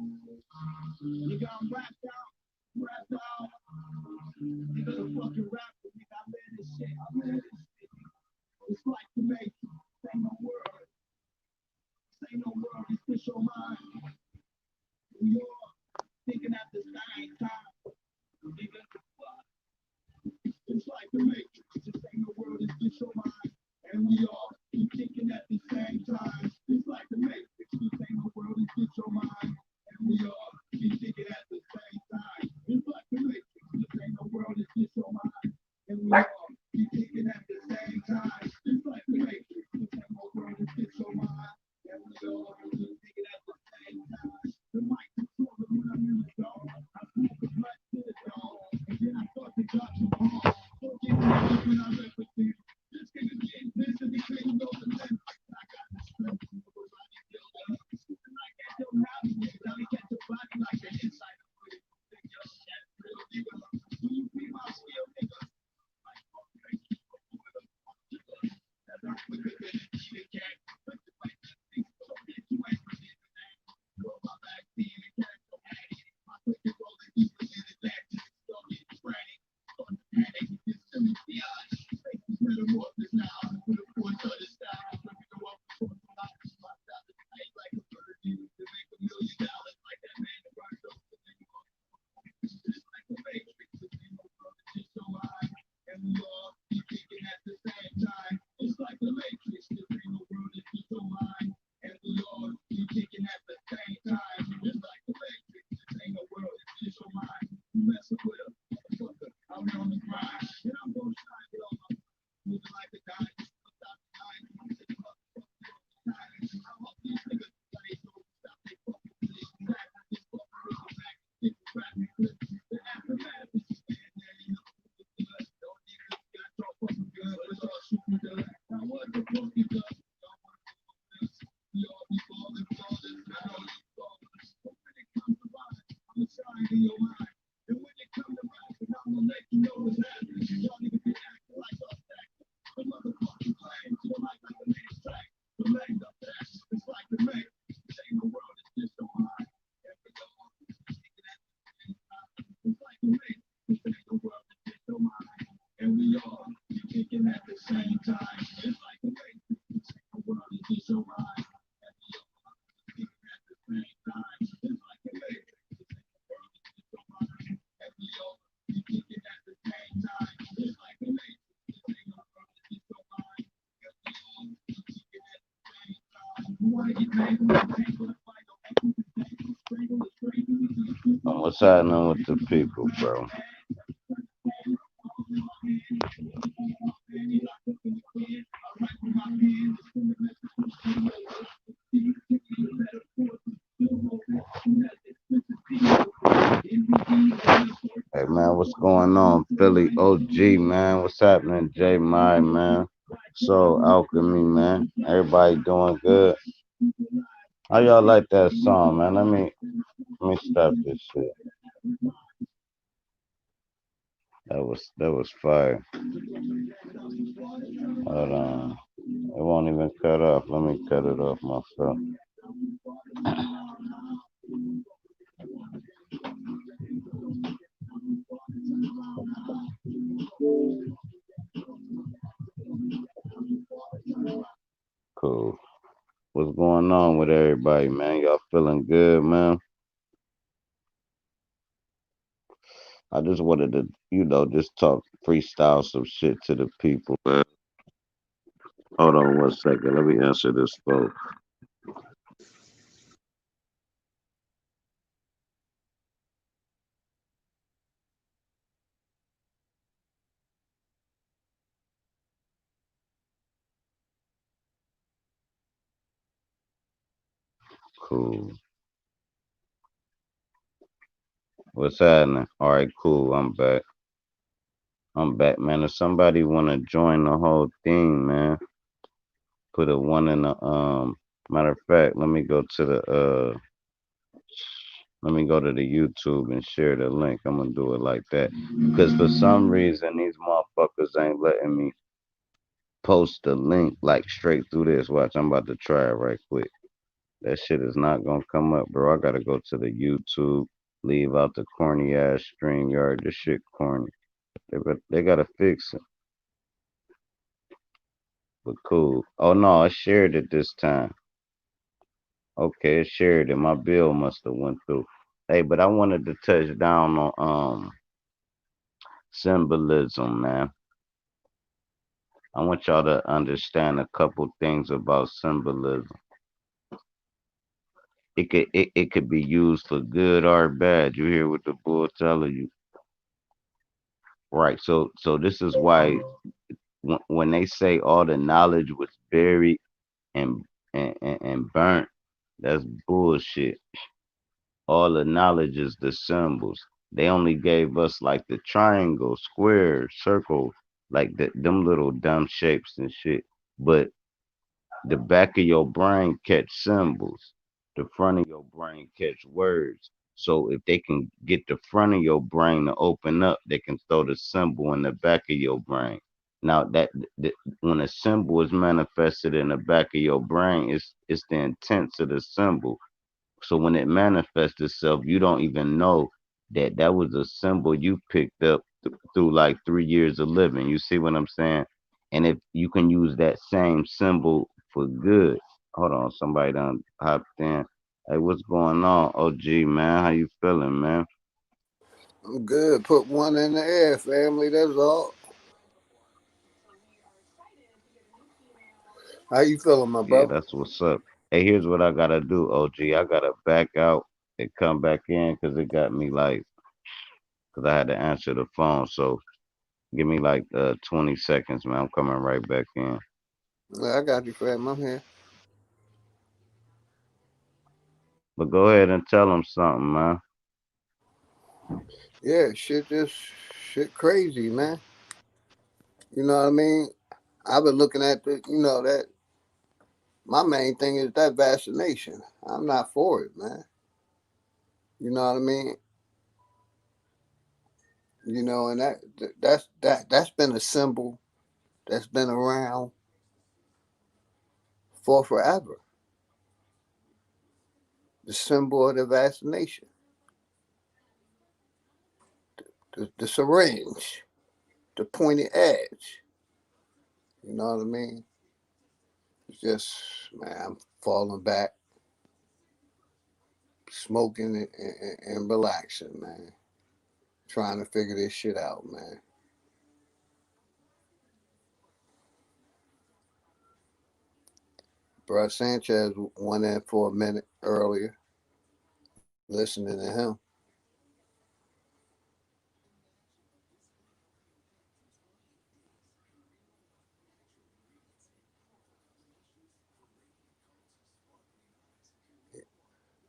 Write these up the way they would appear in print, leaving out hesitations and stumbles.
Nigga, I'm wrapped out. Nigga, the fucking rapper, nigga, I live this shit, I live this shit. It's like the making, say no word, it's just your mind. You're thinking at the same time, nigga, it's like the matrix, just ain't no word, it's just your mind. And we all keep thinking at the same time. It's like the matrix, just ain't no word, it's just your mind. And we all keep thinking at the same time. It's like the matrix, just ain't no world, it's just your mind. And we all keep thinking at the same time. It's like the matrix, just ain't no world, it's just your mind. And we all keep thinking at the same time. The mic controller when I'm in the zone. I smoke a black to the zone. And then I start to drop the bomb. So get me when I represent. Just gonna get this and because you know the limit. I got the strength to nobody build up. And I can't do navigate. Now we get your body like an inside of it. Think your shit real nigga. When you be my skill nigga. Like fuck crazy. As I'm quicker than a cheetah cat. But the way that things so bitch you ain't forgetting that. Roll my vaccine and catch no addy. My quick and rolling deeper than a that. Just don't get frantic. Start to panic. It's silly theology. Faces metamorphosis now. With a force of the style. Let me go up before the light. My style is tight like a virgin. To make $1 million like that man that runs those things. Just like the matrix. It's in no world. It's just your mind. And we all be thinking at the same time. It's like the matrix. This ain't no world. It's just your mind. And we all be thinking at the same time. It's like the matrix. This ain't no world. It's just your mind. You messing with a motherfucker. I'm on the grind. And I'm gonna shine it all up. Moving like a dime. Stop the time. I'm sitting up. I hope these niggas play so stop they fucking shit. Back this fucking rhythm back. Get the rap and flip. The aftermath is just stand there. You know who's the good. Don't niggas got your fucking good. But y'all shooting good. Now what the fuck is up? Y'all wanna do this? We all be falling flawless. Not all you flawless. But when it comes to mine, I'ma shine in your mind. And when it comes to rapping, I'ma let you know what's happening. Y'all niggas be acting like us acting. The motherfucking playing to the mic like the main track. The legs up there, it's like the make. This ain't no world, it's just your mind. Every dog, thinking at the same time. It's like the make. This ain't no world, it's just your mind. And we all be thinking at the same time. It's like the make. This ain't no world, it's just your mind. And we all be thinking at the same time. It's like the make. This ain't no world, it's just your mind. And we all be thinking at the same time. It's like the make. This ain't no world, it's just your mind. And we all be thinking at the same time. You wanna get mangled, tangled, and fight, or ankle, tangled, strangle, or strangle. What's happening with the people, bro? Hey man, what's going on? Philly OG, man. What's happening, J My, man? So Alchemy, man. Everybody doing good. How y'all like that song, man? Let me stop this shit. That was fire. Hold on. It won't even cut off. Let me cut it off myself. Cool. What's going on with everybody, man? Y'all feeling good, man? I just wanted to, just talk freestyle some shit to the people, man. Hold on 1 second. Let me answer this phone. Cool. What's happening? All right, cool. I'm back. I'm back, man. If somebody wanna join the whole thing, man, put a one in the matter of fact, let me go to the YouTube and share the link. I'm gonna do it like that. Because for some reason these motherfuckers ain't letting me post the link like straight through this. Watch, I'm about to try it right quick. That shit is not gonna come up, bro. I gotta go to the YouTube, leave out the corny ass StreamYard. This shit corny. They gotta fix it. But cool. Oh no, I shared it this time. Okay, it shared it. My bill must have went through. Hey, but I wanted to touch down on symbolism, man. I want y'all to understand a couple things about symbolism. It could be used for good or bad. You hear what the bull telling you, right? So this is why when they say all the knowledge was buried and and burnt, that's bullshit. All the knowledge is the symbols. They only gave us like the triangle, square, circle, like them little dumb shapes and shit. But the back of your brain catch symbols. The front of your brain catch words. So if they can get the front of your brain to open up, they can throw the symbol in the back of your brain. Now when a symbol is manifested in the back of your brain, it's the intent of the symbol. So when it manifests itself, you don't even know that that was a symbol you picked up through like 3 years of living. You see what I'm saying? And if you can use that same symbol for good. Hold on, somebody done hopped in. Hey, what's going on? OG, man. How you feeling, man? I'm good. Put one in the air, family. That's all. How you feeling, my Yeah, brother? that's what's up. Hey, here's what I gotta do, OG. I gotta back out and come back in because it got me like, because I had to answer the phone. So give me like 20 seconds, man. I'm coming right back in. Yeah, I got you, fam. I'm here. But go ahead and tell them something, man. Yeah, shit crazy, man. You know what I mean? I've been looking at that my main thing is that vaccination. I'm not for it, man. You know what I mean? And that's been a symbol that's been around for forever. The symbol of the vaccination, the syringe, the pointed edge. You know what I mean? It's just, man, I'm falling back, smoking and relaxing, man. Trying to figure this shit out, man. Bruh Sanchez went in for a minute earlier, listening to him.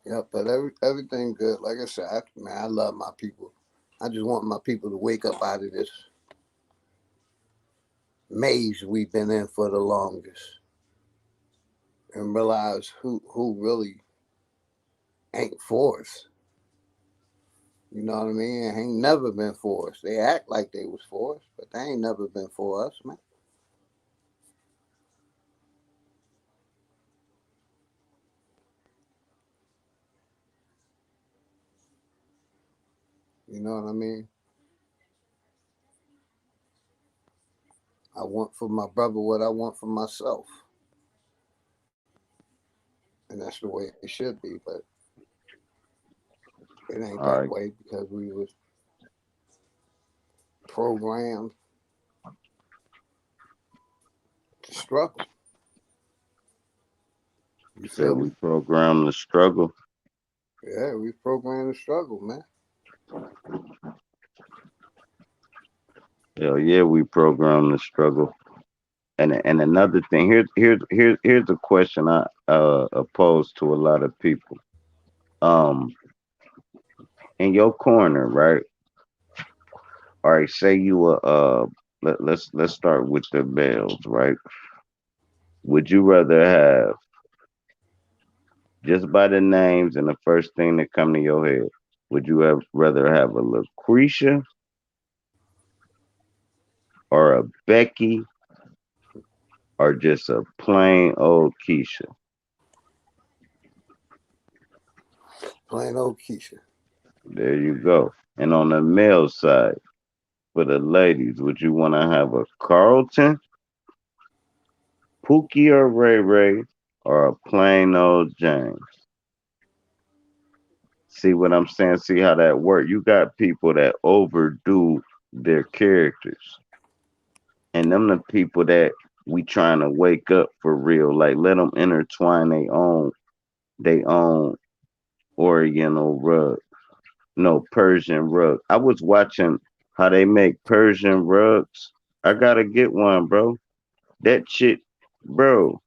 Yep, but everything good. Like I said, man, I love my people. I just want my people to wake up out of this maze we've been in for the longest and realize who really ain't for us. You know what I mean? Ain't never been for us. They act like they was for us, but they ain't never been for us, man. You know what I mean? I want for my brother what I want for myself, and that's the way it should be. But it ain't All that right. way because we was programmed to struggle. You You said feel we me? programmed the struggle. Yeah, we programmed to struggle, man. Hell yeah, we programmed the struggle. And another thing, here's a question I pose to a lot of people. Um, in your corner, right? All right, say you let's start with the males, right? Would you rather have, just by the names and the first thing that come to your head, would you have rather have a Lucretia or a Becky or just a plain old Keisha? Plain old Keisha. There you go. And on the male side, for the ladies, would you want to have a Carlton, Pookie or Ray Ray, or a plain old James? See what I'm saying? See how that work? You got people that overdo their characters, and them the people that we trying to wake up for real. Like let them intertwine they own Oriental rug, no Persian rug. I was watching how they make Persian rugs. I gotta get one, bro. That shit, bro.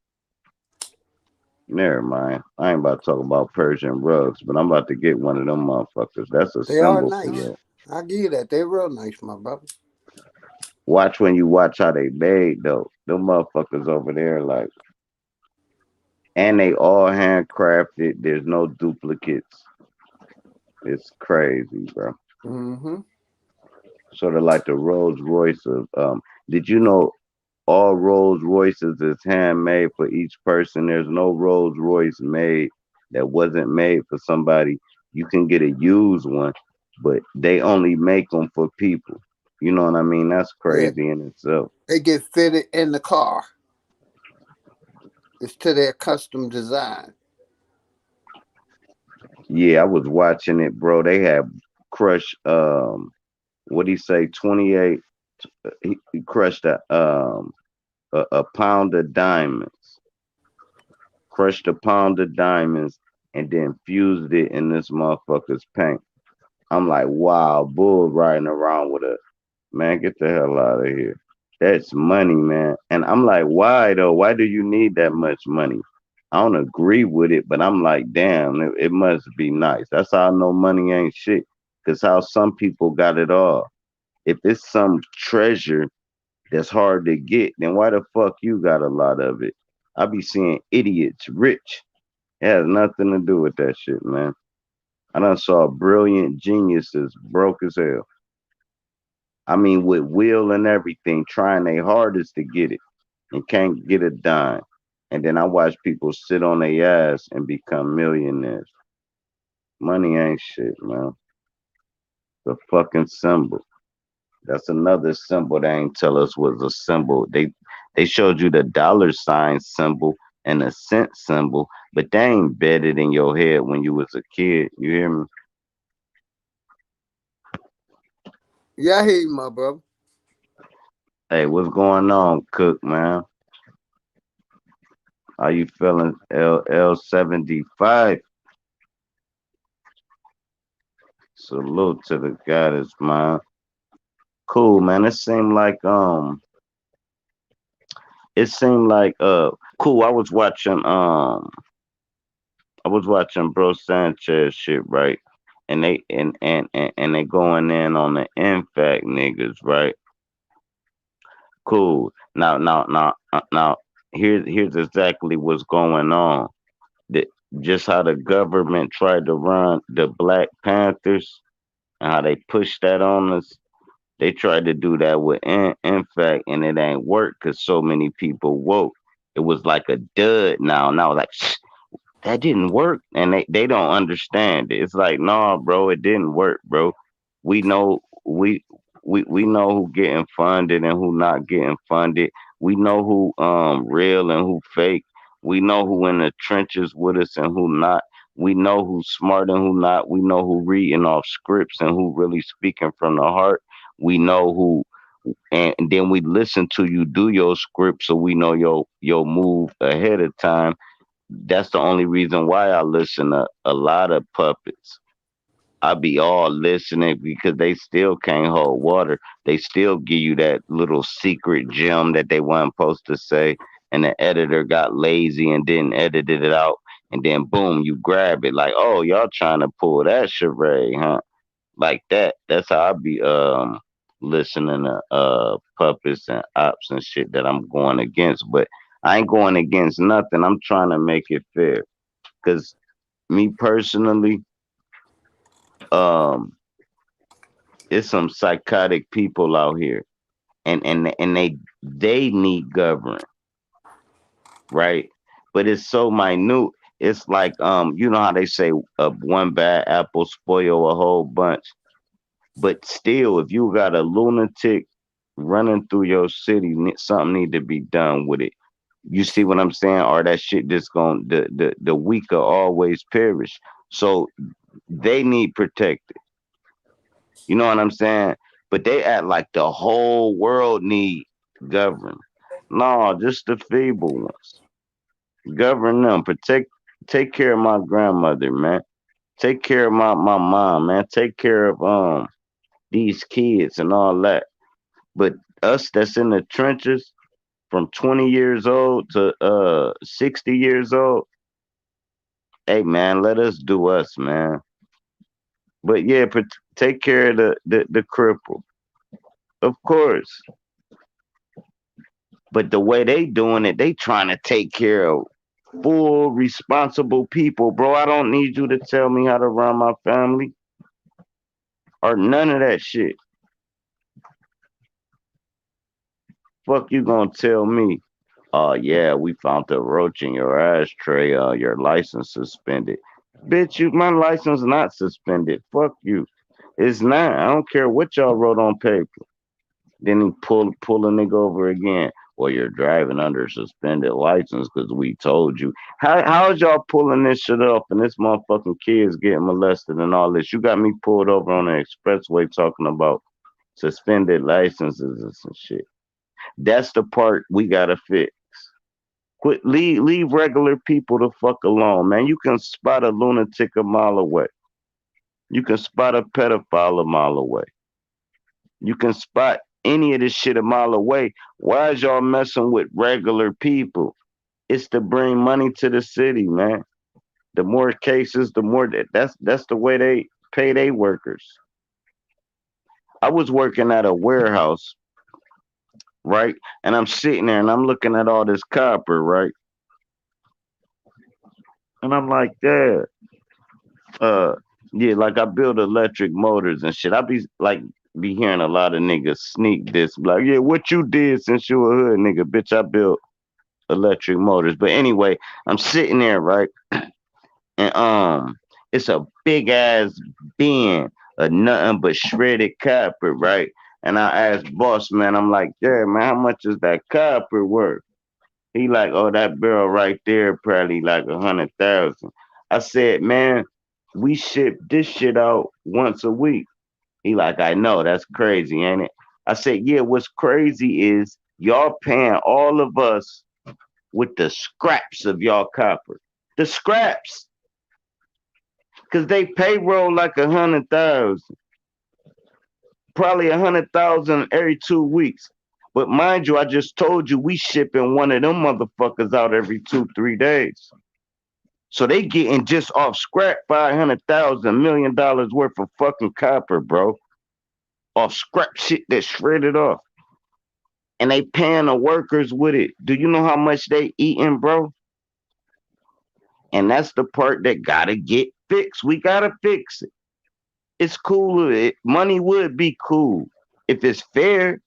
Never mind. I ain't about to talk about Persian rugs, but I'm about to get one of them motherfuckers. That's a They are symbol for nice. you. I give you that. They're real nice, my brother. Watch when you watch how they made though. Them motherfuckers over there, like, and they all handcrafted. There's no duplicates. It's crazy, bro. Mm-hmm. Sort of like the Rolls Royce of. Did you know all Rolls Royces is handmade for each person? There's no Rolls Royce made that wasn't made for somebody. You can get a used one, but they only make them for people. You know what I mean? That's Yeah. crazy in itself. They get fitted in the car. It's to their custom design. Yeah, I was watching it, bro. They had crushed what do you say, 28, he crushed a pound of diamonds, crushed a pound of diamonds, and then fused it in this motherfucker's paint. I'm like, wow, bull riding around with a man, get the hell out of here. That's money, man. And I'm like, why though? Why do you need that much money? I don't agree with it, but I'm like, damn, it must be nice. That's how I know money ain't shit. Cause how some people got it all. If it's some treasure that's hard to get, then why the fuck you got a lot of it? I be seeing idiots rich. It has nothing to do with that shit, man. I done saw brilliant geniuses broke as hell. I mean, with will and everything, trying their hardest to get it and can't get a dime. And then I watch people sit on their ass and become millionaires. Money ain't shit, man. The fucking symbol. That's another symbol they ain't tell us was a symbol. They showed you the dollar sign symbol and the cent symbol, but they ain't embedded in your head when you was a kid. You hear me? Yeah, I hear you, my brother. Hey, what's going on, Cook, man? How you feeling? L75. Salute to the goddess, man. Cool, man. It seemed like cool. I was watching Bro Sanchez shit, right? And they going in on the infect niggas, right? Cool. Now here's exactly what's going on. The, just how the government tried to run the Black Panthers and how they pushed that on us. They tried to do that with in fact, and it ain't work because so many people woke. It was like a dud now. Now, like, that didn't work, and they don't understand it. It's like, nah, bro, it didn't work, bro. We know we know who getting funded and who not getting funded. We know who real and who fake. We know who in the trenches with us and who not. We know who's smart and who not. We know who reading off scripts and who really speaking from the heart. We know who, and then we listen to you do your script, so we know your move ahead of time. That's the only reason why I listen to a lot of puppets. I be all listening because they still can't hold water. They still give you that little secret gem that they weren't supposed to say, and the editor got lazy and didn't edit it out, and then boom, you grab it like, oh, y'all trying to pull that charade, huh? Like that. That's how I be listening to puppets and ops and shit that I'm going against. But I ain't going against nothing. I'm trying to make it fair. Cause me personally, um, it's some psychotic people out here, and they need government, right? But it's so minute. It's like you know how they say one bad apple spoil a whole bunch. But still, if you got a lunatic running through your city, something need to be done with it. You see what I'm saying? Or that shit just going the weaker always perish. So they need protected. You know what I'm saying? But they act like the whole world need govern. No, just the feeble ones. Govern them. Take care of my grandmother, man. Take care of my mom, man. Take care of these kids and all that. But us that's in the trenches from 20 years old to 60 years old, hey man, let us do us, man. But yeah, take care of the cripple, of course. But the way they doing it, they trying to take care of full responsible people, bro. I don't need you to tell me how to run my family or none of that shit. Fuck you gonna tell me? Oh yeah, we found the roach in your ashtray. Your license suspended. Bitch, my license not suspended. Fuck you. It's not. I don't care what y'all wrote on paper. Then he pull a nigga over again. Well, you're driving under suspended license because we told you. How's y'all pulling this shit up and this motherfucking kids getting molested and all this? You got me pulled over on the expressway talking about suspended licenses and some shit. That's the part we gotta fix. Quit leave regular people the fuck alone, man. You can spot a lunatic a mile away. You can spot a pedophile a mile away. You can spot any of this shit a mile away. Why is y'all messing with regular people? It's to bring money to the city, man. The more cases, the more that's the way they pay their workers. I was working at a warehouse, right? And I'm sitting there and I'm looking at all this copper, right? And I'm like, yeah, uh, yeah, like I build electric motors and shit. I be hearing a lot of niggas sneak this, like, yeah, what you did since you were a hood nigga, bitch. I built electric motors. But anyway, I'm sitting there, right? And it's a big ass bin of nothing but shredded copper, right? And I asked boss man, I'm like, yeah, man, how much is that copper worth? He like, oh, that barrel right there probably like 100,000. I said, man, we ship this shit out once a week. He like, I know, that's crazy, ain't it? I said, yeah, what's crazy is y'all paying all of us with the scraps of y'all copper. The scraps. Cause they payroll like 100,000. Probably 100,000 every 2 weeks. But mind you, I just told you we shipping one of them motherfuckers out every 2, 3 days. So they getting just off scrap $500,000 worth of fucking copper, bro. Off scrap shit that's shredded off. And they paying the workers with it. Do you know how much they eating, bro? And that's the part that gotta get fixed. We gotta fix it. It's cool. Money would be cool if it's fair.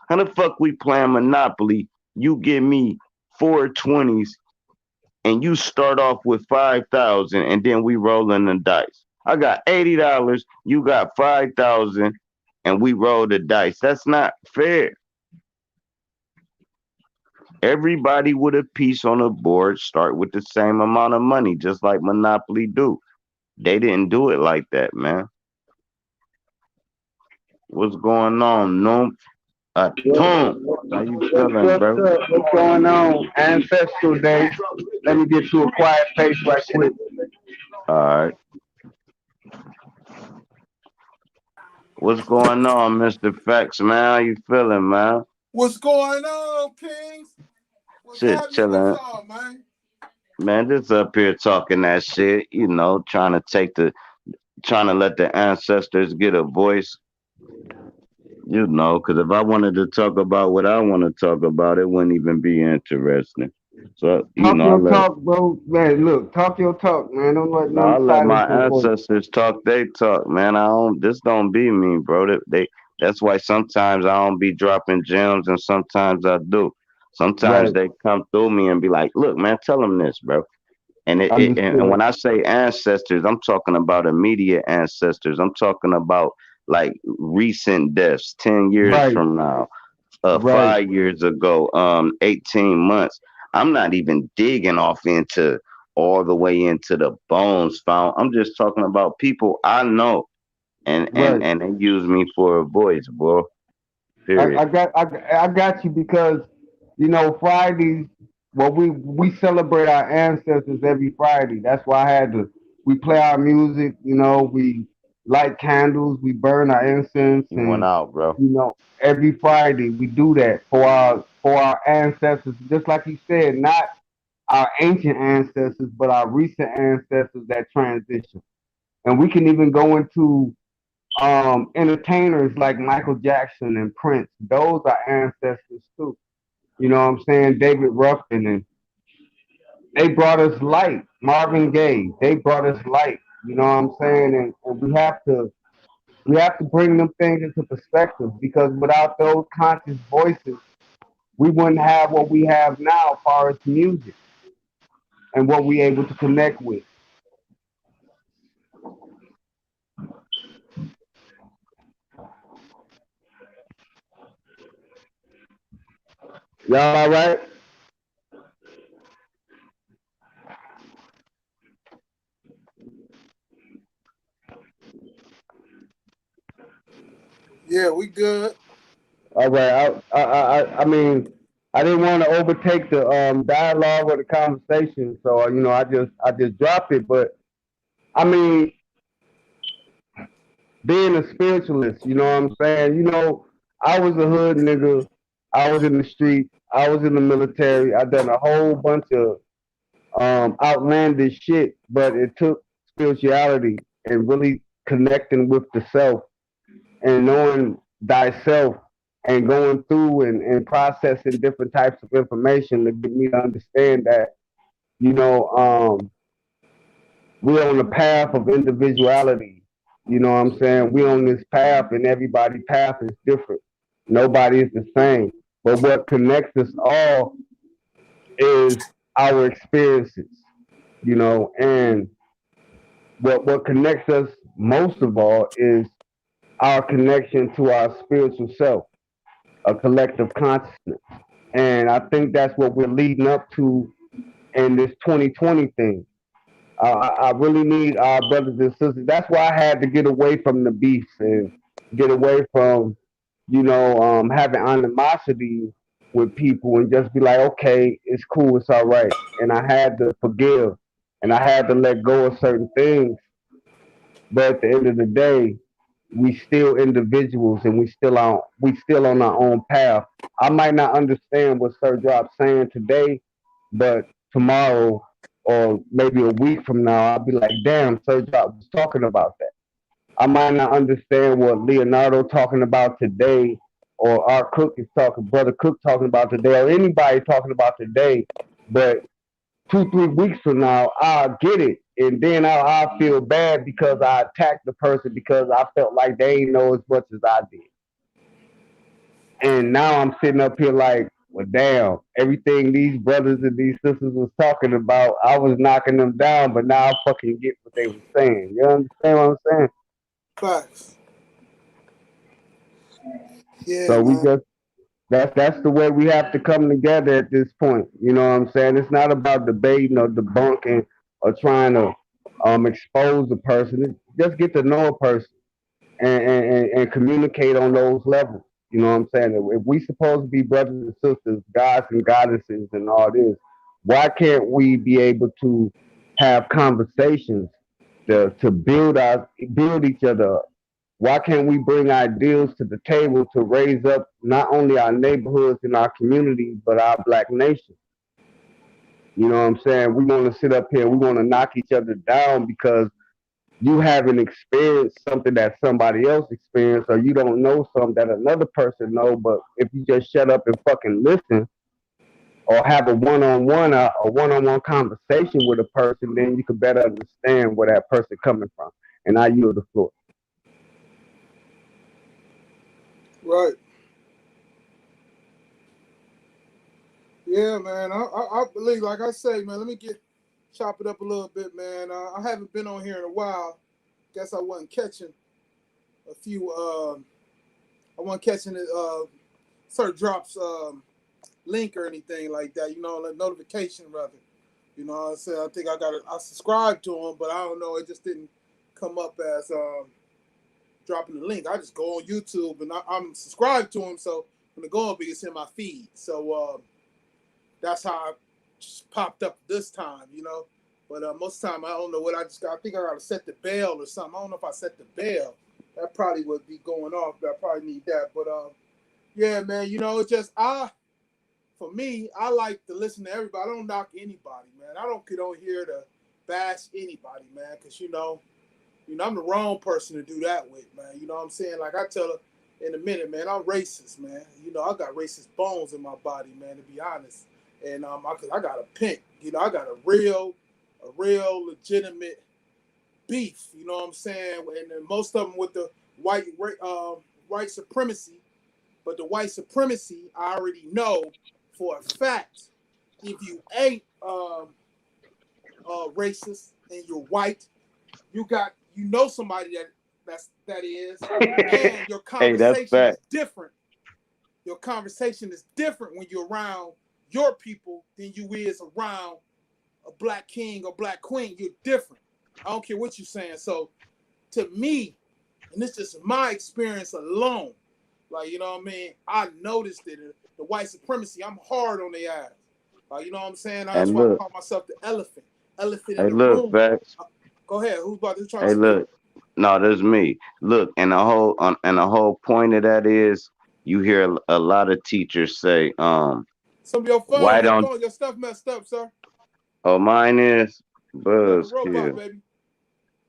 How the fuck we playing Monopoly? You give me 4 20s and you start off with 5,000 and then we rolling the dice. I got $80, you got 5,000 and we roll the dice. That's not fair. Everybody with a piece on the board start with the same amount of money, just like Monopoly do. They didn't do it like that, man. What's going on, no? Tom, how you feeling, What's bro? up? What's going on? Ancestral Day. Let me get to a quiet place right quick. All right. What's going on, Mr. Facts, man? How you feeling, man? What's going on, Kings? What's Shit, happening with chilling. y'all, man? Man, just up here talking that shit, trying to let the ancestors get a voice, because if I wanted to talk about what I want to talk about, it wouldn't even be interesting. So, Talk your talk, bro. Man, look, talk your talk, man. Don't let I nothing let silence my your voice. ancestors talk they talk, man. This don't be me, bro. That's why sometimes I don't be dropping gems and sometimes I do. Sometimes Right. they come through me and be like, "Look, man, tell them this, bro." And Understood. when I say ancestors, I'm talking about immediate ancestors. I'm talking about like recent deaths, 10 years Right. from now, Right. 5 years ago, 18 months. I'm not even digging off into all the way into the bones found. I'm just talking about people I know, and and Right. and they use me for a voice, bro. Period. I got you because Fridays. Well, we celebrate our ancestors every Friday. That's why I had to. We play our music. We light candles. We burn our incense, You went and out, bro. every Friday we do that for our ancestors. Just like you said, not our ancient ancestors, but our recent ancestors that transition. And we can even go into entertainers like Michael Jackson and Prince. Those are ancestors too. You know what I'm saying? David Ruffin, and they brought us light. Marvin Gaye, they brought us light. You know what I'm saying? And we have to bring them things into perspective because without those conscious voices, we wouldn't have what we have now as far as music and what we able to connect with. Y'all all right? Yeah, we good. All right. I mean, I didn't want to overtake the dialogue or the conversation, so I just dropped it. But I mean, being a spiritualist, you know what I'm saying? I was a hood nigga. I was in the street. I was in the military. I done a whole bunch of outlandish shit, but it took spirituality and really connecting with the self and knowing thyself and going through and processing different types of information to get me to understand that, you know, we're on the path of individuality. You know what I'm saying? We're on this path and everybody's path is different. Nobody is the same. But what connects us all is our experiences, and what connects us most of all is our connection to our spiritual self, a collective consciousness. And I think that's what we're leading up to in this 2020 thing. I really need our brothers and sisters. That's why I had to get away from the beef and get away from, having animosity with people and just be like, okay, it's cool, it's all right. And I had to forgive and I had to let go of certain things. But at the end of the day, we still individuals and we still on our own path. I might not understand what Sir Drop's saying today, but tomorrow or maybe a week from now, I'll be like, damn, Sir Drop was talking about that. I might not understand what Leonardo talking about today or our Cook is talking, Brother Cook talking about today, or anybody talking about today, but 2, 3 weeks from now, I'll get it. And then I'll feel bad because I attacked the person because I felt like they ain't know as much as I did. And now I'm sitting up here like, well, damn, everything these brothers and these sisters was talking about, I was knocking them down, but now I fucking get what they were saying. You understand what I'm saying? Facts. Yeah, So we man. just that's the way we have to come together at this point. You know what I'm saying? It's not about debating or debunking or trying to expose a person. It's just get to know a person and communicate on those levels. You know what I'm saying? If we supposed to be brothers and sisters, gods and goddesses, and all this, why can't we be able to have conversations to build each other up? Why can't we bring ideals to the table to raise up not only our neighborhoods and our communities, but our black nation? You know what I'm saying? We want to sit up here, we want to knock each other down because you haven't experienced something that somebody else experienced, or you don't know something that another person know. But if you just shut up and fucking listen, or have a one-on-one conversation with a person, then you can better understand where that person coming from. And I yield the floor. Right. Yeah, man. I believe, like I say, man. Let me chop it up a little bit, man. I haven't been on here in a while. Guess I wasn't catching a few. I wasn't catching it. Sir drops link or anything like that. You know, like notification rather. You know, I said I think I subscribed to him, but I don't know. It just didn't come up as dropping the link. I just go on YouTube and I'm subscribed to him, so when it go up, it's in my feed. So that's how I just popped up this time, you know. But most of the time, I don't know what I just got. I think I got to set the bell or something. I don't know if I set the bell. That probably would be going off. But I probably need that. But yeah, man, you know, it's just for me, I like to listen to everybody. I don't knock anybody, man. I don't get on here to bash anybody, man, because I'm the wrong person to do that with, man. You know what I'm saying? Like I tell her in a minute, man, I'm racist, man. You know, I got racist bones in my body, man, to be honest. And I got a pink, you know, I got a real legitimate beef, you know what I'm saying? And then most of them with the white supremacy, but the white supremacy, I already know for a fact, if you ain't racist and you're white, you know somebody that is, and your Hey, that's conversation is fact. different. Your conversation is different when you're around your people than you is around a black king or black queen. You're different. I don't care what you're saying. So to me, and this is my experience alone, like, you know what I mean? I noticed it. The white supremacy, I'm hard on their ass. Like, you know what I'm saying? That's And why I look, call myself the elephant. Elephant in hey, the look, room. facts. Go ahead. Who's trying to Hey, speak? look. No, there's me. Look, and the whole point of that is you hear a lot of teachers say, Some of your why don't your stuff messed up, sir. oh mine is You like a robot, buzzkill. baby.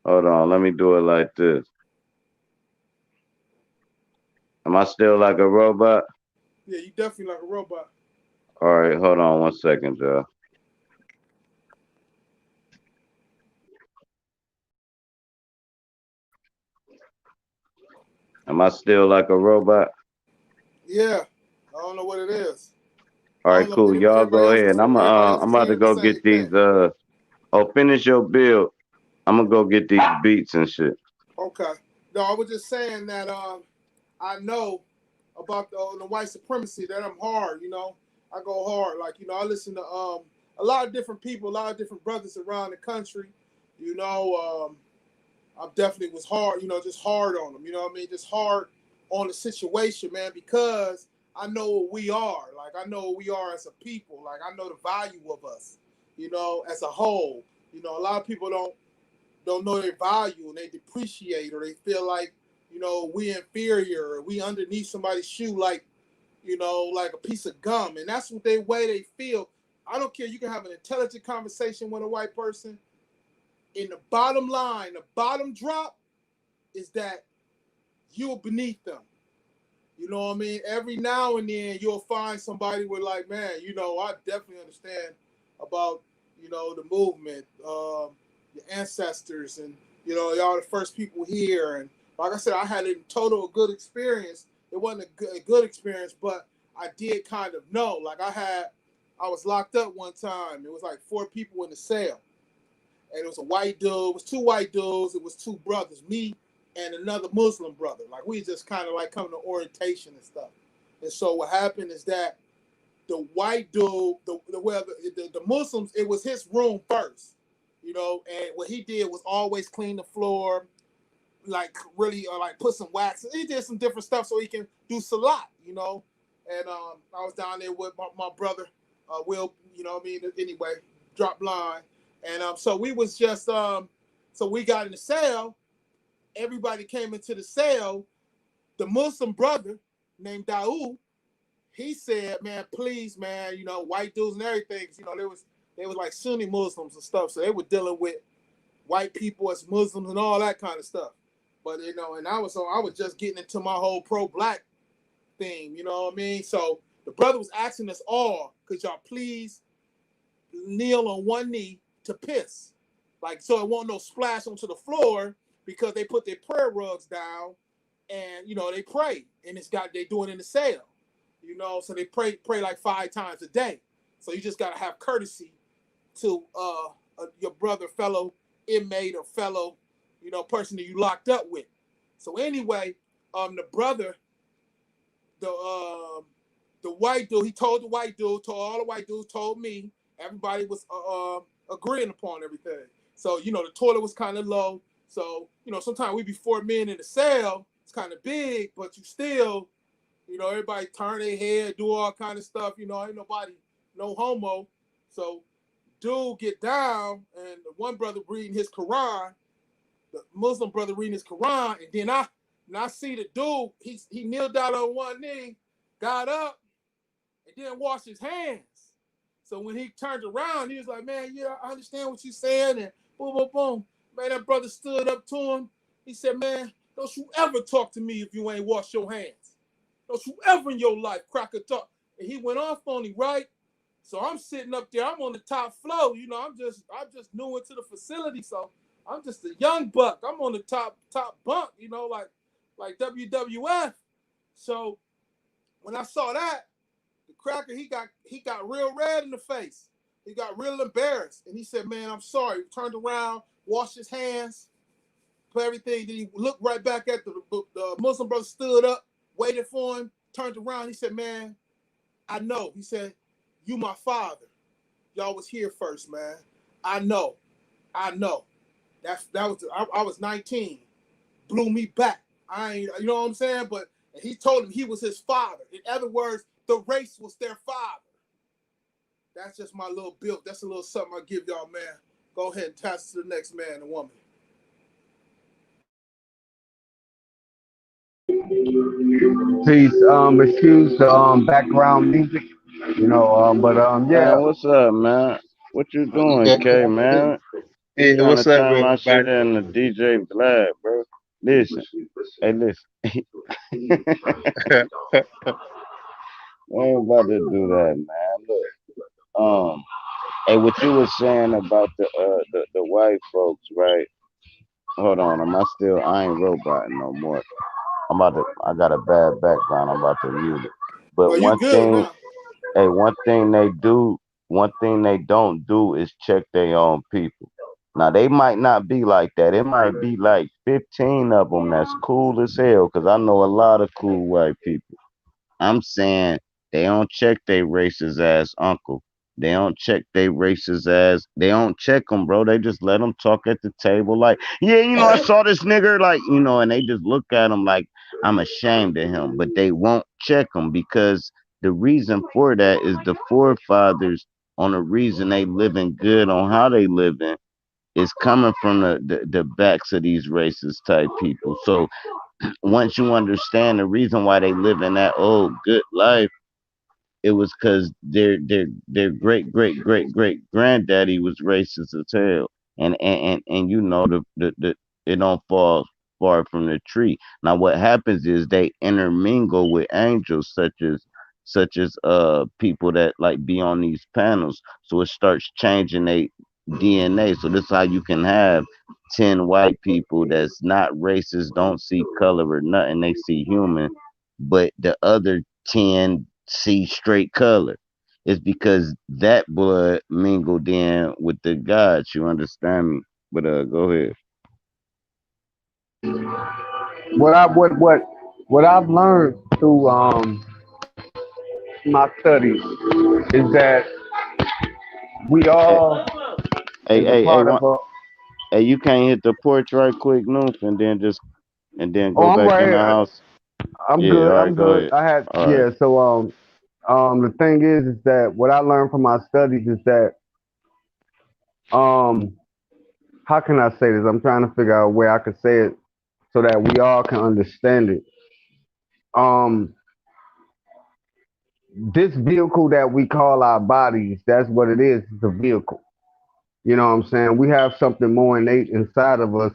Hold on, let me do it like this. Am I still like a robot? Yeah, you definitely like a robot. All right, hold on 1 second, y'all. Am I still like a robot? Yeah. I don't know what it is. All I right, don't know if cool. Y'all everybody go else ahead. is I'm about to hearing the go same get these thing. finish your build. I'm gonna go get these beats and shit. Okay. No, I was just saying that I know about the white supremacy that I'm hard, you know. I go hard. Like, you know, I listen to a lot of different people, a lot of different brothers around the country. You know, I definitely was hard, you know, just hard on them, you know what I mean? Just hard on the situation, man, because I know what we are. Like, I know what we are as a people. Like, I know the value of us, you know, as a whole. You know, a lot of people don't know their value and they depreciate or they feel like, you know, we inferior or we underneath somebody's shoe like, you know, like a piece of gum. And that's what they feel. I don't care. You can have an intelligent conversation with a white person. In the bottom line, the bottom drop is that you're beneath them. You know what I mean? Every now and then you'll find somebody with like, man, you know, I definitely understand about, you know, the movement, your ancestors, and, you know, y'all the first people here. And like I said, I had a total good experience. It wasn't a good experience, but I did kind of know. Like I was locked up one time. It was like 4 people in the cell. And it was a white dude. It was 2 white dudes. It was 2 brothers, me and another Muslim brother. Like we just kind of like coming to orientation and stuff. And so what happened is that the white dude, the Muslims, it was his room first, you know. And what he did was always clean the floor, like really, like put some wax. He did some different stuff so he can do salat, you know. And I was down there with my brother, Will, you know what I mean. Anyway, drop line. And so we was just so we got in the cell. Everybody came into the cell. The Muslim brother named Daoud, he said, man, please, man, you know, white dudes and everything. You know, they was like Sunni Muslims and stuff. So they were dealing with white people as Muslims and all that kind of stuff. But, you know, and I was just getting into my whole pro-black thing, you know what I mean? So the brother was asking us all, could y'all please kneel on one knee to piss? Like, so it won't no splash onto the floor because they put their prayer rugs down and, you know, they pray. And they do it in the cell, you know, so they pray like 5 times a day. So you just gotta have courtesy to your brother, fellow inmate, or fellow, person that you locked up with. So anyway, the brother, the white dude, he told the white dude, told all the white dudes, told me, everybody was agreeing upon everything. So the toilet was kind of low. So sometimes we be 4 men in the cell. It's kind of big, but you still, everybody turn their head, do all kind of stuff. Ain't nobody, no homo. So dude get down, and the one brother reading his Quran, the Muslim brother reading his Quran, and then I see the dude, he kneeled down on one knee, got up, and then washed his hands. So when he turned around, he was like, man, yeah, I understand what you're saying, and boom, boom, boom. Man, that brother stood up to him. He said, man, don't you ever talk to me if you ain't wash your hands. Don't you ever in your life crack a talk. And he went off on him, right? So I'm sitting up there. I'm on the top floor. I'm just new into the facility, so I'm just a young buck. I'm on the top bunk. Like WWF. So when I saw that, the cracker, he got real red in the face. He got real embarrassed, and he said, "Man, I'm sorry." He turned around, washed his hands, put everything. Then he looked right back at the Muslim brother, stood up, waited for him, turned around. He said, "Man, I know." He said, "You my father. Y'all was here first, man. I know. That was I was 19. Blew me back. I ain't, you know what I'm saying? But he told him he was his father. In other words, the race was their father. That's just my little build. That's a little something I give y'all, man. Go ahead and pass it to the next man and woman. Please excuse the background music, but yeah, Man, what's up, man? What you doing, Yeah, K, man? You yeah, trying to what's up, turn my shit everybody? into DJ Vlad, bro? Listen, hey, listen. I ain't about to do that, man. Look, hey, what you was saying about the white folks, right? Hold on, I ain't robot no more. I got a bad background. I'm about to mute it. Oh, But you good now? one thing they do, one thing they don't do is check their own people. Now they might not be like that. It might be like 15 of them that's cool as hell. Cause I know a lot of cool white people. I'm saying they don't check their racist ass uncle. They don't check them, bro. They just let them talk at the table like, yeah, I saw this nigger, like, and they just look at him like I'm ashamed of him. But they won't check him because the reason for that is the forefathers on the reason they living good on how they living is coming from the backs of these racist type people. So once you understand the reason why they live in that old good life, it was because their great granddaddy was racist as hell, and the it don't fall far from the tree. Now what happens is they intermingle with angels such as people that like be on these panels, so it starts changing their DNA. So this is how you can have 10 white people that's not racist, don't see color or nothing, they see human, but the other 10 see straight color. It's because that blood mingled in with the gods. You understand me? But go ahead. what I what I've learned through my studies is that we Hey, all hey, is a hey, hey, part of one, a. hey, you can't hit the porch right quick, Noof, and then Oh, go I'm back right in the here. house. I'm Yeah, good. all I'm right, go good. ahead. I had All right. yeah. So the thing is that what I learned from my studies is that um how can I say this? I'm trying to figure out a way I could say it so that we all can understand it. Um, this vehicle that we call our bodies, that's what it is. It's a vehicle. You know what I'm saying? We have something more innate inside of us,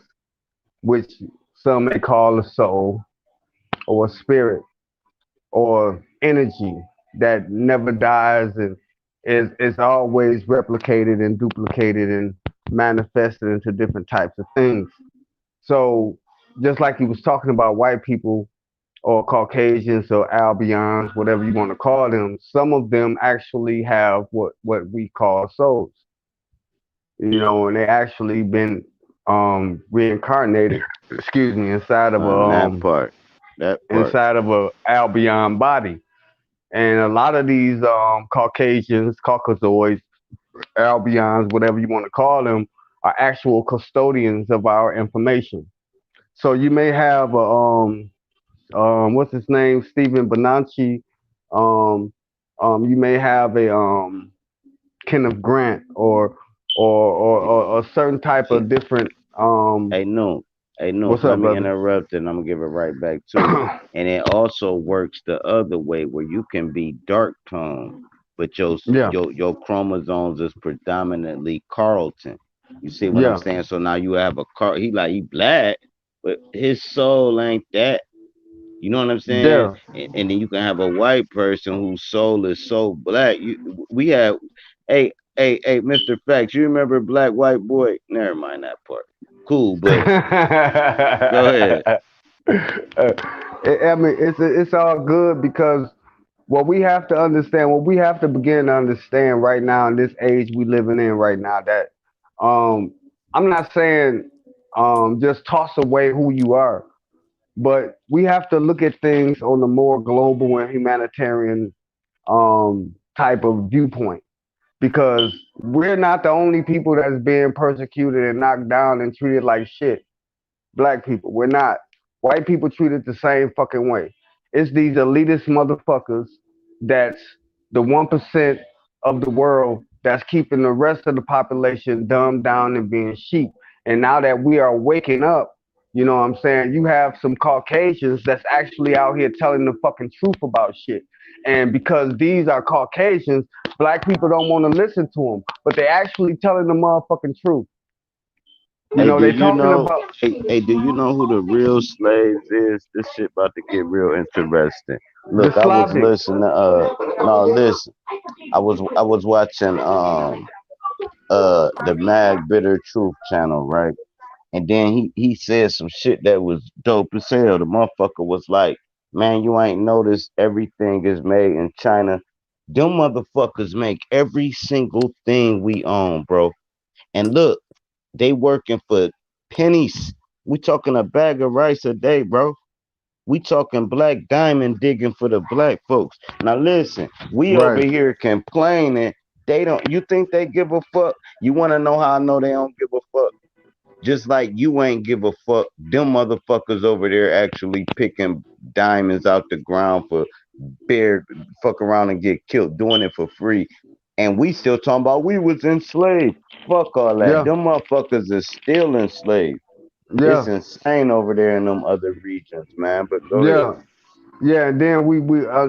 which some may call a soul or a spirit or energy that never dies and is always replicated and duplicated and manifested into different types of things. So just like he was talking about white people or Caucasians or Albions, whatever you want to call them, some of them actually have what we call souls, and they actually been reincarnated, excuse me, That part. That part. inside of a Albion body. And a lot of these Caucasians, Caucasoids, Albions, whatever you want to call them, are actual custodians of our information. So you may have what's his name, Stephen Benanchi. You may have a Kenneth Grant or a certain type Hey, of different hey, no. Hey, no. what's Let up, me brother? interrupt and I'm gonna give it right back to you. And it also works the other way where you can be dark tone, but Yeah, your chromosomes is predominantly Carlton. You see what I'm yeah, saying? So now you have a car. He black, but his soul ain't that. You know what I'm saying? yeah. And then you can have a white person whose soul is so black. We have, hey, Mr. Facts. You remember Black White Boy? Never mind that part. Cool, but go ahead. I mean, it's all good because what we have to understand, what we have to begin to understand right now in this age we living in right now, that um, I'm not saying just toss away who you are, but we have to look at things on a more global and humanitarian type of viewpoint because we're not the only people that's being persecuted and knocked down and treated like shit. Black people. We're not. White people treated the same fucking way. It's these elitist motherfuckers that's the 1% of the world that's keeping the rest of the population dumbed down and being sheep. And now that we are waking up, you know what I'm saying? You have some Caucasians that's actually out here telling the fucking truth about shit. And because these are Caucasians, black people don't want to listen to them, but they actually telling the motherfucking truth. Hey, do They you talking know? about Hey, do you know who the real slaves is? This shit about to get real interesting. the Look, I was Slavic. listening. No, listen. I was watching the Mad Bitter Truth channel, right? And then he said some shit that was dope as hell. The motherfucker was like, "Man, you ain't noticed everything is made in China. Them motherfuckers make every single thing we own, bro. And look, they working for pennies. We talking a bag of rice a day, bro. We talking black diamond digging for the black folks. Now listen, we over Right. here complaining. They don't. You think they give a fuck? You want to know how I know they don't give a fuck? Just like you ain't give a fuck. Them motherfuckers over there actually picking diamonds out the ground for bear fuck around and get killed, doing it for free. And we still talking about we was enslaved. Fuck all that. Yeah. Them motherfuckers is still enslaved. It's Yeah. insane over there in them other regions, man. But go ahead. Yeah. Yeah. And then we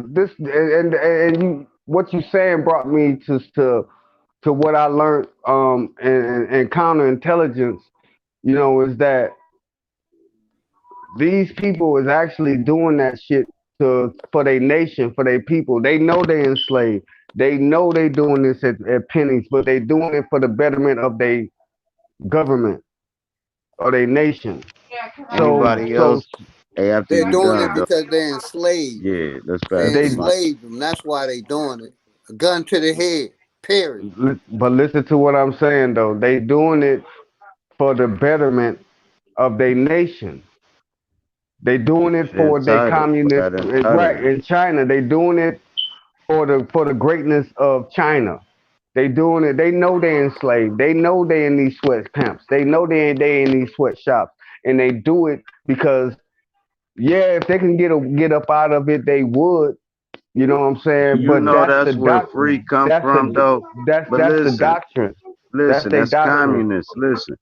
this and you what you saying brought me to what I learned in counterintelligence. Is that these people is actually doing that shit to for their nation, for their people. They know they enslaved. They know they doing this at pennies, but they doing it for the betterment of their government or their nation. So Anybody so else? Hey, after They're you doing it done, though. because they're enslaved. Yeah, let's pass They the they mic. enslaved them. That's why they doing it. A gun to the head. Period. but listen to what I'm saying though. They doing it for the betterment of their nation. They doing it They're for their entitled for communist that right entitlement. in China. They doing it for the greatness of China. They doing it. They know they enslaved. They know they in these sweatpants. They know they in these sweatshops, and they do it because yeah, if they can get up out of it, they would. You know what I'm Do saying? you But know that's the that's where doc. free come That's from, the though? that's But that's the listen, doctrine. That's listen, their that's doctrine. communist. Listen,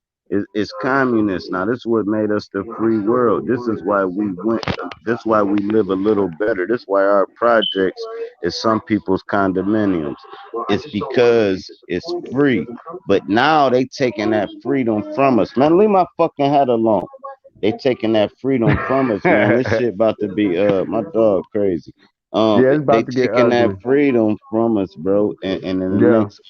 it's communist. Now, this is what made us the free world. This is why we went. This is why we live a little better. This is why our projects is some people's condominiums. It's because it's free. But now they taking that freedom from us. Man, leave my fucking hat alone. They taking that freedom from us, man. This Yeah, shit about to be my dog crazy. it's They about to get taking that ugly. freedom from us, bro. And in the Yeah. next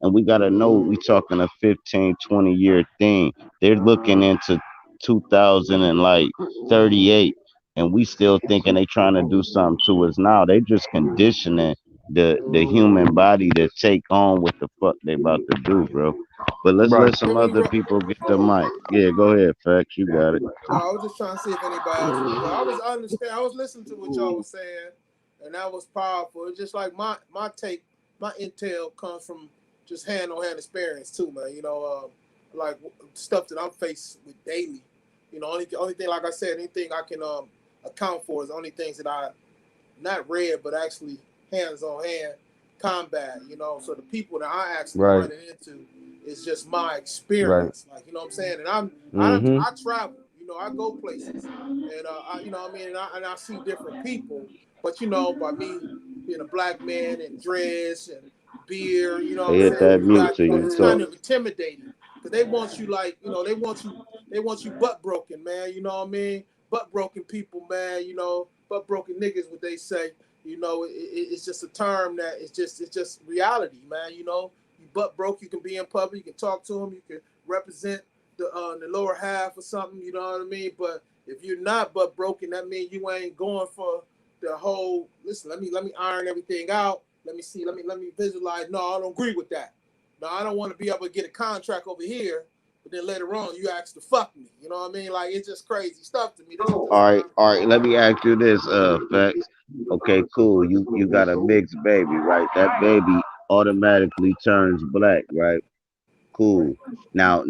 and we gotta know we talking a 15, 20 year thing. They're looking into 2000 and like 38. and we still thinking they trying to do something to us now. They just conditioning the human body to take on what the fuck they about to do, bro. But let's Right. let some Really, other people get the mic. Yeah, go ahead, Facts. You got it. no, I was just trying to see if anybody else was. But I understand. I was listening to what y'all was saying, and that was powerful. It's just like my take, my intel comes from just hand on hand experience too, man. You know, like stuff that I'm faced with daily. You know, only thing, like I said, anything I can account for is only things that I not read, but actually hands on hand combat. You know, so the people that I actually Right. running into is just my Right. experience. Like, you know what I'm saying? And Mm-hmm. I travel. You know, I go places, and you know what I mean, and I see different people. But you know, by me being a black man and dress and beer, you know what Hey, I'm hit saying? that You mute got, till you know, you it's talk. kind of intimidating because they want you like, you know, they want you butt broken, man. You know what I mean? Butt broken people, man. You know, butt broken niggas, what they say. You know, it's just a term that it's just reality, man. You know, you butt broke, you can be in public, you can talk to them, you can represent the lower half or something. You know what I mean? But if you're not butt broken, that means you ain't going for the whole. Listen, let me iron everything out. Let me see. Let me visualize. No, I don't agree with that. No, I don't want to be able to get a contract over here, but then later on you ask to fuck me. You know what I mean? Like it's just crazy stuff to me. This is just my. All right. Let me ask you this, Facts. Okay, cool. You got a mixed baby, right? That baby automatically turns black, right? Cool. Now,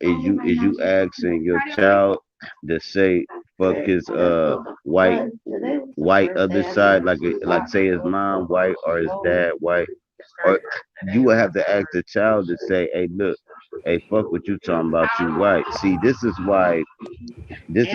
is you asking your child to say fuck his white other side, like say his mom white or his dad white, or you would have to ask the child to say, hey, look, hey, fuck what you talking about, you white. See, this is why this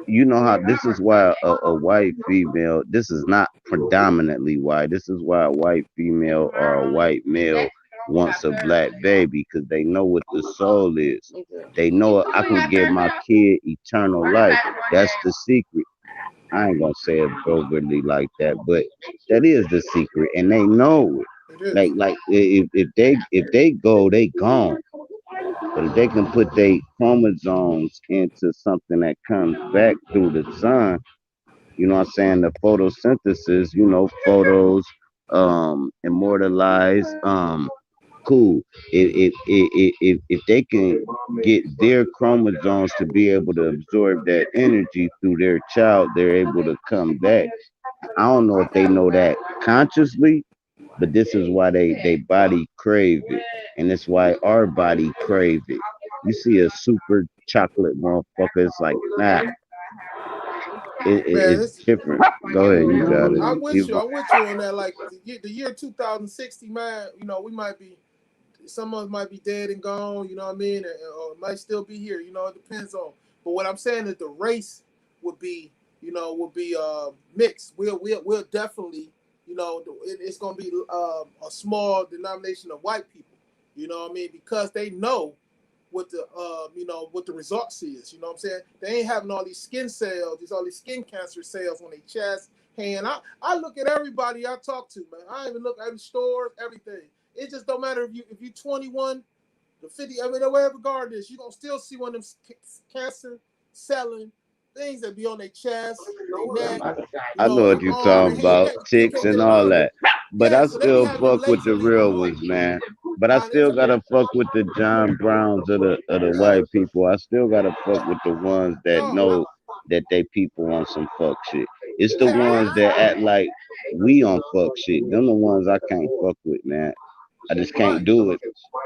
you know how this is why a white female, this is not predominantly why, this is why a white female or a white male wants a black baby, because they know what the soul is. They know I can give my kid eternal life. That's the secret. I ain't gonna say it overtly like that, but that is the secret, and they know it. It is. Like if they go, they gone. But if they can put their chromosomes into something that comes back through the sun, you know what I'm saying? The photosynthesis, photos, immortalize, cool. If they can get their chromosomes to be able to absorb that energy through their child, they're able to come back. I don't know if they know that consciously, but this is why they body crave it, and it's why our body crave it. You see a super chocolate motherfucker, it's like nah, Man, it's different. Go ahead, you got it. I'm with you. I'm with you on that. Like the year 2060, man. You know, we might be. Some of us might be dead and gone. You know what I mean? Or might still be here. You know, it depends on. But what I'm saying is the race would be, would be mixed. We'll definitely, it's gonna be a small denomination of white people. You know what I mean? Because they know what the what the results is. You know what I'm saying? They ain't having all these skin cells, all these skin cancer cells on their chest, hand. I look at everybody I talk to, man. I even look at the stores, everything. It just don't matter if you 21 to 50. I mean, wherever guard is, you gonna still see one of them cancer selling things that be on their chest, their neck, I know their what you arm, their talking hand. about, You chicks can't get and all around it. that. But Yeah, I so they be still having them fuck with the laser leave real anointed. ones, man. But I Huh? They still gotta fuck with the John Browns of the yeah. white people. I still gotta fuck with the ones that No, know that they people on some fuck shit. It's the yeah, ones that act like we on fuck shit. Them the ones I can't fuck with, man. I just can't right. do it.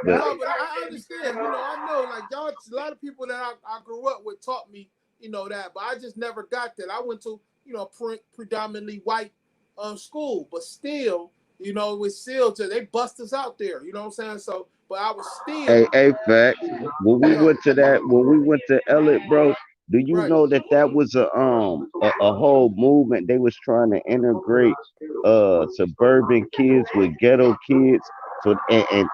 But No, but I understand. I know, like y'all, a lot of people that I grew up with taught me, that, but I just never got that. I went to, predominantly white school, but still, it was still just they bust us out there. You know what I'm saying? So, but I was hey, still, hey, fact. yeah, When we went to Elliot, bro, do you right, know that was a whole movement? They was trying to integrate suburban kids with ghetto kids. So and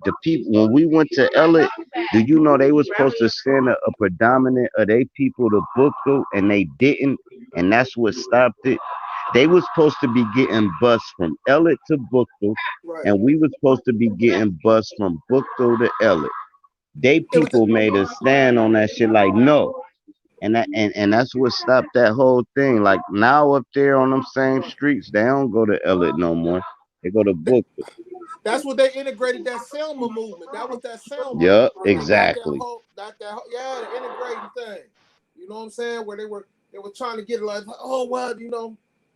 the people when we went to Elliot, do you know they was supposed to send a predominant of they people to Bookville and they didn't, and that's what stopped it. They was supposed to be getting bused from Elliot to Bookville, right. and we was supposed to be getting bused from Bookville to Elliot. They It was, people made us stand on that shit like no. And that's what stopped that whole thing. Like now up there on them same streets, they don't go to Elliot no more. They go to Booker. That's what they integrated that Selma movement. That was that Selma Yup, when they got that exactly. whole yeah, the integrating thing. You know what I'm saying? Where they were trying to get it like, oh well,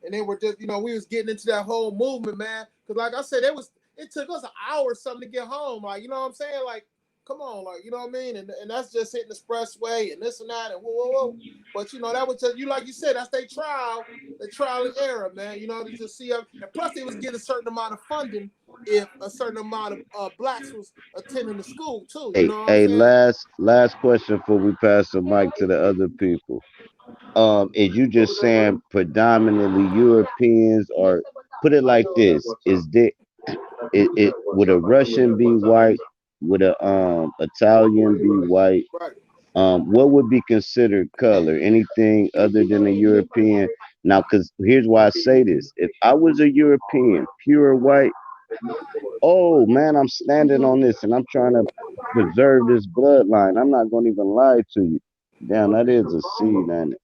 and they were just we was getting into that whole movement, man. Because like I said, it took us an hour or something to get home. Like, you know what I'm saying? Like, come on, like, you know what I mean? And that's just hitting the expressway and this and that and whoa, whoa, whoa. But that was just like you said, that's the trial and error, man. To just see and plus they was getting a certain amount of funding if a certain amount of blacks was attending the school too. You Hey, know what I'm hey, saying? last question before we pass the mic to the other people. Is you just saying predominantly Europeans, or put it like this? Is there it would a Russian be white? Would a Italian be white? Right. What would be considered color? Anything other than a European? Now, because here's why I say this: if I was a European, pure white, oh man, I'm standing on this and I'm trying to preserve this bloodline. I'm not going to even lie to you. Damn, that is a seed, and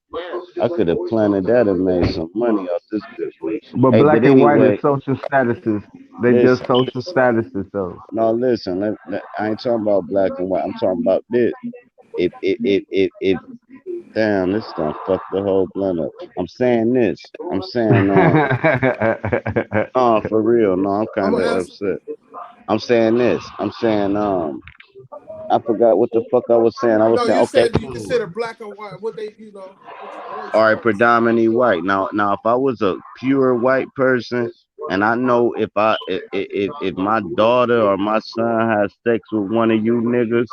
I could have planted that and made some money off this good week. But Hey, but black and white is anyway, social statuses. They just listen. social statuses, though. No, listen. I ain't talking about black and white. I'm talking about this. If damn, this done fuck the whole blunt up. I'm saying this. I'm saying for real. No, I'm I'm kind gonna of answer. upset. I'm saying this. I'm saying I forgot what the fuck I was saying. I was No, saying you okay, said you cool. consider black and white what they what you All right, supposed to say. predominantly white. Now, if I was a pure white person, and I know if my daughter or my son has sex with one of you niggas,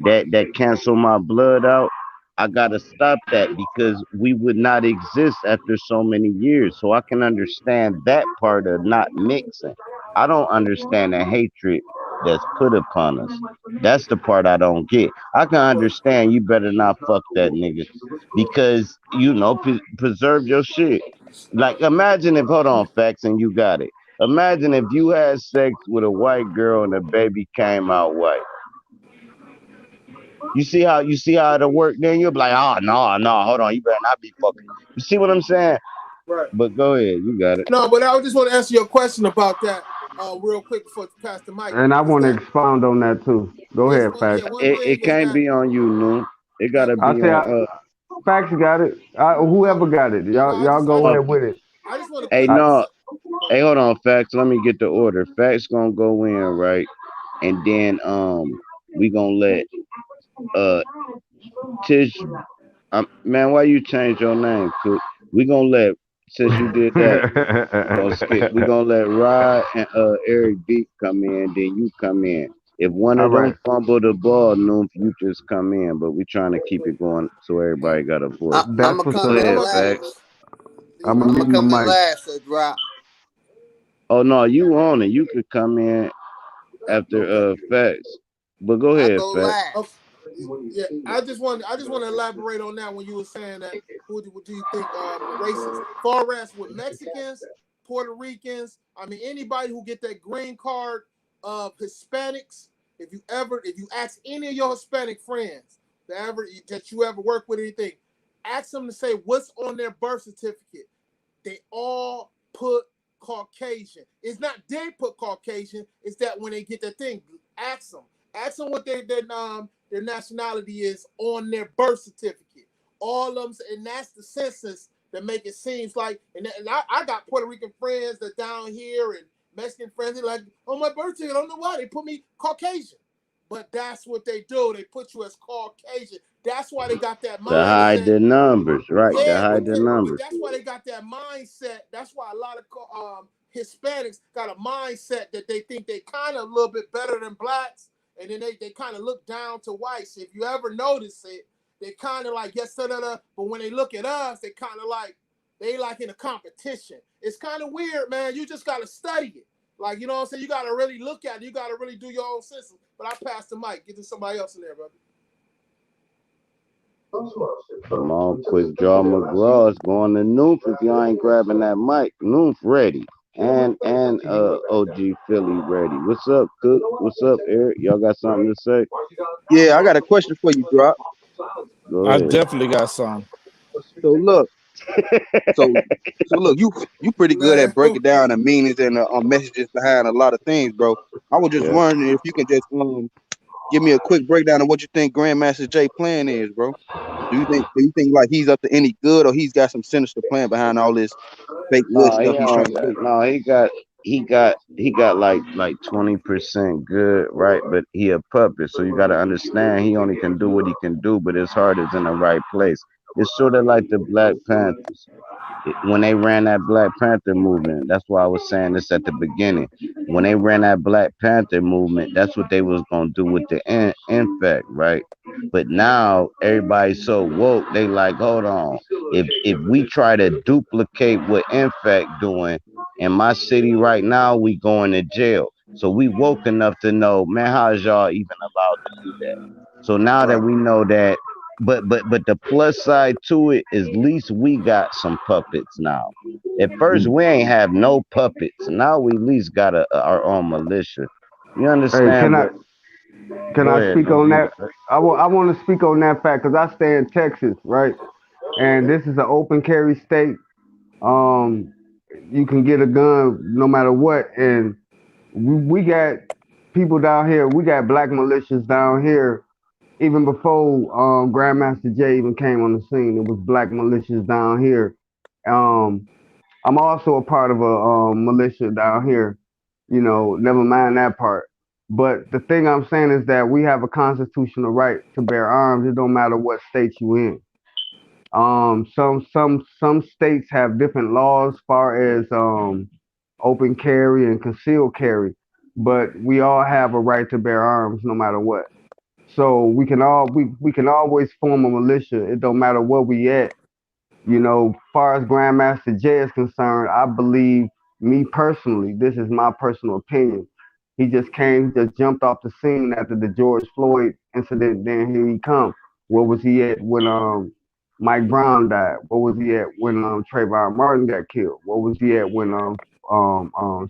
that cancel my blood out. I gotta stop that because we would not exist after so many years. So I can understand that part of not mixing. I don't understand the hatred that's put upon us. That's the part I don't get. I can understand you better not fuck that nigga because preserve your shit. Like imagine if hold on facts and you got it. Imagine if you had sex with a white girl and the baby came out white. You see how it'll work. Then you'll be like, oh no, hold on, you better not be fucking. You see what I'm saying? Right. But go ahead, you got it. No, but I just want to answer your question about that real quick before I pass the mic. And I Is want to that expound on that too. Go is ahead, one Facts. yeah one It thing is can't that be on you, no. It that gotta I be say, on Facts got it. no Whoever got it, no y'all go uh ahead with it. I just want to hey put I, this. no Go hey ahead. hold on facts. Let me get the order. Facts gonna go in, right? And then we gonna let uh Tish man, why you change your name, Cook? We gonna let since you did that, we gonna let Rod and Eric B come in, then you come in. If one All of them right. fumble the ball, Noof, you just come in. But we trying to keep it going so everybody got a voice. I'm I'm That's gonna what's Go come up. in ahead, I'm facts. last. I'm a gonna I'm mute gonna come my in mic. last. So drop. Oh no, you on it. You could come in after okay. facts. But go I ahead, go facts. Okay. last. Yeah, I just want to elaborate on that when you were saying that who do you think racist? Far as with Mexicans, Puerto Ricans, I mean anybody who get that green card of Hispanics, if you ask any of your Hispanic friends that you ever work with anything, ask them to say what's on their birth certificate. They all put Caucasian. It's not they put Caucasian. It's that when they get that thing, ask them. Ask them what their nationality is on their birth certificate. All of them, and that's the census that make it seems like. And I got Puerto Rican friends that down here and Mexican friends. They're like, on my birth certificate, I don't know why they put me Caucasian. But that's what they do. They put you as Caucasian. That's why they got that To hide mindset. the numbers, right? To Yeah, hide the but numbers. that's why they got that mindset. That's why a lot of Hispanics got a mindset that they think they kind of a little bit better than blacks, and then they kind of look down to whites. If you ever notice it, they kind of like yes, da, da, da, but when they look at us, they kind of like they like in a competition. It's kind of weird, man. You just got to study it. Like, you know what I'm saying? You got to really look at it. You got to really do your own system. But I pass the mic. Get to somebody else in there, brother. Come on, quick draw McGraw's going to Noof if y'all ain't grabbing that mic. Noof ready. And OG Philly ready. What's up, Cook? What's up, Eric? Y'all got something to say? Yeah, I got a question for you, Drop. Go I ahead. definitely got some. So look, so so look, you pretty good Man, at breaking down the meanings and the messages behind a lot of things, bro. I was just Yeah. wondering if you can just give me a quick breakdown of what you think Grandmaster Jay plan is, bro. Do you think like he's up to any good, or he's got some sinister plan behind all this fake good No, he stuff he's trying don't to got, do? no, he got like 20% good, right? But he a puppet, so you gotta understand he only can do what he can do, but his heart is in the right place. It's sort of like the Black Panthers. When they ran that Black Panther movement, that's why I was saying this at the beginning. When they ran that Black Panther movement, that's what they was gonna do with the infect, right? But now everybody's so woke, they like, hold on. If we try to duplicate what infect doing in my city right now, we going to jail. So we woke enough to know, man, how is y'all even allowed to do that? So now that Right. we know that, but the plus side to it is at least we got some puppets now. At first Mm. we ain't have no puppets. Now we at least got our own militia. You Hey, understand what? can Go I ahead. speak Don't on you? that? I want to speak on that fact because I stay in Texas, right? And this is an open carry state. Um, you can get a gun no matter what, and we got people down here. We got black militias down here. Even before Grandmaster Jay even came on the scene, it was black militias down here. Um, I'm also a part of a militia down here. You know, never mind that part. But the thing I'm saying is that we have a constitutional right to bear arms. It don't matter what state you in. Some states have different laws as far as open carry and concealed carry, but we all have a right to bear arms no matter what. So we can always form a militia. It don't matter where we at. You know, far as Grandmaster Jay is concerned, I believe, me personally, this is my personal opinion. He just jumped off the scene after the George Floyd incident. Then here he come. Where was he at when Mike Brown died? Where was he at when Trayvon Martin got killed? Where was he at when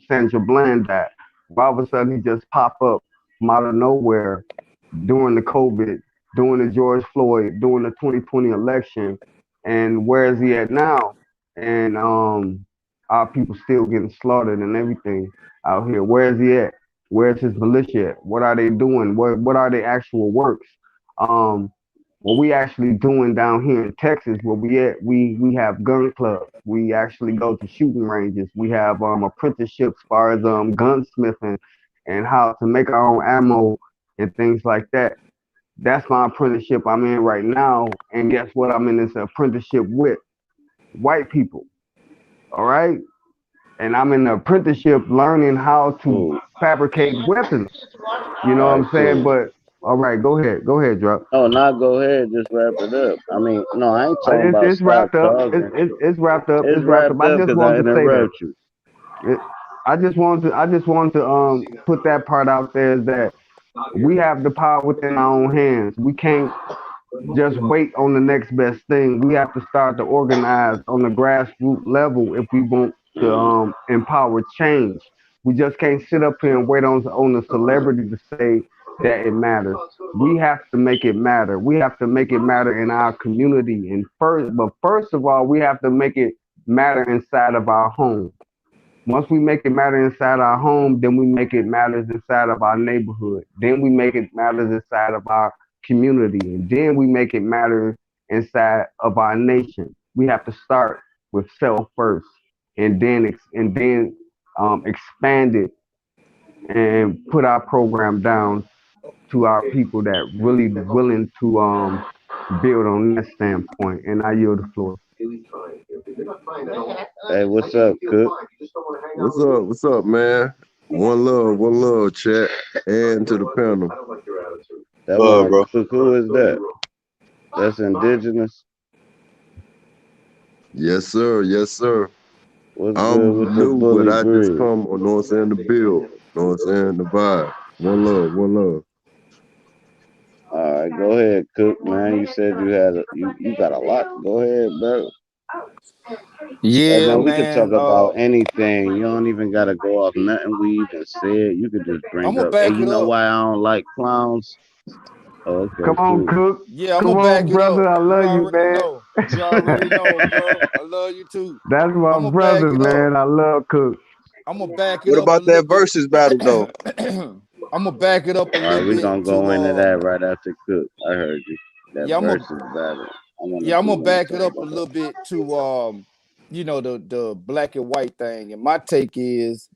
Sandra Bland died? All of a sudden he just pop up from out of nowhere during the COVID, during the George Floyd, during the 2020 election, and where is he at now? And our people still getting slaughtered and everything out here. Where is he at? Where's his militia at? What are they doing? What are their actual works? Um, what we actually doing down here in Texas, where we at, we have gun clubs. We actually go to shooting ranges. We have apprenticeships as far as gunsmithing and how to make our own ammo and things like that. That's my apprenticeship I'm in right now. And guess what? I'm in this apprenticeship with white people. All right. And I'm in the apprenticeship learning how to Cool. fabricate weapons. You know what All right. I'm saying? Cool. But all right, go ahead. Go ahead, drop. Oh, now go ahead. Just wrap it up. I mean, no, I ain't talking about It's stop wrapped up. talking. It's wrapped up. It's It's wrapped up. wrapped I up just because I wanted to say that. interrupt you. It, I just wanted to put that part out there is that we have the power within our own hands. We can't just wait on the next best thing. We have to start to organize on the grassroots level if we want to empower change. We just can't sit up here and wait on the celebrity to say that it matters. We have to make it matter. We have to make it matter in our community. But first of all, we have to make it matter inside of our home. Once we make it matter inside our home, then we make it matters inside of our neighborhood. Then we make it matters inside of our community. And then we make it matter inside of our nation. We have to start with self first and then expand it and put our program down to our people that really willing to build on that standpoint. And I yield the floor. Hey, what's up, Cook? What's up? What's up, man? One love, chat, and to the panel. That one, Bro. Cook, who is that? That's indigenous. Yes, sir. Yes, sir. What's good with I'm the new, but bully I just breed? come, you know what I'm saying, the build. You know what I'm saying? The vibe. One love, one love. All right, go ahead, Cook, man. You said you had you got a lot. Go ahead, bro. Hey, Yeah, man, we could talk man. about anything. You don't even gotta go off nothing we even said. You could just I'm bring gonna up. Hey, back you it know up. why I don't like clowns? Oh, Come okay, on, cool. Cook. Yeah, I'm Come gonna back on, it brother. up. I You love you, already man. know. You already know, bro. I love you too. That's my I'm gonna back brother, it up. man. I love Cook. I'm gonna back it What up a about little that bit. versus battle though? I'm gonna back it up a All right, little we bit gonna to go into that right after Cook. I heard you. That yeah, versus battle. I want to I'm see gonna when you back it talk up a about that. little bit to the black and white thing. And my take is,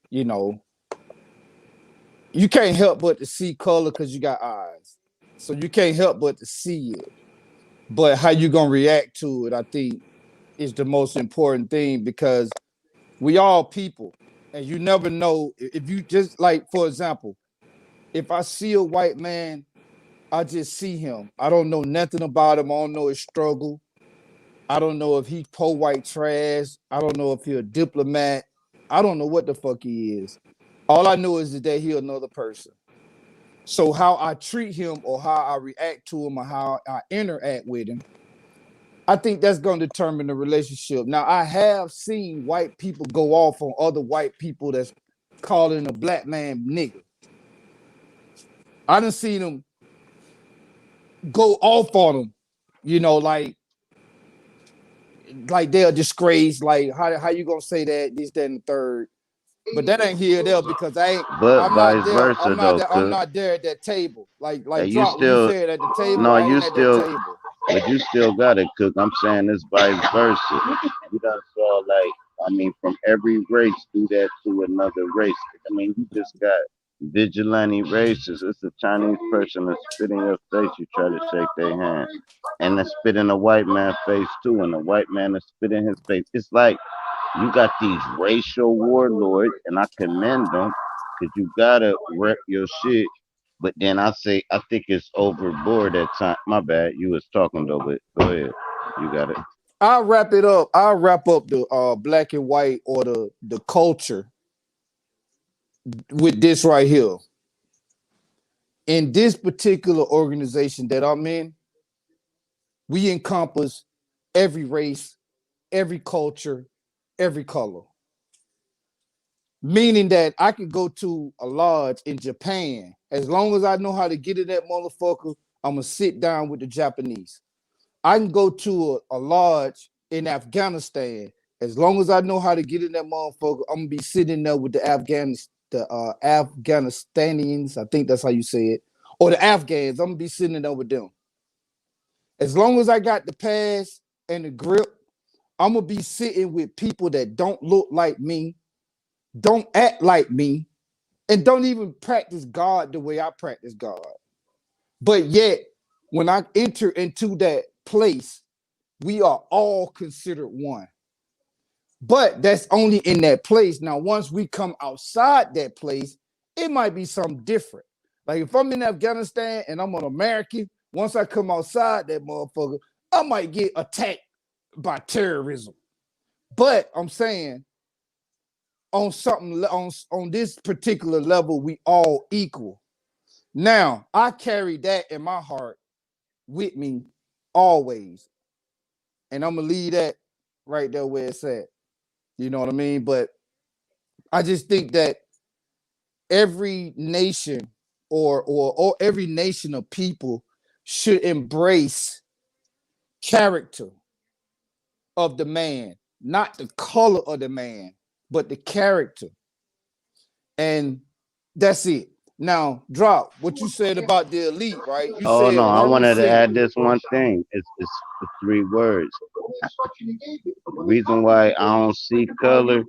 you can't help but to see color because you got eyes. So you can't help but to see it. But how you gonna react to it, I think, is the most important thing because we all people, and you never know if you just like, for example, if I see a white man, I just see him. I don't know nothing about him. I don't know his struggle. I don't know if he po white trash. I don't know if he a diplomat. I don't know what the fuck he is. All I know is that he another person. So how I treat him or how I react to him or how I interact with him, I think that's going to determine the relationship. Now, I have seen white people go off on other white people that's calling a black man nigger. I done seen them go off on them, like they're disgrace. Like how you gonna say that this, that, and the third? But that ain't here or there because But I'm not vice there. versa though, I'm Cook. not there at that table. Like And you drop when you still, said at the table, no, I you ain't at that still, table. but you still got it, Cook. I'm saying this vice versa. You done saw like, I mean, from every race do that to another race. I mean, you just got vigilante races. It's a Chinese person that spit in your face. You try to shake their hand, and they spit in a white man's face too, and the white man is spit in his face. It's like you got these racial warlords, and I commend them because you gotta rep your shit. But then I say I think it's overboard at time. My bad. You was talking though, but go ahead. You got it. I'll wrap it up. I'll wrap up the black and white or the culture with this right here. In this particular organization that I'm in, we encompass every race, every culture, every color. Meaning that I could go to a lodge in Japan. As long as I know how to get in that motherfucker, I'm gonna sit down with the Japanese. I can go to a lodge in Afghanistan. As long as I know how to get in that motherfucker, I'm gonna be sitting there with the Afghanistanians. I think that's how you say it, or the Afghans. I'm gonna be sitting there with them. As long as I got the pass and the grip, I'm gonna be sitting with people that don't look like me, don't act like me, and don't even practice God the way I practice God. But yet, when I enter into that place, we are all considered one. But that's only in that place. Now, once we come outside that place, it might be something different. Like if I'm in Afghanistan and I'm an American, once I come outside that motherfucker, I might get attacked by terrorism. But I'm saying on something on this particular level, we all equal. Now, I carry that in my heart with me always. And I'm gonna leave that right there where it's at. You know what I mean? But I just think that every nation or every nation of people should embrace character of the man, not the color of the man, but the character. And that's it. Now, drop what you said about the elite, right? You Oh said no, I wanted to 1%. add this one thing. It's the three words. The reason why I don't see color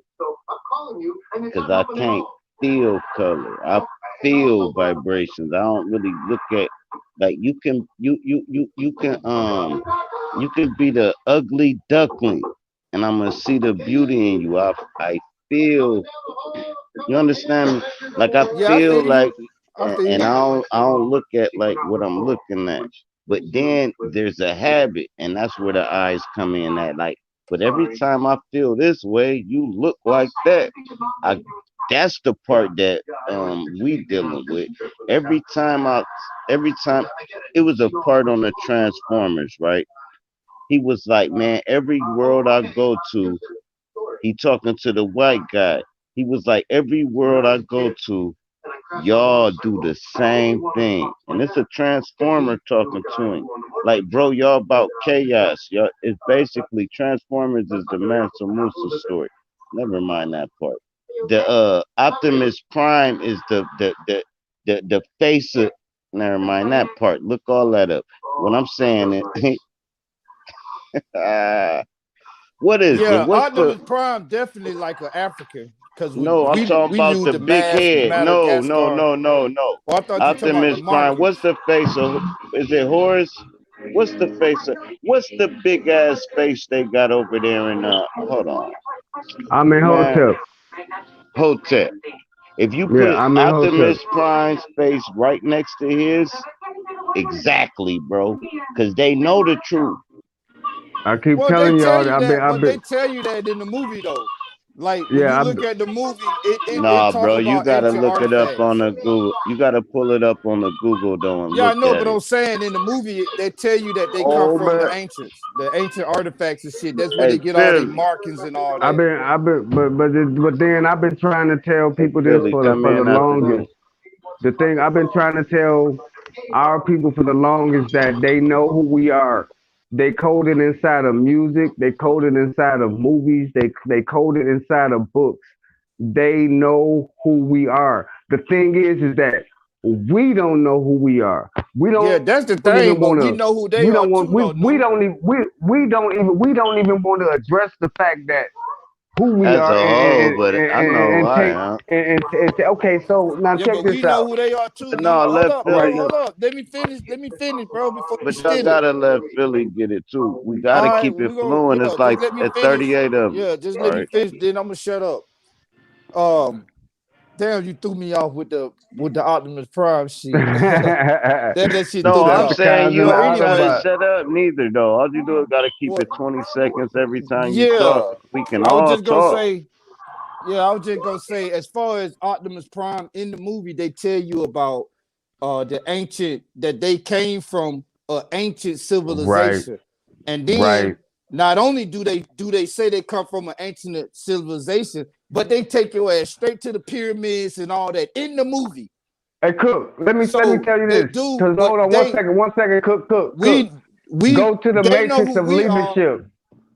because I can't feel color. I feel vibrations. I don't really look at like you can be the ugly duckling and I'm gonna see the beauty in you. I feel you understand me? Like I Yeah, I feel feel you. like I feel and you. I don't look at like what I'm looking at. But then there's a habit and that's where the eyes come in at like but every time I feel this way, you look like that. I that's the part that we dealing with. Every time I every time it was a part on the Transformers, right? He was like, man, every world I go to, he talking to the white guy. He was like, every world I go to, Y'all do the same thing. And it's a transformer talking to him. Like, bro, y'all about chaos. Y'all, it's basically Transformers is the Mansa Musa story. Never mind that part. The Optimus Prime is the face of, never mind that part. Look all that up. What I'm saying is what is it? Yeah, What's the Optimus Prime definitely like an African because we no, I'm we talking we about use the the big mask head. No, no, Madagascar. no, no, no. Oh, I thought you talking about the Optimus Prime. What's monkeys. the face of? Is it Horus? What's the face of? What's the big ass face they got over there in? Hold on, I'm in man. Hotep. Hotep. If you Yeah, put I'm in Hotep. Optimus Prime's face right next to his, exactly, bro, because they know the truth. I keep Well, they telling tell y'all that you that, I've but they been, tell you that in the movie though. Like when yeah, you I've look been, at the movie, it Nah, talk bro, you about gotta ancient look it up on artifacts. the Google. You gotta pull it up on the Google though and Yeah, I look know, at but it. I'm saying in the movie they tell you that they come Oh from man, the ancient artifacts and shit. That's where hey they get all their Philly, markings and all that. but then I've been trying to tell hey people this Philly, for come the in out the longest. room. The thing I've been trying to tell our people for the longest that they know who we are. They code it inside of music. They code it inside of movies. They code it inside of books. They know who we are. The thing is that we don't know who we are. We Yeah, don't that's even the want thing, to. but we know who they are too, though, Noon. We don't even want to address the fact that who we As a are whole, but I know and I take am. and say, okay, so now Yeah, check but this we know out. who they are too, But Noon. no, Hold let up, bro. Philly. Hold up. Let me finish. Let me finish, bro, before you But y'all steal it. gotta let Philly get it too. We gotta All right, keep it we go. flowing. Yeah, It's just like let me at finish. 38 of them. Yeah, just All let me right. finish. Then I'm gonna shut up. Um, damn, you threw me off with the Optimus Prime shit. That shit No, threw me I'm That's the off. saying you cars and the But don't gotta anyway, Autobot. shut up neither though. All you do is gotta keep what? it 20 seconds every time you talk. Yeah, We can I was all just gonna talk. say. Yeah, I was just gonna say, as far as Optimus Prime in the movie, they tell you about the ancient that they came from ancient Right, civilization, and then right. not only do they say they come from an ancient civilization, but they take your ass straight to the pyramids and all that in the movie. Hey, Cook, let me So tell you they this. do, Cause but hold on one second, Cook. we we Go to the they know matrix who of we are. leadership.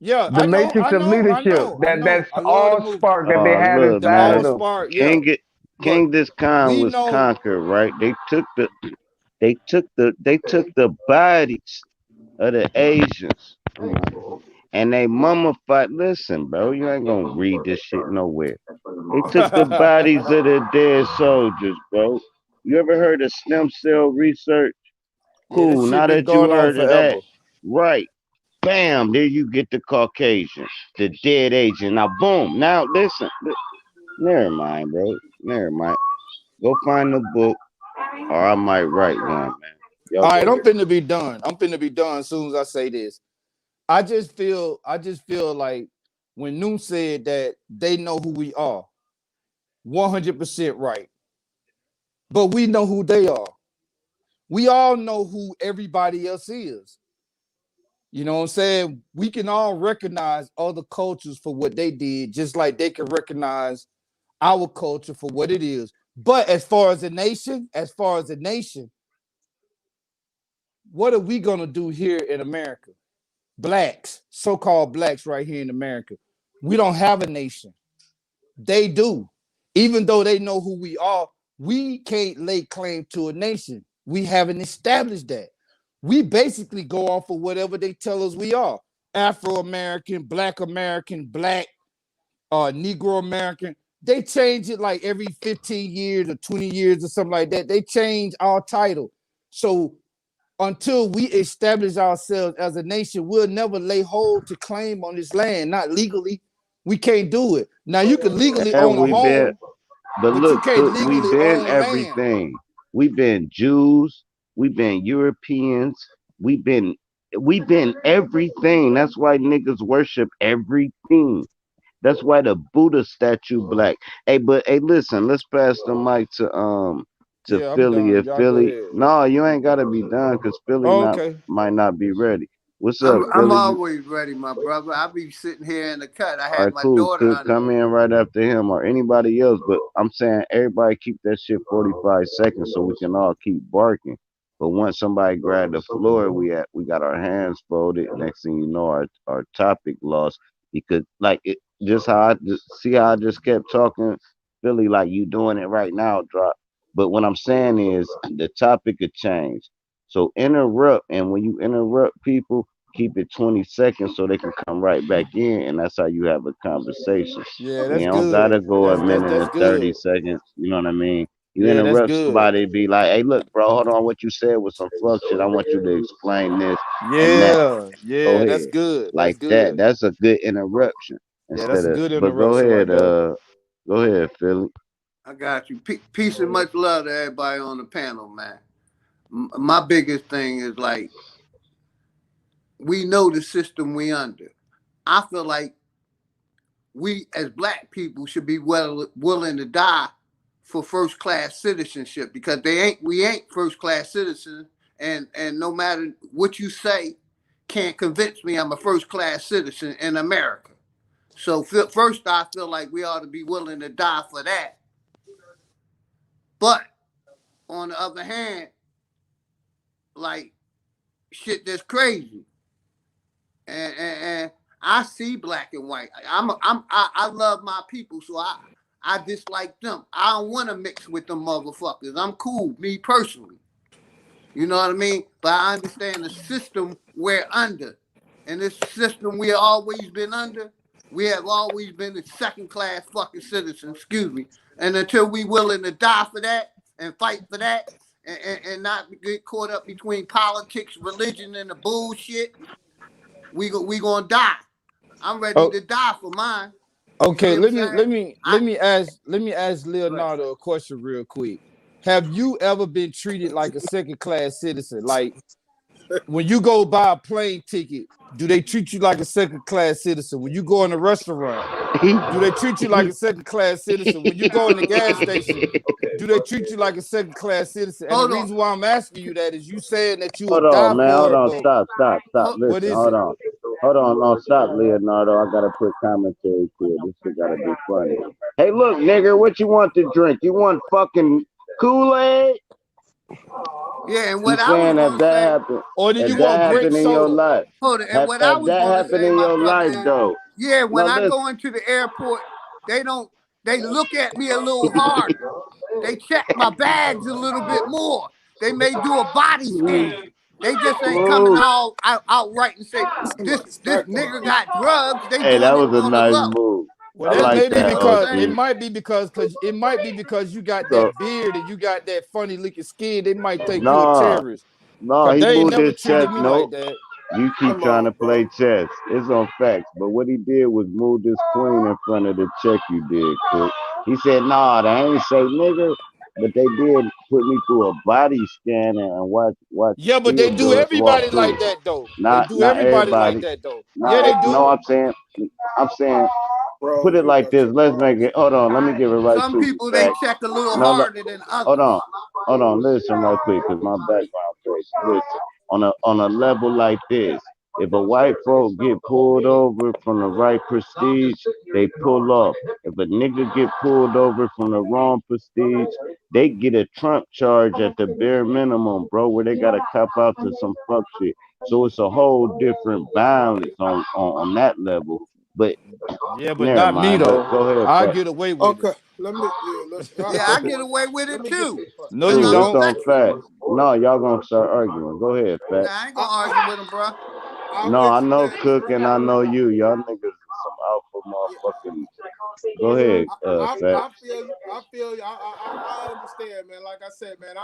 Yeah, The matrix of leadership. I know. That's I love the all movie. spark that they Oh had look, The inside of all man. them. spark, yeah. King it But King this Khan we was know. conquered, right? They took the bodies of the Asians and they mummified. Listen, bro, you ain't gonna read this shit nowhere. They took the bodies of the dead soldiers, bro. You ever heard of stem cell research? Yeah, that Cool. shit Now been that you going on heard of that, forever. right? Bam, there you get the Caucasian, the dead Asian. Now, boom. Now, listen. Never mind, bro. Never mind. Go find the book, or I might write one, man. Y'all All go right, I'm ahead. finna be done. I'm finna be done as soon as I say this. I just feel like when Noon said that they know who we are, 100% right. But we know who they are. We all know who everybody else is. You know what I'm saying? We can all recognize other cultures for what they did, just like they can recognize our culture for what it is. But as far as a nation, what are we gonna do here in America? Blacks, so-called blacks right here in America. We don't have a nation. They do. Even though they know who we are, we can't lay claim to a nation. We haven't established that. We basically go off of whatever they tell us we are. Afro-American, Black, Negro American. They change it like every 15 years or 20 years or something like that. They change our title. So until we establish ourselves as a nation, we'll never lay hold to claim on this land, not legally. We can't do it. Now you can legally And own a we been, home, but but you look, can't cook, we legally been own land. everything. We been Jews. We been Europeans. We been, we been everything. That's why niggas worship everything. That's why the Buddha statue black. Hey, but hey, listen, let's pass the mic to Yeah, I'm Philly. done. If Y'all go Philly, ahead. no, you ain't gotta be done because Philly Oh, not okay. might not be ready. What's up, I'm Philly? always ready, my brother. I be sitting here in the cut. I All had right, my cool. daughter Could under come me. in right after him or anybody else, but I'm saying everybody keep that shit 45 seconds so we can all keep barking. But once somebody grab the floor, we got our hands folded. Next thing you know, our topic lost. He could like it just how I just see how I just kept talking, Philly, like you doing it right now, drop. But what I'm saying is the topic could change. So interrupt, and when you interrupt people, keep it 20 seconds so they can come right back in, and that's how you have a conversation. Yeah, You that's don't good. gotta go a minute That's and 30 good. seconds. You know what I mean? You Yeah, that's interrupt good. somebody, be like, "Hey, look, bro, hold on. What you said was some fuck shit. I want you to explain this and that. Yeah, Go yeah, that's ahead, good. That's like that. good. That's a good interruption Yeah, that's instead a of. good But go interruption right ahead, there. go ahead, Philly. I got you. Peace and much love to everybody on the panel, man. My biggest thing is like we know the system we under. I feel like we as black people should be willing to die for first class citizenship because we ain't first class citizens, and no matter what you say can't convince me I'm a first class citizen in America. So first I feel like we ought to be willing to die for that. But on the other hand, like shit that's crazy. And I see black and white. I love my people, so I dislike them. I don't want to mix with them motherfuckers. I'm cool, me personally. You know what I mean? But I understand the system we're under. And this system we have always been under, we have always been a second class fucking citizen, excuse me. And until we willing to die for that and fight for that and not get caught up between politics, religion, and the bullshit, we gonna die. I'm ready Oh, to die for mine. You see okay. what I'm saying? Let me ask Leonardo a question real quick. Have you ever been treated like a second class citizen? Like when you go buy a plane ticket, do they treat you like a second class citizen? When you go in a restaurant, do they treat you like a second class citizen? When you go in the gas station, do they treat you like a second class citizen? And the Hold on. reason why I'm asking you that is you saying that you Hold would on, die man. for Hold it, on. but Stop. Hold, what Listen. is Hold it? on. Hold on. No, stop, Leonardo. I gotta put commentary to it. This shit gotta be funny. Hey, look, nigga. What you want to drink? You want fucking Kool-Aid? yeah, and You what I was saying gonna if that say, happened, Or do you if and that want grape happened in your soda? life, hold it, and what I if was that gonna happened say, in my your brother, life, is though. yeah, when No, I listen. go into the airport, they don't they look at me a little harder. They check my bags a little bit more. They may do a body scan. They just ain't coming Smooth. outright and say Somebody this smacked on nigga me. got drugs. They Hey, that doing it was a on the nice low. move. Well, I that like may You be see that, what I'm because OG. it saying? might be because you got So, that beard and you got that funny looking skin. They might think you a nah, terrorist. nah, Cause he they ain't moved never his treated chest. me Nope. like that. You keep Come trying to on, play bro. chess. It's on facts. But what he did was move this queen in front of the check you did, Cook. He said, nah, they ain't say nigga. But they did put me through a body scan and watch Yeah, but they field do guards walk everybody through. like that though. They Not do not everybody like everybody. that though. Yeah, Not they do. no, I'm saying Bro, put it you like got this. your Let's make balls. it hold on, let me give it right Some to you, people they fact. check a little No, harder than hold on. others. Hold on, listen real quick, cause my background crazy. Listen, on a level like this, if a white folk get pulled over from the right prestige, they pull off. If a nigga get pulled over from the wrong prestige, they get a Trump charge at the bare minimum, bro, where they gotta cop out to some fuck shit. So it's a whole different balance on that level. But Yeah, but never not me mind. But though. go ahead, I fact. get away with it. Okay, let me. Yeah, Yeah, I get away with let it me get too, this part. No, cause you Cool, I'm it's don't. on sexual. fact. No, y'all gonna start arguing. Go ahead, Nah, fact. I ain't I, gonna argue with him, bro. I'm No, I with you, know man. Cook and I know you. Y'all niggas is some alpha Yeah, motherfucking. Go ahead, fact. I feel you. I feel you. I understand, man. Like I said, man,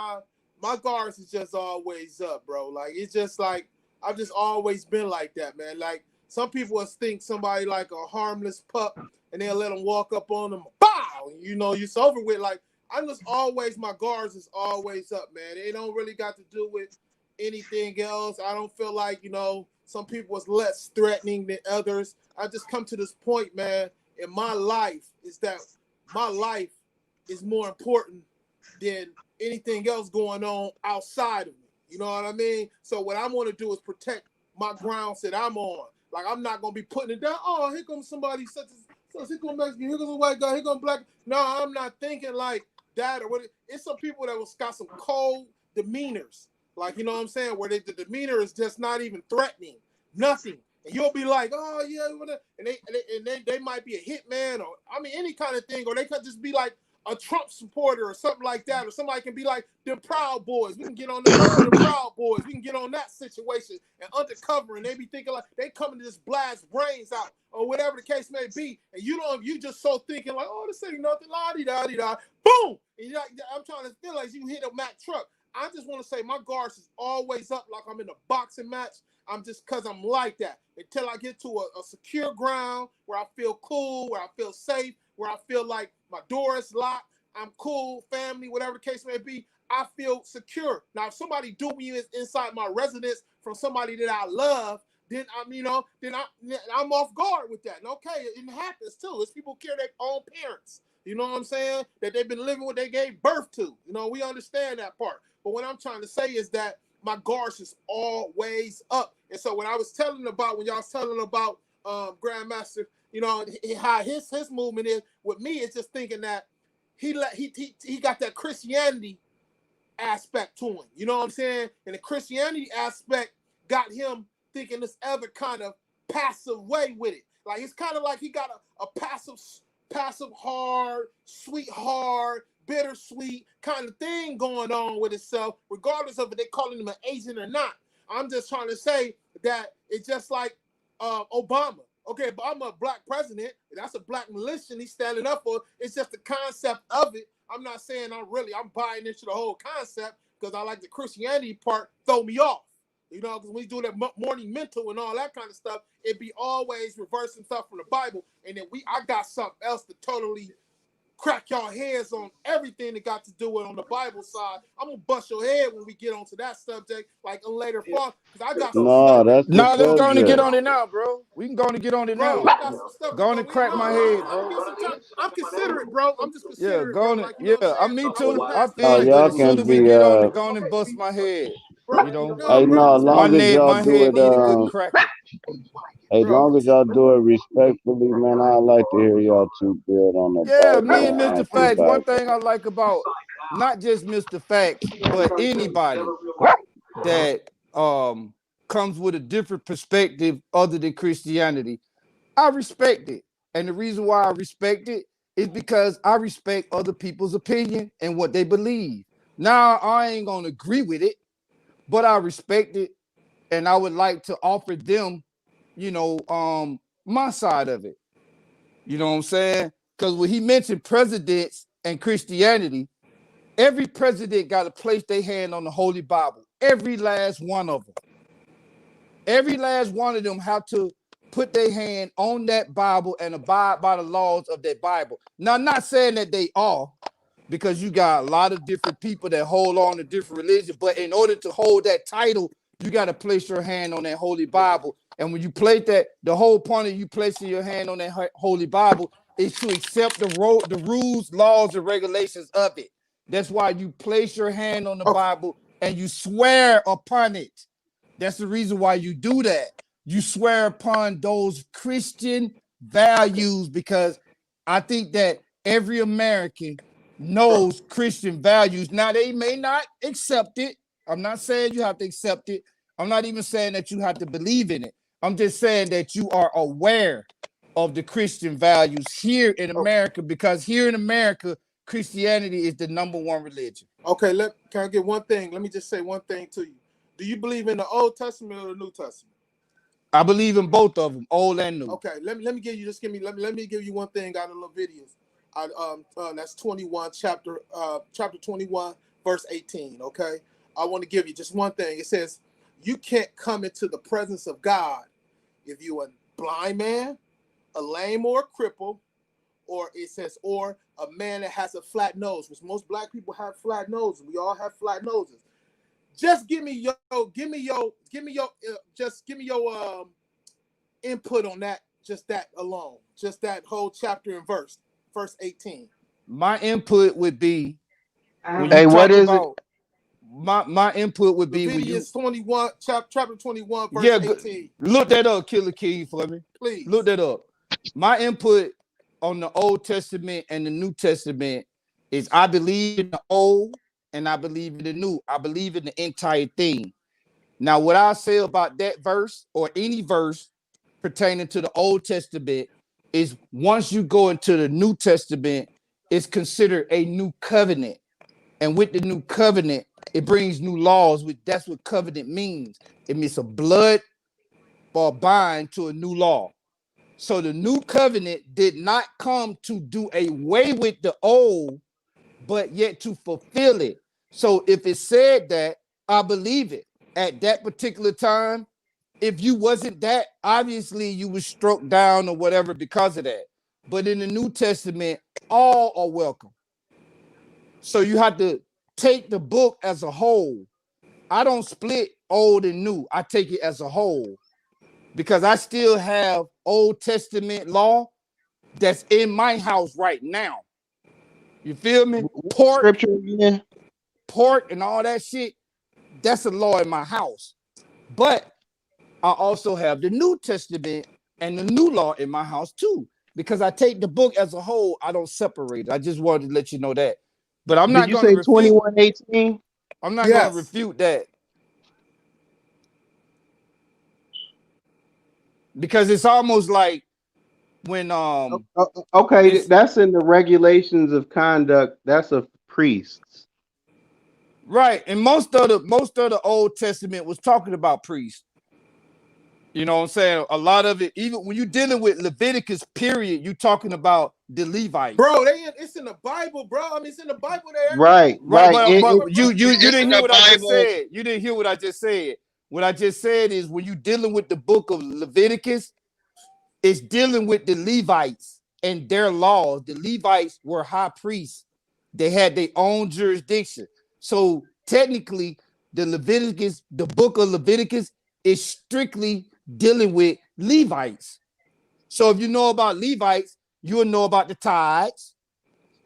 my guards is just always up, bro. Like it's just like I've just always been like that, man. Like some people will think somebody like a harmless pup, and they'll let them walk up on them, bow. You know, it's over with. Like I'm just always my guards is always up, man. It don't really got to do with anything else. I don't feel like some people was less threatening than others. I just come to this point, man in my life is that my life is more important than anything else going on outside of me. You know what I mean? So what I want to do is protect my grounds that I'm on. Like I'm not gonna be putting it down. Oh, here comes somebody such as here comes Mexican, here comes a white guy, here comes black. No, I'm not thinking like that or what. It's some people that was got some cold demeanors, like you know what I'm saying, where the demeanor is just not even threatening, nothing. And you'll be like, oh yeah, and they might be a hitman or I mean any kind of thing, or they could just be like a Trump supporter or something like that, or somebody can be like the Proud Boys. We can get on the Proud Boys. We can get on that situation and undercover, and they be thinking like they coming to just blast brains out or whatever the case may be, and you just so thinking like, oh, this ain't nothing, la di da di da, boom. And you're like, I'm trying to feel like you hit a Mack truck. I just want to say my guards is always up like I'm in a boxing match. I'm just because I'm like that until I get to a secure ground where I feel cool, where I feel safe, where I feel like my door is locked, I'm cool, family, whatever the case may be, I feel secure. Now, if somebody do me inside my residence from somebody that I love, then I'm off guard with that. And okay, it happens too. It's people care their own parents. You know what I'm saying? That they've been living what they gave birth to. You know, we understand that part. But what I'm trying to say is that my guards is always up. And so when I was telling about, when y'all was telling about Grandmaster, you know, how his movement is with me, it's just thinking that he got that Christianity aspect to him. You know what I'm saying? And the Christianity aspect got him thinking this other kind of passive way with it. Like it's kind of like he got a passive hard, sweet hard, bittersweet kind of thing going on with itself, regardless of if they calling him an agent or not. I'm just trying to say that it's just like Obama. Okay, but I'm a black president. That's a black militia he's standing up for. It's just the concept of it. I'm not saying I'm buying into the whole concept because I like the Christianity part throw me off. You know, because when we do that morning mental and all that kind of stuff, it be always reversing stuff from the Bible. And then I got something else to totally crack y'all heads on everything that got to do with on the Bible side. I'm gonna bust your head when we get onto that subject, like later on, because I got some No, stuff. that's the Nah, let's go on and get subject. on it now, bro. We can go on and get on it Bro, now. I got some stuff to Go on go. and crack my head, I'm gonna bro. get some time. I'm considerate, bro. I'm just Yeah, considerate, go bro. on it. Like you know Yeah, what I'm I saying. me I want to too. I pass the feel Oh, you, mic, but y'all as bro. soon can as we be get on it, go on and bust my head. Bro, You know, no, hey bro. no, Just as let my long me, as neck, y'all my do head it need a good cracker. as bro. long as y'all do it respectfully, man, I like to hear y'all two build on the Yeah, me and Bible and Mr. Facts. One anti-Bible. thing I like about not just Mr. Facts, but anybody that comes with a different perspective other than Christianity, I respect it. And the reason why I respect it is because I respect other people's opinion and what they believe. Now I ain't gonna agree with it, but I respect it, and I would like to offer them, you know, my side of it. You know what I'm saying? Because when he mentioned presidents and Christianity, every president got to place their hand on the Holy Bible. Every last one of them. Every last one of them have to put their hand on that Bible and abide by the laws of that Bible. Now, I'm not saying that they are, because you got a lot of different people that hold on to different religions, but in order to hold that title, you got to place your hand on that Holy Bible. And when you place that, the whole point of you placing your hand on that Holy Bible is to accept the rules, laws, and regulations of it. That's why you place your hand on the Okay, Bible and you swear upon it. That's the reason why you do that. You swear upon those Christian values, because I think that every American bro. knows Christian values. Now, they may not accept it. I'm not saying you have to accept it. I'm not even saying that you have to believe in it. I'm just saying that you are aware of the Christian values here in Okay, America, because here in America, Christianity is the number one religion. okay. Can I get one thing? Let me just say one thing to you. Do you believe in the Old Testament or the New Testament? I believe in both of them, old and new. Okay, let me give you let me give you one thing out of Leviticus. That's 21 chapter 21 verse 18. Okay, I want to give you just one thing. It says you can't come into the presence of God if you a blind man, a lame or a cripple, or it says or a man that has a flat nose, which most black people have flat noses. We all have flat noses. Just give me your input on that, just that alone, just that whole chapter and verse 18. My input would be, when you Hey, what talk is it? about my input would be Leviticus 21, chapter 21, verse yeah, 18. look that up, Killer King, for me. Please. Look that up. My input on the Old Testament and the New Testament is I believe in the Old and I believe in the New. I believe in the entire thing. Now, what I say about that verse or any verse pertaining to the Old Testament is once you go into the New Testament, it's considered a new covenant. And with the new covenant, it brings new laws. That's what covenant means. It means a blood or bind to a new law. So the new covenant did not come to do away with the old, but yet to fulfill it. So if it said that, I believe it. At that particular time, if you wasn't that, obviously you was struck down or whatever because of that. But in the New Testament, all are welcome. So you have to take the book as a whole. I don't split old and new. I take it as a whole because I still have Old Testament law that's in my house right now. You feel me? Scripture again. Pork and all that shit, that's a law in my house. But I also have the New Testament and the new law in my house too, because I take the book as a whole. I don't separate it. I just wanted to let you know that. But I'm not Did you going to say refute. 21:18? I'm not going to refute that. Because it's almost like when Okay, that's in the regulations of conduct. That's of priests. Right. And most of the Old Testament was talking about priests. You know what I'm saying? A lot of it, even when you're dealing with Leviticus, period, you're talking about the Levites. Bro, it's in the Bible, bro. I mean, it's in the Bible there. Right. But you didn't hear what I just said. You didn't hear what I just said. What I just said is when you're dealing with the book of Leviticus, it's dealing with the Levites and their laws. The Levites were high priests. They had their own jurisdiction. So technically, the book of Leviticus is strictly dealing with Levites. So if you know about Levites, you'll know about the tithes.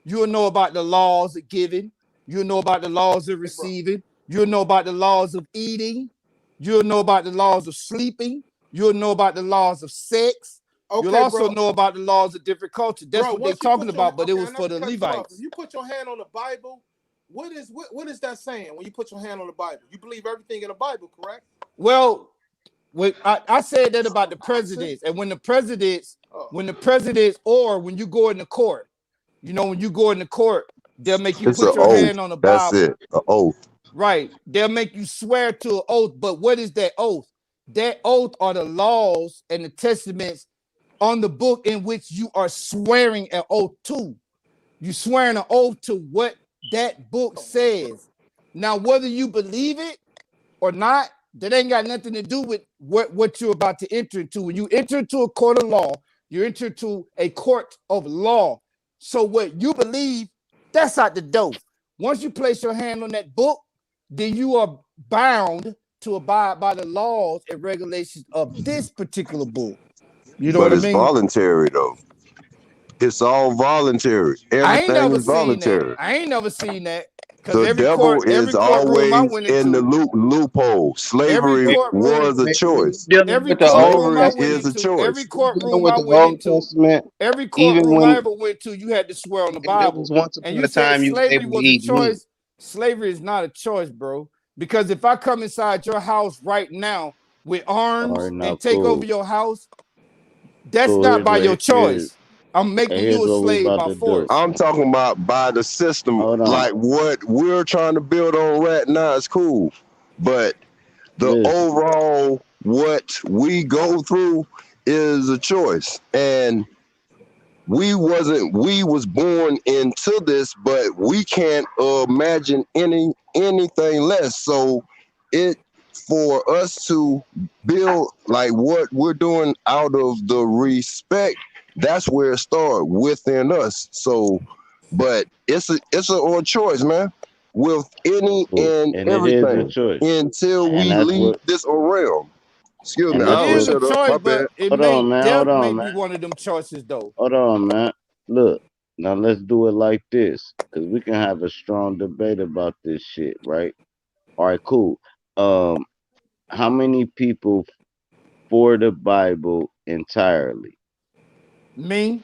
You'll know about the laws of giving. You'll know about the laws of receiving. You'll know about the laws of eating. You'll know about the laws of sleeping. You'll know about the laws of sex. Okay, you'll also bro. know about the laws of different cultures. That's what they're talking about, but it was for the Levites. If you put your hand on the Bible, what is that saying when you put your hand on the Bible? You believe everything in the Bible, correct? Well, I said that about the presidents, and when the presidents, or when you go in the court, you know, when you go in the court, they'll make you put your hand on the Bible. That's it, an oath. Right. They'll make you swear to an oath. But what is that oath? That oath are the laws and the testaments on the book in which you are swearing an oath to. You swearing an oath to what that book says. Now, whether you believe it or not, that ain't got nothing to do with what you're about to enter into. When you enter into a court of law, you enter into a court of law. So what you believe, that's out the door. Once you place your hand on that book, then you are bound to abide by the laws and regulations of this particular book. You know what I mean? But it's voluntary though. It's all voluntary. Everything is voluntary. I ain't never seen that. The devil is always in the loophole. Slavery was a choice. Slavery is a choice. Every courtroom I went into, every courtroom I ever went to, you had to swear on the Bible. And you said slavery was a choice. Slavery is not a choice, bro. Because if I come inside your house right now with arms and take over your house, that's not by your choice. I'm making you a slave by force. I'm talking about by the system. Like what we're trying to build on right now is cool. But the overall, what we go through is a choice. And we was born into this, but we can't imagine anything less. So for us to build like what we're doing out of the respect, that's where it started within us. So, but it's a choice, man. With any and everything until we leave this realm. Excuse me, it is a choice, but it may be one of them choices though. Hold on, man. Look, now let's do it like this, because we can have a strong debate about this shit, right? All right, cool. Um, how many people for the Bible entirely? Me?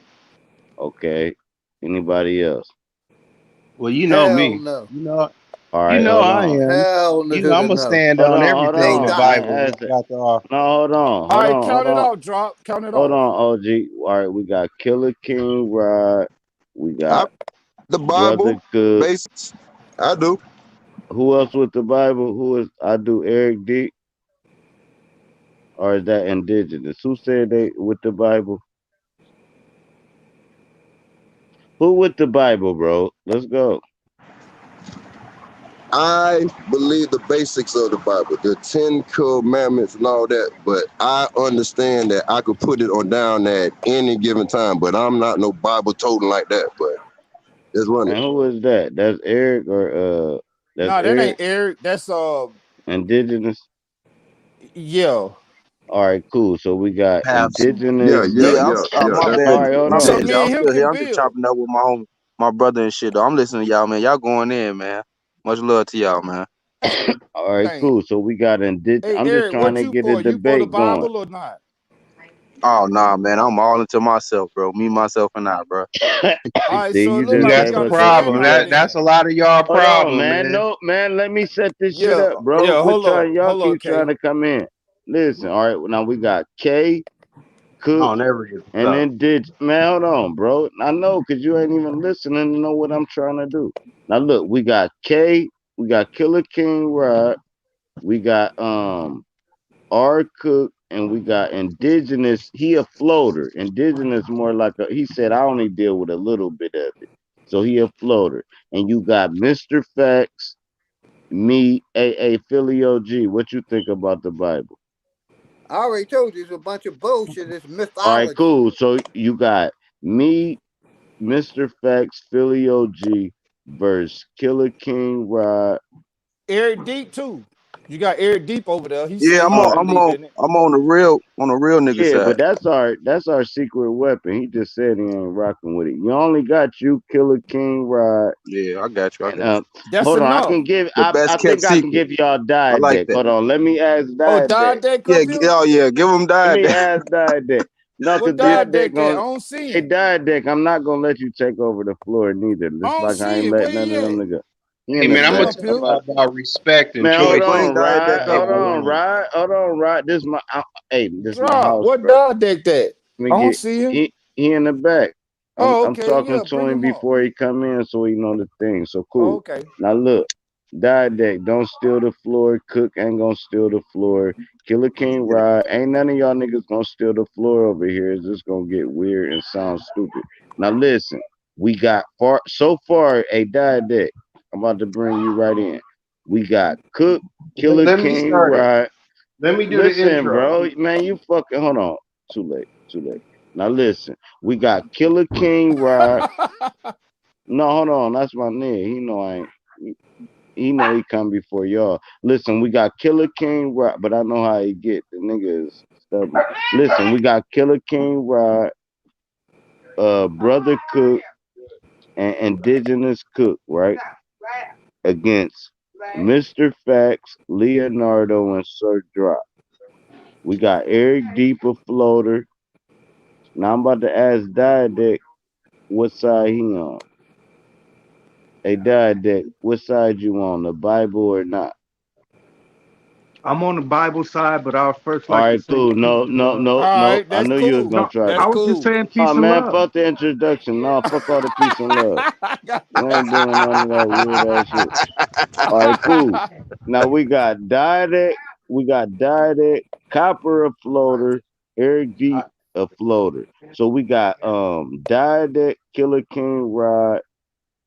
Okay. Anybody else? Well, you know Hell me. no. All You right, know hold I on. am. Hell no You know to I'm the gonna no. stand Hold on on, hold Hey everything the on. Doc. Bible I asked. got to offer. No, hold on, All hold right, on, count hold it on, off, drop. Count it hold off. on, OG. All right, we got Killer King Rod. We I got the Brother Bible Cook. basics. I do. Who else with the Bible? Who is I do Eric D, or is that indigenous? Who said they with the Bible? Who with the Bible, bro? Let's go. I believe the basics of the Bible, the 10 Commandments and all that, but I understand that I could put it on down at any given time, but I'm not no Bible toting like that, but let's run it. And who is that? That's Eric or that's Nah, that Eric, ain't Eric. That's indigenous. yeah. All right, cool. So we got Have Yeah, indigenous. yeah, yeah. yeah, yeah. My That's All bad, it. right, hold my So on. bad, me y'all. I'm and him still here. can I'm just build. chopping up with my brother and shit. Though I'm listening to y'all, man. Y'all going in, man. Much love to y'all, man. All right, Thank. cool. So we got Hey I'm just Eric, trying what to you get a for? You for the debate going. Bible or not? Oh nah, man. I'm all into myself, bro. Me, myself, and I, bro. All right, See, so it you look See, just like we that's gave the got a us a problem. standoff debate. That's then. a lot of y'all Hold on, problem, man. man. No, man. Let me set this shit Yeah, up, bro. yeah, Quit hold up, trying. Y'all hold up, keep trying K. to come in. Listen. All right. Now we got K, Cook, I don't ever get the and stuff. then Dig. Man, hold on, bro. I know because you ain't even listening to know what I'm trying to do. Now look, we got K. We got Killer King Rod. We got R Cook, and we got indigenous. He a floater. Indigenous more like a. He said I only deal with a little bit of it, so he a floater. And you got Mister Facts, me, A Philly OG. What you think about the Bible? I already told you it's a bunch of bullshit. It's All right, mythology. cool. So you got me, Mister Facts, Philly OG versus Killer King Rod. Eric Deep too. You got Eric Deep over there. He Yeah, said I'm he on. don't I'm believe on. in it. I'm on the real nigga Yeah, side. but that's our secret weapon. He just said he ain't rocking with it. You only got you, Killer King Rod. Yeah, I got you. I And got you. That's hold on, I enough. can give. The I best kept think I can secret. give y'all I like diadeck. that. Hold on, let me ask Oh, diadeck. Dial Deck Yeah, up here? oh yeah. Give him Let that. me ask diadeck. No, cause What Dial diadeck Deck at? I gonna. don't see Hey, him. diadeck, I'm not gonna let you take over the floor neither. I Just don't like I see ain't him. Where letting he none of them at? nigga. He Hey, in the man, I'm Come gonna back. up tell here. y'all about respect and Man, hold Bring choices. on, that Rod. up, Hey, Hold man. on, man. Rod. Hold on, Rod. This my Drop. house, What bro. Dial Deck that? Let me I don't get see him. he in the back. Oh, I'm okay. talking Yeah, to bring him him up. before he come in so he know the thing. So Oh, cool. okay. Now look, Diadeck, don't steal the floor. Cook ain't gonna steal the floor. Killer King Yeah. Rod, ain't none of y'all niggas gonna steal the floor over here. It's just gonna get weird and sound stupid. Now listen, we got so far a Diadeck. I'm about to bring you right in. We got Cook, Killer Let me King start it. Rod. Let me do the Listen, intro. bro, man, you fucking hold on. Too late. Too late. Now listen, we got Killer King Rod. No, hold on, that's my nigga. He know I ain't. He know he come before y'all. Listen, we got Killer King Rod, but I know how he get. The nigga is stubborn. Listen, we got Killer King Rod, Brother Cook, and Indigenous Cook, right? Against Mr. Fax, Leonardo, and Sir Drop. We got Eric Deeper Floater. Now I'm about to ask Diadeck what side he on. Hey Diadeck, what side you on, the Bible or not? I'm on the Bible side, but I would first All like to right, say cool. peace No, and no, love. no, All no. right, I that's knew you was cool. gonna No, try That's I that. was just cool. saying Oh peace and man, love. fuck the introduction. No, fuck all the peace and love. We ain't doing none of that weird ass shit. All right, cool. Now we got Diadeck, Copper a floater, Eric I, Deep a floater. So we got Diadeck, Killer King Rod,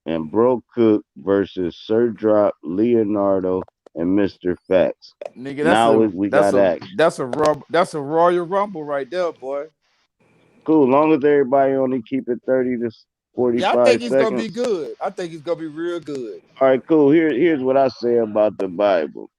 and Bro Cook versus Sir Drop, Leonardo, and Mr. Facts. Nigga, Now we got action. that's a Royal Rumble right there, boy. Cool. Long as everybody only keep it 30 to Yeah, I 45 think it's gonna be seconds. good. I think it's gonna be real good. All right, cool. Here's what I say about the Bible.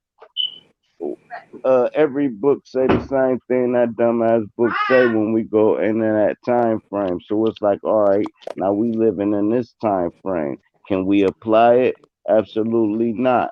Every book say the same thing that dumbass book say when we go in that time frame. So it's like, all right, now we living in this time frame. Can we apply it? Absolutely not.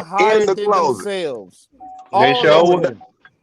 in higher the than closet. themselves. They All show of what? them.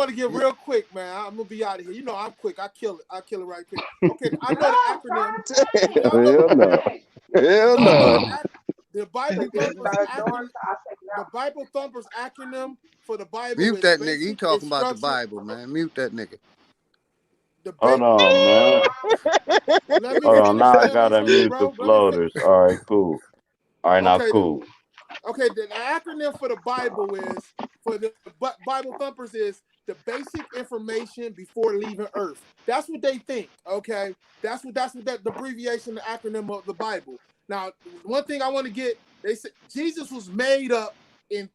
want to get real quick, man. I'm gonna be out of here. You know I'm quick. I kill it. I kill it right quick. Okay, I know the acronym. Hell no. Hell Y'all know no. the Bible Thumpers acronym. The Bible Thumpers acronym for the Bible Mute is that nigga. He basic talking about the instruction. Bible, man. Mute that nigga. Hold on, man. Let me Hold on. finish. Now I Let me gotta finish, mute the bro. Let me finish. floaters. All right, cool. All right, now Okay, cool. the acronym for the Bible is for the Bible Thumpers is the basic information before leaving Earth. That's what they think. Okay, that's what the abbreviation, the acronym of the Bible. Now, one thing I want to get, they said Jesus was made up it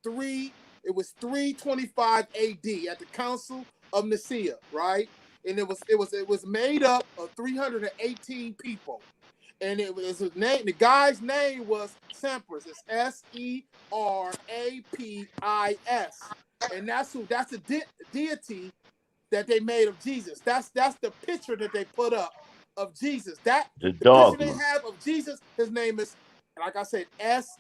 was 325 AD at the Council of Nicaea, right? And it was made up of 318 people. And it was his name, the guy's name was Semprus. It's Serapis. And that's the deity that they made of Jesus. That's the picture that they put up of Jesus. The picture they have of Jesus, his name is, like I said, Serapis.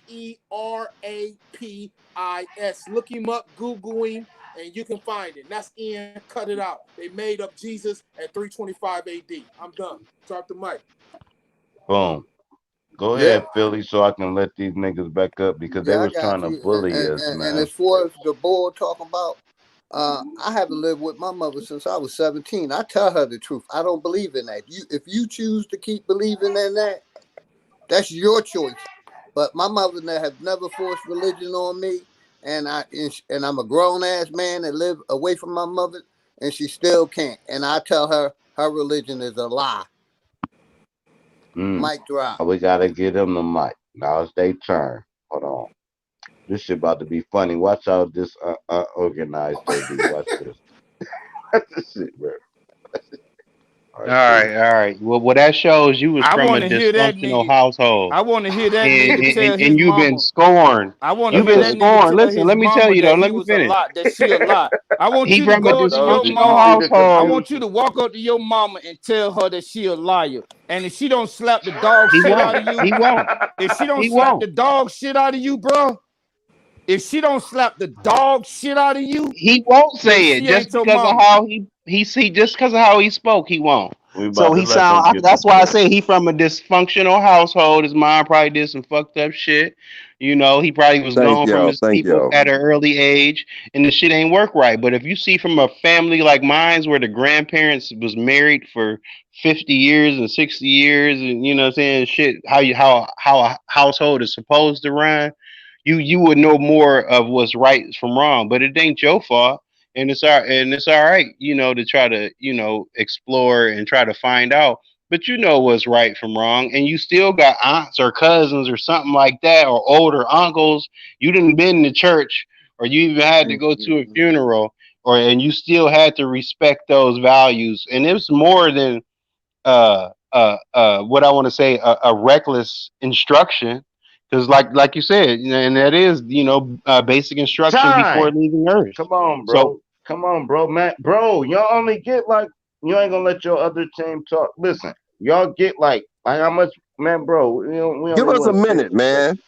Look him up, Google him, and you can find it. That's Ian, cut it out. They made up Jesus at 325 AD. I'm done. Talk to Mike. Boom. Go ahead, Philly, so I can let these niggas back up because they Yeah, I was trying got to you. bully us, And man. as far as the boy talking about, I haven't lived with my mother since I was 17. I tell her the truth. I don't believe in that. If you choose to keep believing in that, that's your choice. But my mother has never forced religion on me, and I'm a grown ass man that live away from my mother, and she still can't. And I tell her religion is a lie. Mic drop. We gotta get them the mic. Now it's their turn. Hold on. This shit about to be funny. Watch out this unorganized JB. Watch this. Watch this shit, bro. All right. Well, that shows you was I from a want to hear that dysfunctional nigga. household, I want to hear that and, nigga and tell his and you've been mama. scorned. I want to You've hear been that nigga scorned. tell Listen, his let me tell mama you though. that he Let me was a finish. lot, that she a lot. I want He you to from a go up to your dysfunctional mama. I household. want you to walk up to your mama and tell her that she a liar. And if she don't slap the dog He shit out won't. of you, He won't. if she don't He slap the won't. dog shit out of you, bro, if she don't slap the dog shit out of you, He won't then say it she just ain't your because of mama. how he see just because of how he spoke. He won't. We So about to he let them sound. get the That's why I clip. say he from a dysfunctional household. His mom probably did some fucked up shit. You know, he probably was Thank gone from y'all. his Thank people y'all. at an early age, and the shit ain't work right. But if you see from a family like mine's where the grandparents was married for 50 years and 60 years, and you know what I'm saying, shit, how a household is supposed to run, you would know more of what's right from wrong. But it ain't your fault, and it's all right, you know, to try to, you know, explore and try to find out. But you know what's right from wrong, and you still got aunts or cousins or something like that, or older uncles. You didn't been to church, or you even had to go to a funeral, and you still had to respect those values. And it's more than what I want to say, a reckless instruction, because like you said, you know, and that is, you know, basic instruction before Time. leaving Earth. Come on, So bro. Come on, bro. Man, bro, y'all only get like, you ain't gonna let your other team talk. Listen, y'all get like how much, man, bro. We Give only us a want 10 minute, man.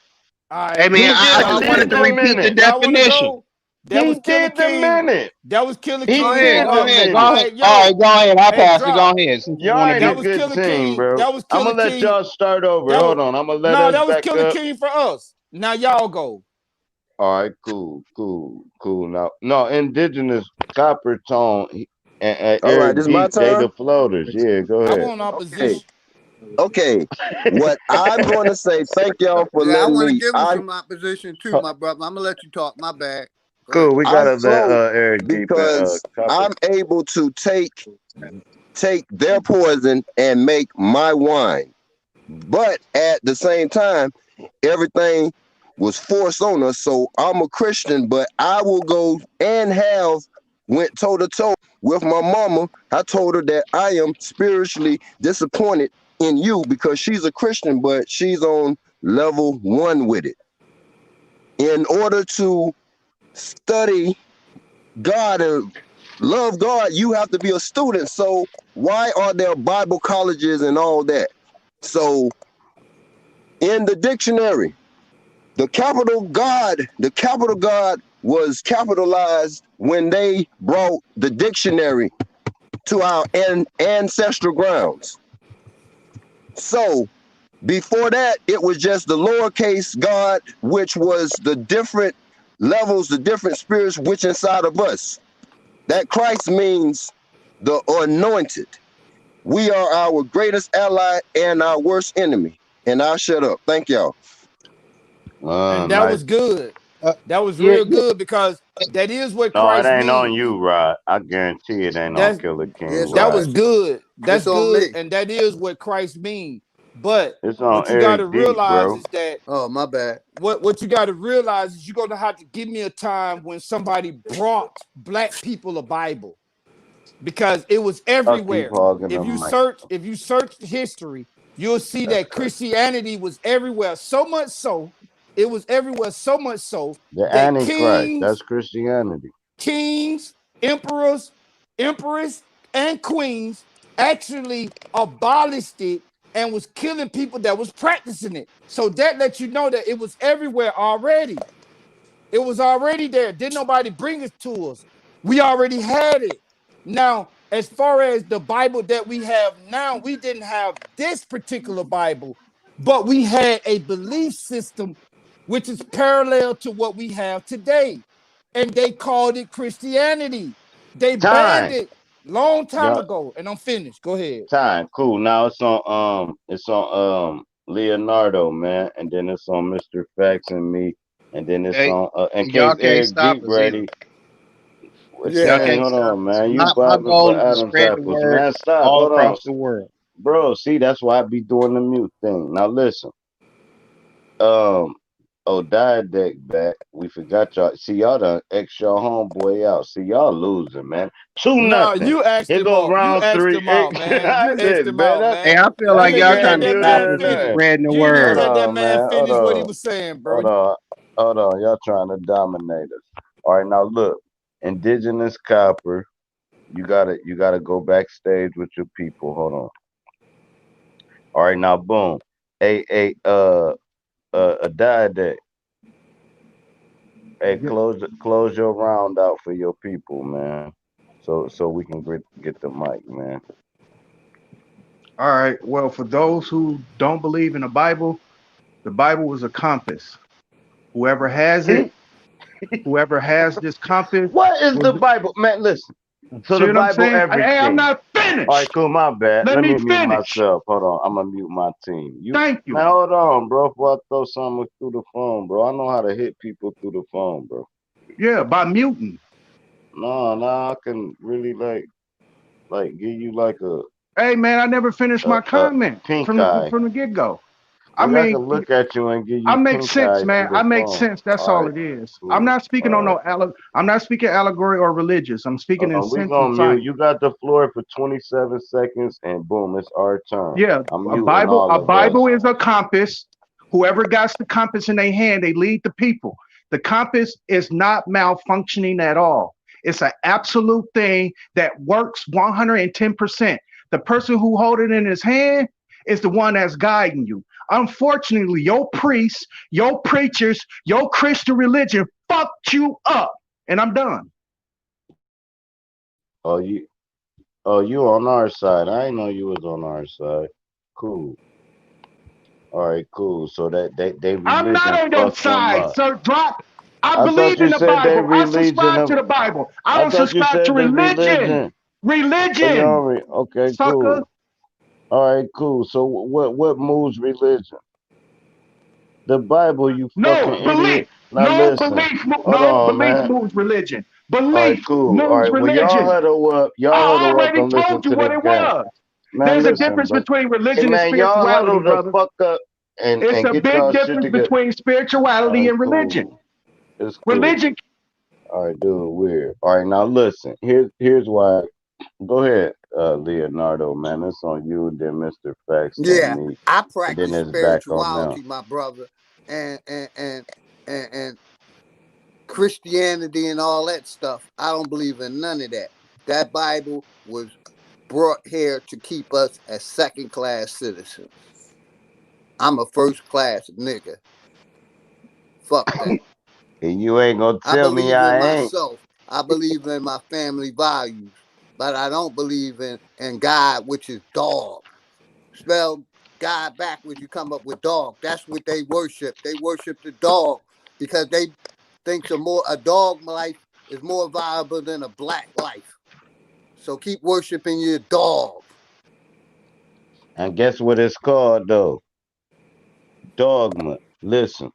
All I right, mean, He I just y'all just want to wanted did to the go? repeat the minute. Y'all want to definition. go? That He was Killer did the King. minute. That was Killer He Go King. ahead, did go the ahead, All go minute. ahead. right, All yo. right, go ahead. I Hey, pass it. Go drop. ahead, since you Y'all want to ain't a That do. was good Killer team, King. bro. That was I'm Killer gonna let King. y'all start over. That was Hold on. I'm gonna let no. us That was back Killer up. King for us. Now y'all go. All right, cool. Now, no, indigenous copper tone and All right, Eric this is my Beat, they turn. the floaters. Yeah, go I ahead. want Okay. opposition. Okay. What I'm going to say, thank y'all for Yeah, I letting want to me. give him some opposition too, my brother. I'm gonna let you talk. My bad. Go ahead. Cool. We I gotta let float Eric Beat because copper. I'm able to take their poison and make my wine. But at the same time, everything was forced on us. So I'm a Christian, but I will go and have went toe to toe with my mama. I told her that I am spiritually disappointed in you because she's a Christian, but she's on level 1 with it. In order to study God and love God, you have to be a student. So why are there Bible colleges and all that? So in the dictionary, the capital God was capitalized when they brought the dictionary to our ancestral grounds. So before that, it was just the lowercase God, which was the different levels, the different spirits which inside of us. That Christ means the anointed. We are our greatest ally and our worst enemy. And I'll shut up. Thank y'all. And that Nice. was good. Uh, That was yeah, real good because that is what No, it Christ ain't on means. you, Rod. I guarantee it ain't on That's Killer King, It's that on Rod. was good. That's it's on good, me. and that is what Christ means. But It's what on you got Eric to Deep, realize bro. is that Oh, my bad. what you got to realize is you're gonna have to give me a time when somebody brought black people a Bible, because it was I'll keep everywhere. hogging the If you mic. search history, you'll see That's that crazy. Christianity was everywhere. So much so, it was everywhere. So much so The that Antichrist. That's Christianity. kings, emperors, empress, and queens actually abolished it and was killing people that was practicing it. So that lets you know that it was everywhere already. It was already there. Didn't nobody bring it to us. We already had it. Now, as far as the Bible that we have now, we didn't have this particular Bible, but we had a belief system which is parallel to what we have today. And they called it Christianity. They banned Time. it long time Yeah, ago. And I'm finished. Go ahead. time. Cool. Now it's on Leonardo, man, and then it's on Mr. Facts and me, and then it's Hey, on in y'all case can't Eric stop Deep us either. ready. Y'all Yeah. Dang, can't hold stop on, us. man. You My bobbing goal for is to Adam's spread the apples, word man. Stop. all Hold on, across the world. bro. See, that's why I be doing the mute thing. Now listen. Um, oh, Diadeck back. We forgot y'all. See, y'all done X your homeboy out. See, y'all losing, man. Two No, nothing. you asked Here him go up. You round asked three. him Hey, out, man. I You asked did, him man. out, That, Hey, man. I feel that like You didn't y'all nigga even let trying ain't to that do stop man nothing. us from finish. Nothing. spreading the You didn't even Hold word. let that on, man man. Hold finish what he on. was saying, bro. Hold on. Hold on. Y'all trying to dominate us. All right, now look. Indigenous copper. You gotta go backstage with your people. Hold on. All right, now boom. A Diadeck. Hey, close your round out for your people, man. So we can get the mic, man. All right. Well, for those who don't believe in the Bible is a compass. Whoever has it, whoever has this compass What is was, the Bible, man? Listen. So see the what I'm Bible, saying? Hey, I'm everything. not All right, finished. cool. My bad. Let Let me me mute finish. myself. Hold on. I'm gonna mute my team. You Thank you. man, hold on, bro. Before I throw something through the phone, bro. I know how to hit people through the phone, bro. Yeah, by muting. No, no, I can really like give you like Hey, man, I never finished my a comment pink from the eye. from the get go. I Nigga, I mean, can look at you and give I you make pink sense, eye man. through I the make phone. sense. That's All all right, it is. I'm cool. not speaking All on right. no I'm not speaking allegory or religious. I'm speaking in We sense and gonna mute. science. You got the floor for 27 seconds, and boom, it's our turn. Yeah, I'm muting all A of us. Bible is a compass. Whoever got the compass in their hand, they lead the people. The compass is not malfunctioning at all. It's an absolute thing that works 110%. The person who hold it in his hand is the one that's guiding you. Unfortunately, your priests, your preachers, your Christian religion fucked you up. And I'm done. Oh, you on our side. I didn't know you was on our side. Cool. All right, cool. So that they I'm not religion on your fucked them side, up. sir. Drop. I I thought believe in you the said they Bible. I religion subscribe to of. the Bible. I I don't thought you subscribe to said they religion. religion. Oh, you Religion, already okay? sucker. Cool. All right, cool. So what moves religion? The Bible, you fucking No belief. idiot. Now listen. Hold No on, belief man. moves religion. All right, Belief cool. All moves right. Well, y'all religion. huddle up. Y'all I huddle up already and listen told you to what this it game. was. Man, There's a listen, difference bro. between Hey, religion and man, y'all spirituality, huddle the brother. fuck up It's and a get big y'all shit difference together. between All spirituality right, and religion. cool. It's cool. Religion. All right, dude, weird. All right, now listen. Here's why. Go ahead, Leonardo, man. It's on you, then Mr. Facts on Yeah. me, I and then practice it's back on them. spirituality, my brother, and and Christianity and all that stuff. I don't believe in none of that. That Bible was brought here to keep us as second class citizens. I'm a first class nigga. Fuck that. And you ain't gonna I tell me believe in I ain't. myself. I believe in my family values, but I don't believe in God, which is dog. Spell God backwards, you come up with dog. That's what they worship. They worship the dog because they think a dog life is more valuable than a black life. So keep worshiping your dog. And guess what it's called though? Dogma. Listen.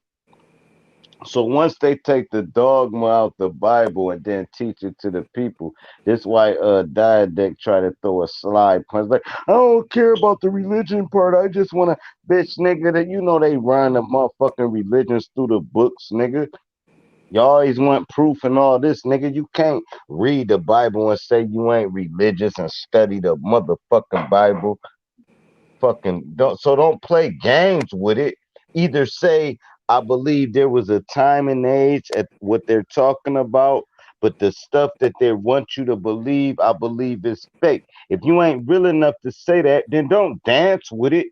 So once they take the dogma out the Bible and then teach it to the people, this why Diadact try to throw a slide punch like, I don't care about the religion part. I just wanna bitch nigga that you know they run the motherfucking religions through the books, nigga. You always want proof and all this, nigga. You can't read the Bible and say you ain't religious and study the motherfucking Bible. Fucking don't play games with it. Either say I believe there was a time and age at what they're talking about, but the stuff that they want you to believe, I believe is fake. If you ain't real enough to say that, then don't dance with it.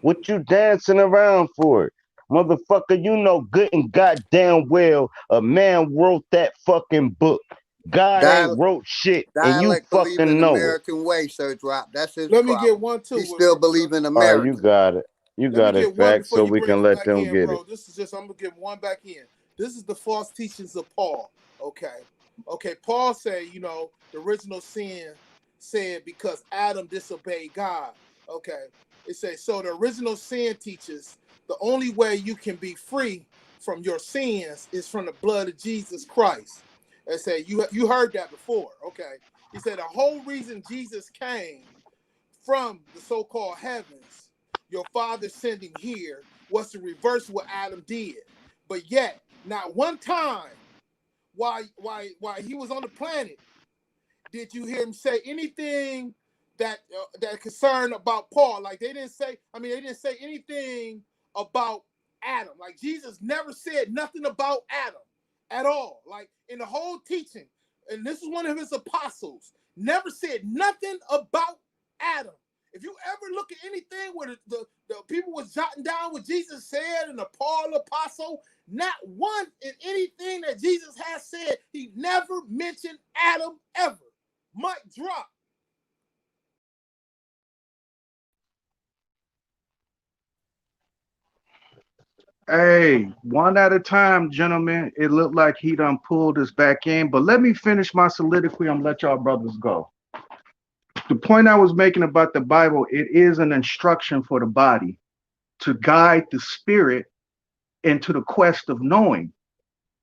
What you dancing around for? Motherfucker, you know good and goddamn well a man wrote that fucking book. God ain't wrote shit, and you Dialect believe in fucking the know it. American way, Sir Drop. That's his Let me get problem. one too. He still believe in All right, you America. got it. You Let me got it get one back before so you we bring can him let back them in, get it. bro. This is just, I'm gonna get one back in. This is the false teachings of Paul. Okay. Paul said, the original sin said because Adam disobeyed God. Okay. It says, so the original sin teaches the only way you can be free from your sins is from the blood of Jesus Christ. It said, you heard that before. Okay. He said the whole reason Jesus came from the so-called heavens, your father sending here, was to reverse what Adam did. But yet, not one time while he was on the planet did you hear him say anything that concerned about Paul. Like they didn't say anything about Adam. Like Jesus never said nothing about Adam at all. Like in the whole teaching, and this is one of his apostles, never said nothing about Adam. If you ever look at anything where the people was jotting down what Jesus said and the Paul apostle, not one in anything that Jesus has said, he never mentioned Adam ever. Mic drop. Hey, one at a time, gentlemen. It looked like he done pulled us back in, but let me finish my soliloquy. I'm gonna let y'all brothers go. The point I was making about the Bible, it is an instruction for the body to guide the spirit into the quest of knowing.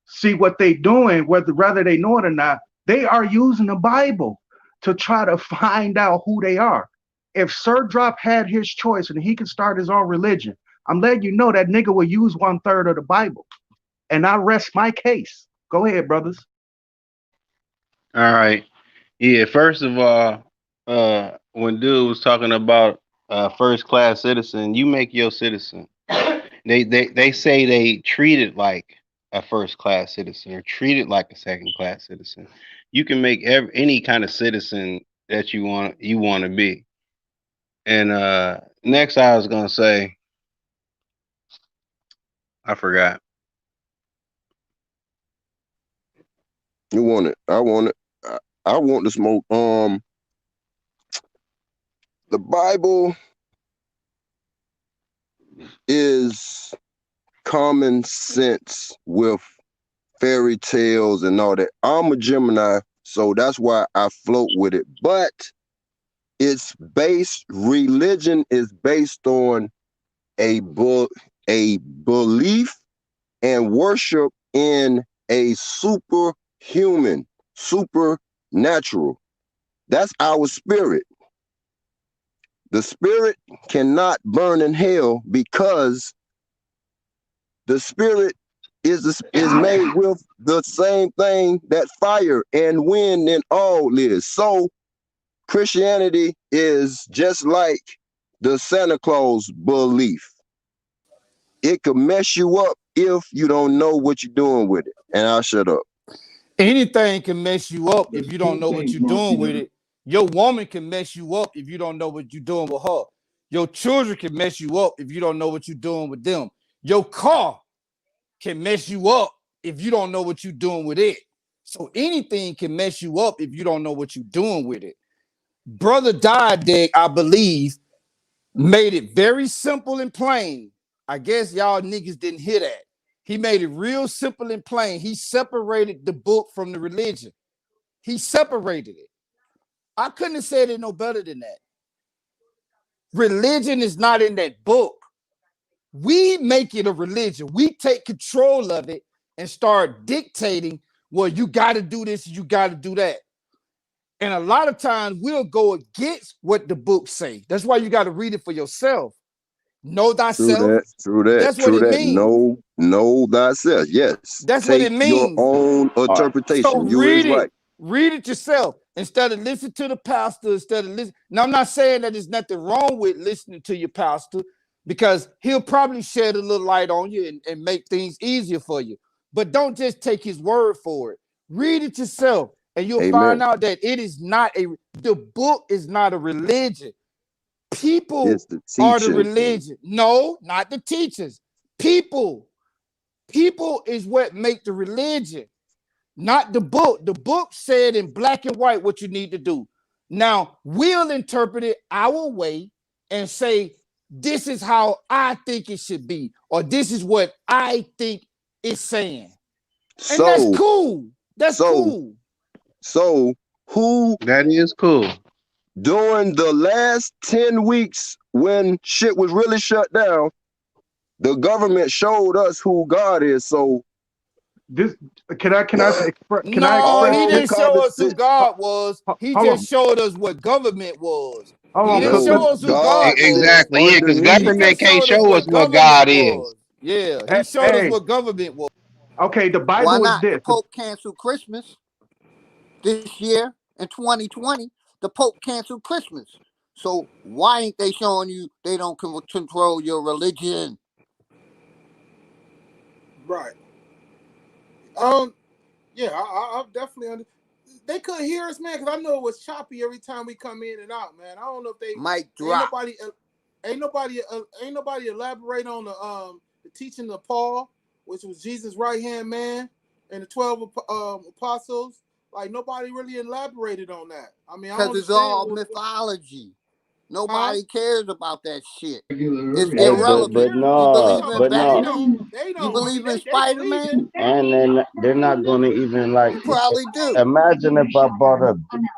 See what they doing, whether they know it or not, they are using the Bible to try to find out who they are. If Sir Drop had his choice and he could start his own religion, I'm letting you know that nigga will use 1/3 of the Bible. And I rest my case. Go ahead, brothers. All right. Yeah, first of all, when dude was talking about first class citizen, you make your citizen. They say they treat it like a first class citizen or treat it like a second class citizen. You can make any kind of citizen that you want to be. And next I was gonna say, I forgot. You want it? I want it. I want to smoke. The Bible is common sense with fairy tales and all that. I'm a Gemini, so that's why I float with it. But religion is based on a belief and worship in a superhuman, supernatural. That's our spirit. The spirit cannot burn in hell because the spirit is made with the same thing that fire and wind and all is. So Christianity is just like the Santa Claus belief. It could mess you up if you don't know what you're doing with it. And I'll shut up. Anything can mess you up if There's you don't two know what things, you're doing with Martina. it. Your woman can mess you up if you don't know what you're doing with her. Your children can mess you up if you don't know what you're doing with them. Your car can mess you up if you don't know what you're doing with it. So anything can mess you up if you don't know what you're doing with it. Brother Diadeg, I believe, made it very simple and plain. I guess y'all niggas didn't hear that. He made it real simple and plain. He separated the book from the religion. He separated it. I couldn't have said it no better than that. Religion is not in that book. We make it a religion. We take control of it and start dictating, well, you got to do this, you got to do that. And a lot of times we'll go against what the books say. That's why you got to read it for yourself. Know thyself. True that. That's what it means. Know thyself. Yes. That's what Take it your means. own All right. So interpretation. You is read right. it. Read it yourself instead of listening to the pastor. Instead of listening. Now, I'm not saying that there's nothing wrong with listening to your pastor, because he'll probably shed a little light on you and make things easier for you. But don't just take his word for it. Read it yourself, and you'll find Amen. out that it is not the book is not a religion. People It's the are the teaching. religion. No, not the teachers. People. People is what make the religion, not the book. The book said in black and white what you need to do. Now we'll interpret it our way and say, this is how I think it should be, or this is what I think it's saying. And that's cool. That's cool. So who That is cool. during the last 10 weeks when shit was really shut down, the government showed us who God is. So This can I say No, he didn't show us who conversation. God was. He hold on. just showed us what government was. Hold He on, didn't because show us who God was. sits Exactly. Yeah, because underneath. He government just can't showed us show us what what God government is. was. Yeah, he showed us hey, what government was. okay, the Why Bible is not? The this. Pope canceled Christmas this year in 2020. The Pope canceled Christmas. So why ain't they showing you they don't control your religion? Right. Yeah, I definitely they couldn't hear us, man, because I know it was choppy every time we come in and out, man. I don't know if they Mic drop. ain't nobody elaborate on the teaching of Paul, which was Jesus' right hand man, and the 12 apostles. Like nobody really elaborated on that. I mean, I Because it's understand all mythology. Nobody huh? cares about that shit. It's Hey, but Nobody irrelevant. but cares, but You I'm just no, believe talking in about but they no, Batman? don't. They You don't. I mean, believe in they believe it. Spider-Man? and then they're not gonna even like. You probably do. Imagine if I brought up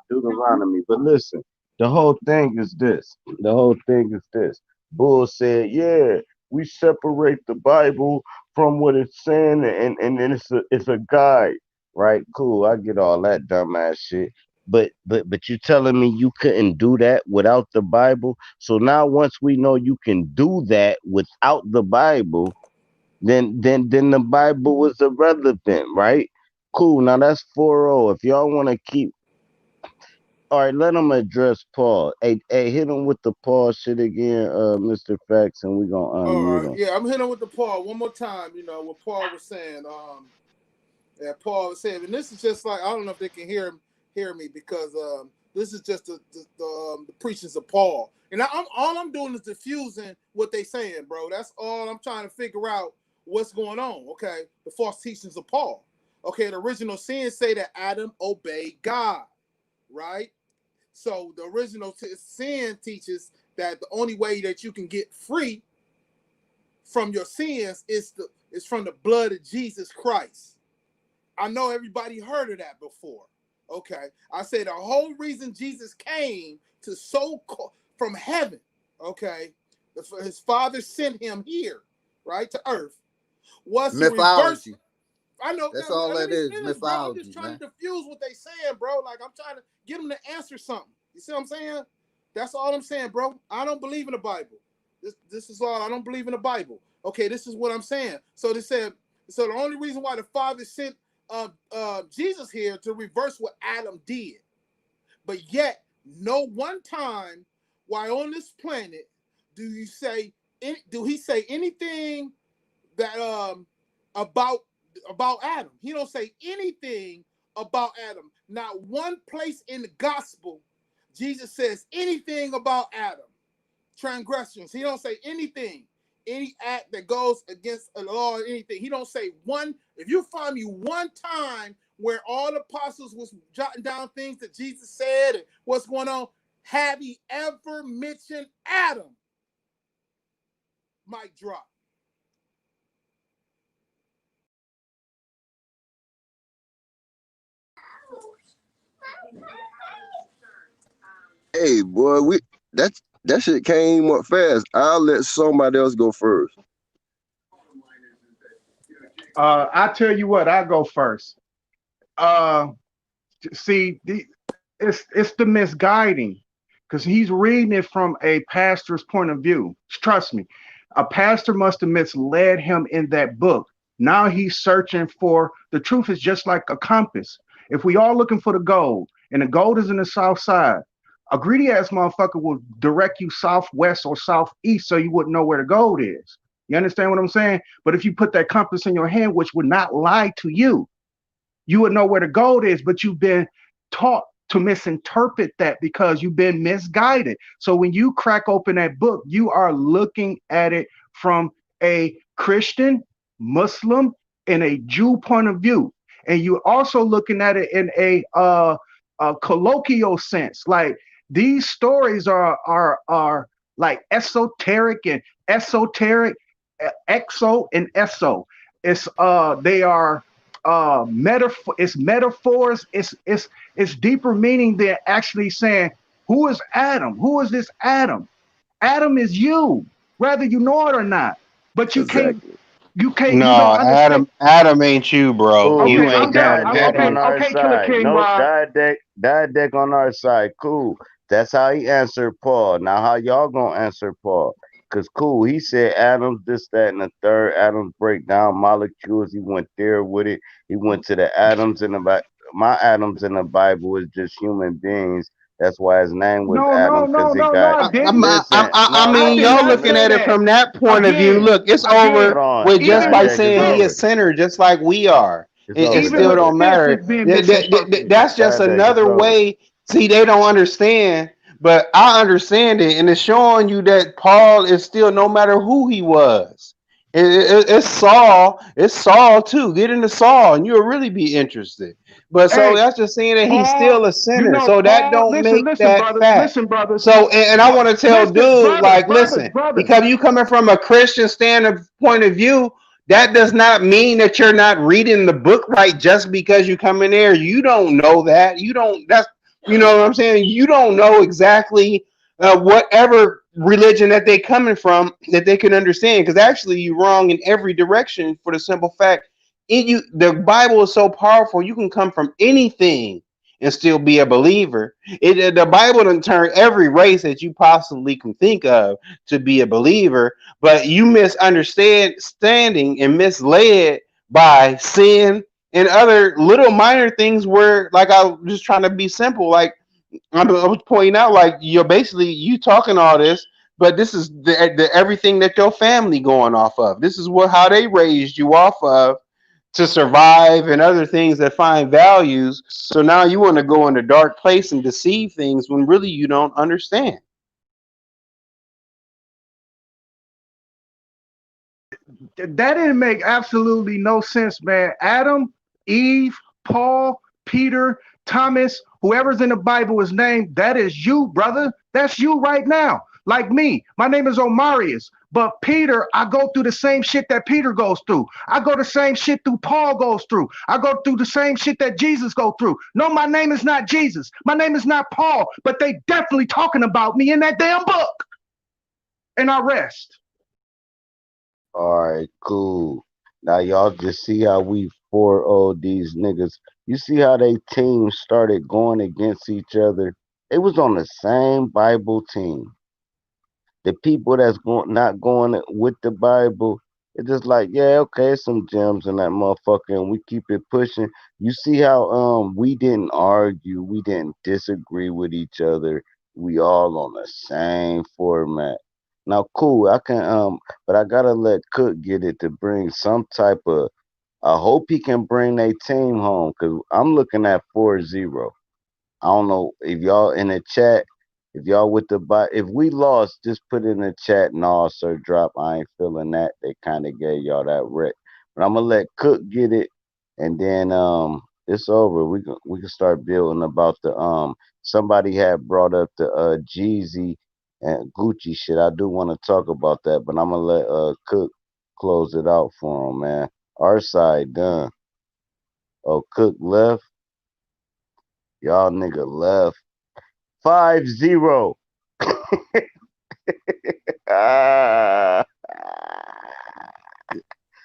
Deuteronomy, but listen, the whole thing is this. The whole thing is this. Bull said, "Yeah, we separate the Bible from what it's saying, and then it's a guide, right? Cool, I get all that dumbass shit." But you telling me you couldn't do that without the Bible? So now once we know you can do that without the Bible, then the Bible was irrelevant, right? Cool. Now that's 4-0. If y'all want to keep, all right, let them address Paul. Hey, hit him with the Paul shit again, Mr. Facts, and we gonna All unmute right, him. yeah, I'm hitting with the Paul one more time. You know what Paul was saying. That Paul was saying, and this is just like I don't know if they can hear me because this is just the preachings of Paul, and all I'm doing is diffusing what they saying, bro. That's all I'm trying to figure out what's going on. Okay, the false teachings of Paul. Okay, the original sin say that Adam obeyed God, right? So the original sin teaches that the only way that you can get free from your sins is from the blood of Jesus Christ. I know everybody heard of that before. Okay. I say the whole reason Jesus came to from heaven, okay, his father sent him here, right, to earth, was to reverse. Mythology. I know. That's all Let that me is. finish, bro. I'm just Mythology, trying man. to diffuse what they saying, bro. Like I'm trying to get them to answer something. You see what I'm saying? That's all I'm saying, bro. I don't believe in the Bible. This is all. I don't believe in the Bible. Okay, this is what I'm saying. So they said. So the only reason why the Father sent Jesus here to reverse what Adam did, but yet no one time while on this planet do he say anything that about Adam. He don't say anything about Adam. Not one place in the gospel Jesus says anything about Adam. Transgressions. He don't say anything. Any act that goes against a law or anything. He don't say one. If you find me one time where all the apostles was jotting down things that Jesus said and what's going on, have he ever mentioned Adam? Mic drop. Hey, boy, that shit came up fast. I'll let somebody else go first. I tell you what, I go first. Uh, see, it's the misguiding because he's reading it from a pastor's point of view. Trust me, a pastor must have misled him in that book. Now he's searching for the truth. Is just like a compass. If we all looking for the gold and the gold is in the south side, a greedy ass motherfucker will direct you southwest or southeast so you wouldn't know where the gold is. You understand what I'm saying? But if you put that compass in your hand, which would not lie to you would know where the gold is, but you've been taught to misinterpret that because you've been misguided. So when you crack open that book, you are looking at it from a Christian, Muslim, and a Jew point of view. And you're also looking at it in a colloquial sense. Like these stories are like esoteric and esoteric, exo and eso. It's they are metaphor, it's metaphors, it's deeper meaning than actually saying who is Adam, who is this Adam. Adam is you, whether you know it or not. But Exactly. you No, don't understand. Adam ain't you, bro. Cool. You Okay, ain't I'm done. God Diadetic Daddy. on our Okay, Killer side. King Nope. Rod. Diadetic on our side. Cool. That's how he answered Paul. Now, how y'all gonna answer Paul? Cause cool, he said atoms, this, that, and the third. Atoms break down molecules. He went there with it. He went to the atoms in the my atoms in the Bible is just human beings. That's why his name was No, no, Adam, cause no, it no, no, got. I didn't. Listen, I no, I mean, did y'all not listen, looking say at listen. it that. from that point of view. Again, Look, it's Hold over again, on, with just even by with Diadetic saying is he this, is over. sinner, just like we are. It's over, It even still with brother. don't this, matter. it's being misinterpreted. That's just Diadetic is another over. way. See, they don't understand, but I understand it, and it's showing you that Paul is still, no matter who he was. It's Saul. It's Saul too. Get into Saul, and you'll really be interested. But so Hey, that's just saying that he's Paul, still a you sinner. know, So that Paul, don't listen, make listen, that brothers, fact. listen, brothers. So, and I want to tell Listen, dude, brothers, like, brothers, listen, brothers. because you coming from a Christian standard point of view, that does not mean that you're not reading the book right just because you come in there. You don't know that. You don't, that's, you know what I'm saying? You don't know exactly whatever religion that they coming from that they can understand. Because actually, you're wrong in every direction for the simple fact, the Bible is so powerful, you can come from anything and still be a believer. The Bible doesn't turn every race that you possibly can think of to be a believer, but you misunderstanding and misled by sin and other little minor things where, like, I was just trying to be simple. Like, I was pointing out, like, you're basically you talking all this, but this is the everything that your family going off of. This is what how they raised you off of to survive and other things that find values. So now you want to go in a dark place and deceive things when really you don't understand. That didn't make absolutely no sense, man. Adam, Eve, Paul, Peter, Thomas, whoever's in the Bible is named, that is you, brother. That's you right now. Like me. My name is Omarius. But Peter, I go through the same shit that Peter goes through. I go the same shit through Paul goes through. I go through the same shit that Jesus go through. No, my name is not Jesus. My name is not Paul. But they definitely talking about me in that damn book. And I rest. All right, cool. Now y'all just see how we 4 these niggas. You see how they teams started going against each other. They was on the same Bible team. The people that's going not going with the Bible, it's just like, yeah, okay, some gems in that motherfucker, and we keep it pushing. You see how we didn't argue, we didn't disagree with each other. We all on the same format. Now, cool, I can but I gotta let Cook get it to bring some type of. I hope he can bring their team home because I'm looking at 4-0. I don't know if y'all in the chat, if y'all with the if we lost, just put in the chat. No, sir, drop. I ain't feeling that. They kind of gave y'all that wreck, but I'm gonna let Cook get it, and then it's over. We can start building about the Somebody had brought up the Jeezy and Gucci shit. I do want to talk about that, but I'm gonna let Cook close it out for him, man. Our side done. Oh, Cook left. Y'all nigga left. 5-0. Ah.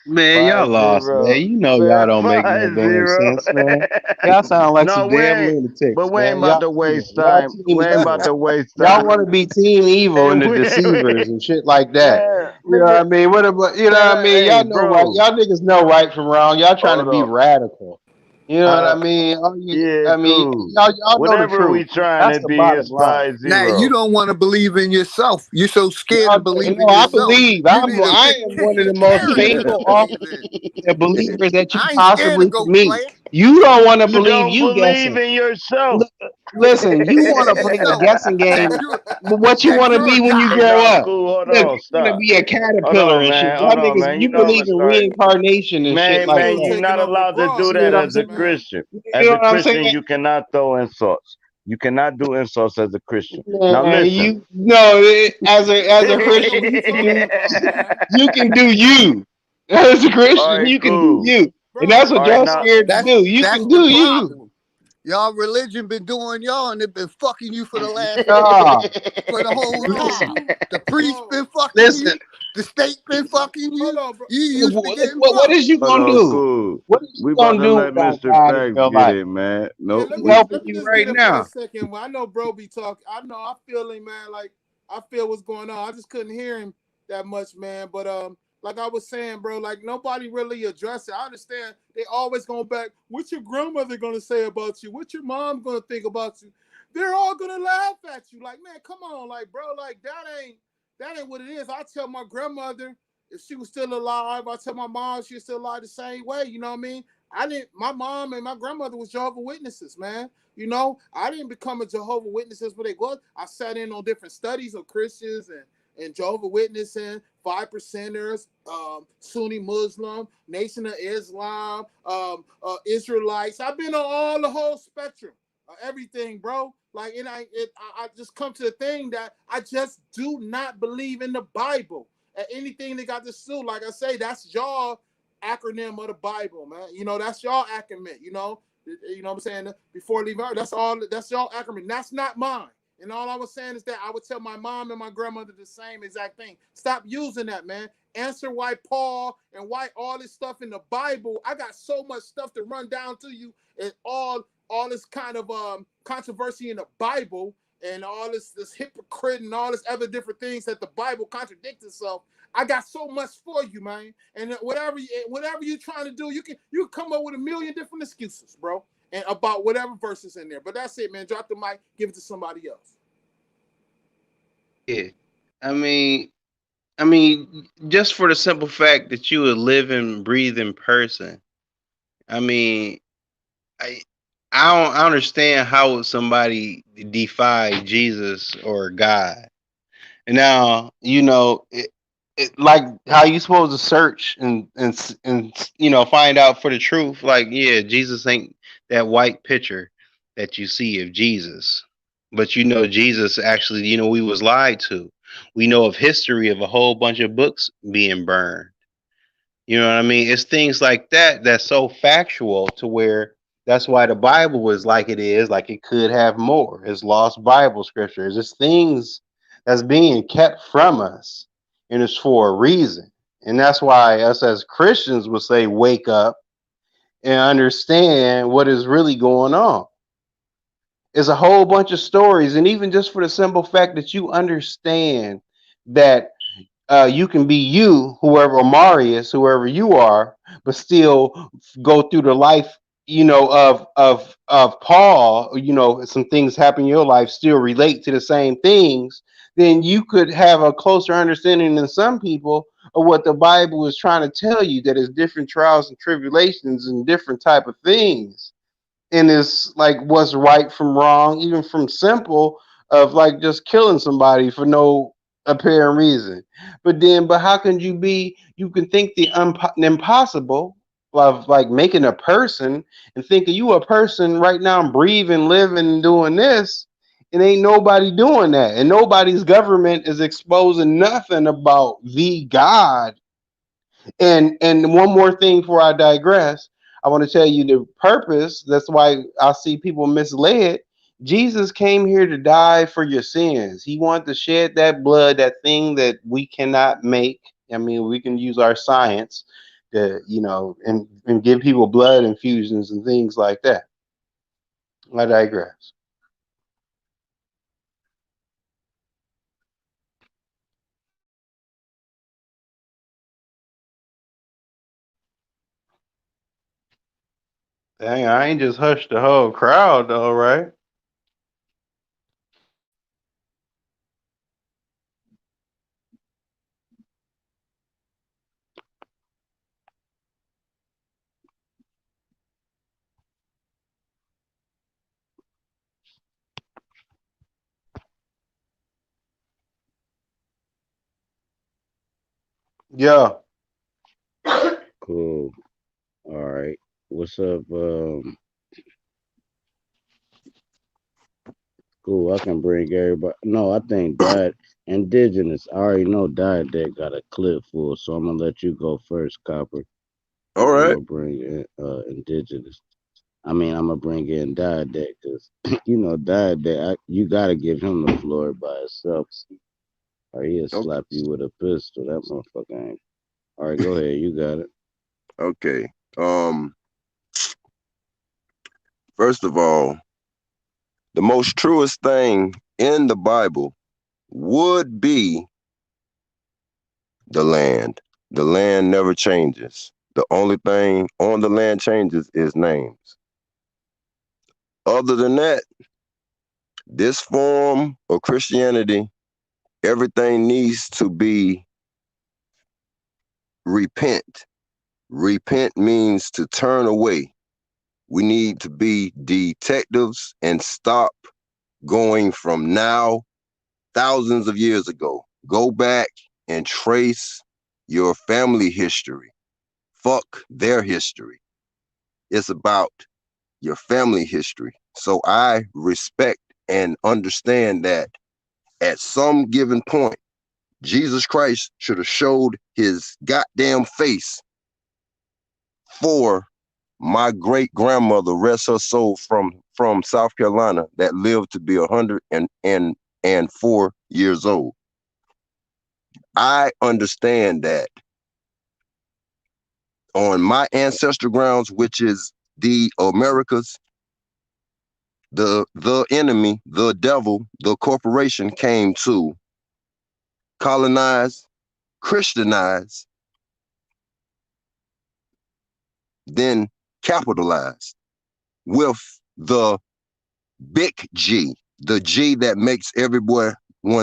Man, y'all lost, man. 5-0, You know y'all man. don't make no five damn zero. sense, man. Y'all sound like No, some we damn ain't. But lunatics, we ain't man. about Y'all to evil. waste Y'all time. team We ain't about evil. to waste Y'all time. want to be team evil and And the we deceivers and shit like that. man, You know nigga, what I mean? What about, you know man. what I mean? Hey, Y'all know right. bro, Y'all niggas know right from wrong. Y'all trying to hold be on. radical. You know what I Uh, mean? All you, yeah, I mean, cool. y'all know the Whatever we truth. trying That's to the be bottom is line. now you 5-0. don't want to believe in yourself. You're so scared Y'all to know, believe no, in I yourself. believe. You need a I am one of the most character to faithful, believe in. authentic believers that you I ain't scared to possibly go can meet. play it. You don't want to You believe don't you believe guessing. in yourself. Li- Listen, you Believe want to in play the yourself guessing that game, you but what you that want to you're a be when you god. Hey, grow no, up? cool. Hold Look, on, you want to stop. be a Hold caterpillar on, and shit. man. Y'all Hold on, niggas, man. You you know I'm believe gonna in start. reincarnation and shit Man, like Still man, that. you're taking not over allowed to bro do You that know what I'm as a stage, saying? man. Christian. You As know a what I'm Christian, saying? you cannot throw insults. You cannot do insults as a Christian. Now Man, listen. you know, I as a don't know Christian, what he talking about, man. you can do you. As a All Christian, right, you can do cool. you, and Bro, I that's ain't what All talking right, y'all now. about scared to you, That's do. bro. You that's can the do you. problem. Y'all religion been doing y'all and it been fucking you for the last Ah, for the whole Bro, time. you, The priest bro. been fucking listen. you. The state been fucking Hold you. on, bro. You used to Look, getting what fucked. is you Hold gonna on, do? cool. What is you We about gonna to do let about Mr. God in Facts your get life? it, man. Yeah, Nope. let He me We helping let me you just right get in for a now. second. I know bro be talking. I know I feel him, man. Like I feel what's going on. I just couldn't hear him that much, man. But like I was saying, bro, like nobody really addressed it. I understand they always going back. What's your grandmother gonna say about you? What's your mom gonna think about you? They're all gonna laugh at you. Like, man, come on, like, bro, like that ain't what it is. I tell my grandmother if she was still alive, I tell my mom she's still alive the same way. You know what I mean? I didn't. My mom and my grandmother was Jehovah Witnesses, man. You know, I didn't become a Jehovah Witnesses, but they was. I sat in on different studies of Christians and Jehovah Witnessing, 5%ers, Sunni Muslim, Nation of Islam, Israelites. I've been on all the whole spectrum of everything, bro. Like, I just come to the thing that I just do not believe in the Bible. And anything that got this through, like I say, that's y'all acronym of the Bible, man. You know, that's y'all acronym, you know what I'm saying? Before leaving Earth, that's y'all acronym. That's not mine. And all I was saying is that I would tell my mom and my grandmother the same exact thing. Stop using that, man. Answer why Paul and why all this stuff in the Bible. I got so much stuff to run down to you and all this kind of controversy in the Bible and all this hypocrite and all this other different things that the Bible contradicts itself. I got so much for you, man. And whatever you're trying to do, you can come up with a million different excuses, bro, and about whatever verses in there. But that's it, man. Drop the mic, give it to somebody else. Yeah, I mean, just for the simple fact that you a living, breathing person. I mean, I I don't understand how would somebody defy Jesus or God. And now, like how you supposed to search and find out for the truth. Like, yeah, Jesus ain't that white picture that you see of Jesus, but Jesus actually, we was lied to. We know of history of a whole bunch of books being burned. You know what I mean? It's things like that that's so factual to where that's why the Bible is like it is, like it could have more. It's lost Bible scriptures. It's things that's being kept from us, and it's for a reason. And that's why us as Christians would say, wake up and understand what is really going on. It's a whole bunch of stories, and even just for the simple fact that you understand that you can be you, whoever Marius, whoever you are, but still go through the life, of Paul. Some things happen in your life, still relate to the same things. Then you could have a closer understanding than some people of what the Bible is trying to tell you. That is different trials and tribulations and different type of things, and it's like what's right from wrong, even from simple of like just killing somebody for no apparent reason. But how can you can think the impossible of like making a person and thinking you a person right now, breathing, living, doing this, and ain't nobody doing that, and nobody's government is exposing nothing about the God. And one more thing before I digress, I want to tell you the purpose. That's why I see people misled. Jesus came here to die for your sins. He wanted to shed that blood, that thing that we cannot make. I mean, we can use our science and give people blood infusions and things like that. I digress. Dang, I ain't just hushed the whole crowd though, right? Yeah. Cool. All right. What's up? Cool. I can bring everybody. No, I think Diet Indigenous. I already know Diet Deck got a clip full, so I'm gonna let you go first, Copper. All I'm right. gonna bring in Indigenous. I mean, I'm gonna bring in Diet Deck because Diet Deck. You gotta give him the floor by himself, or he'll Okay. slap you with a pistol. That motherfucker ain't. All right, go ahead. You got it. Okay. Um. First of all, the most truest thing in the Bible would be the land. The land never changes. The only thing on the land changes is names. Other than that, this form of Christianity, everything needs to be repent. Repent means to turn away. We need to be detectives and stop going from now, thousands of years ago. Go back and trace your family history. Fuck their history. It's about your family history. So I respect and understand that at some given point, Jesus Christ should have showed his goddamn face for my great grandmother, rest her soul, from South Carolina, that lived to be 104 years old. I understand that on my ancestral grounds, which is the Americas, the enemy, the devil, the corporation came to colonize, Christianize, then capitalize with the big G, the G that makes everyone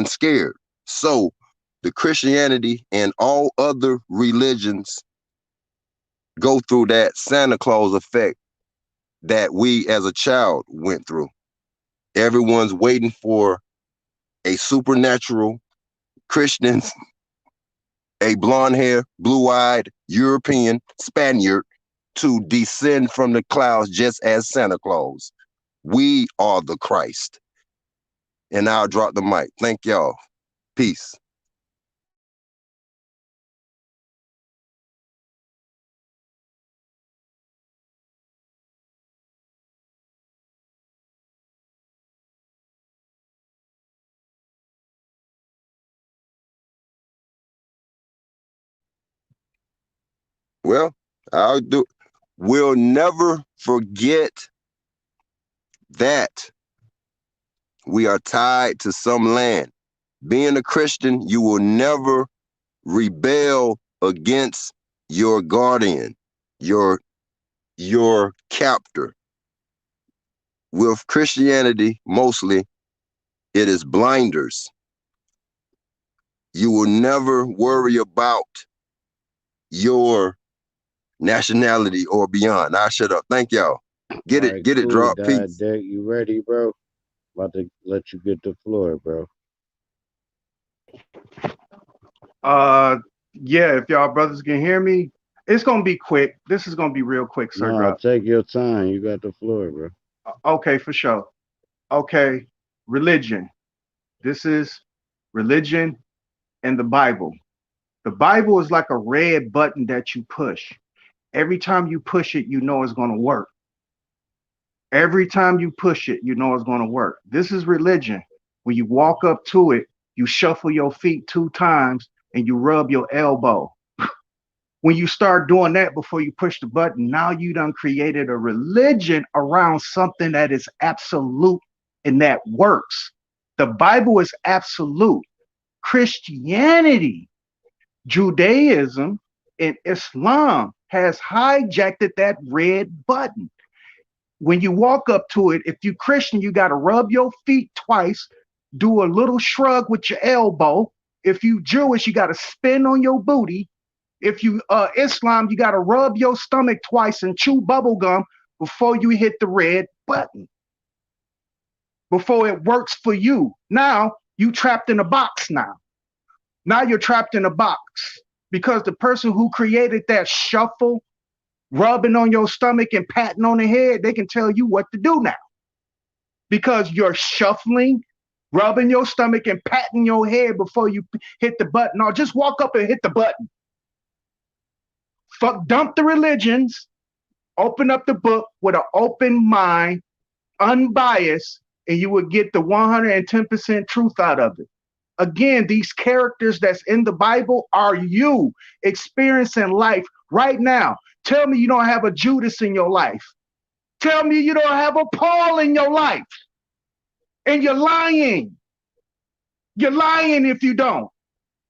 scared. So the Christianity and all other religions go through that Santa Claus effect that we as a child went through. Everyone's waiting for a supernatural Christian, a blonde hair, blue eyed European Spaniard to descend from the clouds just as Santa Claus. We are the Christ. And I'll drop the mic. Thank y'all. Peace. Well, I'll do. We'll never forget that we are tied to some land. Being a Christian, you will never rebel against your guardian, your captor. With Christianity, mostly, it is blinders. You will never worry about your nationality or beyond. I shut up. Thank y'all. All Get it, right, get it, cool. drop. Diet Peace. Deck, you ready, bro? About to let you get the floor, bro. Yeah, if y'all brothers can hear me, it's gonna be quick. This is gonna be real quick, Sir No, Drop. take your time. You got the floor, bro. Okay, for sure. Okay, religion. This is religion and the Bible. The Bible is like a red button that you push. Every time you push it, you know it's gonna work. Every time you push it, you know it's gonna work. This is religion. When you walk up to it, you shuffle your feet 2 times and you rub your elbow. When you start doing that before you push the button, now you done created a religion around something that is absolute and that works. The Bible is absolute. Christianity, Judaism, and Islam has hijacked that red button. When you walk up to it, if you Christian, you got to rub your feet twice, do a little shrug with your elbow. If you Jewish, you got to spin on your booty. If you Islam, you got to rub your stomach twice and chew bubble gum before you hit the red button, before it works for you. Now you trapped in a box now. Now you're trapped in a box because the person who created that shuffle, rubbing on your stomach and patting on the head, they can tell you what to do now. Because you're shuffling, rubbing your stomach and patting your head before you hit the button. Or just walk up and hit the button. Dump the religions, open up the book with an open mind, unbiased, and you would get the 110% truth out of it. Again, these characters that's in the Bible are you experiencing life right now. Tell me you don't have a Judas in your life. Tell me you don't have a Paul in your life. And you're lying. You're lying if you don't.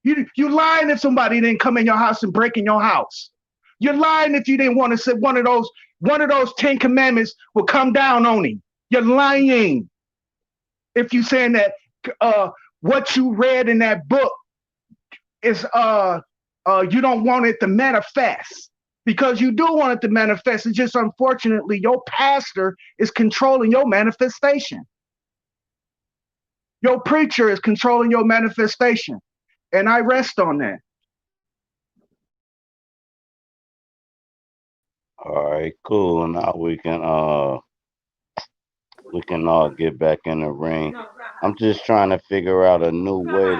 You're lying if somebody didn't come in your house and break in your house. You're lying if you didn't want to say one of those 10 commandments will come down on him. You're lying if you're saying that what you read in that book is you don't want it to manifest, because you do want it to manifest. It's just unfortunately your pastor is controlling your manifestation. Your preacher is controlling your manifestation. And I rest on that. All right, cool. Now we can all get back in the ring. I'm just trying to figure out a new way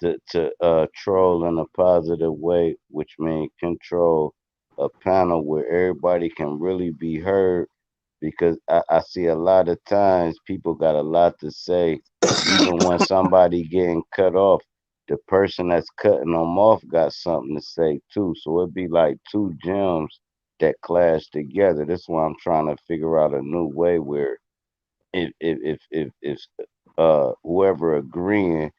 to troll in a positive way, which means control a panel where everybody can really be heard, because I see a lot of times people got a lot to say. Even when somebody getting cut off, the person that's cutting them off got something to say too. So it'd be like two gems that clash together. That's why I'm trying to figure out a new way where if whoever agreeing,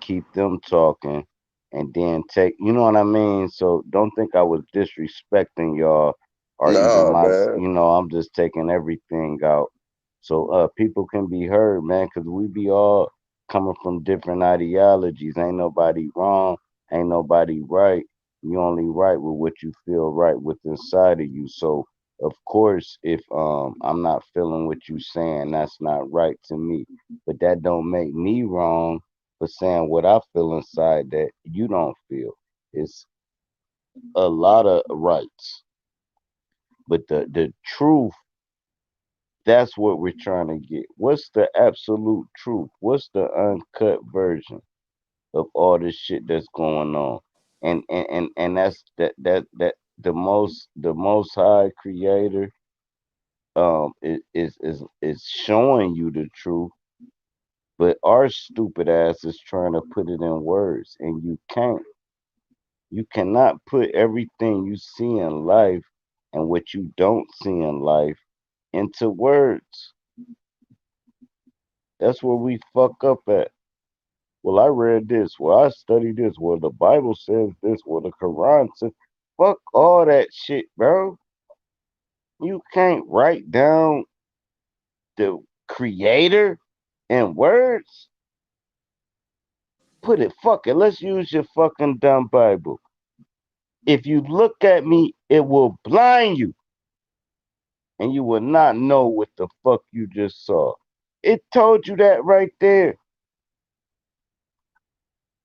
keep them talking, and then take, you know what I mean? So don't think I was disrespecting y'all or even Nah, my, man. I'm just taking everything out so people can be heard, man, because we be all coming from different ideologies. Ain't nobody wrong, ain't nobody right. You only right with what you feel right with inside of you. So of course, if I'm not feeling what you saying, that's not right to me. But that don't make me wrong for saying what I feel inside that you don't feel. It's a lot of rights. But the truth, that's what we're trying to get. What's the absolute truth? What's the uncut version of all this shit that's going on? And that's that the most high creator is showing you the truth, but our stupid ass is trying to put it in words, and you can't. You cannot put everything you see in life and what you don't see in life into words. That's where we fuck up at. Well, I read this. Well, I studied this. Well, the Bible says this. Well, the Quran says. Fuck all that shit, bro. You can't write down the creator in words. Put it, fuck it. Let's use your fucking dumb Bible. If you look at me, it will blind you, and you will not know what the fuck you just saw. It told you that right there.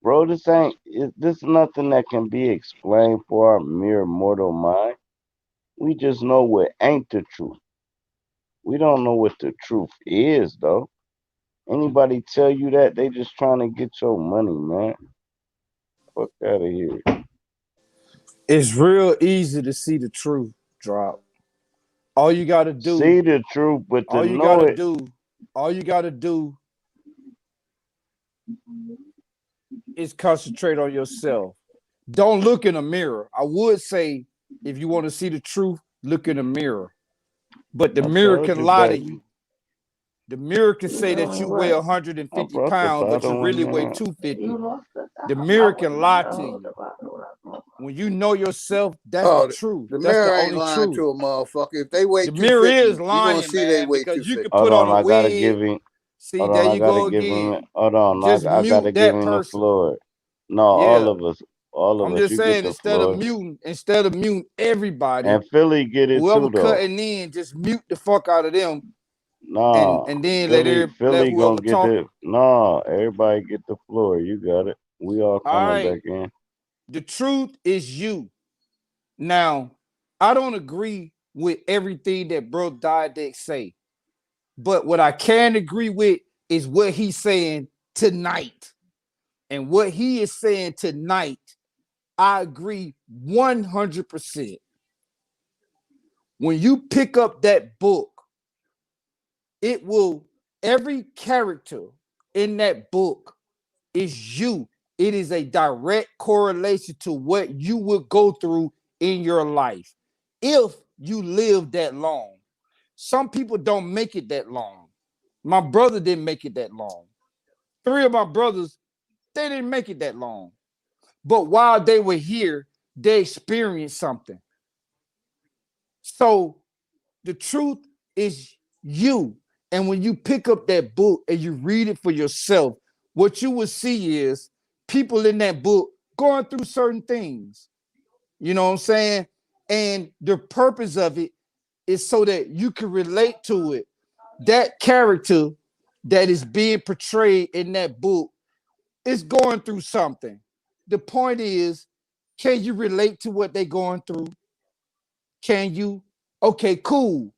Bro, this nothing that can be explained for our mere mortal mind. We just know what ain't the truth. We don't know what the truth is, though. Anybody tell you that, they just trying to get your money, man. Fuck out of here. It's real easy to see the truth drop. All you gotta do, See the truth, but to all you know gotta it, do, all you gotta do is concentrate on yourself. don't look in a mirror. I would say if you want to see the truth, look in a mirror. But the I mirror told can you lie to that. you. The mirror can say that you weigh Right. I 150 brought the pounds, but you bottle really in weigh there. 250. The mirror can lie to you. When you know yourself, that's the Oh, truth. the That's the mirror ain't only lying truth. to a motherfucker. If they weigh The mirror 250, is you're gonna lying, see they man, weigh because you 250. could Hold put on on, a I gotta wig. give him. See, Hold on, there I you gotta go give him. again. Hold on, Just I gotta mute give that him the person. floor. No, Yeah. all of I'm us. just You get saying, the floor, instead of muting everybody, and Philly get it whoever too though. cutting in, just mute the fuck out of them, Nah, and then let Philly whoever gonna get talking. it. Nah, everybody get the floor. You got it. We all All coming right. back in. The truth is you. Now, I don't agree with everything that Bro Diadek say, but what I can agree with is what he's saying tonight. And what he is saying tonight, I agree 100%. When you pick up that book, it will, every character in that book is you. It is a direct correlation to what you will go through in your life if you live that long. Some people don't make it that long. My brother didn't make it that long. 3 of my brothers, they didn't make it that long. But while they were here, they experienced something. So the truth is you. And when you pick up that book and you read it for yourself, what you will see is people in that book going through certain things. You know what I'm saying? And the purpose of it is so that you can relate to it. That character that is being portrayed in that book is going through something. The point is, can you relate to what they're going through? Can you? Okay, cool.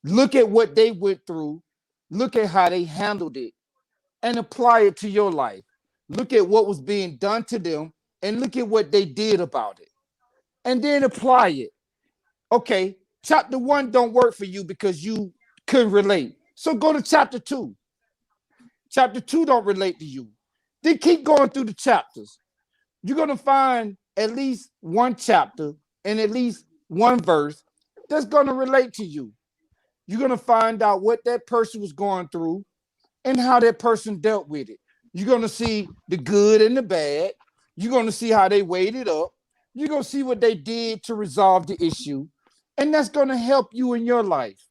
Look at what they went through. Look at how they handled it and apply it to your life. Look at what was being done to them and look at what they did about it. And then apply it. Okay, chapter 1 don't work for you because you couldn't relate. So go to chapter 2. Chapter 2 don't relate to you. Then keep going through the chapters. You're going to find at least one chapter and at least one verse that's going to relate to you. You're going to find out what that person was going through and how that person dealt with it. You're going to see the good and the bad. You're going to see how they weighed it up. You're going to see what they did to resolve the issue. And that's going to help you in your life.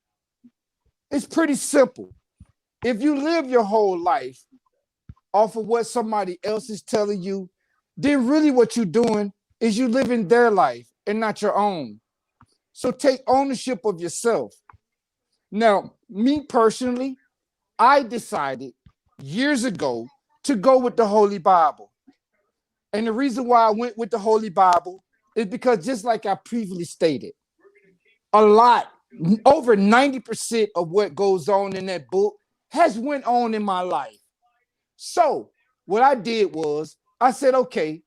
It's pretty simple. If you live your whole life off of what somebody else is telling you, then really what you're doing is you living their life and not your own. So take ownership of yourself. Now, me personally, I decided years ago to go with the Holy Bible. And the reason why I went with the Holy Bible is because, just like I previously stated, a lot, over 90% of what goes on in that book has went on in my life. So what I did was I said, okay,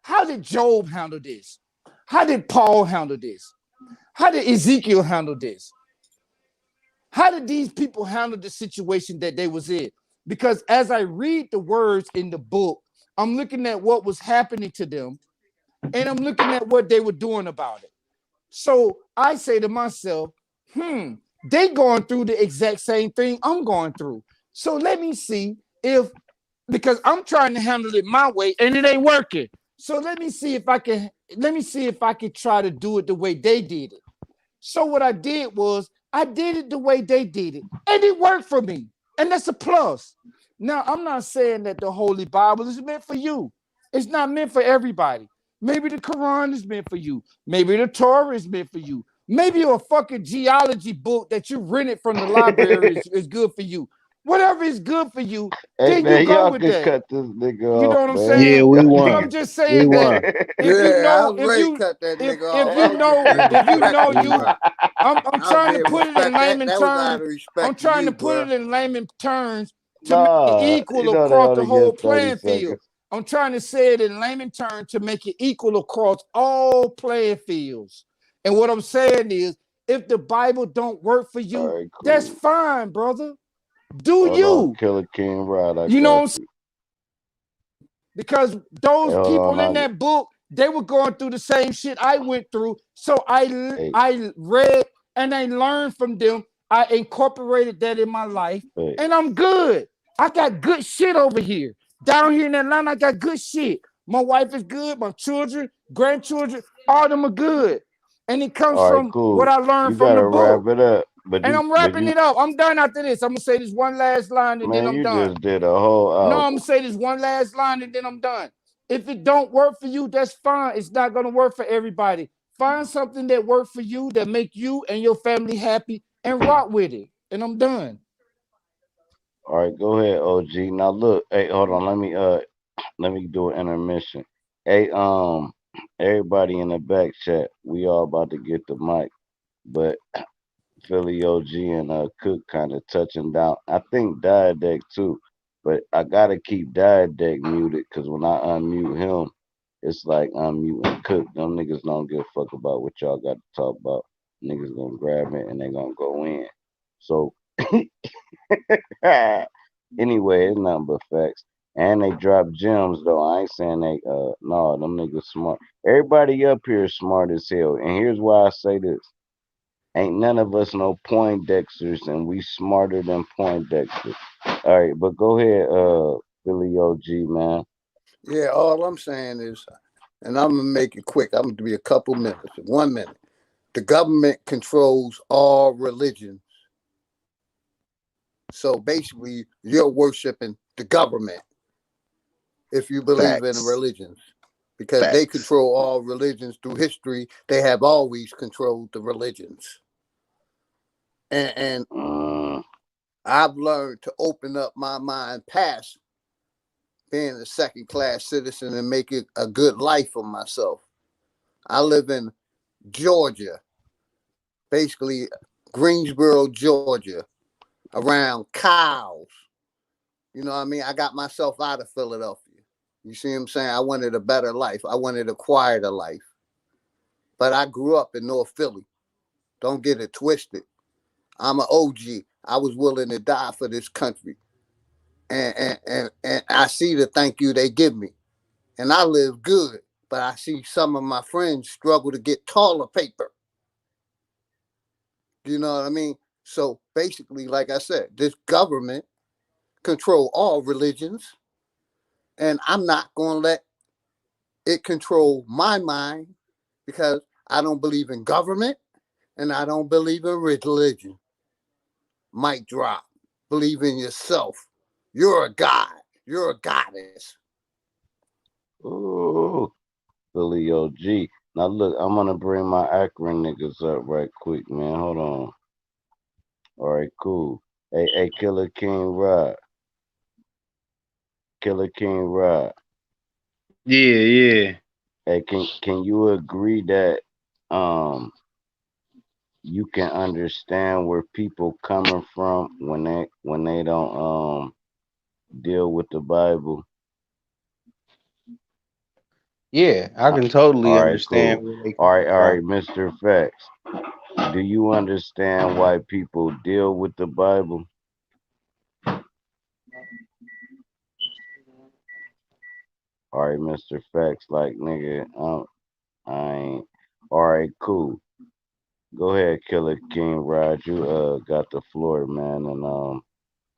how did Job handle this? How did Paul handle this? How did Ezekiel handle this? How did these people handle the situation that they was in? Because as I read the words in the book, I'm looking at what was happening to them and I'm looking at what they were doing about it. So I say to myself, they going through the exact same thing I'm going through. So let me see if, because I'm trying to handle it my way and it ain't working. So let me see if I can try to do it the way they did it. So what I did was I did it the way they did it, and it worked for me. And that's a plus. Now, I'm not saying that the Holy Bible is meant for you. It's not meant for everybody. Maybe the Quran is meant for you. Maybe the Torah is meant for you. Maybe a fucking geology book that you rented from the library is good for you. Whatever is good for you, Hey then you man, go y'all with can that. cut this nigga You know off, what I'm man. Yeah, saying? we But won. I'm just We saying that won. if you Yeah, I know, was ready to cut that nigga off. if you I was just know, being if you know respectful, you, bro. I'm I was trying to being put it in respect. layman That was out terms. of I'm respect to trying to you, put bro. it in layman terms to make it Nah, you equal know they across the only whole get 30 playing field. seconds. I'm trying to say it in layman terms to make it equal across all playing fields. And what I'm saying is, if the Bible don't work for All you, right, that's cool. fine, brother. Do Hold on, you? Killer King Rod, I You know got what I'm saying? you. because Hey, those hold on. people in that book, they were going through the same shit I went through. So Hey, I read and I learned from them. I incorporated that in my life, hey. and I'm good. I got good shit over here. Down here in Atlanta, I got good shit. My wife is good. My children, grandchildren, all of them are good. And it comes All right, from what cool. I learned You from the gotta wrap book. it up. But And you, I'm but wrapping you, it up. I'm done after this. I'm gonna say this one last line and then man, I'm you done. just did a whole No, I'm album. gonna say this one last line and then I'm done. If it don't work for you, that's fine. It's not gonna work for everybody. Find something that works for you that make you and your family happy and rock with it. And I'm done. All right, go ahead, OG. Now look, hey, hold on. Let me do an intermission. Hey, everybody in the back chat, we all about to get the mic, but Philly OG and Cook kind of touching down. I think Diadeck too, but I gotta keep Diadeck muted because when I unmute him, it's like unmuting Cook. Them niggas don't give a fuck about what y'all got to talk about. Niggas gonna grab it and they gonna go in. So anyway, it's nothing but facts. And they drop gems though. I ain't saying they no, them niggas smart. Everybody up here is smart as hell. And here's why I say this. Ain't none of us no Poindexters, and we smarter than Poindexter. All right, but go ahead, Philly OG, man. Yeah, all I'm saying is, and I'm gonna make it quick. I'm gonna be a couple minutes, 1 minute. The government controls all religions. So basically, you're worshiping the government if you believe in Facts. religions, because they Facts. control all religions through history. They have always controlled the religions. And Mm, I've learned to open up my mind past being a second class citizen and make it a good life for myself. I live in Georgia, basically Greensboro, Georgia, around cows. You know what I mean? I got myself out of Philadelphia. You see what I'm saying? I wanted a better life. I wanted a quieter life. But I grew up in North Philly. Don't get it twisted. I'm an OG. I was willing to die for this country. And I see the thank you they give me. And I live good. But I see some of my friends struggle to get taller paper. You know what I mean? So basically, like I said, this government control all religions, and I'm not going to let it control my mind because I don't believe in government and I don't believe in religion. Mic drop. Believe in yourself. You're a god. You're a goddess. ooh, Philly OG. Now look, I'm gonna bring my Akron niggas up right quick, man. Hold on. All right, cool. Hey, Killer King Rod. Killer King Rod. Yeah, yeah. Hey, can you agree that um you can understand where people coming from when they don't deal with the Bible? Yeah, I Uh, can totally all right, understand cool. where they All coming right, all from. right, Mr. Facts. Do you understand why people deal with the Bible? All right, Mr. Facts, like nigga, I ain't. All right, cool. Go ahead, Killer King Rod. You got the floor, man, and I'm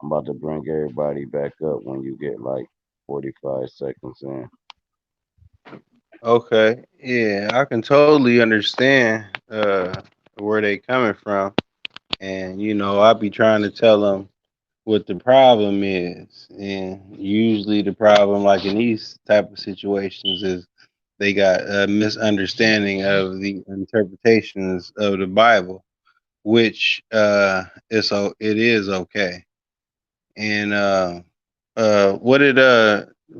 about to bring everybody back up when you get like 45 seconds in. Okay, yeah, I can totally understand where they coming from, and I be trying to tell them what the problem is, and usually the problem, like in these type of situations, is they got a misunderstanding of the interpretations of the Bible, which it is okay. And what did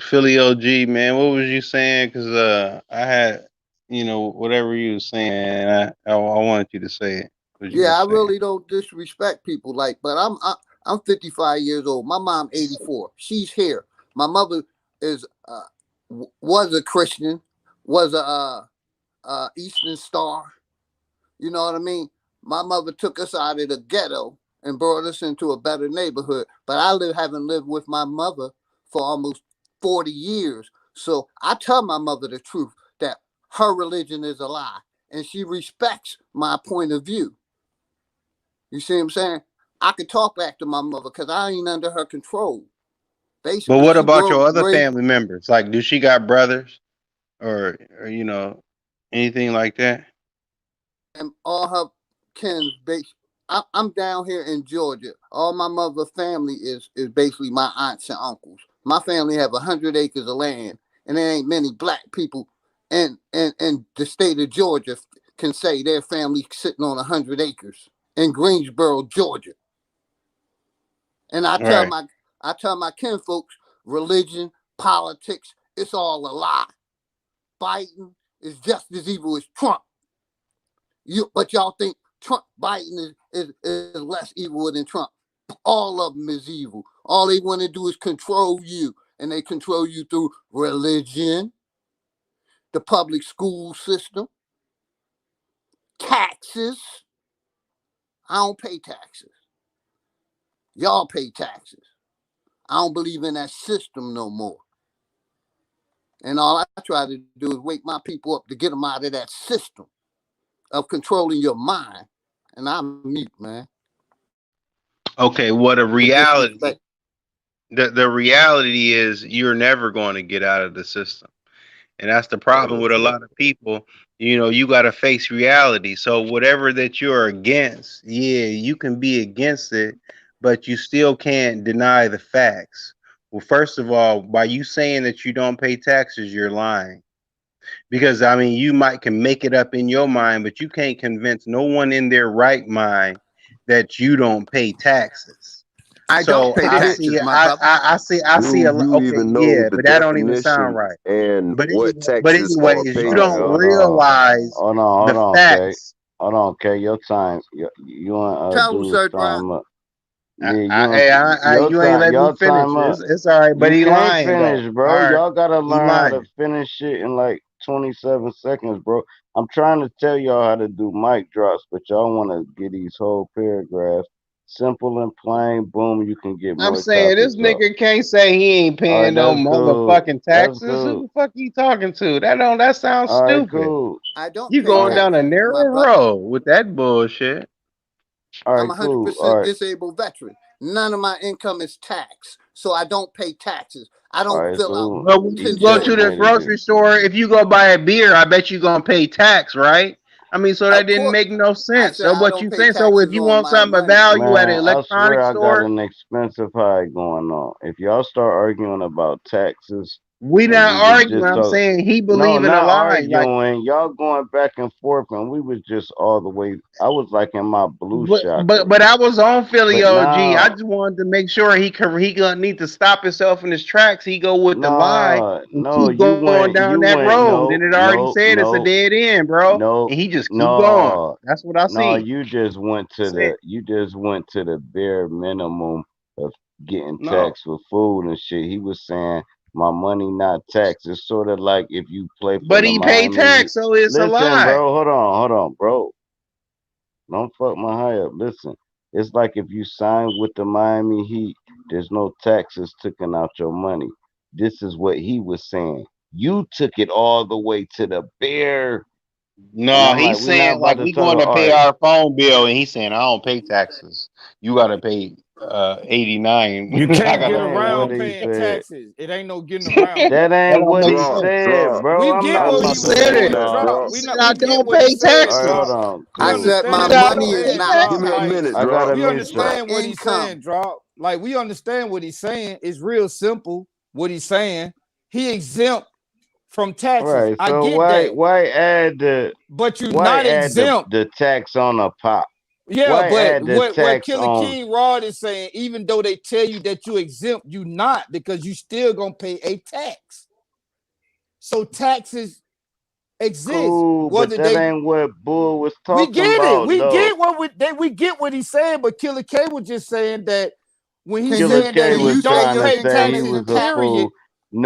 Philly OG, man? What was you saying? Because I had whatever you was saying, man. I wanted you to say it. What you were Yeah, I saying? really don't disrespect people but I'm 55 years old. My mom 84. She's here. My mother is was a Christian, was a Eastern Star. You know what I mean? My mother took us out of the ghetto and brought us into a better neighborhood. But haven't lived with my mother for almost 40 years. So I tell my mother the truth that her religion is a lie, and she respects my point of view. You see what I'm saying? I could talk back to my mother because I ain't under her control. But Basically, what she about your other raised family members? Like, do she got brothers or you know anything like that? and all her kin. I'm down here in Georgia. All my mother's family is basically my aunts and uncles. My family have 100 acres of land, and there ain't many black people in the state of Georgia can say their family sitting on 100 acres in Greensboro, Georgia. And Right. I tell my kinfolks, religion, politics, it's all a lie. Biden is just as evil as Trump. But y'all think Biden is less evil than Trump. All of them is evil. All they want to do is control you, and they control you through religion, the public school system, taxes. I don't pay taxes. Y'all pay taxes. I don't believe in that system no more. And all I try to do is wake my people up to get them out of that system of controlling your mind. And I'm mute, man. Okay. What a No reality. disrespect. The reality is you're never going to get out of the system. And that's the That problem is with a true. lot of people. You know, you got to face reality. So whatever that you're against, yeah, you can be against it, but you still can't deny the facts. Well, first of all, by you saying that you don't pay taxes, you're lying. Because I mean, you might can make it up in your mind, but you can't convince no one in their right mind that you don't pay taxes. I don't So pay I Do taxes, see, my brother. I see do a you okay, even know yeah, the but that don't even definition sound right. and what But taxes are anyways, you paid All right, don't out? hold on. realize Hold the on, okay. facts. Hold on, okay. Your time. You and Tell them, dude's Sir Brown. time up. Yeah, Hey, your you ain't time. let me Your finish. time up. It's all right, but You he can't lying though. finish, All bro. right, Y'all gotta he learn how to lying. finish shit in like 27 seconds, bro. I'm trying to tell y'all how to do mic drops, but y'all want to get these whole paragraphs simple and plain. Boom, you can get I'm more saying this topics up. nigga can't say he ain't All right, paying no that's cool. motherfucking That's taxes. Who cool. the fuck you talking to? That sounds All right, stupid. cool. I don't You pay All going right, down a taxes, my narrow brother. road with that bullshit. all I'm right, cool. All 100% right, disabled veteran. None of my income is taxed, so I don't pay taxes. I all don't right, fill out cool. But when He you go to the 1040s. checkmated you. grocery store, if you go buy a beer, I bet you gonna pay tax, right? I mean, so that Of didn't course, make no I sense. said So I what don't you pay saying? So if taxes you on want my something of money. value at an Man, I electronic swear I got store, an expensive high going on. If y'all start arguing about taxes we and not we was arguing. just I'm talking, saying he no, believe in a not lie. Like, arguing. Y'all going back and forth, and we was just all the way. I was like in my blue chakra. but I was on Philly But OG. I now, just wanted to make sure he gonna need to stop himself in his tracks. He go with the lie no, and no, keep going down that road. And no, it already no, said it's a no, dead end, bro. no, And he just keep going. no. That's what I No, see. you just went to Said the bare minimum of getting no. taxed for food and shit. He was saying my money not taxed. It's sort of like if you play for But the he paid Miami Heat. tax, so it's a Listen, lie. bro, hold on, bro. Don't fuck my high up. Listen, it's like if you sign with the Miami Heat, there's no taxes taken out your money. This is what he was saying. You took it all the way to the bare, and No, I'm like, he's we not saying about like to we talk. going to All pay right, our phone bill, and he's saying I don't pay taxes. You got to pay 89. You I can't got that get to ain't pay what around he paying 89. said. taxes. It ain't no getting around it. That That ain't don't what make he Drop, sense. said, drop. bro. We I'm get not That's what He he about was to exactly said do what saying, it. that all drop. He drop. We said not I we get don't what pay he's saying, right, hold taxes. drop. on, We I cool. said He my understand said what I he's money don't is pay saying, not Give drop. me a Like taxed. minute, I got drop. a we mute My drop. understand what he's saying, income. drop. Like we understand what he's saying. It's real simple what he's saying. He exempt from All taxes. right, I so get that. why But you're why not add exempt. the tax on a pop? Yeah, Why but add the what tax Killer on King Rod is saying, even though they tell you that you exempt, you not because you still gonna pay a tax. So taxes exist. cool, but Whether that they ain't what Bull was we talking get it. about We though. get we get what he's saying, but Killer K was just saying that when he's Can you Killer saying that K can he was you say don't trying your to pay say he income taxes, is was a taxed? period, fool.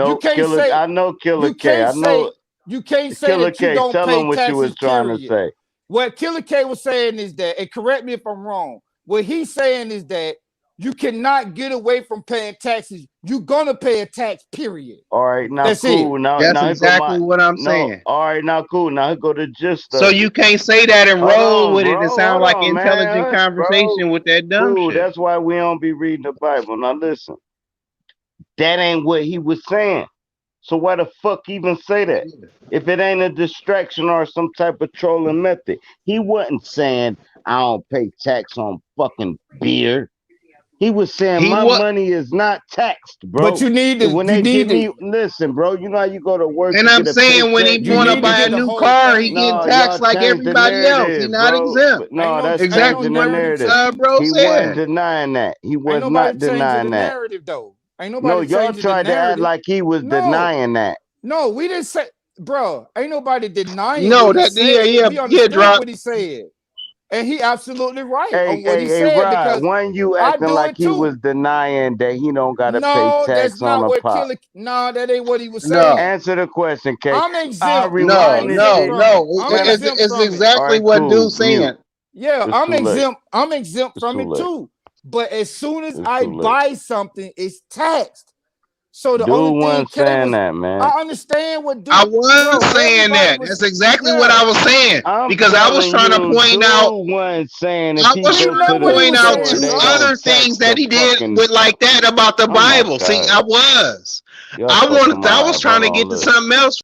you No, can't Killer, say I know Killer you K. can't I know say you can't say Killer that you K. don't Tell pay him what you was taxes, trying to period. say. What Killer K was saying is that, and correct me if I'm wrong, what he's saying is that You cannot get away from paying taxes. You're gonna pay a tax, period. All right, now That's it. cool. Now That's here go exactly my what I'm no. saying. All right, now cool. Now here go the gist So of you it. can't say that and Hold roll on, with it and bro. sound Hold like on, man. intelligent Hush, bro. conversation with that dumb Cool. shit. That's why we don't be reading the Bible. Now listen, that ain't what he was saying. So why the fuck even say that? If it ain't a distraction or some type of trolling method, he wasn't saying I don't pay tax on fucking beer. He was saying He my what? money is not taxed, But bro. When you they give need to me, listen, bro, you know how you go to work, And you I'm get a saying when paycheck, he you and want to need to you buy a get get. the new whole car, he thing. getting No, taxed y'all like changed the everybody else. He narrative, not bro. exempt. But no, that's Ain't no changing the narrative narrative. change. Bro He wasn't said. denying that. He Ain't was nobody not changing denying the that. narrative though. Ain't No, nobody y'all changing the tried to act narrative. like he was No, denying that. no, we didn't say, bro. Ain't nobody denying what No, he that said. We yeah, understood drop. what he said, and he absolutely right Hey, on what he hey, hey, said Rod, because when you I acting do like it he was too. denying that he don't gotta pay No, that's tax on not a what pop. Killer. No, that ain't what he was No, saying. Answer the question, K. I'm I'll exempt. I'm rewind this exempt no, shit. from it. no. I'm Man, exempt It's from it. all exactly right, what cool. dude's Mute. saying. Yeah, It's I'm too late. exempt. I'm exempt It's from too it late. too. But as soon as It's I too late. buy something, it's taxed. So the only Dude thing wasn't K saying was, that, man. I understand what I dude, bro. was saying Everybody that. was, That's exactly what yeah. I was saying I'm because I was telling trying to you, point out. dude wasn't saying if I he was We go trying know to to what the he point was out store, saying, two they bro. don't other tax things that the he did fucking. with like that about the Oh my Bible. See, god, I was. y'all I fucking wanted. my I was hype. trying Hold to on, get to look, something else.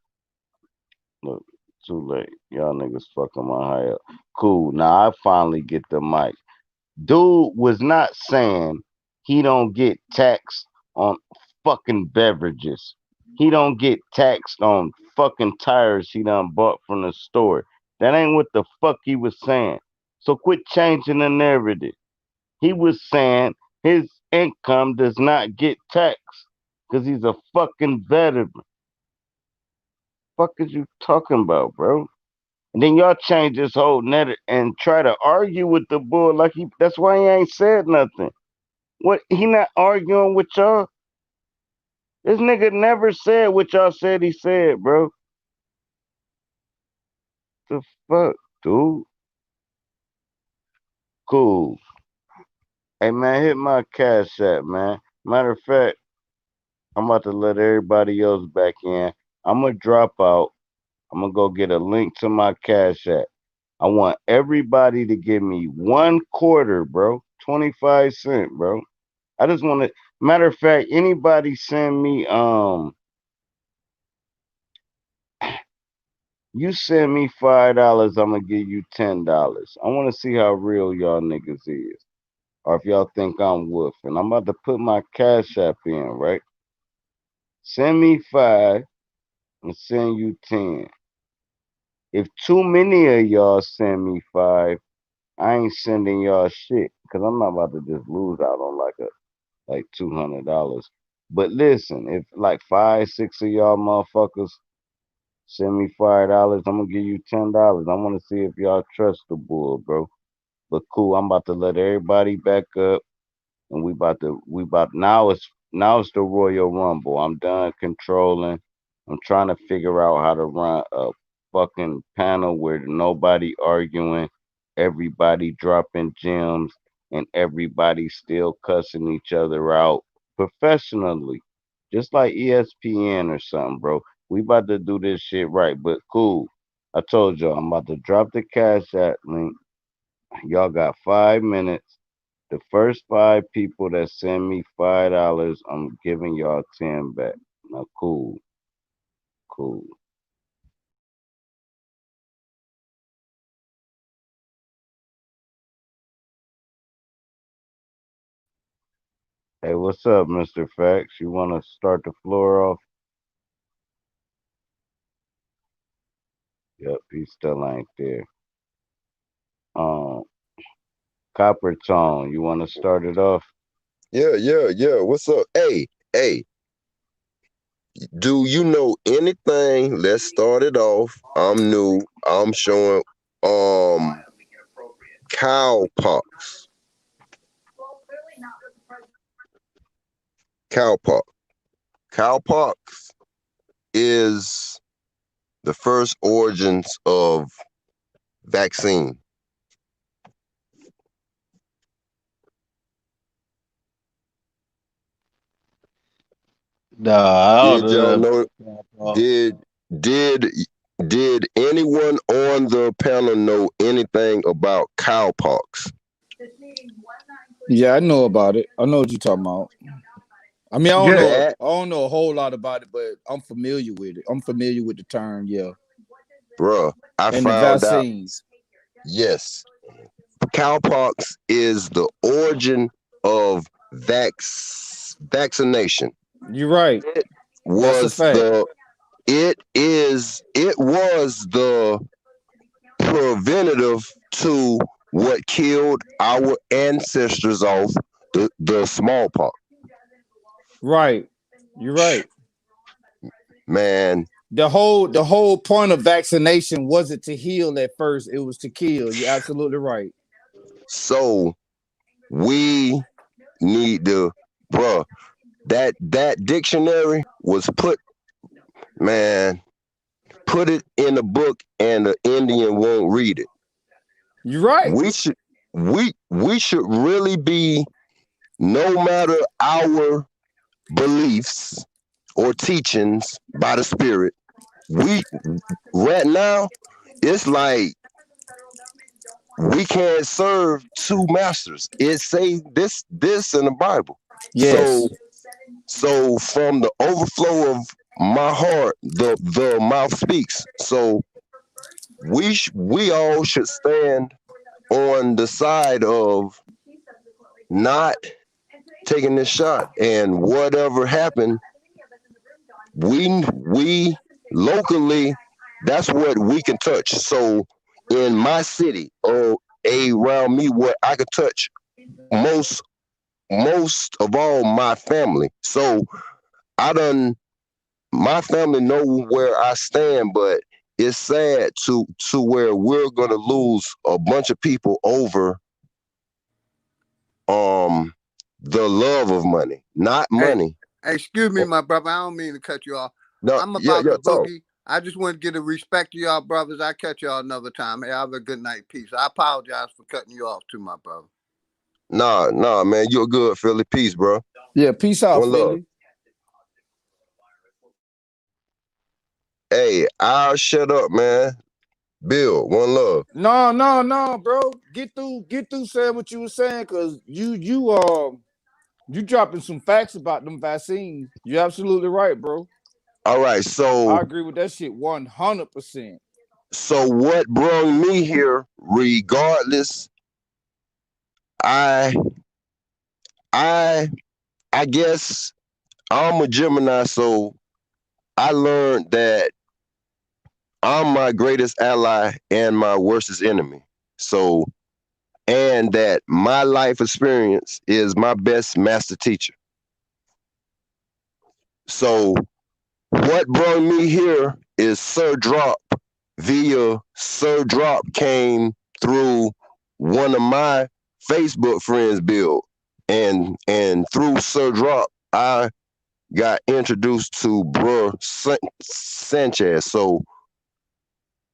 look, too late. Y'all niggas fucking my high up. Cool. Now I finally get the mic. Dude was not saying he don't get taxed on fucking beverages. He don't get taxed on fucking tires he done bought from the store. That ain't what the fuck he was saying. So quit changing the narrative. He was saying his income does not get taxed because he's a fucking veteran. Fuck is you talking about, bro? And then y'all change this whole net and try to argue with the bull like he. That's why he ain't said nothing. What he not arguing with y'all? This nigga never said what y'all said he said, bro. The fuck, dude? Cool. Hey man, hit my cash app, man. Matter of fact, I'm about to let everybody else back in. I'm gonna drop out. I'm gonna go get a link to my cash app. I want everybody to give me 1/4, bro. 25 cents, bro. I just want to. Matter of fact, anybody send me you send me $5, I'm gonna give you $10. I want to see how real y'all niggas is, or if y'all think I'm woofing. I'm about to put my cash app in, right? Send me 5 and send you 10. If too many of y'all send me 5, I ain't sending y'all shit because I'm not about to just lose out on like $200. But listen, if like 5, 6 of y'all motherfuckers send me $5, I'm gonna give you $10. I want to see if y'all trust the bull, bro. But cool, I'm about to let everybody back up, and we about now it's the Royal Rumble. I'm done controlling. I'm trying to figure out how to run a fucking panel where nobody arguing, everybody dropping gems, and everybody still cussing each other out professionally, just like ESPN or something, bro. We about to do this shit right, but cool. I told y'all I'm about to drop the cash app link. Y'all got 5 minutes. The first 5 people that send me $5, I'm giving y'all 10 back. Now, cool, cool. Hey, what's up, Mr. Fax? You want to start the floor off? Yep, he still ain't there. Um, Copper Tone, you want to start it off? Yeah. What's up? Hey, do you know anything? Let's start it off. I'm new. I'm showing cowpox. Cowpox. Cowpox is the first origins of vaccine. No, Did y'all the know? Did did did anyone on the panel know anything about cowpox? Yeah, I know about it. I know what you're talking about. I mean, Yeah, That, I don't know a whole lot about it, but I'm familiar with it. I'm familiar with the term, yeah. bruh, I And the found out. vaccines. Yes, cowpox is the origin of vaccination. You're right. It That's a was fact. the it was the preventative to what killed our ancestors off, the smallpox. Right. You're right. Man, The whole point of vaccination wasn't to heal at first, it was to kill. You're absolutely right. so we need to, bruh, that dictionary was put, man, put it in a book and the Indian won't read it. You're right. We should we should really be, no matter our beliefs or teachings by the spirit, we right now it's like we can't serve two masters. It say this in the Bible. Yes. So from the overflow of my heart, the mouth speaks. So we all should stand on the side of not taking this shot, and whatever happened, we locally, that's what we can touch. So in my city or around me, what I could touch most most of all, my family. So I done, my family know where I stand, but it's sad to where we're gonna lose a bunch of people over um the love of money, not Hey, money. excuse me, my brother. I don't mean to cut you off. No, I'm yeah, about yeah, to talk. boogie. I just want to get a respect to y'all, brothers. I catch y'all another time. Hey, have a good night. Peace. I apologize for cutting you off too, my brother. Nah, man, you're good, Philly. Peace, bro. Yeah, peace out, One love. Philly. Hey, I'll shut up, man. Bill, one love. No, bro. Get through saying what you were saying, cause you dropping some facts about them vaccines. You're absolutely right, bro. All right, I agree with that shit 100%. so what brought me here, regardless, I I I guess I'm a Gemini, so I learned that I'm my greatest ally and my worstest enemy. So, and that my life experience is my best master teacher. So, what brought me here is Sir Drop. Via Sir Drop came through one of my Facebook friends, Bill, and through Sir Drop, I got introduced to Sanchez. So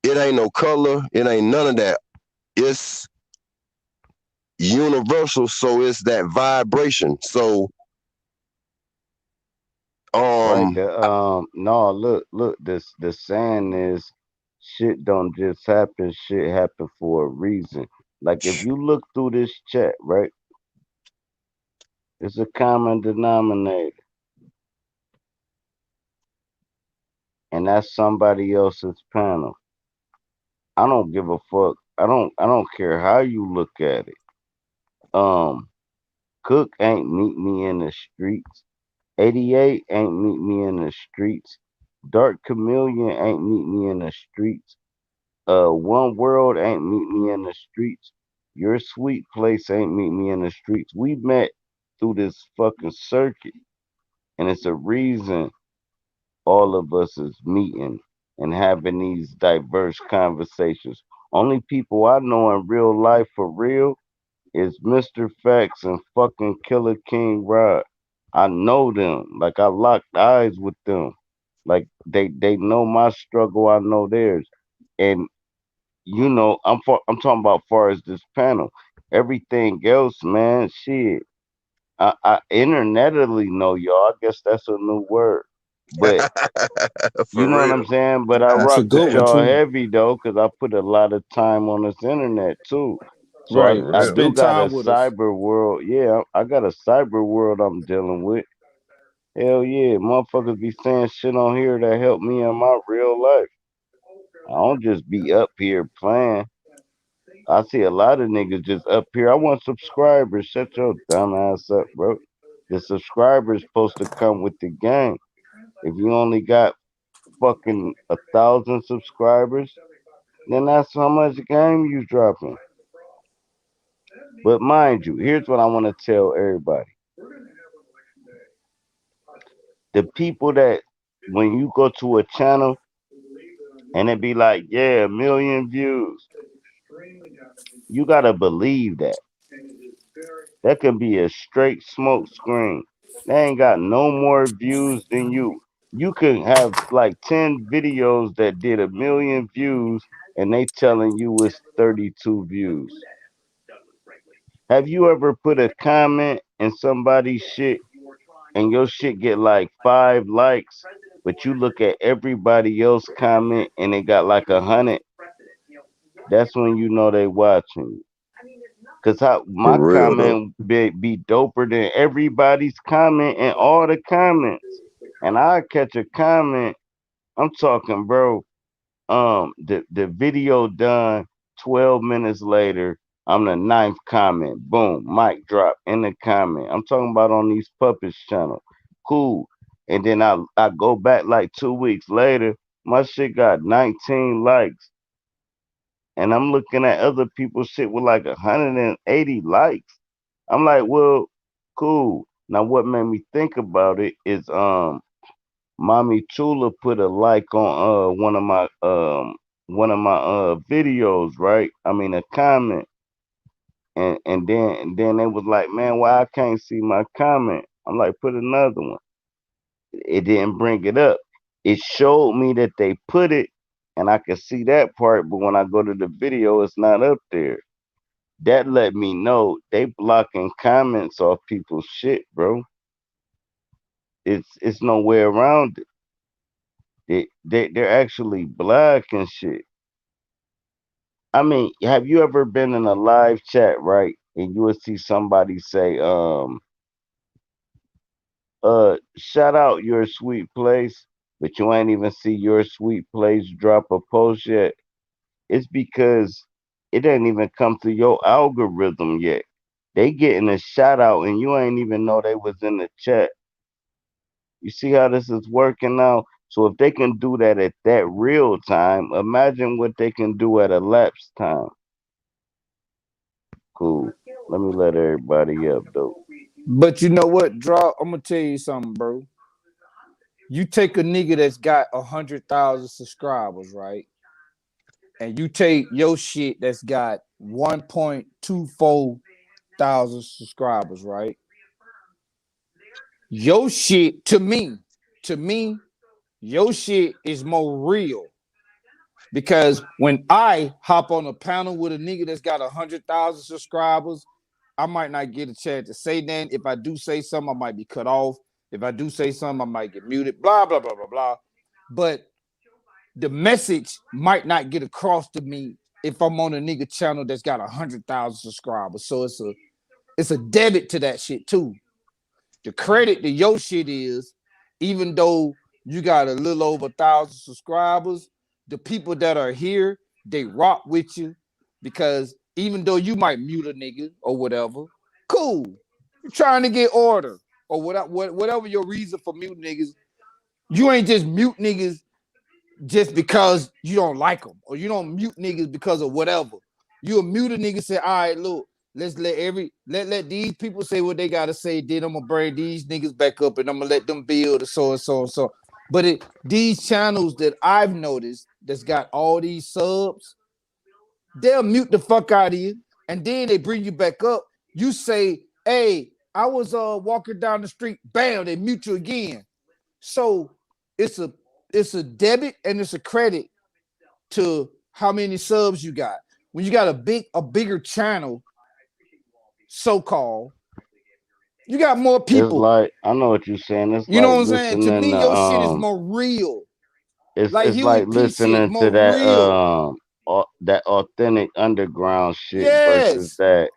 it ain't no color, it ain't none of that. It's universal, so it's that vibration. So Right. um No, look, the saying is shit don't just happen, shit happen for a reason. Like if you look through this chat, right, it's a common denominator, and that's somebody else's panel. I don't give a fuck. I don't care how you look at it. Um, Cook ain't meet me in the streets. 88 ain't meet me in the streets. Dark Chameleon ain't meet me in the streets. One World ain't meet me in the streets. Your Sweet Place ain't meet me in the streets. We met through this fucking circuit, and it's a reason all of us is meeting and having these diverse conversations. Only people I know in real life for real is Mr. Facts and fucking Killer King Rod. I know them. Like I locked eyes with them. Like they know my struggle, I know theirs. And I'm talking about far as this panel. Everything else, man, shit. I internetally know y'all. I guess that's a new word. But you For know what I'm real. saying? But I That's a rock with good one y'all too. heavy though, because I put a lot of time on this internet too. So For Right. I real. do Spend got a time with us. cyber world. Yeah, I got a cyber world I'm dealing with. Hell yeah, motherfuckers be saying shit on here that help me in my real life. I don't just be up here playing. I see a lot of niggas just up here. I want subscribers. Shut your dumb ass up, bro. The subscribers supposed to come with the game. If you only got fucking 1,000 subscribers, then that's how much game you dropping. But mind you, here's what I want to tell everybody. The people that when you go to a channel and it be like, yeah, 1,000,000 views, you gotta believe that. That could be a straight smoke screen. They ain't got no more views than you. You could have like 10 videos that did 1,000,000 views and they telling you it's 32 views. Have you ever put a comment in somebody's shit and your shit get like 5 likes, but you look at everybody else comment and it got like 100? That's when you know they watching you. Cause how For my real though. comment be doper than everybody's comment and all the comments. And I catch a comment. I'm talking, bro. The video done 12 minutes later. I'm the ninth comment. Boom, mic drop in the comment. I'm talking about on these puppets channel. Cool. And then I go back like 2 weeks later. My shit got 19 likes. And I'm looking at other people's shit with like 180 likes. I'm like, well, cool. Now what made me think about it is Mommy Chula put a like on one of my videos, right? I mean a comment. And then they was like, man, why I can't see my comment? I'm like, put another one. It didn't bring it up. It showed me that they put it and I could see that part, but when I go to the video, it's not up there. That let me know they blocking comments off people's shit, bro. It's no way around it. They're actually blocking shit. I mean, have you ever been in a live chat, right? And you would see somebody say, shout out your sweet place, but you ain't even see your sweet place drop a post yet. It's because it didn't even come through your algorithm yet. They getting a shout out and you ain't even know they was in the chat. You see how this is working now? So if they can do that at that real time, imagine what they can do at a lapse time. Cool. Let me let everybody up though. But you know what, Draw? I'm gonna tell you something, bro. You take a nigga that's got 100,000 subscribers, right? And you take your shit that's got 1.24 thousand subscribers, right? Your shit to me, your shit is more real because when I hop on a panel with a nigga that's got 100,000 subscribers, I might not get a chance to say that. If I do say something, I might be cut off. If I do say something, I might get muted. Blah blah blah blah blah. But the message might not get across to me if I'm on a nigga channel that's got 100,000 subscribers. So it's a debit to that shit too. The credit to your shit is, even though you got a little over 1,000 subscribers, the people that are here, they rock with you because even though you might mute a nigga or whatever, cool. You're trying to get order or whatever your reason for muting niggas. You ain't just mute niggas just because you don't like them or you don't mute niggas because of whatever. You a mute a nigga say, all right, look, let's let these people say what they gotta say. Then I'm gonna bring these niggas back up and I'm gonna let them build and so and so and so. But these channels that I've noticed that's got all these subs, they'll mute the fuck out of you and then they bring you back up. You say, hey, I was walking down the street, bam, they mute you again. So it's a debit and it's a credit to how many subs you got. When you got a bigger channel, so called, You got more It's people. like I know what you're saying. It's You know like what I'm saying? To listening me, to your shit is more real. Like it's Huey like P shit, listening to more that real. that authentic underground shit versus Yes. that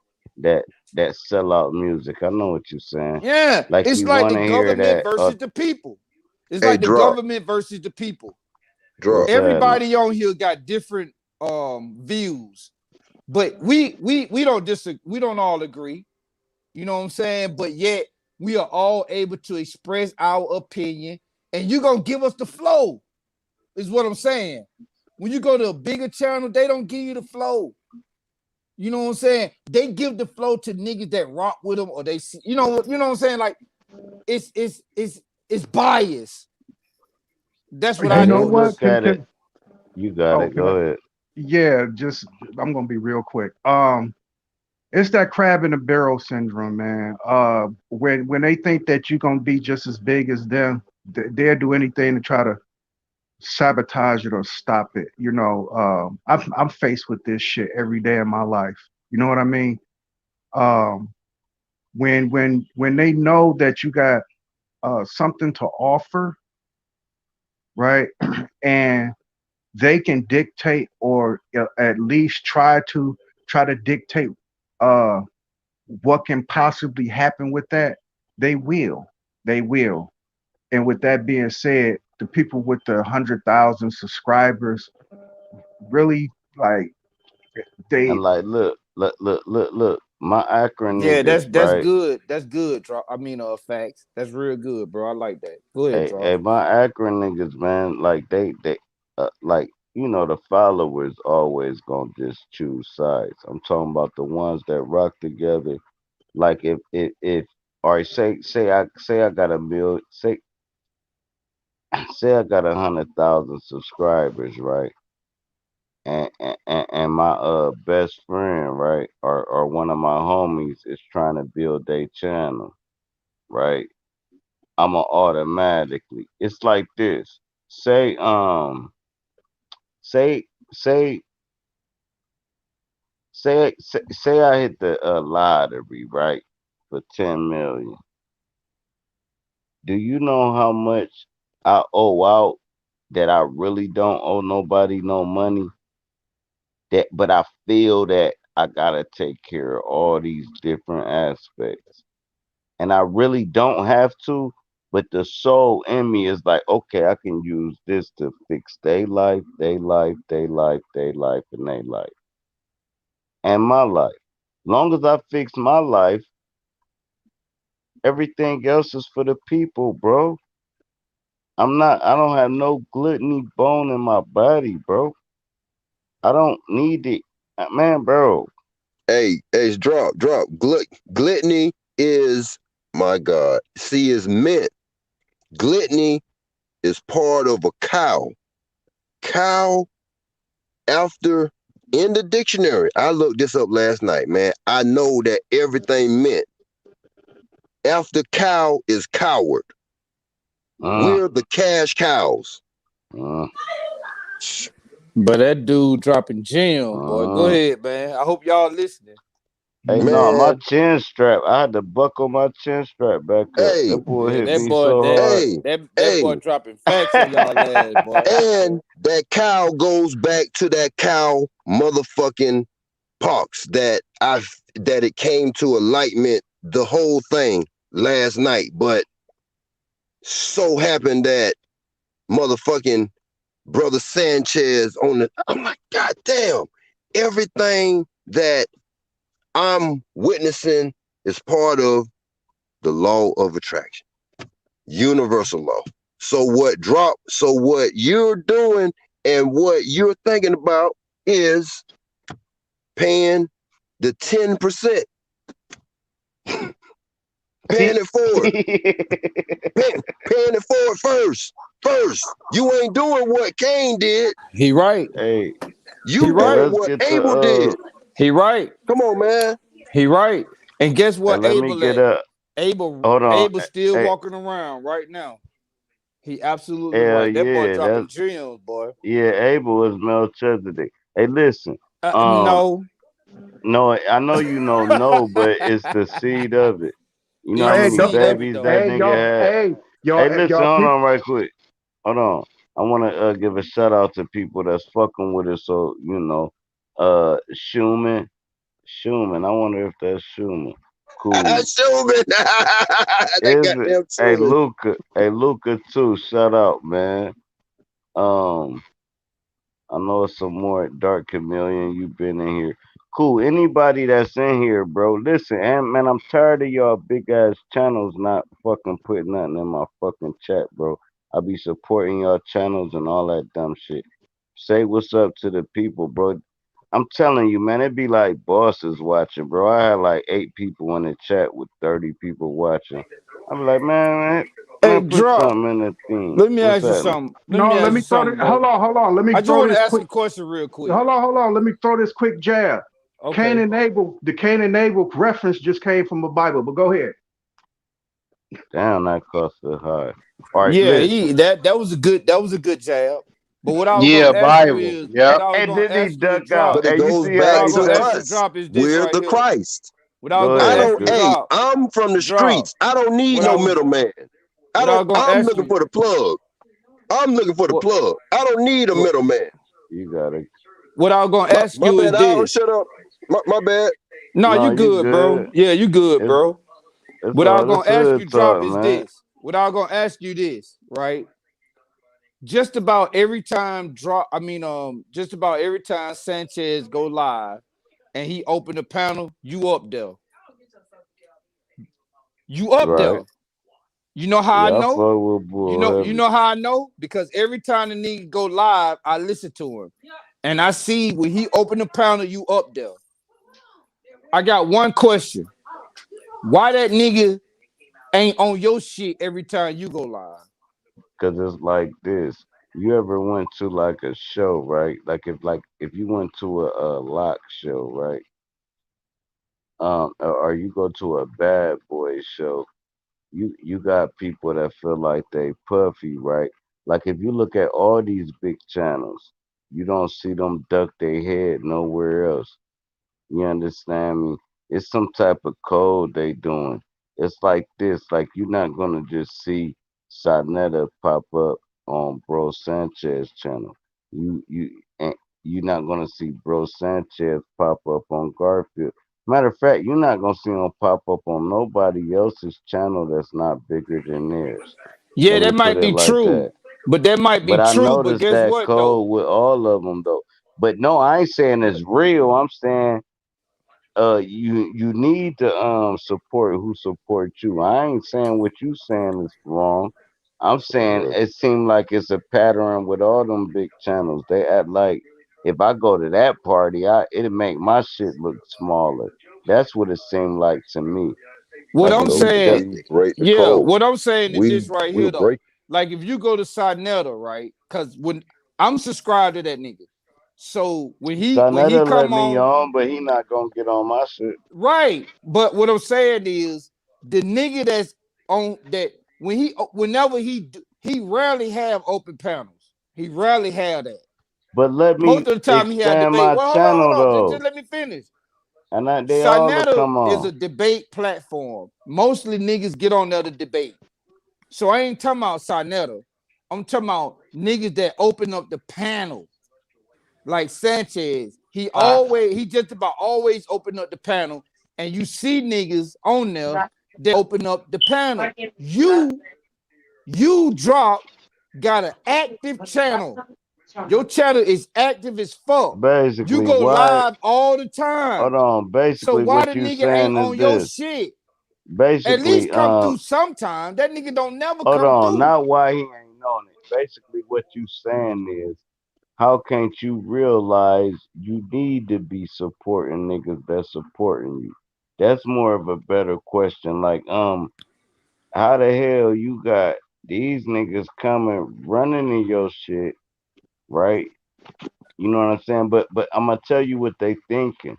that sellout music. I know what you're saying. Yeah. Like It's you like want the to hear government that versus the people. It's Hey, like the drop, government versus the people. drop. what's happening. Everybody on here got different views. But we don't disagree, we don't all agree. You know what I'm saying? But yet we are all able to express our opinion, and you're gonna give us the flow, is what I'm saying. When you go to a bigger channel, they don't give you the flow. You know what I'm saying? They give the flow to niggas that rock with them, or they see, you know what I'm saying? Like it's bias. That's what You I Hey, know they notice. what? look at it. You got it. Can Go I? ahead. Yeah, just I'm gonna be real quick. It's that crab in the barrel syndrome, man. When they think that you're gonna be just as big as them, they'll do anything to try to sabotage it or stop it. I'm faced with this shit every day in my life. You know what I mean? Um, when they know that you got something to offer, right? And they can dictate or at least try to dictate uh what can possibly happen with that, they will. They will. And with that being said, the people with the 100,000 subscribers really like they And like, look. My Akron Yeah, niggas, that's right? good. That's good, Drop. I mean, facts. That's real good, bro. I like that. Go ahead, Drop. My Akron niggas, man, like they like the followers always gonna just choose sides. I'm talking about the ones that rock together. Like if all right, say I got a mil say I got 100,000 subscribers, right? And my best friend, right, or one of my homies is trying to build their channel, right? I'ma automatically. It's like this. Say say say say I hit the lottery, right, for 10 million. Do you know how much I owe out that I really don't owe nobody no money? That but I feel that I gotta take care of all these different aspects. And I really don't have to, but the soul in me is like, okay, I can use this to fix their life, their life, their life, their life, and their life. And my life. Long as I fix my life, everything else is for the people, bro. I don't have no gluttony bone in my body, bro. I don't need it. Man, bro. Hey, it's drop. Gluttony is, my God. See, is meant. Gluttony is part of a cow. Cow, after in the dictionary, I looked this up last night, man. I know that everything meant. After cow is coward. Uh, We're the cash cows. uh, But that dude dropping gems, boy. Go uh. ahead, man. I hope y'all listening. Hey, Mhm. no, my Man, chin strap. I had to buckle my chin strap back up. hey, That boy Yeah, hit that me boy, so that hard. hey, that hey. boy dropping facts on y'all ass, boy. And that cow goes back to that cow motherfucking pox that it came to enlightenment, the whole thing last night. But so happened that motherfucking brother Sanchez I'm like, God damn, everything that I'm witnessing is part of the law of attraction, universal law. So what you're doing and what you're thinking about is paying the 10%, paying it forward, paying it forward first. First, you ain't doing what Cain did. He right. Hey, He You hey, right. doing let's what get the Abel did. He right. Come on, man. He right. And guess hey, what let me Abel get at? up. Abel Hold on. Abel still Hey, walking around right now. He absolutely hell right. That boy yeah, dropping that's gems, boy. yeah. Abel is Melchizedek. Hey, listen. Um, No. no, I know you know no, but it's the seed of it. You know and how you Hey, many see every babies that dog. nigga y'all, had? hey, Hey, listen, y'all hold people. on right quick. Hold on. I want to give a shout out to people that's fucking with us. So, you know, Schumann. Schumann. I wonder if that's Schumann. Cool. Assuming that Is it? goddamn Hey, true. Luca. Hey, Luca, too. Shout out, man. Um, I know it's some more Dark Chameleon. You've been in here. Cool. Anybody that's in here, bro. Listen, and man, I'm tired of y'all big ass channels not fucking putting nothing in my fucking chat, bro. I be supporting y'all channels and all that dumb shit. Say what's up to the people, bro. I'm telling you, man, it'd be like bosses watching, bro. I had like 8 people in the chat with 30 people watching. I'm like, Hey, man, put drop. something in the thing. Let me What's ask you happening? something. Let No, me let ask me you throw something, this. Hold bro. on, hold on. Let me I just throw want to this ask quick. a question real quick. Hold on. Let me throw this quick jab. Cain Okay. and Abel, the Cain and Abel reference just came from the Bible. But go ahead. Damn, that cost a high. All right, Yeah, listen. he that was a good jab. But what I was Yeah, gonna ask you Bible. is what Yep. I was Hey, gonna did he ask you to duck out? drop. But it Hey, you goes see What I how back was he to gonna ask ducked? you to us. drop is this We're right the here. Christ. What I was Go gonna I ahead, ask don't, you to Chris. hey, drop. I'm from the Drop. streets. I don't need What I no was middleman. what I was gonna I'm ask looking you. for the plug. I'm looking for the What plug. I don't need a what middleman. You got it. what I was gonna ask My you is bad. I don't this. shut up. My bad. No, No, you you good, bro. good. Yeah, you good, It's bro. it's What I was all this gonna ask hood you drop talk, is man. this. What I was gonna ask you this, right? Just about every time just about every time Sanchez go live and he open the panel, you up there. You up Right. there. You know how I Yeah, I know? fuck with You Bull know, you heavy. know how I know? Because every time the nigga go live, I listen to him. And I see when he open the panel, you up there. I got one question. Why that nigga ain't on your shit every time you go live? Cause it's like this. You ever went to like a show, right? Like if you went to a lock show, right? Or you go to a bad boy show, you got people that feel like they puffy, right? Like if you look at all these big channels, you don't see them duck their head nowhere else. You understand me? It's some type of code they doing. It's like this, like you're not gonna just see Sonetta pop up on Bro Sanchez channel. You you're not gonna see Bro Sanchez pop up on Garfield. Matter of fact, you're not gonna see him pop up on nobody else's channel that's not bigger than theirs. Yeah, Let me that put might it be like true. that. But that might be But I true. But noticed guess that what though? code with all of them though. But no, I ain't saying it's real. I'm saying you need to support who supports you. I ain't saying what you saying is wrong. I'm saying it seemed like it's a pattern with all them big channels. They act like if I go to that party, it'll make my shit look smaller. That's what it seemed like to me. What Like I'm if No, you saying, duck, we break the yeah, code. what I'm saying is this We right we'll here though. break. Like if you go to Sinetta, right? Because when I'm subscribed to that nigga. So when he Sonetta let come me on, on, but he not gonna get on my shit. right. But what I'm saying is the nigga that's on that whenever he rarely have open panels. He rarely have that. But let Most me of the time he had expand debate. my Well, hold channel on. Just though, let me finish. and they all to Sinetta come is on. a debate platform. Mostly niggas get on there to debate. So I ain't talking about Sinetta. I'm talking about niggas that open up the panel. Like Sanchez. He just about always open up the panel. And you see niggas on there that open up the panel. You drop got an active channel. Your channel is active as fuck. You Basically, go why? live all the Hold time. on. So Basically, why what the you nigga ain't saying is on your this. shit? At least Basically, come through sometime. That nigga don't never hold come on. through. Not why he ain't on it. Basically, what you saying is, how can't you realize you need to be supporting niggas that's supporting you? That's more of a better question. Like, how the hell you got these niggas coming running in your shit, right? You know what I'm saying? But I'm gonna tell you what they thinking.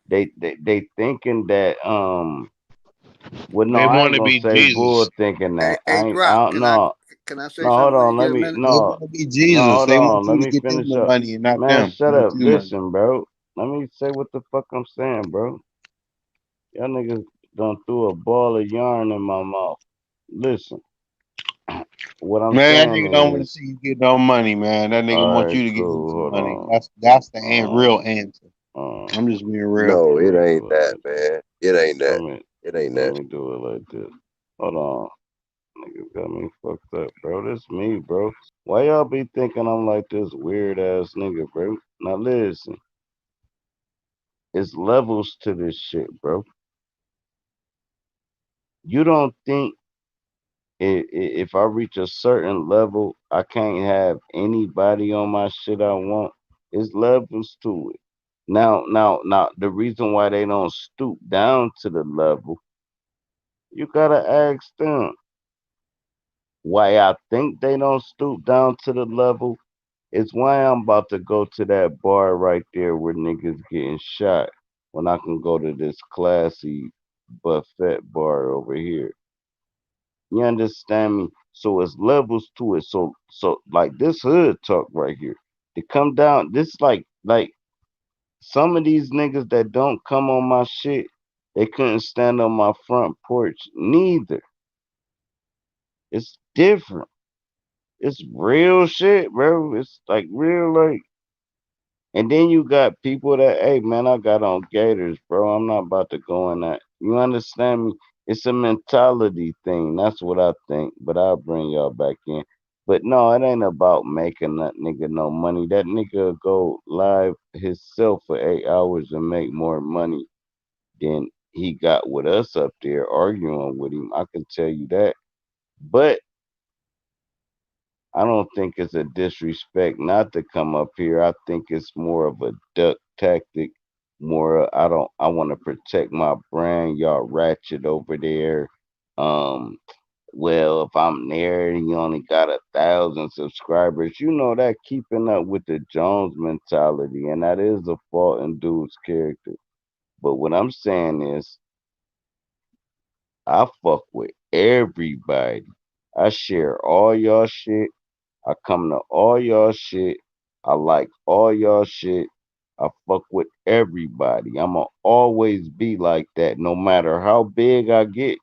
They thinking that well, no, They I want ain't to gonna be say bull Jesus. thinking Hey, that. hey, I drop. don't know. Can I say No, hold something when you on. get a minute? They want to be No, Jesus. hold They want on. Let you to me get them finish the up. money and not Man, them. shut Not up. you the money. Listen, bro. Let me say what the fuck I'm saying, bro. Y'all niggas. done threw a ball of yarn in my mouth. Listen, what I'm Man, that saying nigga don't want to is, see you get no money, man. That nigga all wants right, you to give him cool. some Hold money. on. That's the real Um, answer. um, I'm just being real. No, let it me ain't do it that, like this. man. It ain't Let that. me It ain't let that. me do it like this. Hold on. Niggas got me fucked up, bro. This me, bro. Why y'all be thinking I'm like this weird ass nigga, bro? Now listen, it's levels to this shit, bro. You don't think if I reach a certain level, I can't have anybody on my shit I want? It's levels to it. Now, the reason why they don't stoop down to the level, you gotta ask them. Why I think they don't stoop down to the level is why I'm about to go to that bar right there where niggas getting shot when I can go to this classy buffet bar over here. You understand me? So it's levels to it. So like this hood talk right here. To come down, this like some of these niggas that don't come on my shit, they couldn't stand on my front porch neither. It's different. It's real shit, bro. It's like real like. And then you got people that, hey man, I got on gators, bro. I'm not about to go in that. You understand me? It's a mentality thing. That's what I think. But I'll bring y'all back in. But no, it ain't about making that nigga no money. That nigga go live himself for 8 hours and make more money than he got with us up there arguing with him. I can tell you that. But I don't think it's a disrespect not to come up here. I think it's more of a duck tactic. I want to protect my brand. Y'all ratchet over there. Um, well, if I'm there and you only got 1,000 subscribers, you know that keeping up with the Jones mentality, and that is a fault in dude's character. But what I'm saying is, I fuck with everybody. I share all y'all shit. I come to all y'all shit. I like all y'all shit. I fuck with everybody. I'ma always be like that, no matter how big I get.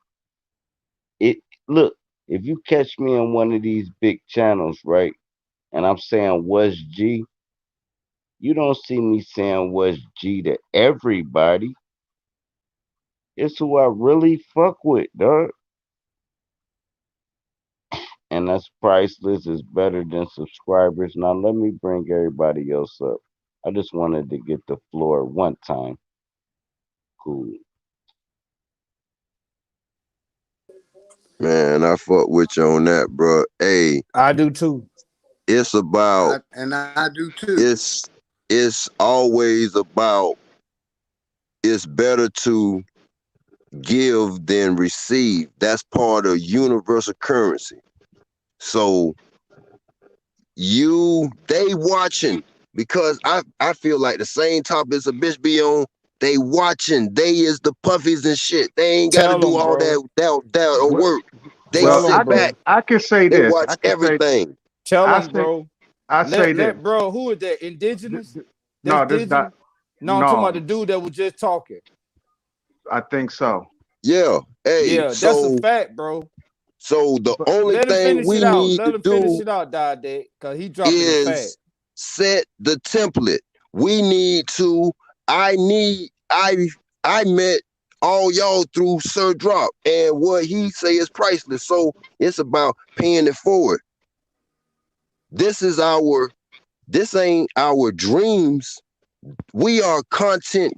It look, if you catch me on one of these big channels, right, and I'm saying what's G, you don't see me saying what's G to everybody. It's who I really fuck with, dog. And that's priceless. It's better than subscribers. Now let me bring everybody else up. I just wanted to get the floor one time. Cool. Man, I fuck with you on that, bro. Hey, I do too. it's about I do too. it's it's always about it's better to give than receive. That's part of universal currency. So they watching because I feel like the same topics a bitch be on. They watching. They is the puffies and shit. They ain't got to Tell do them, all bro. that Well, work. They Tell well, them, sit bro. back. I can say They this. watch everything. Tell I them, say bro. I say this. Let bro. Who is that? Th- Indigenous? th- That's No, this not. digital. No, I'm talking about the No, dude that was just talking. I think so. Yeah. Hey, Yeah, that's a so fact, bro. the But only Let him thing finish it we out. need to Let him finish do it out, Dad, cause he dropping a fact. is set the template. We need to. I need. I met all y'all through Sir Drop, and what he say is priceless. So it's about paying it forward. This is our. This ain't our dreams. We are content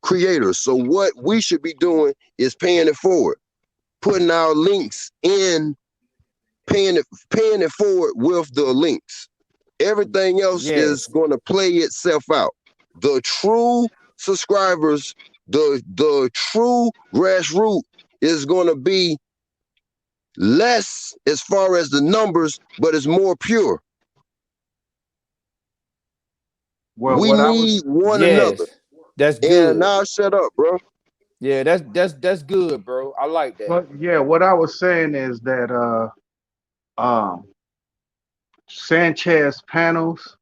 creators. So what we should be doing is paying it forward, putting our links in, paying it forward with the links. Everything else is Yes, going to play itself out. The true subscribers, the true grassroots is going to be less as far as the numbers, but it's more pure. well, We what I was need one another. yes. That's And good. now shut up, bro. Yeah, that's good, bro. I like that. But yeah, what I was saying is that um Sanchez panels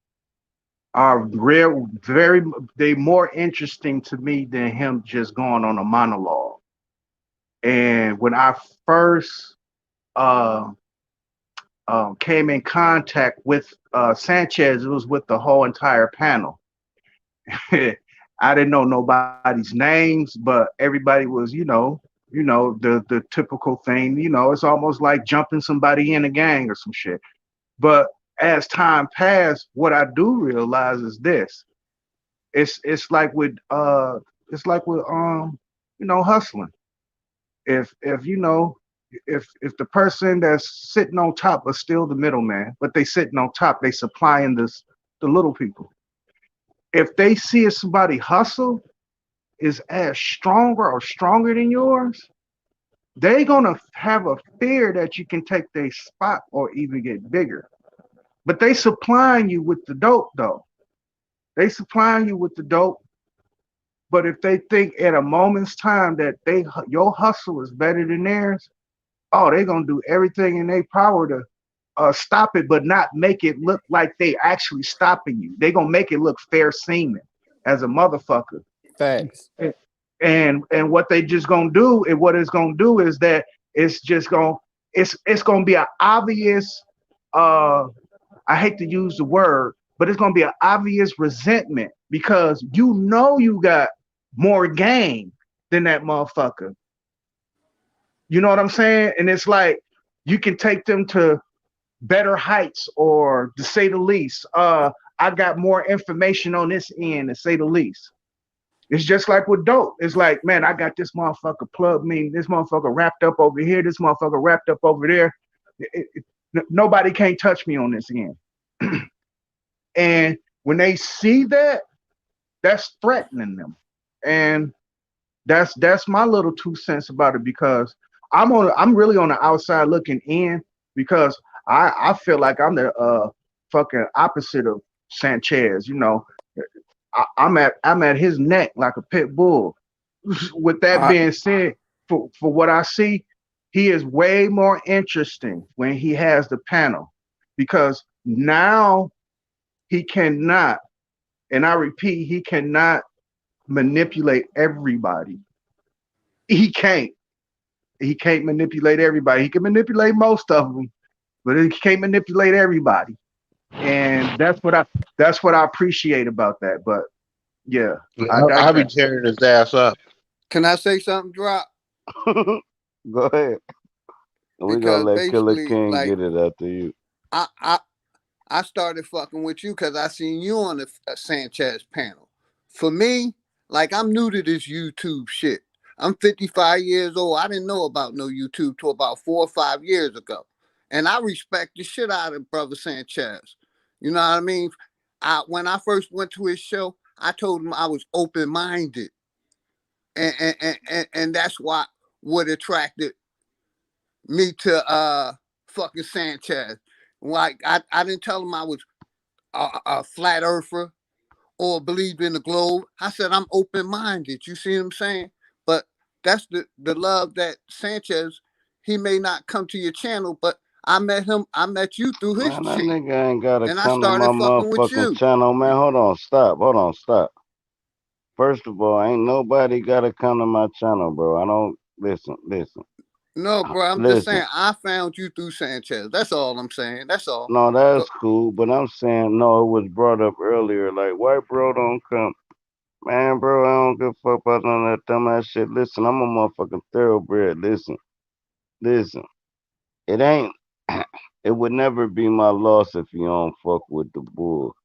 are real very they more interesting to me than him just going on a monologue. And when I first uh, came in contact with Sanchez, it was with the whole entire panel. I didn't know nobody's names, but everybody was, the typical thing. It's almost like jumping somebody in a gang or some shit. But as time passed, what I do realize is this: it's like with hustling. If the person that's sitting on top is still the middleman, but they sitting on top, they supplying the little people. If they see somebody hustle is as stronger or stronger than yours, they gonna have a fear that you can take their spot or even get bigger. But they supplying you with the dope though. They supplying you with the dope. But if they think at a moment's time that your hustle is better than theirs, oh, they're gonna do everything in their power to stop it, but not make it look like they actually stopping you. They gonna make it look fair seeming as a motherfucker. Facts. And what they just gonna do, and what it's gonna do is that it's just gonna it's gonna be an obvious uh I hate to use the word, but it's gonna be an obvious resentment because you got more game than that motherfucker. You know what I'm saying? And it's like you can take them to better heights, or to say the least. I got more information on this end, to say the least. It's just like with dope. It's like, man, I got this motherfucker plugged me, this motherfucker wrapped up over here, this motherfucker wrapped up over there. Nobody can't touch me on this end. And when they see that, that's threatening them. And that's my little 2 cents about it, because I'm really on the outside looking in, because I feel like I'm the fucking opposite of Sanchez. I'm at his neck like a pit bull. With that I being said, for what I see, he is way more interesting when he has the panel, because now he cannot, and I repeat, he cannot manipulate everybody. He can't. He can't manipulate everybody. He can manipulate most of them, but he can't manipulate everybody. And that's what I appreciate about that. But yeah, I I'll be digress. tearing his ass up. Can I say something, Drop? Go ahead. We gonna Because let Killer basically, King like get it after you. I I I started fucking with you because I seen you on the Sanchez panel. For me, like I'm new to this YouTube shit. I'm 55 years old. I didn't know about no YouTube till about 4 or 5 years ago, and I respect the shit out of Brother Sanchez. You know what I mean? When I first went to his show, I told him I was open minded, and that's what attracted me to fucking Sanchez. Like I didn't tell him I was a flat earther or believe in the globe. I said I'm open minded. You see what I'm saying? But that's the love that Sanchez. He may not come to your channel, but I met him. I met you through his Man, that shit, nigga ain't gotta and I come to my started fucking with motherfucking you. channel, man. Hold on, stop. Hold on, stop. First of all, ain't nobody gotta come to my channel, bro. I don't No, bro, I'm just listen. saying I found you through Sanchez. That's all I'm saying. That's all. No, Go, that's cool, but I'm saying no. It was brought up earlier. Like, white bro don't come, man, bro. I don't give a fuck about none of that dumbass shit. Listen, I'm a motherfucking thoroughbred. Listen. It ain't. It would never be my loss if you don't fuck with the bull.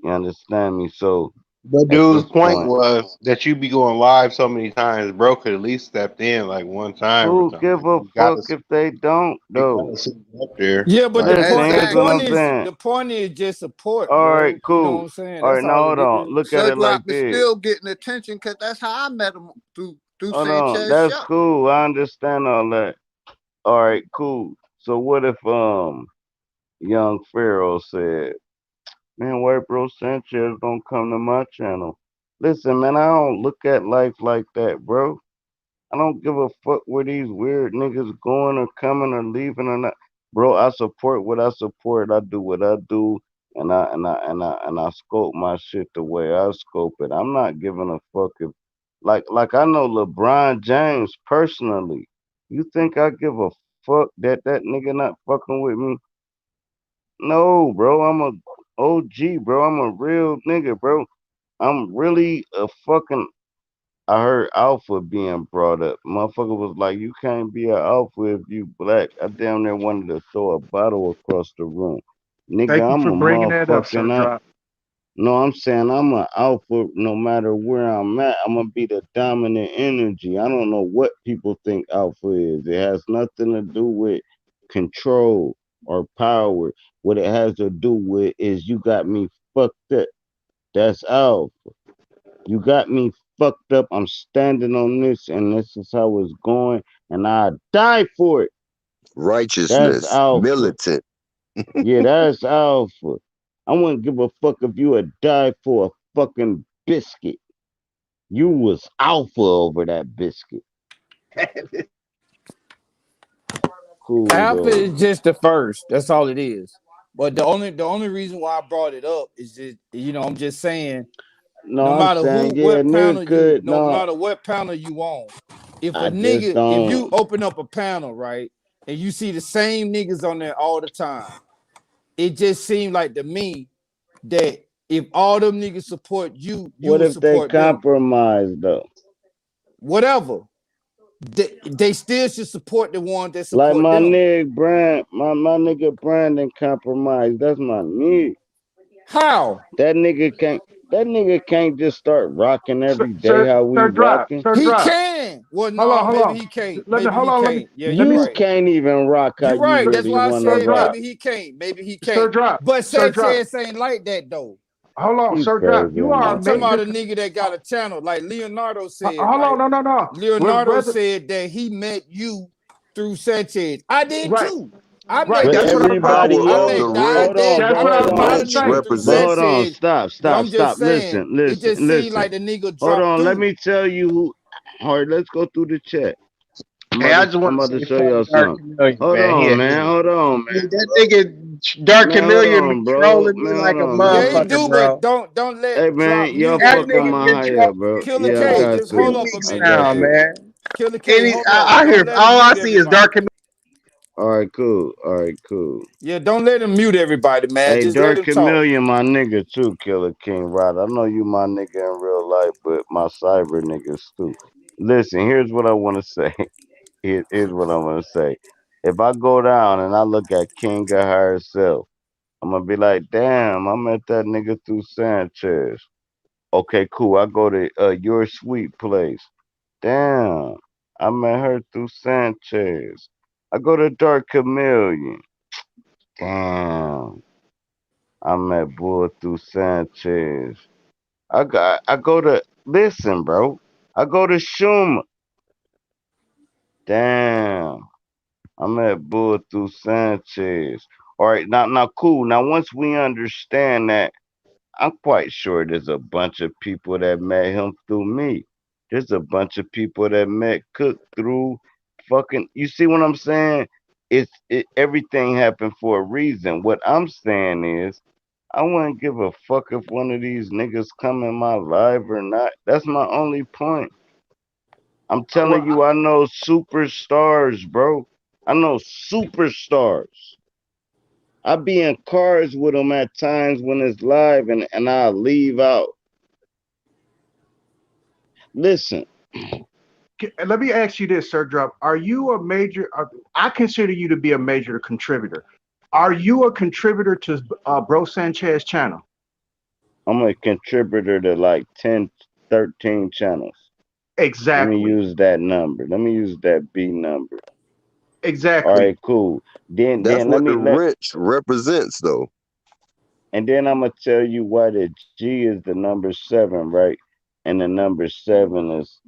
You understand me? So But at dude's this point point, was that you be going live so many times, bro could at least stepped in like one time or who something. give Like a fuck if they don't you though? gotta see him up there. Yeah, but Like Listen, here's the what exactly. point I'm is saying. the point is just support, All right, bro. You know what cool. I'm saying? All That's right, now all hold it on. is. Look at Sir it like Drop is this. still getting attention because that's how I met him through Hold on. Sanchez That's show. cool. I understand all that. All right, cool. So what if young Pharaoh said, man, white bro Sanchez don't come to my channel. Listen, man, I don't look at life like that, bro. I don't give a fuck where these weird niggas going or coming or leaving or not. Bro, I support what I support. I do what I do, and I scope my shit the way I scope it. I'm not giving a fuck if Like I know LeBron James personally. You think I give a fuck that that nigga not fucking with me? No, bro. I'm a OG, bro. I'm a real nigga, bro. I'm really a fucking. I heard alpha being brought up. Motherfucker was like, you can't be an alpha if you black. I damn near wanted to throw a bottle across the room. Nigga, Thank you I'm for a bringing that up, Sir motherfucking up. Drop. No, I'm saying I'm an alpha no matter where I'm at. I'm gonna be the dominant energy. I don't know what people think alpha is. It has nothing to do with control or power. What it has to do with is you got me fucked up. That's alpha. You got me fucked up. I'm standing on this and this is how it's going and I die for it. That's Righteousness, alpha. militant. Yeah, that's alpha. I wouldn't give a fuck if you had died for a fucking biscuit. You was alpha over that biscuit. Cool Alpha though. is just the first. That's all it is. But the only reason why I brought it up is just I'm just saying no No, I'm matter saying, who yeah, what nigga panel you could no no, matter what panel you on, if a I just nigga if you don't. open up a panel right and you see the same niggas on there all the time, it just seemed like to me that if all them niggas support you, you What will if they support them. compromise though? Whatever. They still should support the ones that Like support my them. nigga Brand, my nigga Brandon compromised. That's my nigga. How? That nigga can't. That nigga can't just start rocking every day how we rocking. Sir He Drop. can. Well, Hold no, on, hold maybe on. he can't. Let me Maybe hold he on. Let me can't. Yeah, you're let me You right. can't even rock how You're you right. That's really why I want to said Drop. rock. maybe he can't. Maybe he Sir can't. Drop. But Sir Drop. Sanchez ain't like that though. Hold on, You Sir Drop. crazy, You are a I'm man. talking about major. a nigga that got a channel, like Leonardo said, Hold on, right? no, no, no. Leonardo Whether said that he met you through Sanchez. I did right, too. I right. met But That's what dudes. I was about to everybody Power I of else, the met ring. died hold dead. on, that's but I what I met was hold a about lot to on, of Rights niggas say. through but hold represents. on, Sanchez. stop, But stop, I'm just stop. saying, Listen, it listen, just seemed listen. like the nigga Hold dropped on, let through. me tell you who. All right, let's go through the chat. Hey, I just I'm want to about to say show fuck y'all Dark something. Chameleon, Hold man. on, man. Hold on, man. That nigga Dark Man, hold Chameleon be on, bro. trolling me Man, hold like a on, man. Yeah, he motherfucker, do, but bro. don't Hey, let drop man, y'all mute That fucking nigga everybody. my been high up, trolling bro. me for Killer Yeah, I about K, got just three hold to. up a weeks I minute, got now, to. man. man. Killer K, And hold up. I hear Don't let him all I mute see is everybody. Dark Chameleon. All right, cool. All right, cool. Yeah, don't let him mute everybody, man. Hey, Just let Dirk him talk. Chameleon, my nigga too, Killer King Rod. I know you my nigga in real life, but my cyber niggas too. Listen, here's what I want to say. Here's what I want to say. If I go down and I look at King of herself, I'm gonna be like, damn, I met that nigga through Sanchez. Okay, cool. I go to your sweet place. Damn, I met her through Sanchez. I go to Dark Chameleon. Damn, I met Bull through Sanchez. I go to listen, bro. I go to Schumer. Damn, I met Bull through Sanchez. All right, now cool. Now once we understand that, I'm quite sure there's a bunch of people that met him through me. There's a bunch of people that met Cook through fucking. You see what I'm saying? Everything happened for a reason. What I'm saying is, I wouldn't give a fuck if one of these niggas come in my life or not. That's my only point. I'm telling Well, you, I know superstars, bro. I know superstars. I be in cars with them at times when it's live and I leave out. Listen, let me ask you this, Sir Drop. Are you a major? I consider you to be a major contributor. Are you a contributor to Bro Sanchez channel? I'm a contributor to like 10, 13 channels. Let me Exactly. use that number. Let me use that B number. All Exactly. right, cool. Then That's then let what the me let rich represents, though. and then I'm gonna tell you why the G is the number 7, right? And the number 7 is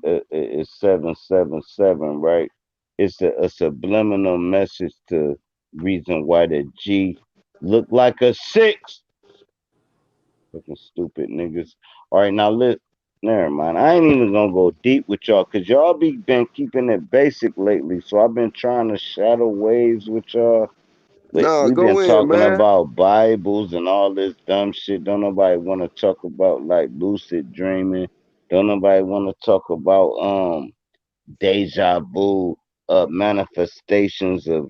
777, right? It's a subliminal message to reason why the G look like a 6. Fucking stupid niggas. All right, now never mind. I ain't even gonna go deep with y'all because y'all been keeping it basic lately. So I've been trying to shadow waves with y'all. But Nah, we've been go in, talking man. about Bibles and all this dumb shit. Don't nobody want to talk about like lucid dreaming, Don't nobody want to talk about deja vu, manifestations of.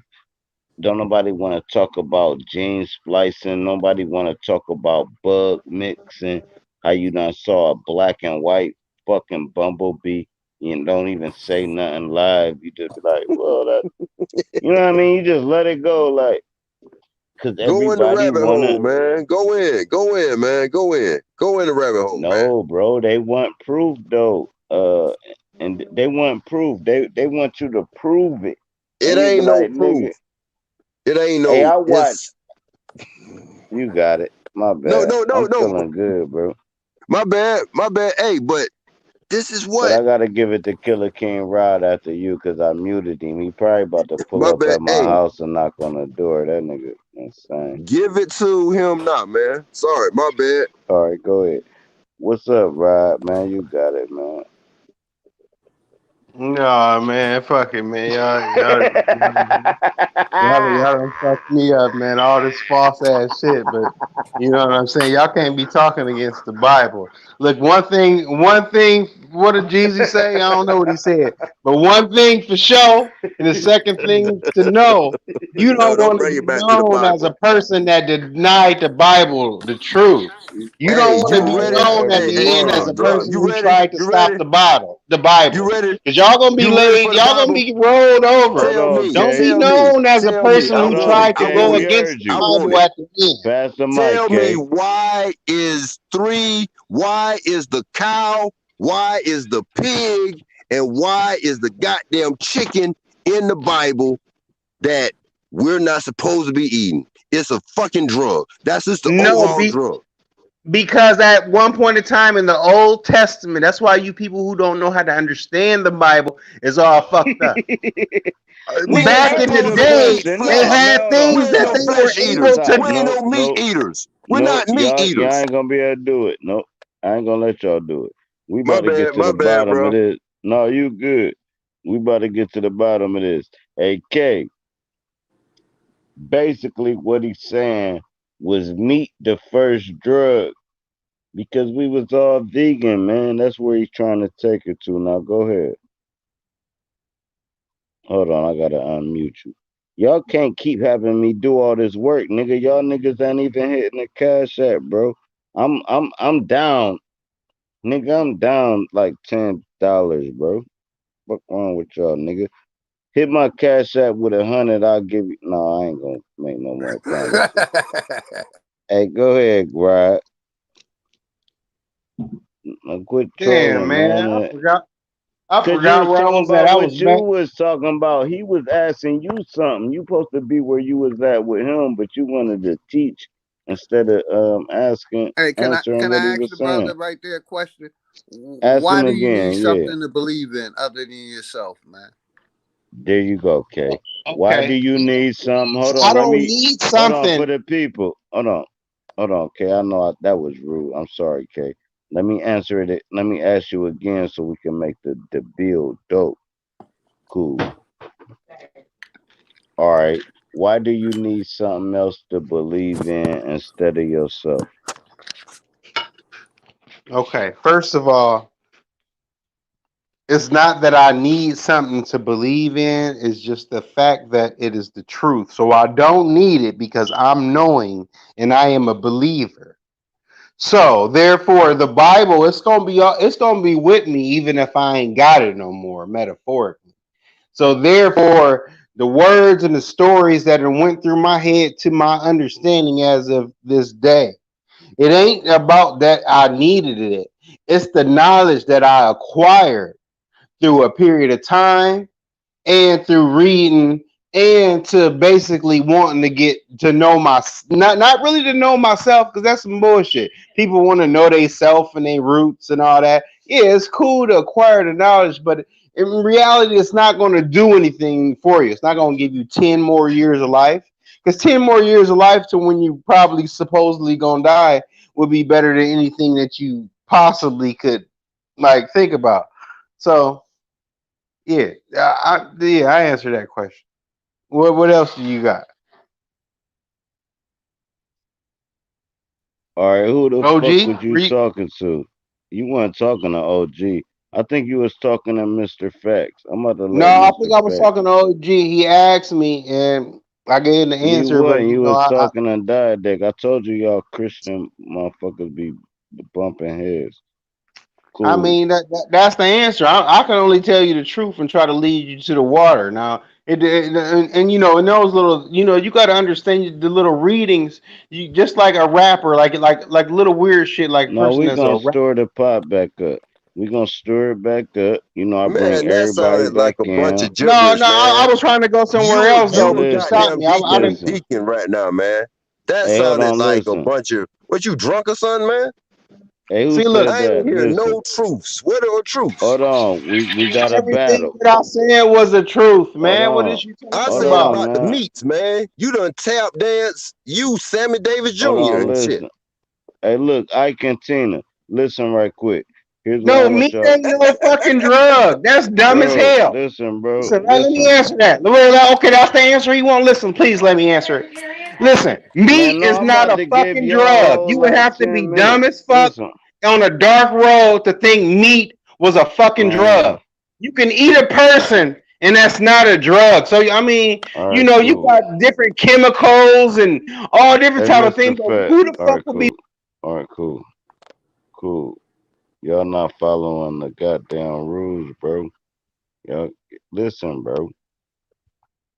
Don't nobody want to talk about gene splicing. Nobody want to talk about bug mixing. How you done saw a black and white fucking bumblebee and don't even say nothing live. You just be like, well, that, you know what I mean? You just let it go, like, cause Go in the everybody rabbit hole, wanna. man. Go in, man. Go in the rabbit hole, man. No, bro, they want proof though. And they want proof. They want you to prove it, It and you be ain't no like, nigga, proof. It ain't hey, no. I watch. It's You got it. My no, bad. no, no, I'm no. feeling good, bro. My bad. My bad. Hey, but this is But what. I gotta give it to Killer King Rod after you, cause I muted him. He probably about to pull My up bad. at my Hey, house and knock on the door. That nigga insane. give it to him now, man. Sorry, my bad. All right, go ahead. What's up, Rod? Man, you got it, man. No, man, fuck it, man. Y'all done fucked me up, man. All this false ass shit, but you know what I'm saying. Y'all can't be talking against the Bible. Look, one thing. What did Jesus say? I don't know what he said, but one thing for sure, and the second thing to know, you No, don't don't want to bring be it back to the known as a Bible. person that denied the Bible, the truth. You don't Hey, want to you Nah, be ready? it's known at every Hey, the hey, end hey, as a word, bro. person bro. You who ready? tried to You stop ready? the Bible. The You Bible. ready? Cause y'all gonna be You ready laid, for the y'all gonna Bible? be rolled over. Hold Tell on, me. Don't K. be Tell me. known as a Tell me. person I Hold who want it. on, tried to I K. go want We it. against heard the I you. want Bible it. at the end. Pass the mic, Tell me K. why is three, why is the cow, why is the pig, and why is the goddamn chicken in the Bible that we're not supposed to be eating? It's a fucking drug. That's just the No, overall drug. because at one point in time in the Old Testament, that's why you people who don't know how to understand the Bible is all fucked up. We Nigga, ain't Back in the answer supposed the to be day, eating question. they No, flesh. man, had hold on. We things ain't that no Stop. they were flesh able eaters. to. Stop. We ain't No, no meat no, eaters. We're no. not meat Y'all eaters. ain't gonna be able to do it. No, I ain't gonna let y'all do it. We about to get to My the bad, bottom of bro. this. No, you good. We about to get to the bottom of this. Hey, K, basically what he's saying was meat the first drug because we was all vegan, man. That's where he's trying to take it to. Now go ahead. Hold on, I gotta unmute you. Y'all can't keep having me do all this work, nigga. Y'all niggas ain't even hitting the cash app, bro. I'm down, nigga. I'm down like $10, bro. What's wrong with y'all, nigga? Hit my cash app with 100. I'll give you. No, I ain't gonna make no more promises. Hey, go ahead, Grad. Quit Damn, trolling, man, man. I Cause you forgot was where I talking was at. about I was what you back. was talking about. He was asking you something. You supposed to be where you was at with him, but you wanted to teach instead of asking, Hey, can I answering can what he I ask was the saying. brother right there a question? Ask Why him do you need again. Yeah, something to believe in other than yourself, man? there you go, Kay. Why do Okay, you need something? Hold I on, let don't me. need Hold on for something. the people. Hold on, Kay. I know that was rude. I'm sorry, Kay. Let me answer it. Let me ask you again so we can make the build dope. Cool. All right. Why do you need something else to believe in instead of yourself? Okay, first of all, it's not that I need something to believe in. It's just the fact that it is the truth. So I don't need it because I'm knowing and I am a believer. So therefore, the Bible it's gonna be with me even if I ain't got it no more, metaphorically. So therefore, the words and the stories that have went through my head to my understanding as of this day, it ain't about that I needed it. It's the knowledge that I acquired through a period of time and through reading and to basically wanting to get to know my not really to know myself because that's some bullshit. People want to know they self and their roots and all that. Yeah, it's cool to acquire the knowledge, but in reality, it's not going to do anything for you. It's not going to give you 10 more years of life because 10 more years of life to when you probably supposedly gonna die would be better than anything that you possibly could like think about. So yeah, I answered that question. What else do you got? All right, who the fuck OG? was you talking to? You weren't talking to OG. I think you was talking to Mr. Facts. I'm about to No, let I Mr. think I was Facts. talking to OG. He asked me, and I gave him the You answer. But wasn't. you You know, was talking to Diadec. I told you y'all Christian motherfuckers be bumping heads. I Cool. mean that's the answer. I can only tell you the truth and try to lead you to the water. Now, and you know, in those little, you know, you got to understand the little readings. You just like a rapper, like little weird shit, like No, person we that's a gonna rap. store the pot back up. We gonna stir it back up. You know, I bring Man, that everybody sounded like back a bunch in. of No, gibberish, no, I man. was trying to go somewhere You else Hey, though, but you stopped listen, me. goddamn I didn't. deacon listen. deacon right now, man. That Hey, hold sounded on, like a listen. bunch of what, you drunk or something, man? Hey, who See, look, said I ain't that? hear Listen. no truths. What are truths? Hold on. We got a everything battle. that I said was the truth, Hold man. What on. is you I talking Hold said on, about? about the man. meats, man. You done tap dance, you Sammy Davis Hold Jr. on, and shit. listen. Hey, look, Ike and Tina. Listen right quick. Here's what I No, want meat y'all. ain't no fucking drug. That's dumb as Bro, hell. listen, bro. Listen, let me Listen. answer that. Okay, that's the answer you want. Listen, please let me answer it. Listen, Man, meat no, is I'm not about a to give fucking y'all a drug. whole You would like have to be 10 dumb minutes. as fuck Listen, on a dark road to think meat was a fucking man. drug. You can eat a person, and that's not a drug. So I mean, All you right, know, you cool. got different chemicals and all different Hey, type of Mr. things. But Fat. who the All fuck right, would be? cool. All right, cool. Cool. Y'all not following the goddamn rules, bro. Y'all, listen, bro.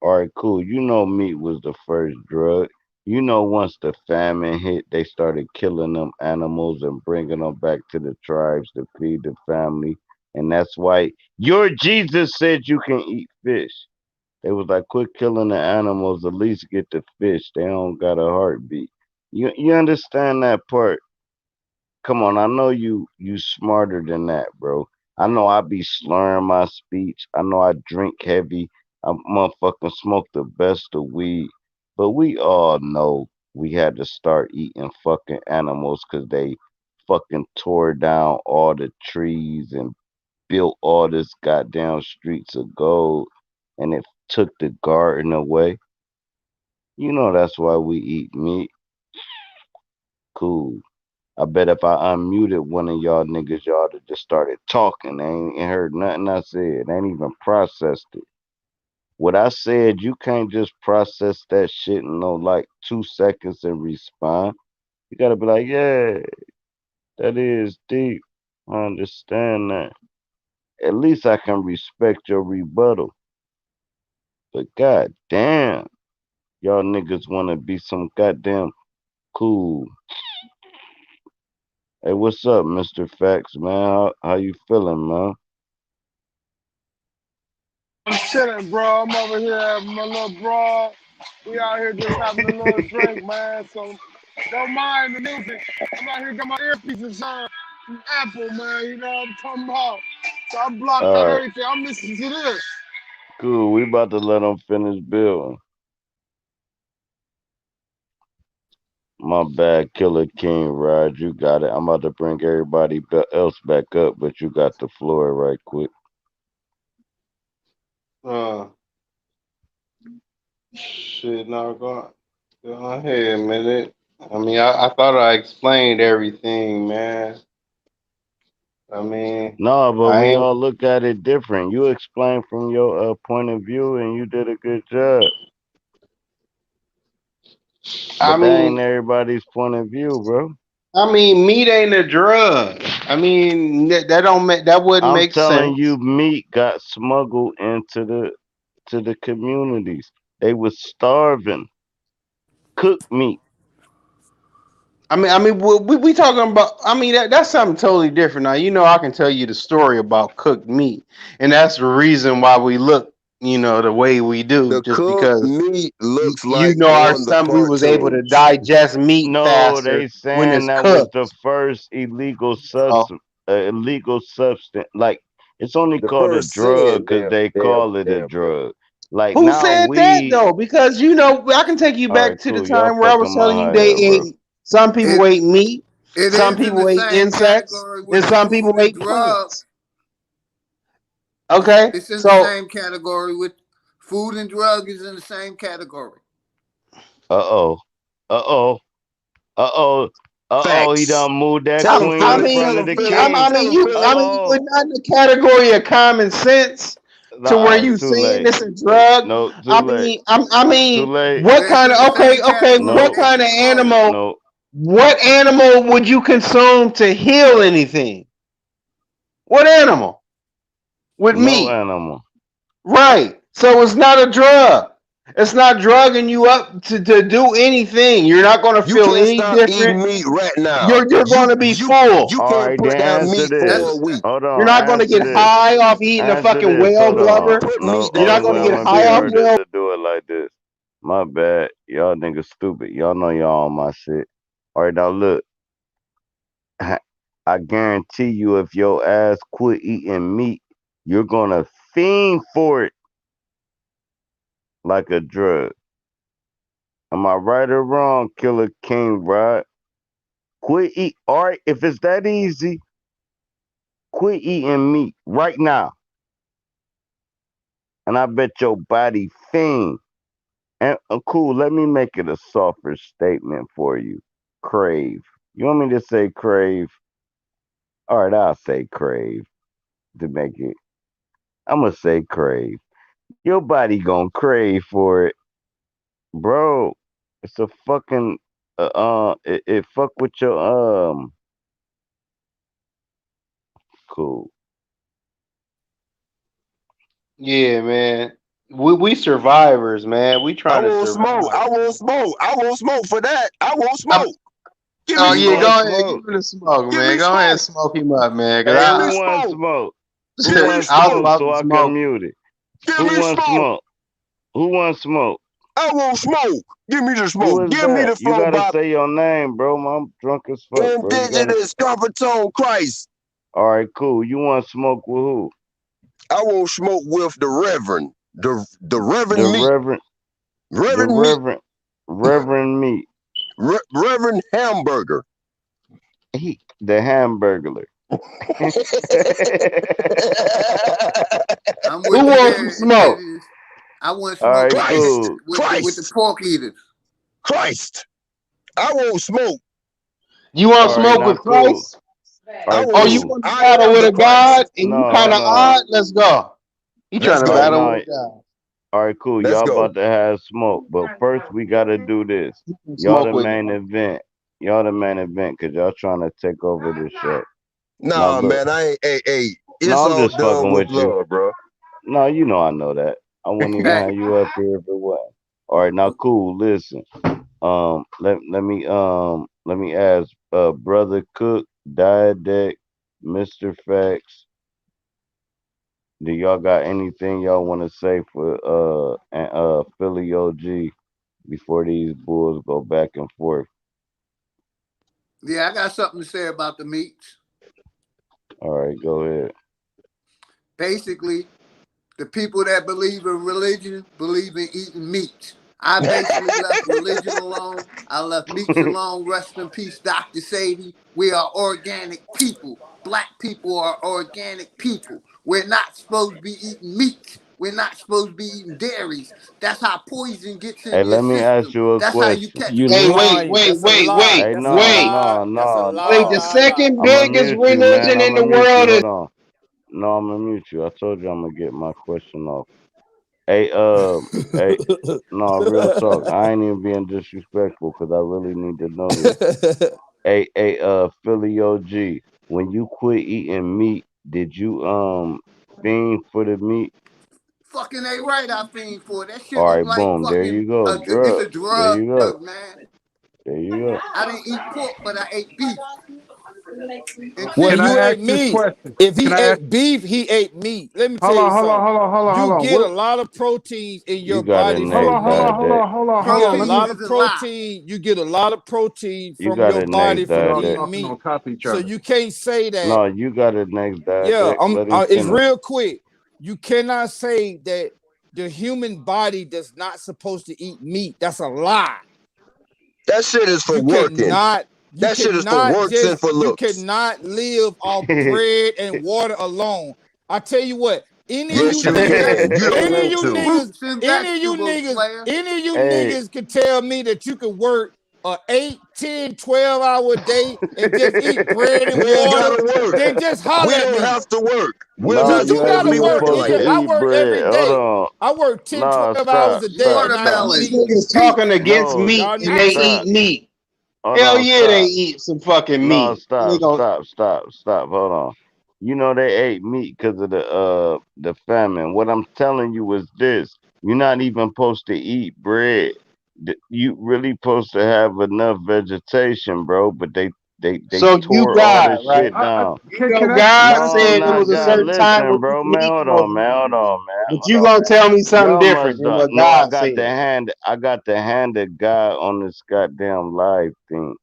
All right, cool. You know meat was the first drug. You know once the famine hit, they started killing them animals and bringing them back to the tribes to feed the family. And that's why your Jesus said you can eat fish. They was like, quit killing the animals, at least get the fish. They don't got a heartbeat. You understand that part? Come on, I know you smarter than that, bro. I know I be slurring my speech. I know I drink heavy. I motherfucking smoke the best of weed. But we all know we had to start eating fucking animals because they fucking tore down all the trees and built all this goddamn streets of gold and it took the garden away. You know that's why we eat meat. Cool. I bet if I unmuted one of y'all niggas, y'all would just started talking. They ain't heard nothing I said. They ain't even processed it. What I said, you can't just process that shit in no like 2 seconds and respond. You gotta be like, yeah, that is deep. I understand that. At least I can respect your rebuttal. But god damn, y'all niggas wanna be some goddamn cool. Hey, what's up, Mr. Facts, man? How you feeling, man? I'm chilling, bro. I'm over here having my little bro. We out here just having a little drink, man. So don't mind the music. I'm out here got my earpieces on from Apple, man. You know what I'm talking about. So I blocked out All right, everything. I'm listening to this. cool. We about to let them finish building. My bad, Killer King, Rod. You got it. I'm about to bring everybody else back up, but you got the floor right quick. Uh, shit, no, go ahead, man. I mean, I thought I explained everything, man. I mean, No, but I we ain't. all look at it different. You explained from your point of view, and you did a good job. I But that ain't mean, everybody's point of view, bro. meat ain't a drug. I mean, that don't make that wouldn't I'm make telling sense. you, meat got smuggled into the communities. They was starving. Cooked meat. We talking about. I mean, that's something totally different. Now, you know, I can tell you the story about cooked meat, and that's the reason why we look, you know, the way we do, The just cooked because meat looks you like know our on the son, we was able to cartoons. digest meat No, faster they when saying it's that was the cooked. first illegal So, illegal substance. Like it's only The called a first drug sin, because they call it a damn near. drug. Like who now said that weed. though? Because you know, I can take you All right, back to the cool. Y'all time where I was fucking telling my you high they head, bro. ate. Some people It ate meat, it some is in the people ate same insects, category and with some people food and ate drugs. plants. Okay, It's in the so same category with food and drug is in the same category. Uh oh. Uh oh. Uh oh. Uh-oh, he Facts. done moved that Tell him, queen I in Philly. front Tell of him, the mean, Philly. king. Tell him, Philly. we're Uh-oh. not in the category of common sense to where you Too saying late. this a drug. No, too late. I Too mean, late. what Yeah, it's kind in of the okay, same okay, category what No, that kind of you call. animal? no. What animal would you consume to heal anything? What animal? With No meat. animal. Right. So it's not a drug. It's not drugging you up to do anything. You're not going to You feel can't any stop different. eating meat right now. You're going to be full. You All can't right, then put down answer meat this. That's for a week. Hold You're on. not going to Answer get this. high off eating a Answer fucking this. whale Hold on. blubber. Put No, meat You're down not only going way to for I'm get a gonna be high off cereal. heard is whale. to do it like this. My bad. Y'all niggas stupid. Y'all know y'all on my shit. All right, now look. I guarantee you, if your ass quit eating meat, you're gonna fiend for it like a drug. Am I right or wrong, Killer King, right? Quit eat. All right, if it's that easy, quit eating meat right now, and I bet your body fiend. And cool, let me make it a softer statement for you. Crave. You want me to say crave? All right, I'll say crave to make it. I'm gonna say crave. Your body gonna crave for it, bro. It's a fucking it fuck with your cool. Yeah, man. We survivors, man. We I trying to won't smoke. survive. I won't smoke. I won't smoke for that. I won't I'm, smoke. Give me oh You yeah, want smoke. go ahead, give smoke? me the smoke, Give man. me Go ahead and smoke. smoke him up, man. Cause Hey, Give who me wants smoke. smoke? Who Give me wants I was smoke smoke. about so to I can smoke. mute it? Give Who me wants smoke. smoke? Who wants smoke? I won't smoke. Give me the Who smoke. is Give me that? the You flow gotta by say your name, bro. I'm drunk as fuck, bro. You gotta. indigenous tone Christ. All right, cool. You want smoke with who? I won't smoke with the Reverend. The The Reverend Meat. Reverend, the Reverend Meat. Reverend Meat. Reverend Hamburger. The Hamburglar. I'm Who with you wants some there, smoke? indigenous. I want All smoke right, with Christ. cool. the Christ. pork eaters. Christ. I won't smoke. You want All right, smoke now with cool. Christ? All I right, Oh, won't. you cool. want to I battle am with the a Christ. god and you No, kind of no. odd? Let's go. He Let's trying to All right, go. battle no. with a god. All right, cool. Let's Y'all go. about to have smoke, but first we gotta do this. Y'all Smoke the with me. main event. Y'all the main event, cause y'all trying to take over the show. Now Nah, look. man. I ain't. Hey, No, it's I'm all just done fucking with with you. love, bro. No, you know I know that. I wouldn't even Fact. have you up here if it was. All right, now cool. Listen. Let me ask Brother Cook, Diadeck, Mr. Facts. Do y'all got anything y'all want to say for Philly OG before these bulls go back and forth? Yeah, I got something to say about the meats. All right, go ahead. Basically, the people that believe in religion believe in eating meat. I basically left religion alone. I left meats alone. Rest in peace, Dr. Sadie. We are organic people. Black people are organic people. We're not supposed to be eating meat. We're not supposed to be eating dairies. That's how poison gets Hey, in your let me ask system. you a That's how you question. catch You Hey, AIDS. wait, lying. wait, That's a wait, lie. wait, Hey, That's a no, wait. lie. no, That's a no, Wait, the no. lie. second I'm gonna biggest mute you, man. religion I'm in gonna the mute you. world is Hold on. No, I'm gonna mute you. I told you I'm gonna get my question off. Hey, hey, no, real talk. I ain't even being disrespectful because I really need to know this. Hey, Philly OG, when you quit eating meat, did you fiend for the meat? Fucking ain't right. I fiend for it. That shit All look right, like boom. There fucking. you go. It's Drug. a There drug, you go. man. There you go. I didn't eat pork, but I ate beef and Well, Can chicken. you I ate ask this meat. question? If Can he I ask? ate beef, he ate meat. Let me tell Hold you on, hold on, something. hold on, hold on, hold You on. get a What? lot of proteins in You your got it body Hold from next, on, hold meat. on, hold Diadeck. on, hold on, You hold get a on. Let me. lot Proteins of is a lie. protein. You get a lot of protein You from got your it next, body from Y'all Diadeck. eating talking meat. on top of each So other. you can't say that. No, you got it next, Yeah, Diadeck. Let him it's finish. real quick. You cannot say that the human body does not supposed to eat meat. That's a lie. That shit is for You working. cannot. You That shit is for cannot works and just. for You looks. cannot live off bread and water alone. I tell you what. Any of Yes, you you niggas. can. You don't Any of want you to. niggas. Fruits and Any of you vegetables, niggas. player. Any of you Hey, niggas can tell me that you can work a 8, 10, 12-hour day and just eat bread and We ain't water, gotta work. then just We holler at don't me. have to work. We'll No, You just do you ain't supposed to gotta be even work, working supposed like nigga. to that. I eat work bread. every Hold day. on. I work 10, No, 12 hours stop, a day, stop, and I stop. don't Watermelon. These eat niggas beef. talking against No, meat Y'all and they niggas, eat stop. meat. Hold Hell on, yeah, they stop. eat some fucking No, meat. They stop, gon' stop, stop, stop. Hold on. You know they ate meat because of the famine. What I'm telling you is this: you're not even supposed to eat bread. You really supposed to have enough vegetation, bro. But they So you tore all God, this right? shit down. You Can know I God can I No, say I'm said it not was a something? God. certain time Listen, where bro, these man. meat Hold supposed on, to man. be Hold eaten. on, man. But Hold you on. gonna tell me something Y'all must different than not. what No, God said. I got the hand of God on this goddamn live thing.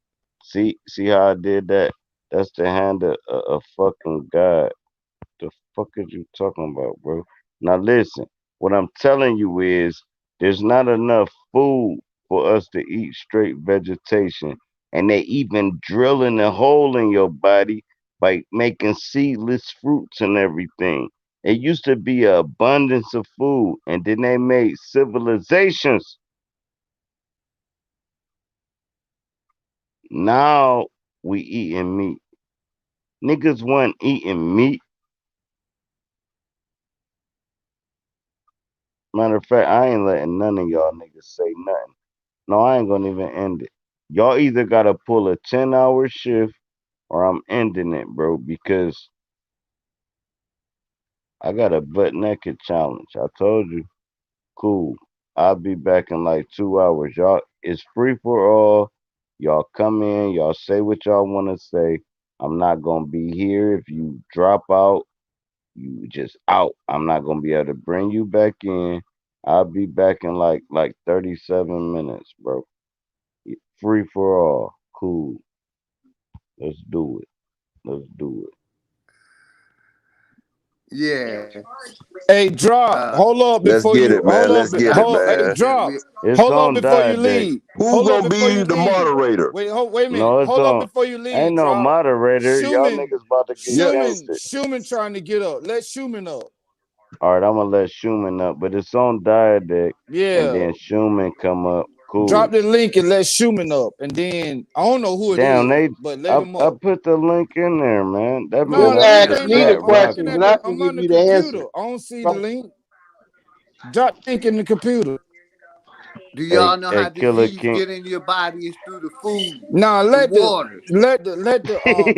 See how I did that? That's the hand of a fucking God. The fuck is you talking about, bro? Now listen, what I'm telling you is there's not enough food for us to eat straight vegetation. And they even drilling a hole in your body by making seedless fruits and everything. It used to be an abundance of food, and then they made civilizations. Now we eating meat. Niggas wasn't eating meat. Matter of fact, I ain't letting none of y'all niggas say nothing. No, I ain't gonna even end it. Y'all either gotta pull a 10-hour shift or I'm ending it, bro, because I got a butt naked challenge. I told you. Cool. I'll be back in like 2 hours. Y'all, it's free for all. Y'all come in, y'all say what y'all wanna say. I'm not gonna be here. If you drop out, you just out. I'm not gonna be able to bring you back in. I'll be back in like 37 minutes, bro. Free for all. Cool. Let's do it. Let's do it. Yeah. Hey, drop. Uh, Hold up Let's before get you. it, Hold man. up. Let's get I it, Hold. just Hey, man. yeah, drop. we It's Hold up on before you diet. leave. Who Hold up gonna before be you the leave. moderator? Wait a minute. No, it's Hold up on. before you Ain't leave. no Drop. moderator. Y'all Schumann. niggas about to get Yeah. ghosted. Schumann trying to get up. Let Schumann up. All right, I'm gonna let Schumann up, but it's on diet, and Yeah. then Schumann come up. Drop Cool. the link and let Schumann up. And then I don't know who it Damn, is, but let him I up. put the link in there, man. That mean No, Just the I link put a ask ain't me up. the fat I'm rocket. looking questions at and I the can I'm give on the you the answer. computer. I don't see the link. Drop the link in the computer. do Hey, y'all know hey, how Killer disease King. get in your body is through the food, Now the let the water.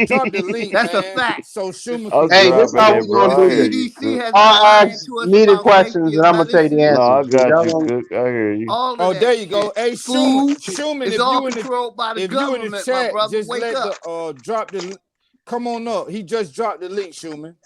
drop the link, That's a man, fact. so Schumann I'm can Hey, get this up. dropping how it, we gonna The bro. I do hear this. you, CDC Cook. has been I'll lying ask to us me the about questions safety and of I'm gonna tell you the medicine. No, I answers. got Y'all you, don't- Cook. I hear you. All of Oh, that there you go. shit. Hey, Food Schumann, is all controlled by the if you in the government, my chat, brother. just Wake let up. the drop the. Come on up. He just dropped the link, Schumann.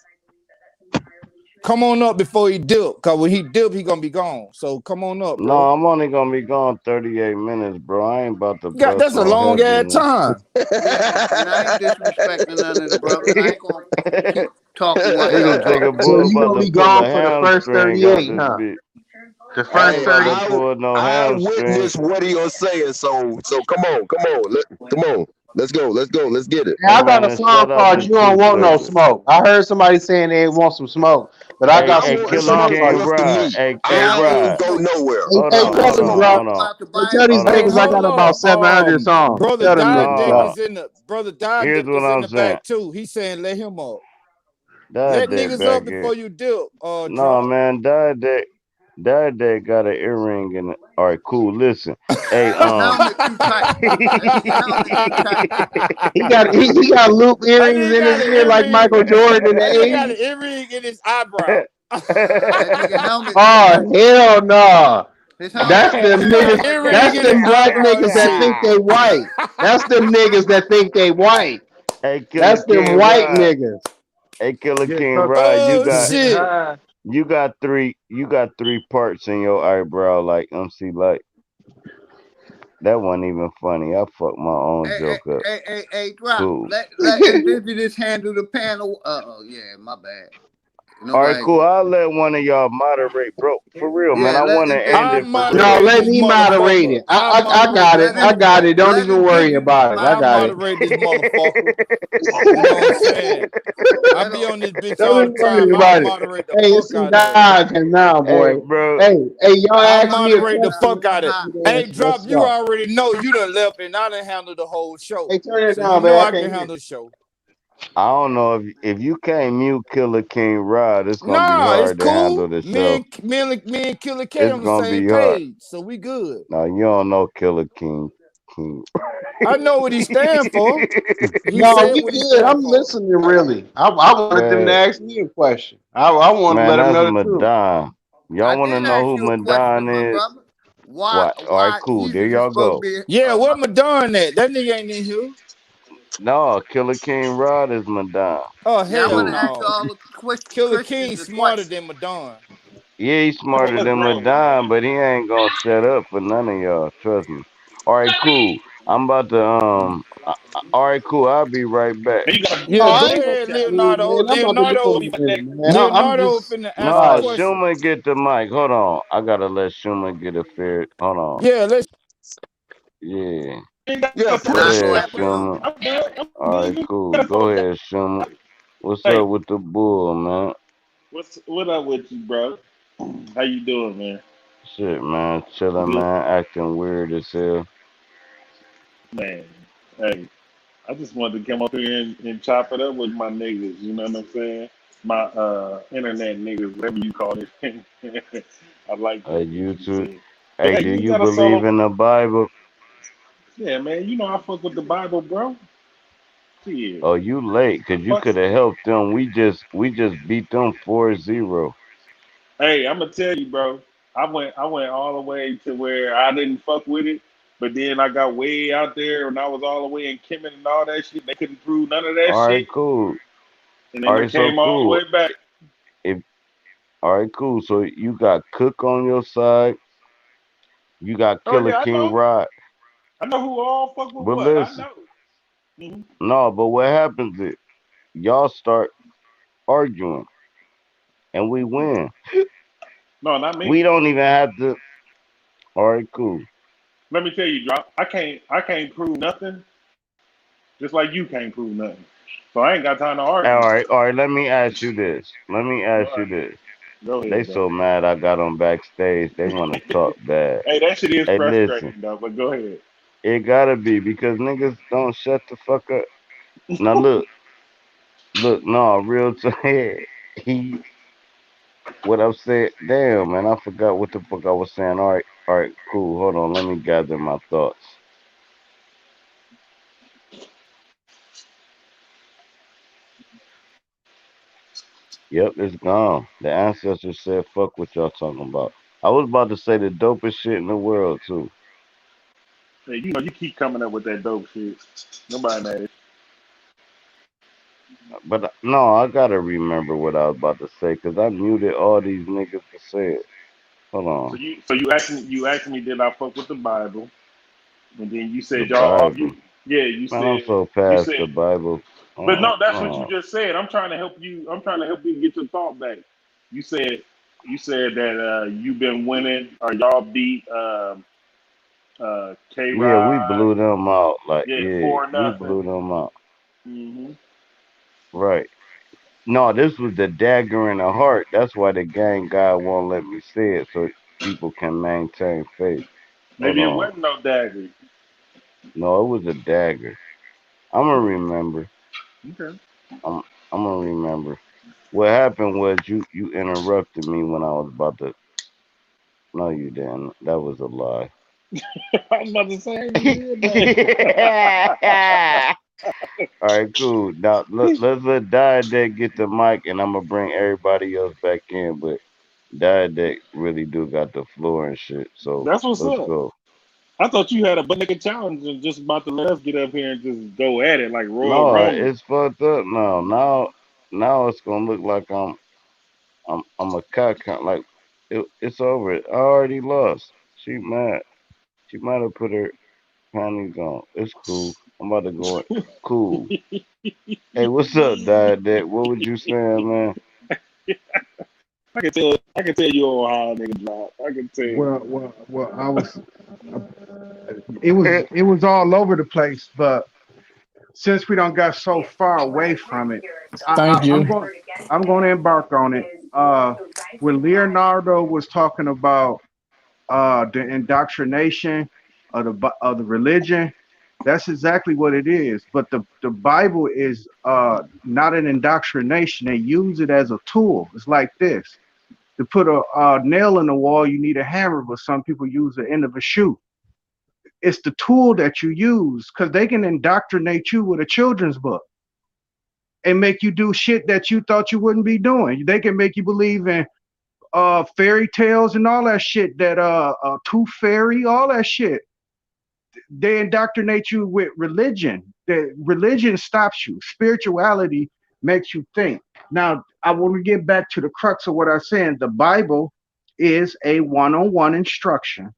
Come on up before he dip, cause when he dip, he gonna be gone. So come on up, bro. No, I'm only gonna be gone 38 minutes, bro. I ain't about to bust That's a no long heads ass in this. time. Yeah, and I ain't disrespecting none of the brothers. I ain't gonna keep talking while y'all Niggas think a talking. So bull you about gonna to be pull a gone for the first hamstring out 38, this huh? bitch. The I first ain't Hey, about 30. to pull no I hamstring. witnessed what he was saying. So come on, come on, come on. Let's go. Let's go. Let's get it. Hey, Hey I got man, a then song shut up called in You Don't Want No 2 seconds. Smoke. I heard somebody saying they want some smoke, but I got I Hey, some want a Killer song smoke King called with the Rod. meat. Hey Hey, I I want ain't Rod. go smoke. nowhere. Hey, Hold hey, on, I hold want tell them on, smoke drop. hold on, about the Hey, tell these Bible. hold Hey, niggas on. I hold got about up. 700 songs. Brother Tell them niggas Diadeck drop. No, is in the here's what is in I'm the saying. back too. He's saying let him up. Dad Let that niggas back up here. before you dip. No Drop. man, Dad got an earring in it. All right, cool. Listen. Hey, The helmet too tight. The helmet too tight. He got loop That earrings nigga in got his an ear like earring. Michael Jordan in the That nigga got an 80s. earring in his eyebrow. That nigga helmet. Oh hell no. His helmet That's too them He got small, an niggas. my earring brother. That's in his them black eyebrow and niggas that shit. think they white. That's them niggas that think they white. hey, Killer That's them King white Rod. niggas. Hey, Killer Get King cooked. Rod. Oh shit. You got three parts in your eyebrow like MC Light. That wasn't even funny. I fucked my own Hey, joke up. hey, drop. Cool. Let Individualists handle the panel. Oh, yeah, my bad. All right, Nobody cool. can. I'll let one of y'all moderate, bro. For real, man. Yeah, I let want to them end I go. it for No, real. moderate let this me moderate motherfucker. it. I I moderate got this it. Let I him. got motherfucker. it. Don't Let even him worry give you his about it. I I final got it. word. moderate this motherfucker. You know what I'm saying? I Let be him. on this bitch Don't all the even worry time. I about it. moderate the Hey, it's fuck some out of it. dodging now, Hey, boy. bro. Hey, y'all I ask me a moderate the question. fuck I'm out of it. Huh. happy to Hey, answer. drop, Let's you go. already know you done left and I done handled the whole show. Hey, turn it So you down, know babe. I I can't can hear handle you. the show. I don't know if you can't mute Killer King Rod, it's gonna be Nah, it's hard to handle cool. the show. Me and Killer K It's on the gonna same be hard. page. So we good. No, you don't know Killer King. King. I know what he stand for. He No, said we what he good. stand I'm for. listening, really. I wanted them to Man, ask me a question. I wanted to man, let them that's know the truth. Madon. I Y'all wanna did know ask who you a question, my Madon is? brother. Why? What? All right, Why cool. There Jesus is y'all supposed to go. be? Yeah, what Madonna at? That nigga ain't in here. No, Killer King Rod is Madon. Oh Yeah, I'm hell gonna Cool. ask no. all the Killer King Christians a smarter question. than Madonna. Yeah, he's smarter What's than wrong with Madon, but he ain't gonna shut up for none of y'all. Trust me. All right, cool. I'm about to all right, cool. I'll be right back. man? You gotta Oh, Yeah, do go I this ain't book ahead, gonna chapter. move, Leonardo. man. I'm about to go Leonardo. in a minute, man. I'm Leonardo just finna ask a No, question. Schumer get the mic. Hold on. I gotta let Schumer get a fair. Hold on. Yeah, let's. Yeah. You ain't got Yeah, to And Go put I prove ahead, clap nothing. for him. Schumer. I'm good. I'm All good. right, You cool. gotta Go talk back. ahead, Schumer. What's Hey, up with the bull, man? what up with you, bro? How you doing, man? Shit, man. Chilling, Good, man. Acting weird as hell. man. Hey, I just wanted to come up here and chop it up with my niggas. You know what I'm saying? My internet niggas, whatever you call it. I like Hey, that. What you you too. said. But Hey, hey, do you you got a believe song? in the Bible? Yeah, man. You know I fuck with the Bible, bro. Shit. Oh, you late, cause you Fuck. could have helped them. We just beat them 4-0. Hey, I'm gonna tell you, bro. I went all the way to where I didn't fuck with it, but then I got way out there and I was all the way in Kemet and all that shit. They couldn't prove none of that All right, shit, cool. and All then I right, so came all the cool. way back. If all right, cool. So you got Cook on your side. You got Oh Killer yeah, I King know. Rod. I know who all fuck with But what. I listen, know. Mhm. no. But what happens is y'all start arguing and we win. No, not We me. don't even have to. All right, cool. Let me tell you, drop. I can't prove nothing, just like you can't prove nothing. So I ain't got time to argue. All right. Let me ask you this. Let me All ask you right, this. go They ahead, bro. so mad I got them backstage. They want to talk bad. Hey, that shit is Hey, listen. frustrating though. But go ahead. It gotta be because niggas don't shut the fuck up. Now look. No, real to he. What I'm saying. Damn, man. I forgot what the fuck I was saying. All right. Cool. Hold on. Let me gather my thoughts. Yep, it's gone. The ancestors said, "Fuck what y'all talking about." I was about to say the dopest shit in the world too, Hey, you know you keep coming up with that dope shit. Nobody mad. but no, I gotta remember what I was about to say because I muted all these niggas to say it. Hold on, So you asked me did I fuck with the Bible, and then you the said y'all Bible. you yeah you Man, I'm said so you past said, the Bible. but Oh, no, that's what you oh. just said. I'm trying to help you get your thought back. You said you said that you've been winning or y'all beat K Yeah, we Rod, blew them out. Like, yeah, yeah, for we nothing. blew them out. Hmm. Right. No, this was the dagger in the heart. That's why the gang guy won't let me say it so people can maintain faith. Hold Maybe it on. wasn't no dagger. No, it was a dagger. I'm gonna remember. Okay. I'm I'm gonna remember. What happened was you interrupted me when I was about to. No, you didn't. That was a lie. I was about to say I ain't even did that. All right, cool. Now let's let Diadec get the mic, and I'm gonna bring everybody else back in. But Diadec really do got the floor and shit. So That's what's let's up. go. I thought you had a butt naked challenge and just about to let us get up here and just go at it like Royal No, Rumble. it's fucked up now. Now it's gonna look like I'm a cock. Like it's over. I already lost. She mad. She might have put her panties on. It's cool. I'm about to go. Cool. Hey, what's up, Dad? What was you saying, man? I can tell you on how a nigga drop. I can tell. Well, it was all over the place, but since we don't got so far away from it, Thank you. I'm going to embark on it. When Leonardo was talking about the indoctrination of the religion, that's exactly what it is. But the Bible is not an indoctrination. They use it as a tool. It's like this: to put a nail in the wall, you need a hammer, but some people use the end of a shoe. It's the tool that you use, because they can indoctrinate you with a children's book and make you do shit that you thought you wouldn't be doing. They can make you believe in fairy tales and all that shit, that tooth fairy, all that shit. They indoctrinate you with religion. That religion stops you. Spirituality makes you think. Now, I want to get back to the crux of what I'm saying. The Bible is a one-on-one instruction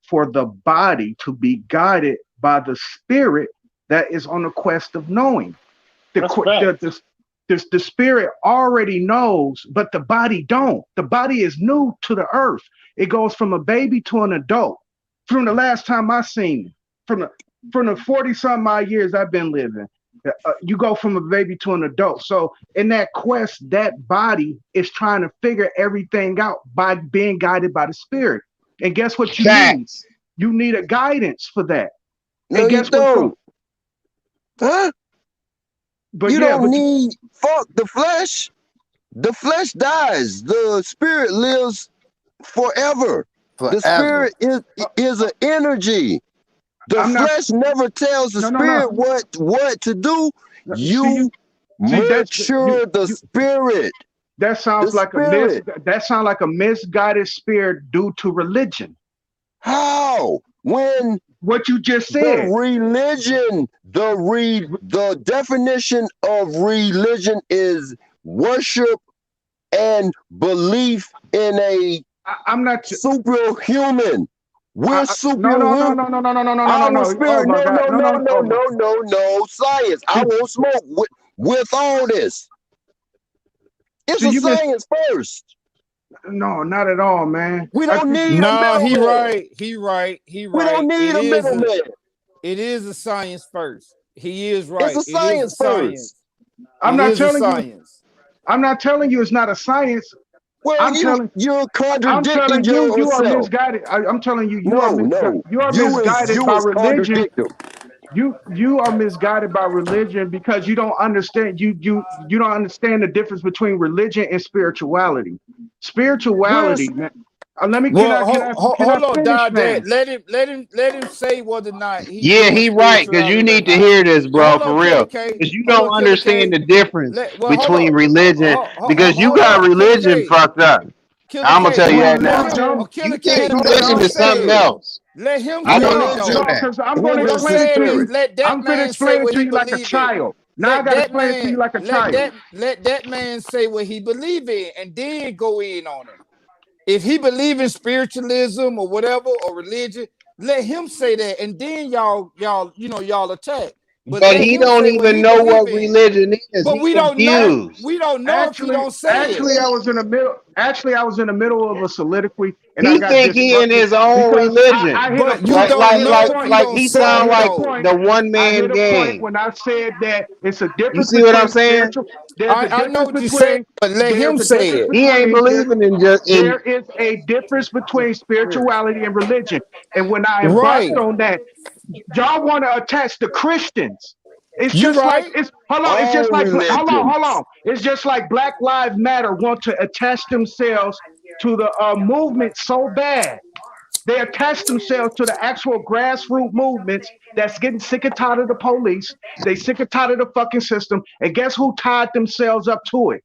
for the body to be guided by the spirit that is on the quest of knowing. The spirit already knows, but the body don't. The body is new to the earth. It goes from a baby to an adult. From the last time I seen it, from the 40 some odd years I've been living, you go from a baby to an adult. So in that quest, that body is trying to figure everything out by being guided by the spirit. And guess what you need? You need a guidance for that. No, and guess you don't. Huh? But you don't need fuck the flesh. The flesh dies. The spirit lives forever. The spirit is an energy. The flesh never tells the spirit what to do. You mature the spirit. That sounds like a misguided spirit due to religion. How? When what you just said. The religion, the definition of religion is worship and belief in a superhuman. We're superhuman. No. Spirit, no. Science. I won't smoke with all this. It's a science first. No, not at all, man. We don't need a No, he middleman. right. We don't need a middleman. It is a science first. He is right. It's a science first. I'm not telling you it's not a science. Well, you're contradicting yourself. You are misguided. I'm telling you, you are misguided. You are misguided by religion. You are misguided by religion because you don't understand. You don't understand the difference between religion and spirituality. Spirituality, man. Let me hold on, Dad. Let him say whether or not he right, because you need to hear this, bro, for real. Because you don't understand the difference between religion, because you got religion fucked up. I'm gonna tell you that now. You think religion is something else. Let him I say want to know that. Because I'm going to explain it to you. I'm going to explain it to you like a child. Now I got to explain it to you like a child. Let that man say what he believe in, and then go in on it. If he believe in spiritualism or whatever or religion, let him say that, and then y'all attack. But he don't even know what religion is. But we don't know. We don't know if he don't say it. I was in the middle. Actually, I was in the middle of a soliloquy, and he think he in his own religion. But you don't know. Like he sound like the one man gang. When I said that it's a difference. You see what I'm saying? I know what you said, but let him say it. He ain't believing in just. There is a difference between spirituality and religion, and when I embarked on that, y'all want to attach the Christians. It's just like hold on. It's just like Black Lives Matter want to attach themselves to the movement so bad. They attach themselves to the actual grassroots movements that's getting sick and tired of the police. They sick and tired of the fucking system. And guess who tied themselves up to it?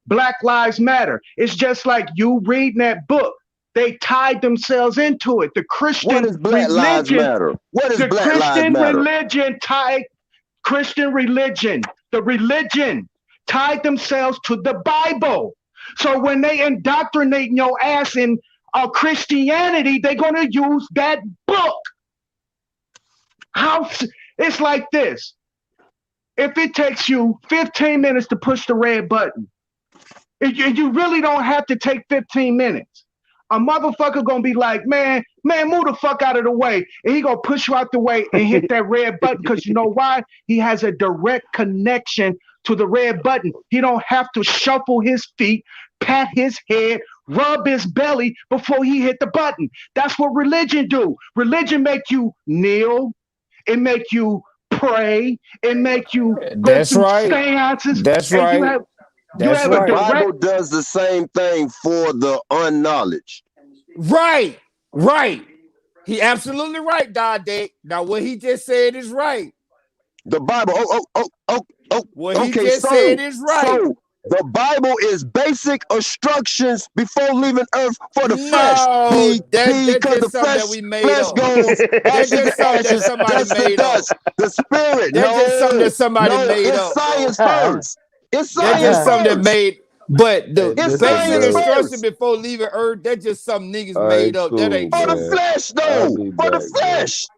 Black Lives Matter. It's just like you reading that book. They tied themselves into it. The Christian what is Black religion. Lives Matter? What is the Black Christian Lives Matter? religion tied Christian religion. The religion tied themselves to the Bible. So when they indoctrinate your ass in Christianity, they're gonna use that book. It's like this. If it takes you 15 minutes to push the red button, You really don't have to take 15 minutes. A motherfucker gonna be like, man, move the fuck out of the way. And he gonna push you out the way and hit that red button because you know why? He has a direct connection to the red button. He don't have to shuffle his feet, pat his head, rub his belly before he hit the button. That's what religion do. Religion make you kneel, it make you pray, it make you go That's through right. seances, That's and right. you That's have a The right. direct. Bible does the same thing for the unknowledge. Right. Right. He absolutely right, Dade. Now what he just said is right. The Bible. What he Okay. just So, said is right. so the Bible is basic instructions before leaving earth for the flesh. No, that's Because the just something that we made flesh up. goes That's ashes just to something that ashes, somebody dust to made up. dust. The spirit, That's just something no, that somebody no, made it's up, bro. science first. It's That's science just something that first. made. But Hey, the It's listen, basic science bro. instruction first. before leaving Earth, that's just something niggas All right, made up. That cool, ain't For the true. man. flesh, I'll though. be For the back, bro. flesh.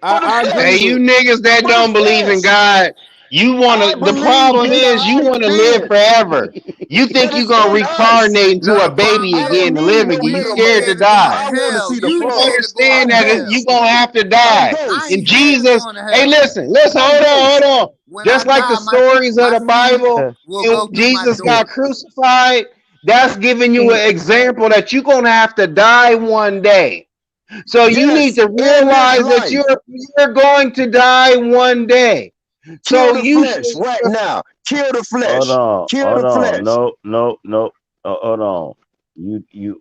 For the I agree Hey, flesh. you with. niggas that For the don't believe in flesh. God, you want I to. The believe problem in the is, you want to live idea, forever. You but think you're it's gonna in us. reincarnate into No, a the baby problem I is again don't to need live no again. we You middle scared to scared man. of going die. to I want to hell. see the You You flow. scared of understand going I'm to that hell. you ghost. gonna have to I'm die. I ghost. And ain't scared of Jesus, going to hey, hell. listen, I'm hold ghost. on. When I Just like the die, stories of my the seed Bible, will and go when through my Jesus got door. crucified, that's giving you an example that you're gonna have to die one day. So you need Yes, to in this realize that life. you're going to die one day. Kill So the you should. flesh right now. Kill the Hold flesh. on, Kill hold the on. flesh. No, no, no. Hold on. You.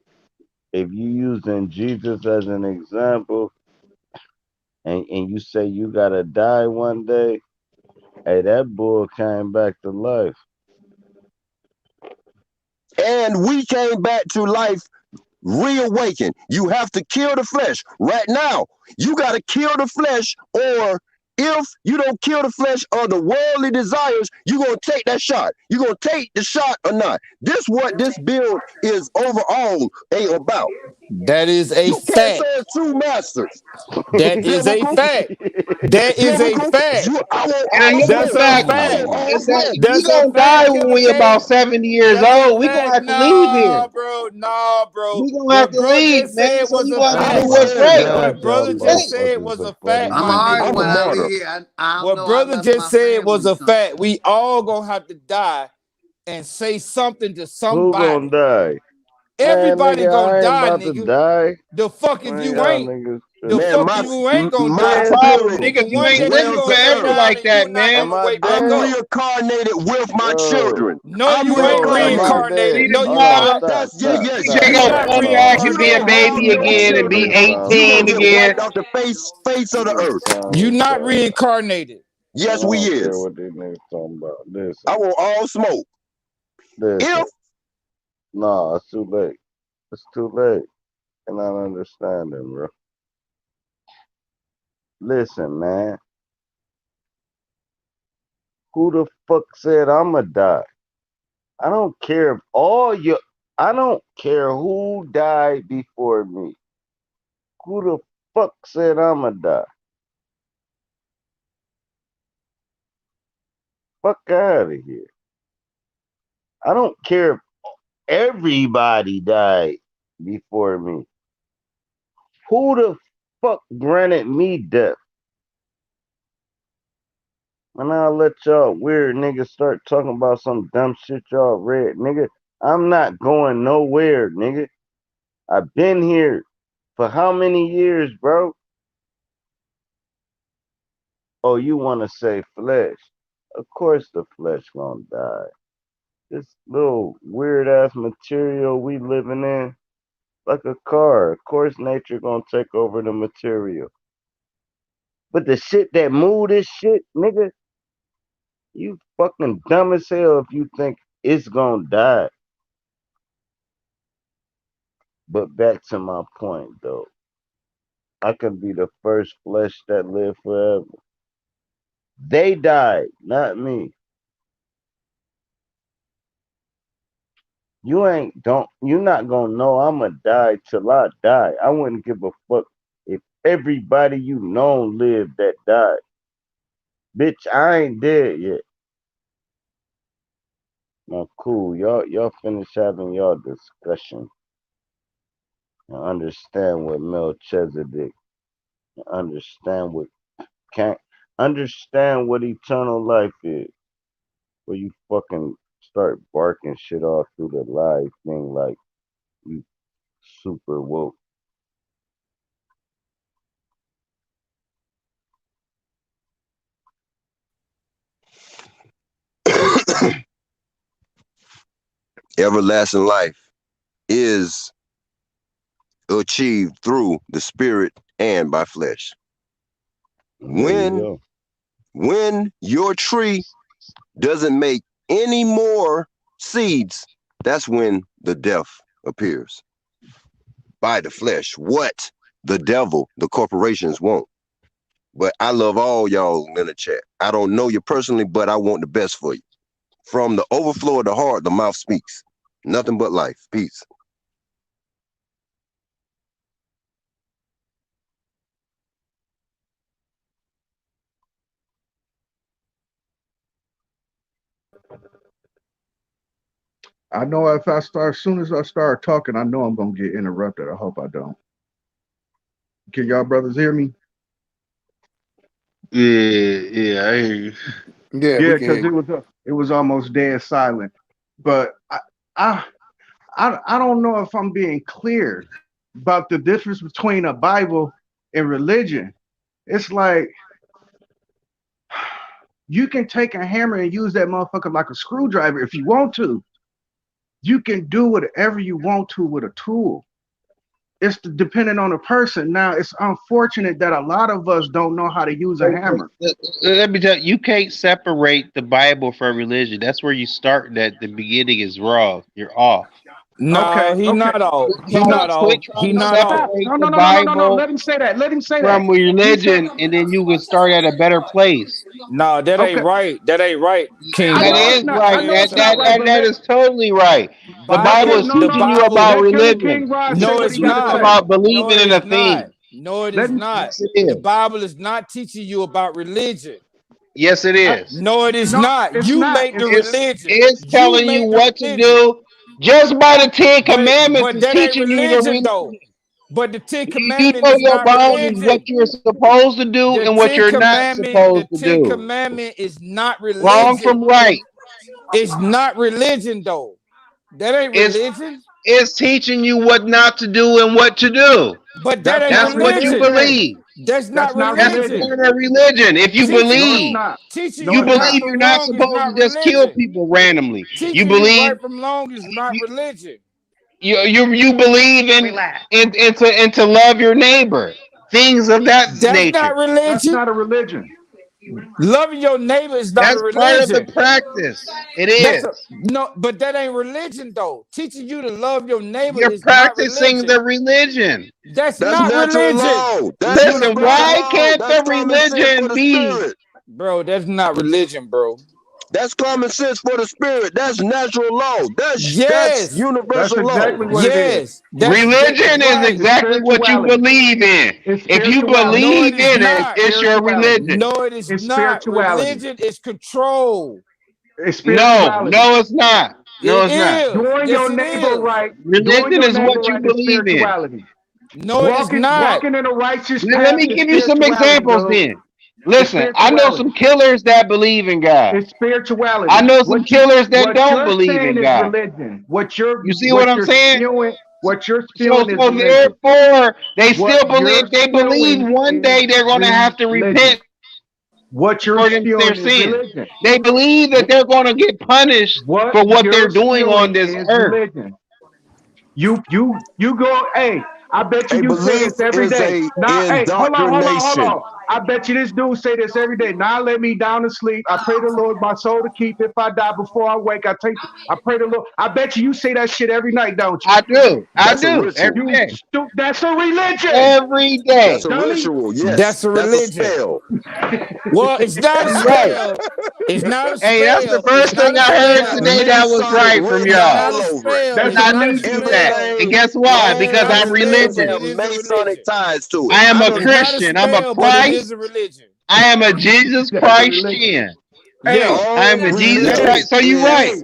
If you using Jesus as an example, and you say you gotta die one day, hey, that bull came back to life. And we came back to life reawakened. You have to kill the flesh right now. You got to kill the flesh, or if you don't kill the flesh or the worldly desires, you're going to take that shot. You're going to take the shot or not. This what this build is overall ain't about. That is a You can't fact. serve two masters. That is a Biblical, fact. That is a biblical. fact. I want And all another That's smoke. a fact I fact. want too all is that smoke. we That's a gonna fact, die when Killer we about Cake. 70 years That's a old. We gonna fact. have to leave Nah, here. bro. Nah, bro. We gonna have What to bro leave, just man. said So was you a gonna have to I do ain't fact. what's scared of right. death. God, What y'all brother just Right. said was motherfuckers a are fact, funny, I'm my man. alright I'm nigga. a when I leave martyr. here. I What know I brother left just my said was family a something. fact. We all gonna have to die and say something to Who gonna somebody. die? Man, Everybody nigga, gonna I ain't die, about to nigga. die. The fuck if Man, you y'all ain't. niggas The tripping. Man, fuck if you ain't gonna The my die. Man, problem, spirit who? The nigga, you one ain't day you living dwells gonna in lay forever earth. down like and that, you're not man. Am gonna I wake back I'm dead? up. reincarnated with my Bro, children. No, I'm you ain't bro, am I reincarnated. reincarnated. dead? See No, this you Hold on, mother, not. stop, stop, Yes, nigga stop, ain't You yes. gonna stop. not Hold come on, back and You be a don't reincarnated. have baby no again and be children. niggas sound 18 You gonna get retarded. again. wiped off the face of the Niggas earth. sound You not retarded. reincarnated. I Yes, we don't care is. what these niggas talking about. I Listen, want all smoke. listen. If Nah, it's too late. It's too late. And I understand it, bro. Listen, man. Who the fuck said I'ma die? I don't care if all you. I don't care who died before me. Who the fuck said I'ma die? Fuck out of here. I don't care if everybody died before me. Who the fuck granted me death? And I'll let y'all weird niggas start talking about some dumb shit y'all read, nigga. I'm not going nowhere, nigga. I've been here for how many years, bro? Oh, you want to say flesh? Of course the flesh gonna die. This little weird ass material we living in, like a car. Of course nature gonna take over the material. But the shit that move this shit, nigga, you fucking dumb as hell if you think it's gonna die. But back to my point though. I could be the first flesh that live forever. They died, not me. You're not gonna know I'ma die till I die. I wouldn't give a fuck if everybody you know lived that died. Bitch, I ain't dead yet. Now, cool. Y'all finish having y'all discussion and understand what Melchizedek, and can't understand what eternal life is. Where you fucking start barking shit off through the live thing like you super woke. Everlasting life is achieved through the spirit and by flesh. There you When your tree doesn't make any more seeds, that's when the death appears by the flesh. What the devil, the corporations want. But I love all y'all in the chat. I don't know you personally, but I want the best for you. From the overflow of the heart, the mouth speaks. Nothing but life. Peace. I know if I start, as soon as I start talking, I know I'm gonna get interrupted. I hope I don't. Can y'all brothers hear me? Yeah, I hear you. Yeah, Yeah, we can because hear you. it was almost dead silent. But I I don't know if I'm being clear about the difference between a Bible and religion. It's like you can take a hammer and use that motherfucker like a screwdriver if you want to. You can do whatever you want to with a tool. It's depending on the person. Now, it's unfortunate that a lot of us don't know how to use a hammer. Let me tell you, you can't separate the Bible from religion. That's where you start. That the beginning is wrong. You're off. No, Okay, he okay. not off. He not Quit off. trying He to not off. separate No, no, the no, no, no, no, no. Bible Let him say that. Let him say that. from He said, religion, and then you can start at a better place. No, that ain't okay. right. That ain't right, King I That know it's is Rod. not. I right. know That it's not that right, that, but that is totally right. The Bible okay, Bible, is no, the teaching no. you Bible. about Let religion. King Rod say No, what it's he got to It's not. say. about No, believing it in is a not. thing. No, it Let is him. not. Yes, it The is. Bible is not teaching you about religion. Yes, it is. No, it is No, not. it's You not. make the It's religion. You telling you make the what to religion. do. Just by the Ten Commandments But is that ain't teaching you to religion read. though. But the Ten You Commandment know is your not boundaries, what religion. you're supposed to do The and what Ten you're not Commandment, the supposed to Ten do. Commandment is not Wrong religion. from right. It's not religion though. That ain't It's religion. it's teaching you what not to do and what to do. But that That's ain't not That's what you religion. religion. believe. That's not That's not That's a religion. religion. part of religion. If you Teaching No, it's believe, you, not. teaching No, you you it's right not. believe you're from not wrong is supposed to not just kill religion. people randomly. You Teaching you believe right from wrong is not you religion. you believe in to love your neighbor. Things of that That's not nature. That's religion. not a religion. Loving your neighbor is not a That's part of the religion. practice. It That's is. a no, but that ain't religion though. Teaching you to love your neighbor You're is not practicing religion. the religion. That's That's not natural religion. law. That's Listen, universal why law. can't That's the common sense for religion the be? spirit. Bro, that's not religion, bro. That's common sense for the spirit. That's natural law. That's Yes. That's universal law. exactly what it is. Yes. That's Religion is right. It's exactly what you spirituality. believe in. It's If you spirituality. No, it believe is in it, It's not. it's your spirituality. religion. No, it is It's not. spirituality. Religion is control. It's No, spirituality. no, it's not. No, It it's not. is. Doing Yes, your it neighbor is. right, doing Religion your is neighbor what you right is believe in. spirituality. No, it is not. Walking in a righteous Let path me is give you some spirituality, examples dude. then. It's Listen, I know spirituality. some killers that believe in God. It's spirituality. I know some killers that don't You're believe saying in is God. religion. You see what I'm saying? What you're So spewing is so religion. therefore they What still you're believe they believe spewing one is day they're gonna have to religion. repent What you're for their spewing is sins. religion. They believe that they're gonna get punished What for what they're you're doing on spewing this is earth. religion. You go, hey, I bet A you say belief this every is day. a Now, hey, hold indoctrination. on. I bet you this dude say this every day. Now let me down to sleep. I pray the Lord my soul to keep. If I die before I wake, I pray the Lord. I bet you say that shit every night, don't you? I do. I That's a do. Every ritual. day. That's a religion, Every That's day. a dummy. ritual. Yes. That's a That's a religion. spell. Well, it's not a You're right. spell. It's not a Hey, that's the spell. It's first not thing a I heard Got spell. today that was Masonic right from written It's y'all. not all a over it. spell. And That's It's I a not a knew that. religion. spell. And Everything, guess why? all Because It's a I'm religion. everything It have religious. is a Masonic religion. ties to it. I am a It's not a Christian. I'm a spell, but it is Christ. a religion. I am a Jesus That's a religion. Christian. Hey, Yeah. I am All a Jesus hey, Christ. religions So you're right. is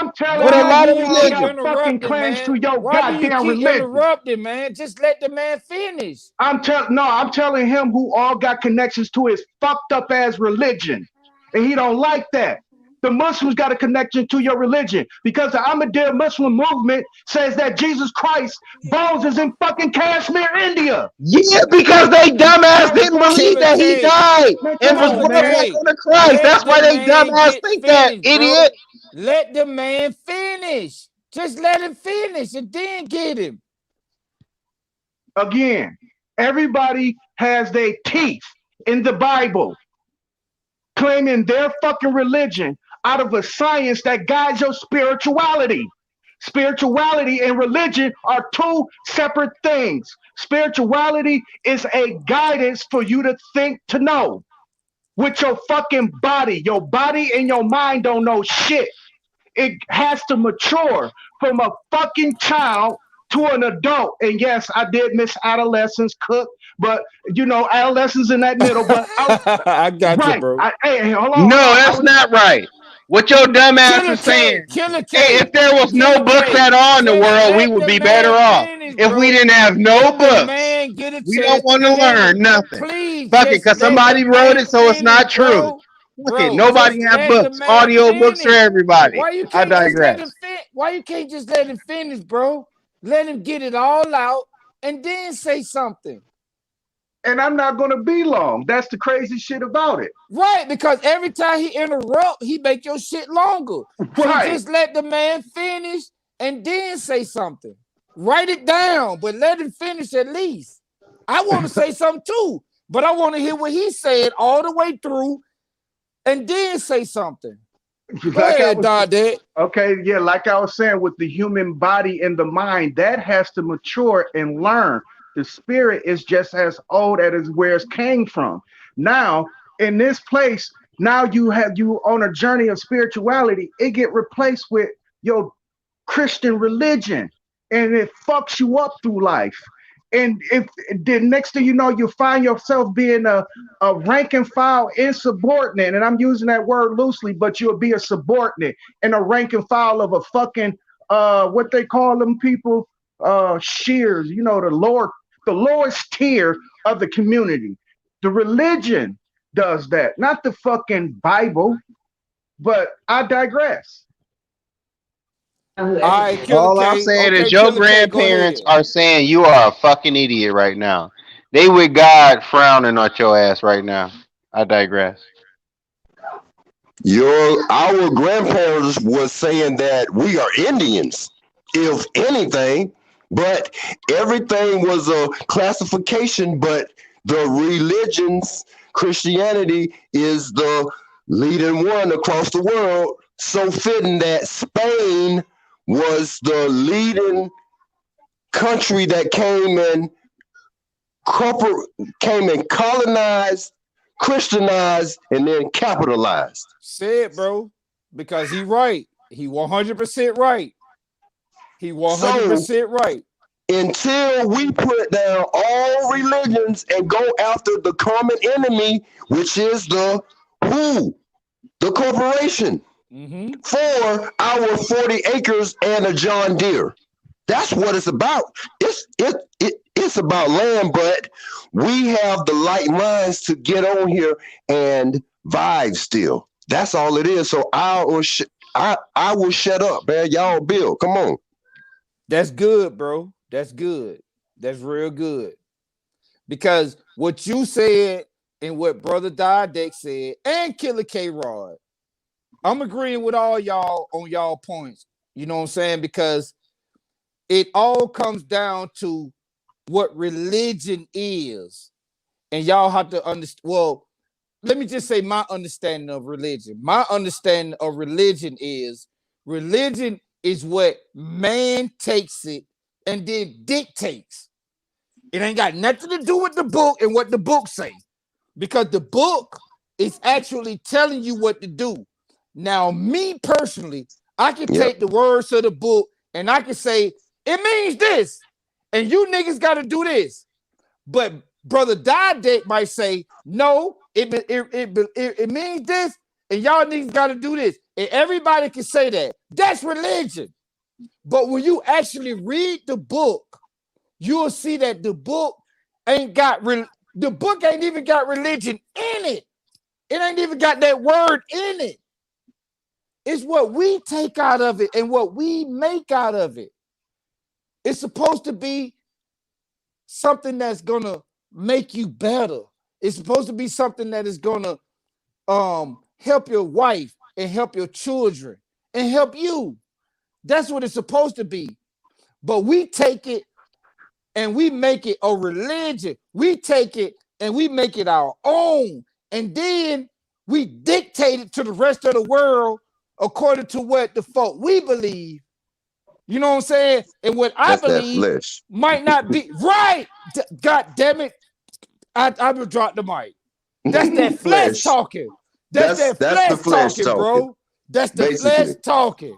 I'm telling But a him lot who of all religion got fucking interrupting, claims to man. your Why do you goddamn keep religion. interrupting, man? Just let the man finish. I'm telling him who all got connections to his fucked up ass religion. And he don't like that. The Muslims got a connection to your religion because the Ahmadiyya Muslim movement says that Jesus Christ bones is in fucking Kashmir, India. Yeah, because they dumbass No, didn't bro. believe Killer that he K, died Man, come and was on, Killer brought man. back K. on the Christ. Let That's the why they man dumbass get think that, finished, bro. idiot. Let the man finish. Just let him finish and then get him. Again, everybody has their teeth in the Bible, claiming their fucking religion out of a science that guides your spirituality. Spirituality and religion are two separate things. Spirituality is a guidance for you to think to know. With your fucking body, your body and your mind don't know shit. It has to mature from a fucking child to an adult. And yes, I did miss adolescence, cook, but you know, adolescence in that middle. But I was I got you, right. bro. Hey, hold on, hold No, on. I that's was not right. What your dumbass Killer is K, saying. Killer Hey, K, if there was no Killer books K. at all in the Just world, we let would the be better man off. finish, If we bro. didn't have no Let the books, man get a we don't chance want to to finish. learn nothing. Please Fuck it, just because let the somebody wrote man it, so it's finish, not true. bro. Fuck it, Bro, nobody just have let the books. man Audio books for finish. everybody. Why you I can't just let him digress. fit? Why you can't just let him finish, bro? Let him get it all out and then say something. and I'm not gonna be long. That's the crazy shit about it. Right, because every time he interrupt, he make your shit longer. So Right. just let the man finish and then say something. Write it down, but let him finish at least. I want to say something too, but I want to hear what he said all the way through and then say something. Go Like I ahead, was Dad. okay, yeah, like I was saying, with the human body and the mind, that has to mature and learn. The spirit is just as old as where it came from. Now, in this place, now you on a journey of spirituality, it get replaced with your Christian religion, and it fucks you up through life. And if the next thing you know, you find yourself being a rank and file insubordinate, and I'm using that word loosely, but you'll be a subordinate and a rank and file of a fucking what they call them people, shears, you know, the lowest tier of the community. The religion does that, not the fucking Bible. But I digress. All right, Killer All I'm K. saying is Okay, your Killer K, go grandparents ahead. are saying you are a fucking idiot right now. They with God frowning at your ass right now. I digress. Our grandparents was saying that we are Indians, if anything, but everything was a classification, but the religions, Christianity is the leading one across the world. So fitting that Spain was the leading country that came and colonized, Christianized, and then capitalized. Say it, bro. Because he right. He 100% right. He So 100% right. until we put down all religions and go after the common enemy, which is the who, the corporation, Mm-hmm. for our 40 acres and a John Deere. That's what it's about. It's about land, but we have the light minds to get on here and vibe still. That's all it is. So I will shut up, man. Y'all build. Come on. That's good, bro. That's good. That's real good. Because what you said and what Brother Didex said and Killer K Rod, I'm agreeing with all y'all on y'all points. You know what I'm saying? Because it all comes down to what religion is. And y'all have to understand. Well, let me just say my understanding of religion. My understanding of religion is what man takes it and then dictates. It ain't got nothing to do with the book and what the book say, because the book is actually telling you what to do. Now, me personally, I can Yep. take the words of the book and I can say it means this, and you niggas got to do this. But Brother Didek might say no, it means this, and y'all niggas got to do this, and everybody can say that. That's religion. But when you actually read the book, you'll see that the book ain't even got religion in it. It ain't even got that word in it. It's what we take out of it and what we make out of it. It's supposed to be something that's gonna make you better. It's supposed to be something that is gonna help your wife and help your children and help you. That's what it's supposed to be. But we take it and we make it a religion. We take it and we make it our own. And then we dictate it to the rest of the world according to what the folk we believe. You know what I'm saying? And what I That's that believe flesh. might not be right. God damn it. I will drop the mic. That's that flesh talking. That's that that's the flesh flesh talking, talking, bro. That's the flesh basically. talking.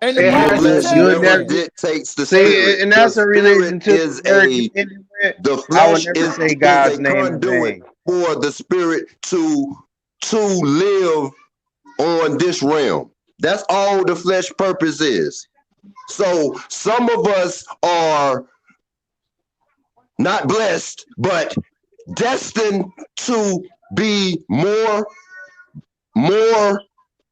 And the It The Bible has flesh tells never never you. dictates the see, spirit. and The that's in spirit relation to the is American a Indian. the I would flesh never say is God's a name in conduit vain. for the spirit to live on this realm. That's all the flesh purpose is. So some of us are not blessed, but destined to be more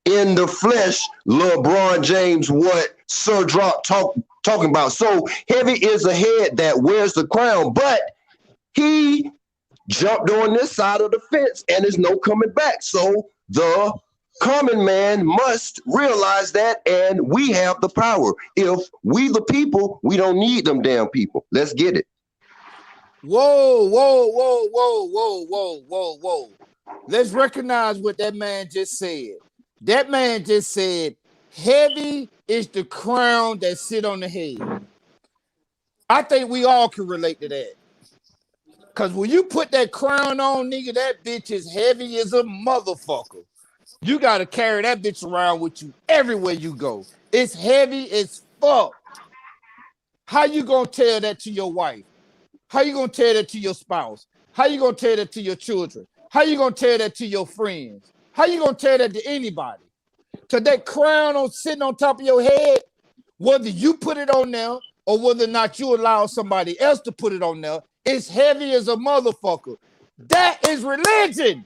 in the flesh. LeBron James, what Sir Drop talking about. So heavy is the head that wears the crown, but he jumped on this side of the fence and there's no coming back. So the common man must realize that, and we have the power. If we the people, we don't need them damn people. Let's get it. Whoa, whoa, whoa, whoa, whoa, whoa, whoa, whoa. Let's recognize what that man just said. That man just said, heavy is the crown that sit on the head. I think we all can relate to that. Because when you put that crown on, nigga, that bitch is heavy as a motherfucker. You got to carry that bitch around with you everywhere you go. It's heavy as fuck. How you going to tell that to your wife? How you going to tell that to your spouse? How you going to tell that to your children? How you going to tell that to your friends? How you going to tell that to anybody? Because that crown sitting on top of your head, whether you put it on there or whether or not you allow somebody else to put it on there, it's heavy as a motherfucker. That is religion.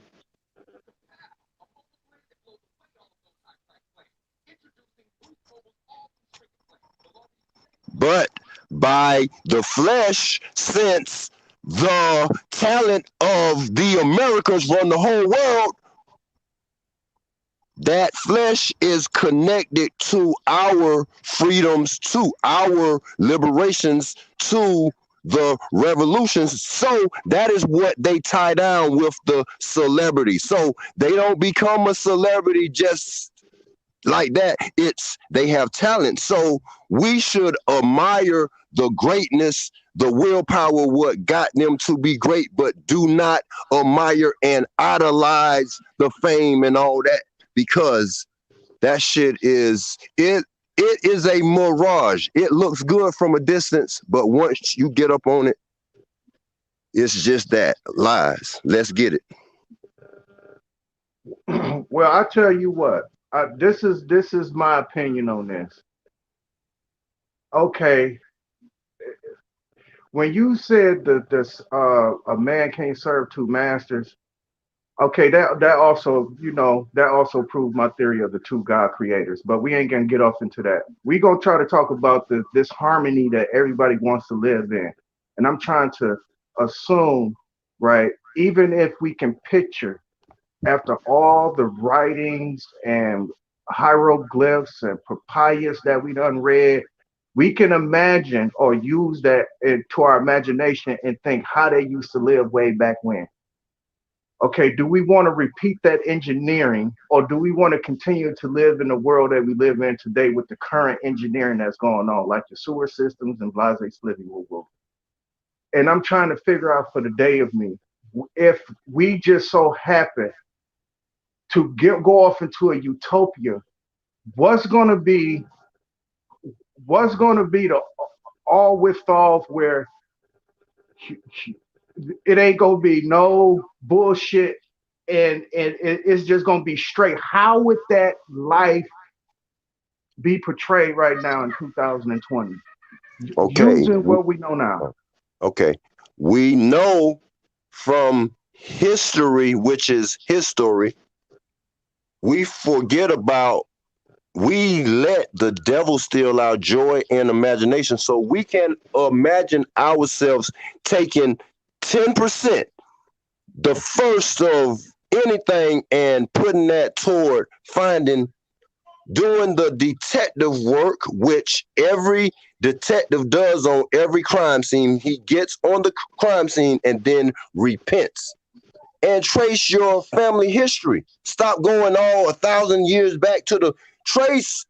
But by the flesh, since the talent of the Americas run the whole world, that flesh is connected to our freedoms, to our liberations, to the revolutions. So that is what they tie down with the celebrity. So they don't become a celebrity just like that. It's they have talent. So we should admire the greatness, the willpower, what got them to be great, but do not admire and idolize the fame and all that, because that shit is it is a mirage. It looks good from a distance, but once you get up on it, it's just that lies. Let's get it. Well, I tell you what, this is my opinion on this. Okay, when you said that this a man can't serve two masters, okay, that also, that also proved my theory of the two God creators. But we ain't gonna get off into that. We gonna try to talk about this harmony that everybody wants to live in, and I'm trying to assume, right? Even if we can picture, after all the writings and hieroglyphs and papyrus that we done read, we can imagine or use that to our imagination and think how they used to live way back when. Okay, do we want to repeat that engineering, or do we want to continue to live in the world that we live in today with the current engineering that's going on, like the sewer systems and blase slivy woo woo? And I'm trying to figure out for the day of me, if we just so happen to go off into a utopia, what's going to be the all with all where it ain't gonna be no bullshit, and it's just gonna be straight. How would that life be portrayed right now in 2020 Okay. using what we know now? Okay. We know from history, which is history, we forget about we let the devil steal our joy and imagination. So we can imagine ourselves taking 10%, the first of anything, and putting that toward doing the detective work, which every detective does on every crime scene. He gets on the crime scene and then repents. And trace your family history. Stop going all 1,000 years back to the trace.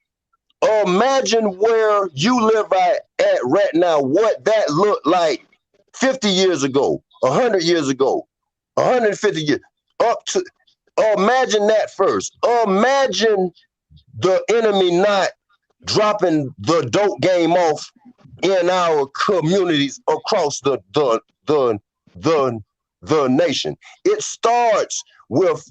Imagine where you live at right now, what that looked like 50 years ago, 100 years ago, 150 years, up to, imagine that first. Imagine the enemy not dropping the dope game off in our communities across the nation. It starts with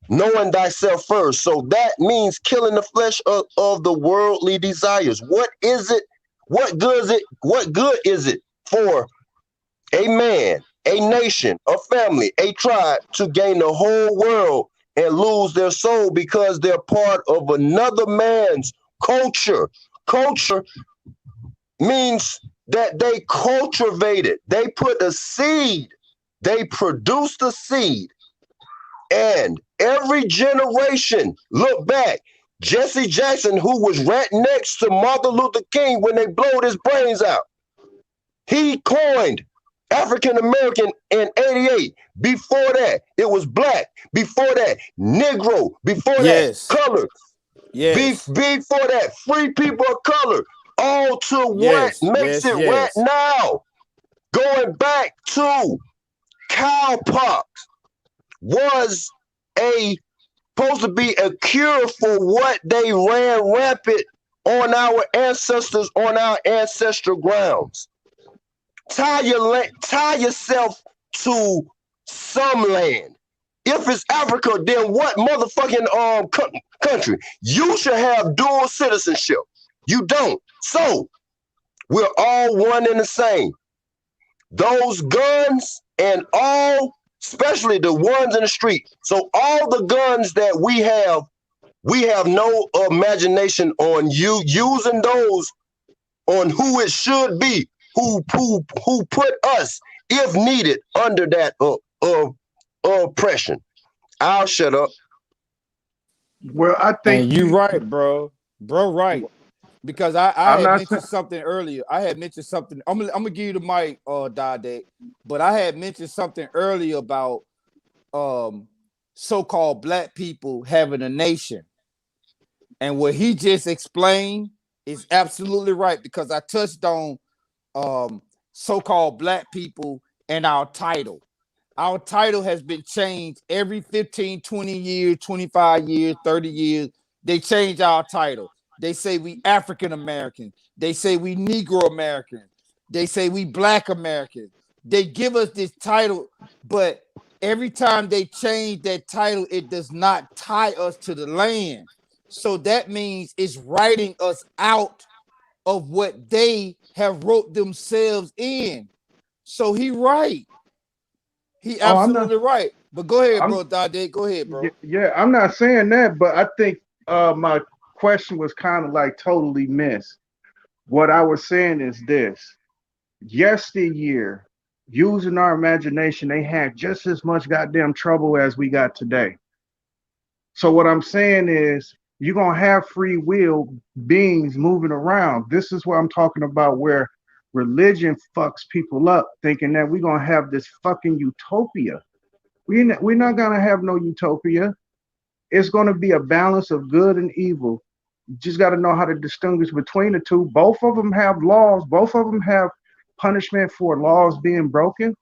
knowing thyself first. So that means killing the flesh of the worldly desires. What is it? What good is it? What good is it for a man, a nation, a family, a tribe to gain the whole world and lose their soul because they're part of another man's culture? Culture means that they cultivated, they put a seed, they produced a seed, and every generation, look back, Jesse Jackson, who was right next to Martin Luther King when they blowed his brains out, he coined African American in 88. Before that, it was black. Before that, Negro. Before that, Yes. color. Yes. Before that, free people of color. All to what Yes. makes Yes. it right Yes. now. Going back to cowpox was supposed to be a cure for what they ran rampant on our ancestors, on our ancestral grounds. Tie yourself to some land. If it's Africa, then what motherfucking country? You should have dual citizenship. You don't. So we're all one and the same. Those guns and all, especially the ones in the street. So all the guns that we have no imagination on you using those on who it should be, who put us, if needed, under that oppression. I'll shut up. Well, I think And you right, bro. Bro, right. Because I I'm had not mentioned something earlier. I had mentioned something. I'm gonna give you the mic, Dade. But I had mentioned something earlier about so-called black people having a nation. And what he just explained is absolutely right, because I touched on so-called black people and our title. Our title has been changed every 15, 20 years, 25 years, 30 years. They change our title. They say we African American. They say we Negro American. They say we Black American. They give us this title, but every time they change that title, it does not tie us to the land. So that means it's writing us out of what they have wrote themselves in. So he right. He Oh, I'm not. absolutely right. But go ahead, I'm bro. Dade, go ahead, bro. yeah. I'm not saying that, but I think my question was kind of like totally missed. What I was saying is this: yesteryear, using our imagination, they had just as much goddamn trouble as we got today. So what I'm saying is, you're gonna have free will beings moving around. This is what I'm talking about, where religion fucks people up, thinking that we're gonna have this fucking utopia. We're not gonna have no utopia. It's gonna be a balance of good and evil. You just got to know how to distinguish between the two. Both of them have laws. Both of them have punishment for laws being broken.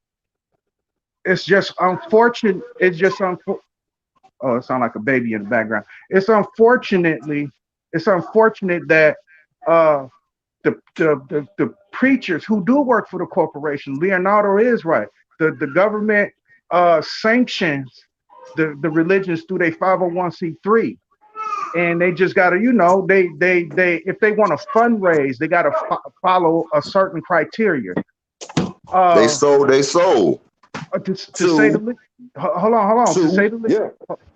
It's just unfortunate. Oh, it sounds like a baby in the background. It's unfortunate that uh, the preachers who do work for the corporation, Leonardo is right. The government sanctions the religions through their 501c3, and they just got to, they if they want to fundraise, they got to follow a certain criteria. They Uh, sold their soul to say the least. Hold on, to say the least. yeah.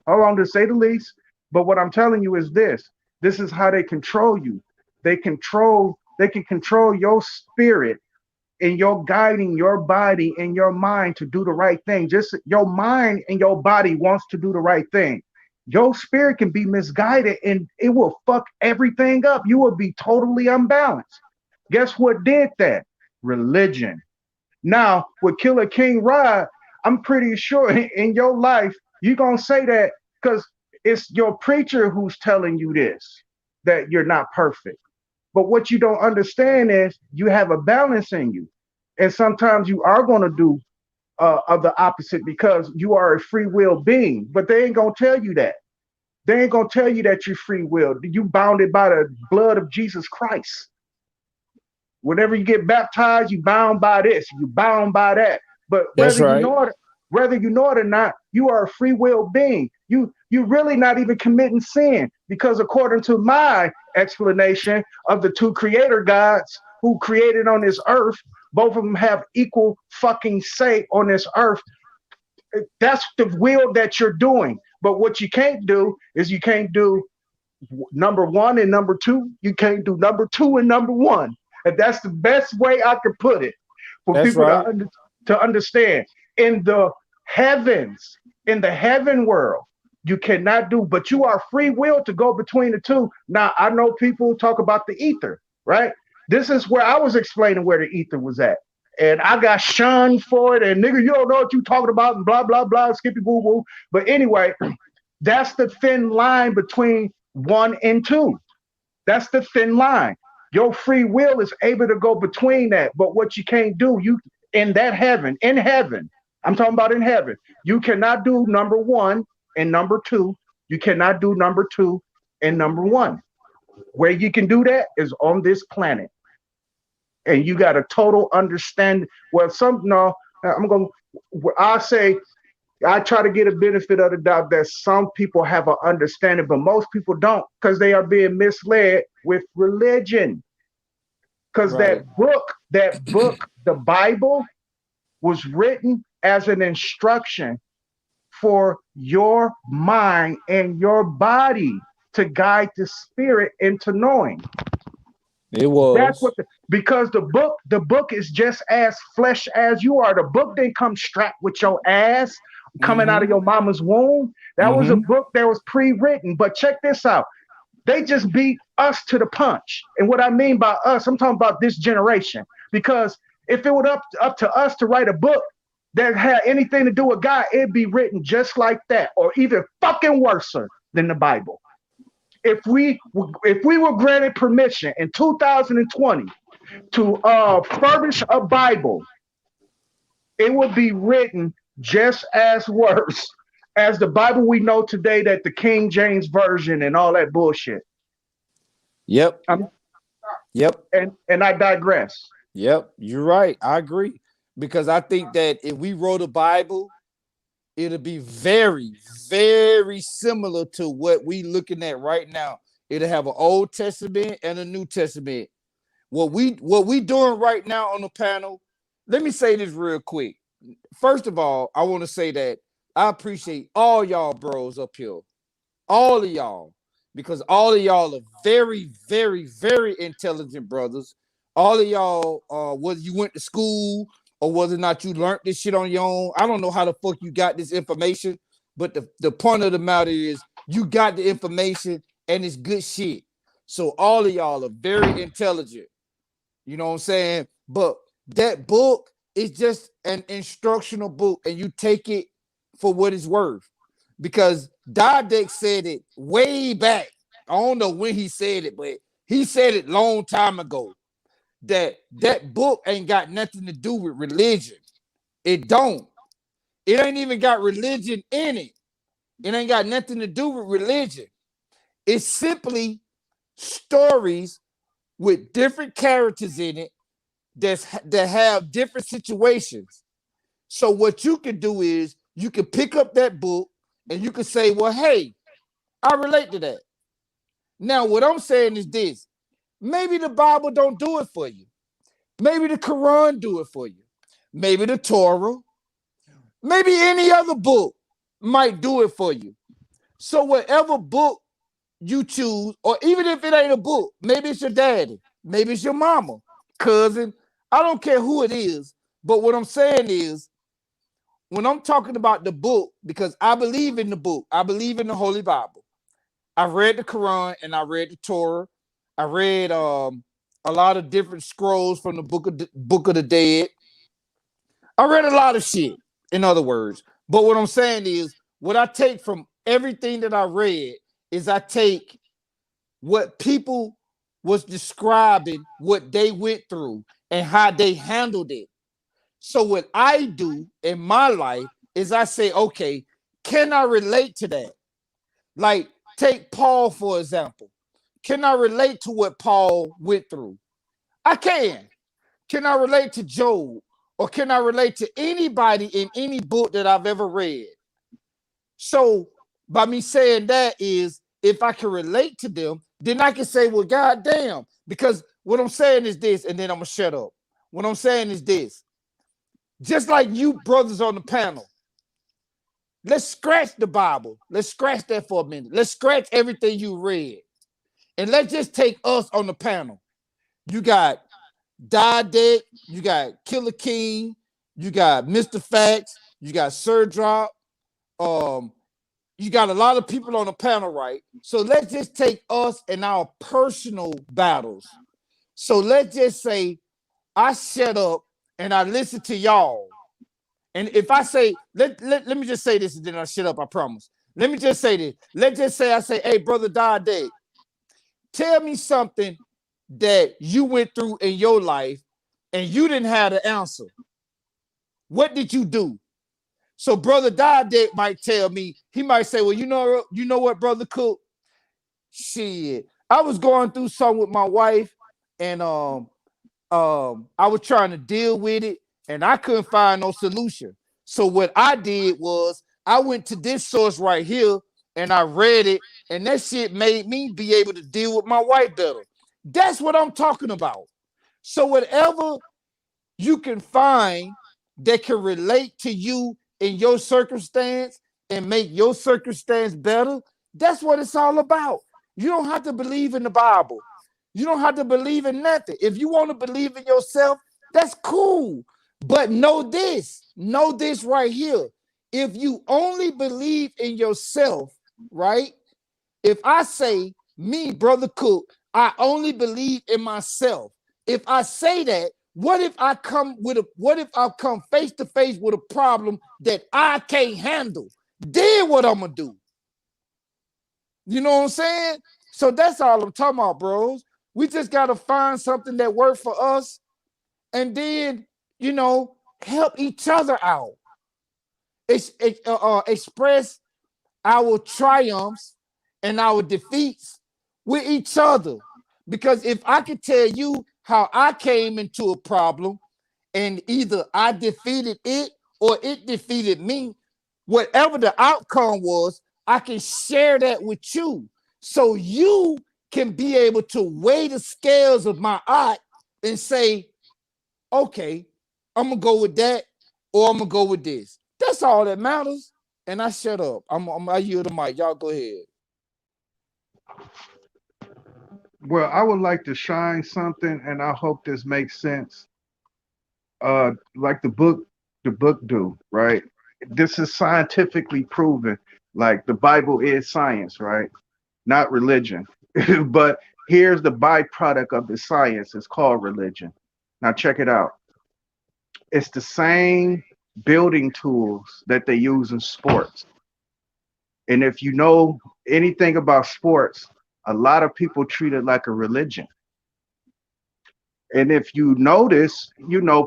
Hold on, to say the least. But what I'm telling you is this: This is how they control you. They can control your spirit and your guiding your body and your mind to do the right thing. Just your mind and your body wants to do the right thing. Your spirit can be misguided and it will fuck everything up. You will be totally unbalanced. Guess what did that? Religion. Now, with Killer King Rod, I'm pretty sure in your life, you're going to say that because it's your preacher who's telling you this, that you're not perfect. But what you don't understand is you have a balance in you. And sometimes you are going to do of the opposite because you are a free will being. But they ain't going to tell you that. They ain't going to tell you that you're free will. You bounded by the blood of Jesus Christ. Whenever you get baptized, you bound by this, you bound by that. But That's right. whether you know it or not, you are a free will being. You really not even committing sin because according to my explanation of the two creator gods who created on this earth, both of them have equal fucking say on this earth. That's the will that you're doing. But what you can't do is you can't do number one and number two. You can't do number two and number one. And that's the best way I could put it for That's people right. to understand. In the heavens, in the heaven world, you cannot do, but you are free will to go between the two. Now, I know people talk about the ether, right? This is where I was explaining where the ether was at. And I got shunned for it. And nigga, you don't know what you talking about and blah, blah, blah, skippy boo boo. But anyway, that's the thin line between one and two. That's the thin line. Your free will is able to go between that. But what you can't do, you in heaven, I'm talking about in heaven, you cannot do number one and number two. You cannot do number two and number one. Where you can do that is on this planet. And you got a total understanding. Well, I say, I try to get a benefit of the doubt that some people have an understanding, but most people don't because they are being misled with religion. Because Right. that book, the Bible, was written as an instruction for your mind and your body to guide the spirit into knowing. It That's was. what because the book is just as flesh as you are. The book didn't come strapped with your ass coming out of Mm-hmm. your mama's womb. That was a Mm-hmm. book that was pre-written. But check this out. They just beat us to the punch. And what I mean by us, I'm talking about this generation. Because if it were up to us to write a book that had anything to do with God, it'd be written just like that, or even fucking worse than the Bible. If we were granted permission in 2020 to furnish a Bible, it would be written just as worse as the Bible we know today, that the King James Version and all that bullshit. Yep. Yep. And I digress. Yep. You're right. I agree. Because I think that if we wrote a Bible, it'll be very, very similar to what we looking at right now. It'll have an Old Testament and a New Testament. What we doing right now on the panel, let me say this real quick. First of all, I want to say that I appreciate all y'all bros up here. All of y'all. Because all of y'all are very, very, very intelligent brothers. All of y'all, whether you went to school or whether or not you learned this shit on your own, I don't know how the fuck you got this information, but the point of the matter is you got the information and it's good shit. So all of y'all are very intelligent. You know what I'm saying? But that book is just an instructional book, and you take it for what it's worth. Because Dodek said it way back. I don't know when he said it, but he said it long time ago. That book ain't got nothing to do with religion. It don't. It ain't even got religion in it. It ain't got nothing to do with religion. It's simply stories with different characters in it that have different situations. So what you can do is you can pick up that book and you can say, well, hey, I relate to that. Now, what I'm saying is this. Maybe the Bible don't do it for you. Maybe the Quran do it for you. Maybe the Torah. Maybe any other book might do it for you. So whatever book you choose, or even if it ain't a book, maybe it's your daddy, maybe it's your mama, cousin. I don't care who it is, but what I'm saying is, when I'm talking about the book, because I believe in the book, I believe in the Holy Bible. I read the Quran and I read the Torah. I read a lot of different scrolls from the Book of the Dead. I read a lot of shit, in other words. But what I'm saying is, what I take from everything that I read is I take what people was describing, what they went through, and how they handled it. So what I do in my life is I say, okay, can I relate to that? Like, take Paul, for example. Can I relate to what Paul went through? I can. Can I relate to Job? Or can I relate to anybody in any book that I've ever read? So by me saying that is, if I can relate to them, then I can say, well, goddamn, because what I'm saying is this, and then I'm gonna shut up. What I'm saying is this. Just like you brothers on the panel, let's scratch the Bible. Let's scratch that for a minute. Let's scratch everything you read. And let's just take us on the panel. You got Dideck, you got Killer King, you got Mr. Facts, you got Sir Drop, you got a lot of people on the panel, right? So let's just take us and our personal battles. So let's just say I shut up and I listen to y'all. And if I say, let me just say this and then I'll shut up, I promise. Let me just say this. Let's just say I say, hey, brother Dideck, tell me something that you went through in your life and you didn't have the answer. What did you do? So brother Dideck might tell me, he might say, well, you know what, brother Cook? Shit. I was going through something with my wife, and I was trying to deal with it, and I couldn't find no solution. So what I did was I went to this source right here and I read it, and that shit made me be able to deal with my wife better. That's what I'm talking about. So whatever you can find that can relate to you in your circumstance and make your circumstance better, that's what it's all about. You don't have to believe in the Bible. You don't have to believe in nothing. If you want to believe in yourself, that's cool. But know this right here. If you only believe in yourself, right? If I say, me, brother Cook, I only believe in myself. If I say that, what if I come face to face with a problem that I can't handle? Then what I'm gonna do? You know what I'm saying? So that's all I'm talking about, bros. We just gotta find something that works for us, and then help each other out. Express our triumphs and our defeats with each other. Because if I could tell you how I came into a problem and either I defeated it or it defeated me, whatever the outcome was, I can share that with you. So you can be able to weigh the scales of my art and say, okay, I'm going to go with that or I'm going to go with this. That's all that matters. And I shut up. I yield the mic. Y'all go ahead. Well, I would like to shine something, and I hope this makes sense. Like the book do, right? This is scientifically proven. Like the Bible is science, right? Not religion. But here's the byproduct of the science. It's called religion. Now check it out. It's the same building tools that they use in sports. And if you know anything about sports, a lot of people treat it like a religion. And if you notice,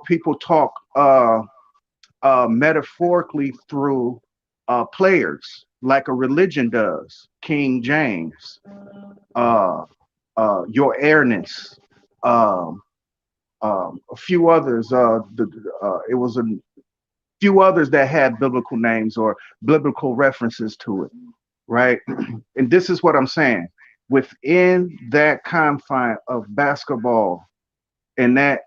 people talk metaphorically through players like a religion does. King James, uh, your airness, um, a few others. It was a few others that had biblical names or biblical references to it, right? And this is what I'm saying. Within that confine of basketball and that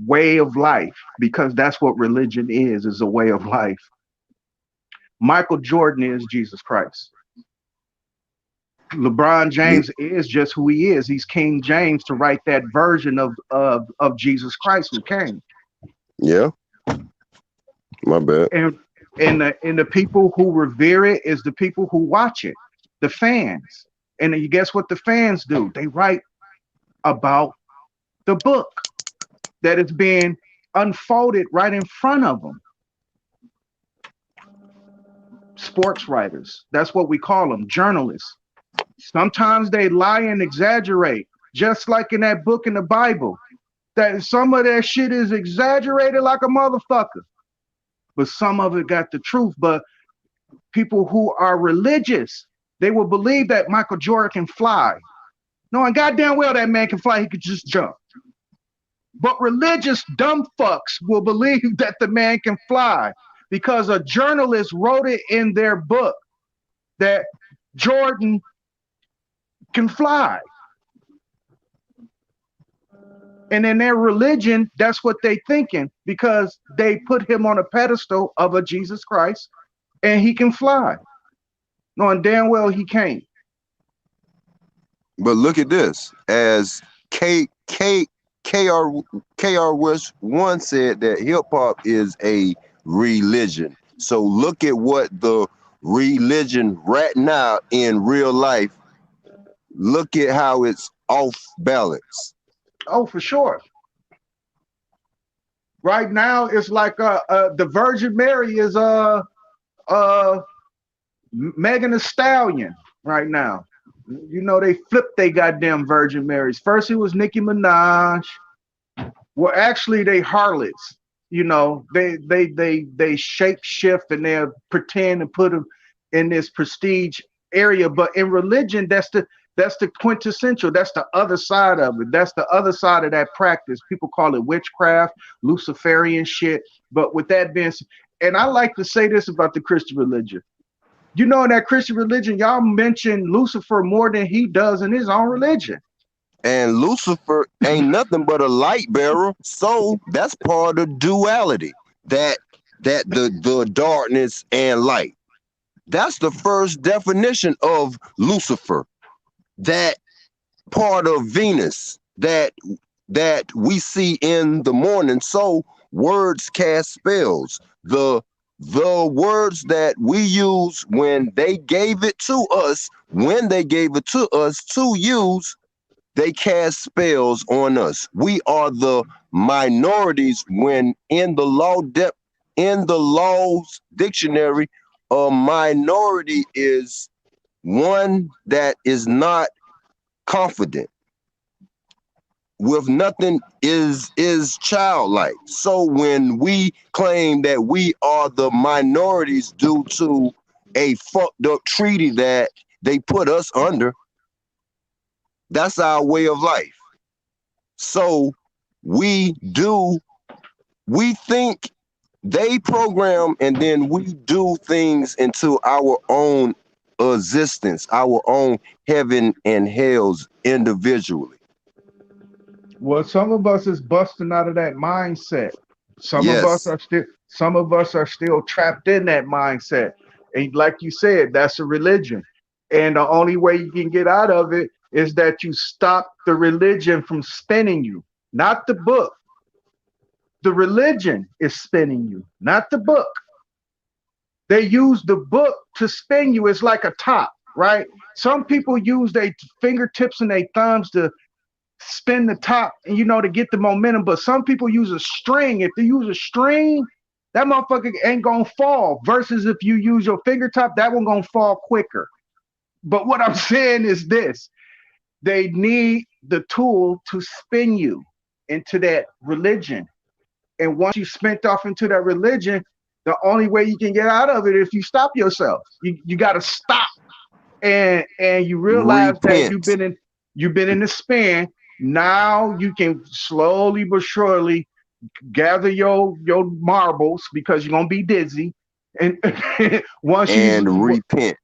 way of life, because that's what religion is a way of life. Michael Jordan is Jesus Christ. LeBron James is just who he is. He's King James to write that version of Jesus Christ who came. Yeah. My bad. And the people who revere it is the people who watch it, the fans. And you guess what the fans do? They write about the book that is being unfolded right in front of them. Sports writers, that's what we call them, journalists. Sometimes they lie and exaggerate, just like in that book in the Bible. That some of that shit is exaggerated like a motherfucker, but some of it got the truth. But people who are religious, they will believe that Michael Jordan can fly. Knowing goddamn well that man can fly, he could just jump. But religious dumb fucks will believe that the man can fly because a journalist wrote it in their book that Jordan can fly. And in their religion, that's what they thinking because they put him on a pedestal of a Jesus Christ and he can fly. Knowing damn well he can't. But look at this. As KR West once said that hip hop is a religion. So look at what the religion right now in real life. Look at how it's off balance. Oh, for sure. Right now, it's like the Virgin Mary is Megan Thee Stallion right now. You know, they flipped they goddamn Virgin Marys. First it was Nicki Minaj. Well, actually they harlots. You know, they shape shift and they pretend to put them in this prestige area. But in religion, that's the quintessential. That's the other side of it. That's the other side of that practice. People call it witchcraft, Luciferian shit. But with that being said, and I like to say this about the Christian religion. You know, in that Christian religion, y'all mention Lucifer more than he does in his own religion. And Lucifer ain't nothing but a light bearer. So that's part of duality. That the darkness and light. That's the first definition of Lucifer. That part of Venus that we see in the morning. So words cast spells. The words that we use when they gave it to us to use, they cast spells on us. We are the minorities when in the law's dictionary, a minority is one that is not confident with nothing, is childlike. So when we claim that we are the minorities due to a fucked up treaty that they put us under, that's our way of life. So we think they program and then we do things into our own existence, our own heaven and hells individually. Well, some of us is busting out of that mindset. Some of us Yes. are still trapped in that mindset. And like you said, that's a religion. And the only way you can get out of it is that you stop the religion from spinning you, not the book. The religion is spinning you, not the book. They use the book to spin you. It's like a top, right? Some people use their fingertips and their thumbs to spin the top, and you know, to get the momentum. But some people use a string. If they use a string, that motherfucker ain't gonna fall. Versus if you use your finger top, that one gonna fall quicker. But what I'm saying is this: they need the tool to spin you into that religion. And once you spent off into that religion, the only way you can get out of it is if you stop yourself. You got to stop, and you realize that Repent. you've been in the spin. Now you can slowly but surely gather your marbles because you're gonna be dizzy, and once repent.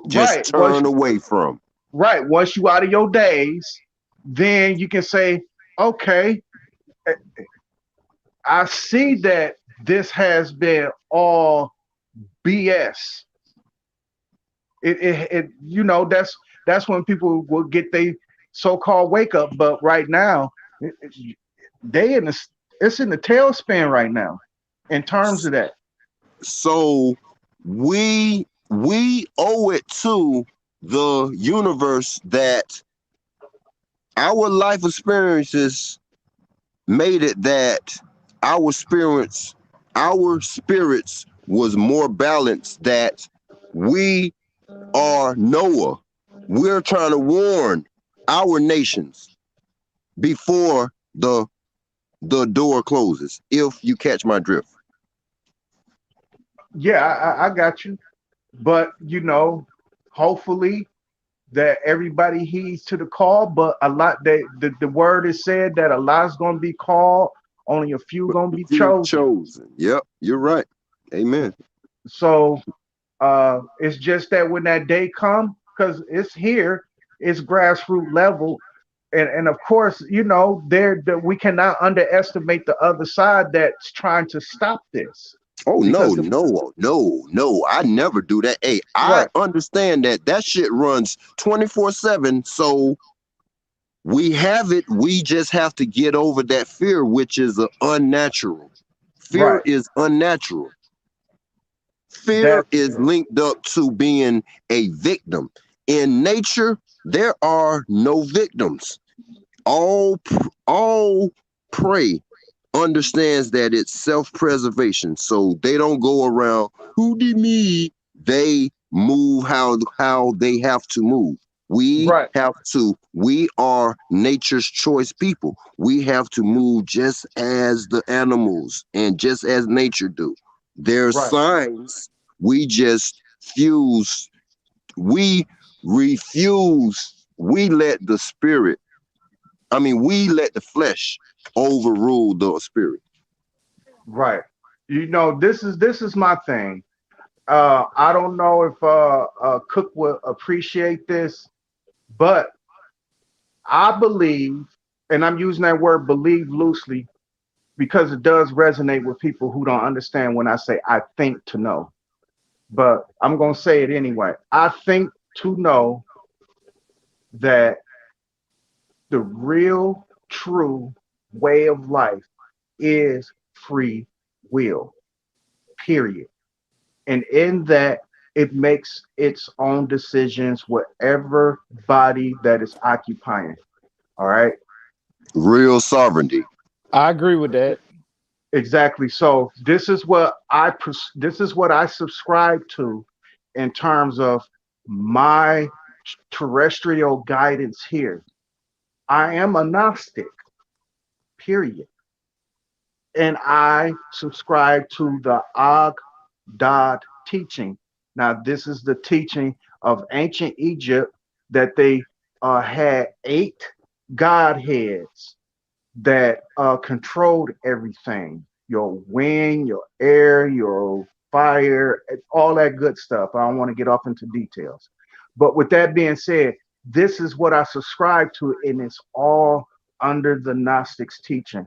Just right turn away from. once you out of your days, then you can say, okay, I see that this has been all BS. It you know, that's when people will get their so-called wake up. But right now, they in the it's in the tailspin right now in terms of that. So we owe it to the universe that our life experiences made it that our spirits was more balanced, that we are Noah. We're trying to warn our nations before the door closes, if you catch my drift. Yeah, I got you. But hopefully that everybody heeds to the call. But a lot the word is said that a lot's gonna be called, only a few gonna be Few chosen. chosen. Yep, you're right. Amen. So it's just that when that day come, because it's here, it's grassroots level. And of course, there that we cannot underestimate the other side that's trying to stop this. Oh no, Because the no, no, no. I never do that. Hey, I right, understand that shit runs 24/7. So we have it. We just have to get over that fear, which is unnatural. Fear right. is unnatural. Fear That's is linked up to being a victim. In nature, there are no victims. All prey understands that it's self-preservation, so they don't go around who did me. They move how they have to move. right, We are nature's choice people. We have to move just as the animals and just as nature do. There's right, signs. We just fuse. We refuse. We let the flesh overrule the spirit. right. This is my thing. I don't know if Cook will appreciate this, but I believe, and I'm using that word believe loosely because it does resonate with people who don't understand when I say I think to know. But I'm going to say it anyway. I think to know that the real, true way of life is free will, period. And in that, it makes its own decisions, whatever body that is occupying. All right. Real sovereignty. I agree with that. Exactly. So this is what I subscribe to in terms of my terrestrial guidance here. I am a Gnostic, period. And I subscribe to the Agdad teaching. Now, this is the teaching of ancient Egypt that they had eight godheads that controlled everything, your wind, your air, your fire, all that good stuff. I don't want to get off into details. But with that being said, this is what I subscribe to, and it's all under the Gnostics teaching.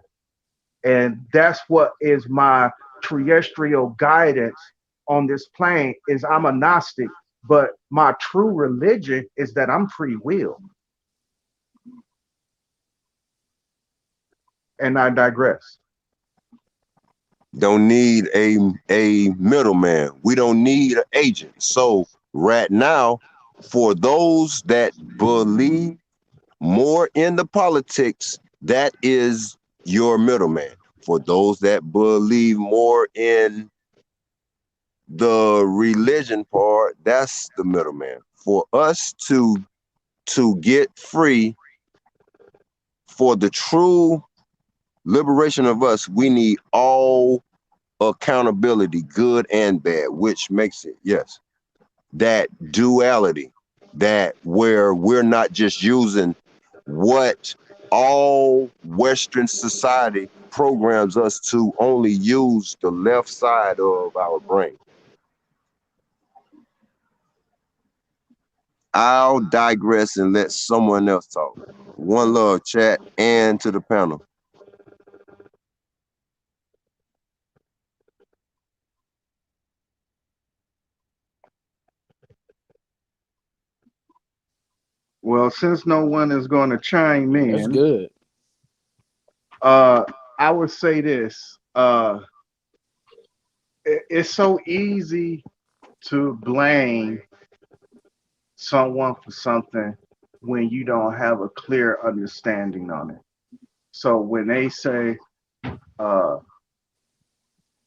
And that's what is my terrestrial guidance on this plane is I'm a Gnostic, but my true religion is that I'm free will. And I digress. Don't need a middleman. We don't need an agent. So right now, for those that believe more in the politics, that is your middleman. For those that believe more in the religion part, that's the middleman. For us to get free, for the true liberation of us, we need all accountability, good and bad, which makes it, yes, that duality, that where we're not just using what all Western society programs us to only use the left side of our brain. I'll digress and let someone else talk. One love, chat, and to the panel. Well, since no one is going to chime That's in, good. I would say this. It's so easy to blame someone for something when you don't have a clear understanding on it. So when they say uh,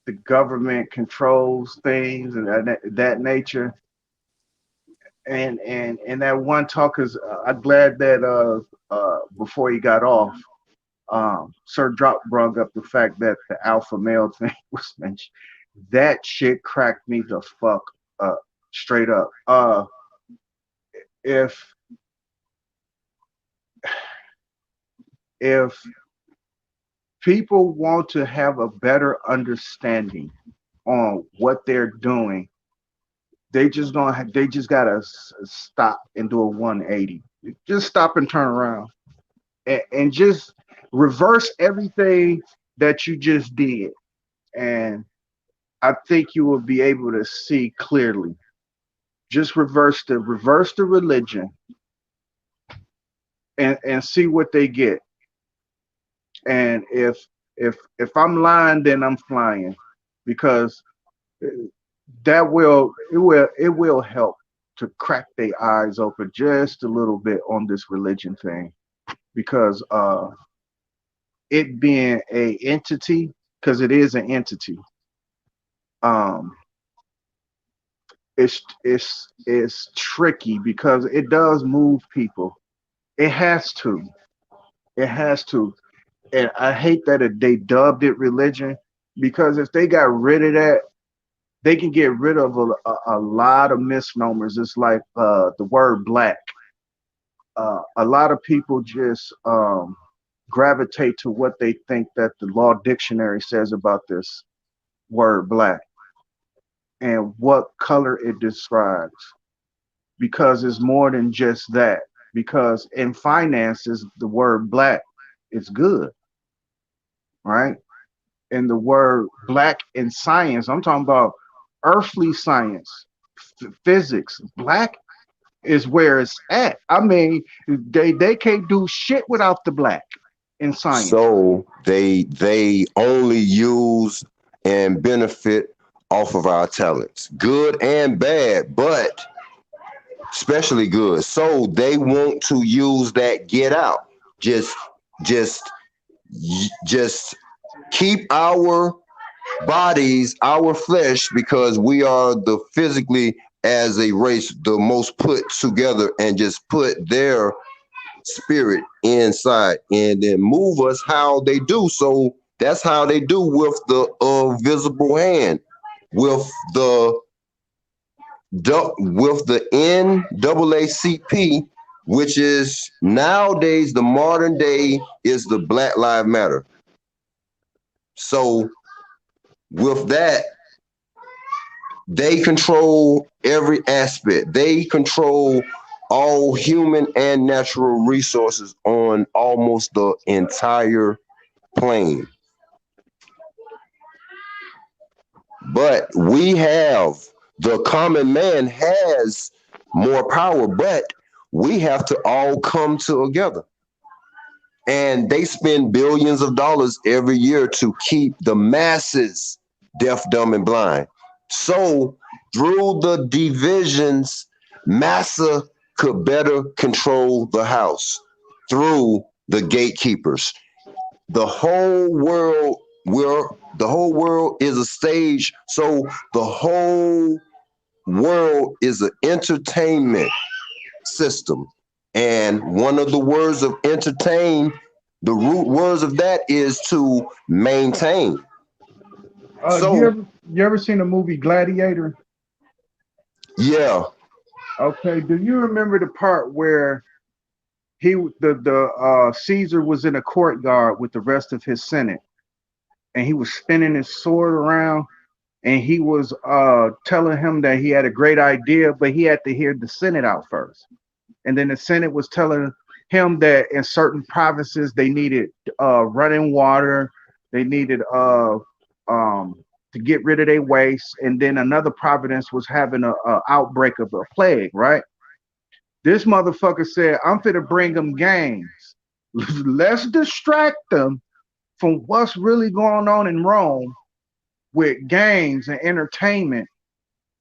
the government controls things and that nature, and that one talk is, I'm glad that before he got off, Sir Drop brought up the fact that the alpha male thing was mentioned. That shit cracked me the fuck up, straight up. If if people want to have a better understanding on what they're doing, they just gotta stop and do a 180. Just stop and turn around and just reverse everything that you just did, and I think you will be able to see clearly. Just reverse the religion and see what they get. And if I'm lying, then I'm flying, because uh, it will help to crack their eyes open just a little bit on this religion thing, because it being a entity, because it is an entity, um it's tricky because it does move people. It has to. It has to. And I hate that they dubbed it religion, because if they got rid of that, they can get rid of a lot of misnomers. It's like the word black. A lot of people just gravitate to what they think that the law dictionary says about this word black and what color it describes, because it's more than just that. Because in finances, the word black is good, right? And the word black in science, I'm talking about earthly science, physics. Black is where it's at. I mean, they can't do shit without the black in science. So they only use and benefit off of our talents, good and bad, but especially good. So they want to use that get out. Just just just keep our bodies, our flesh, because we are the physically as a race the most put together, and just put their spirit inside and then move us how they do. So that's how they do with the visible hand, with the with the NAACP, which is nowadays the modern day is the Black Lives Matter. So with that, they control every aspect. They control all human and natural resources on almost the entire plane. But we have, the common man has more power, but we have to all come together. And they spend billions of dollars every year to keep the masses deaf, dumb, and blind. So through the divisions, massa could better control the house through the gatekeepers. The whole world the whole world is a stage, so the whole world is an entertainment system. And one of the words of entertain, the root words of that is to maintain. You So ever seen the movie Gladiator? yeah, Okay. Do you remember the part where the Caesar was in a courtyard with the rest of his senate, and he was spinning his sword around, and he was telling him that he had a great idea, but he had to hear the senate out first. And then the senate was telling him that in certain provinces they needed running water, they needed to get rid of their waste, and then another province was having a outbreak of a plague, right? This motherfucker said, I'm finna bring them games. Let's distract them from what's really going on in Rome with games and entertainment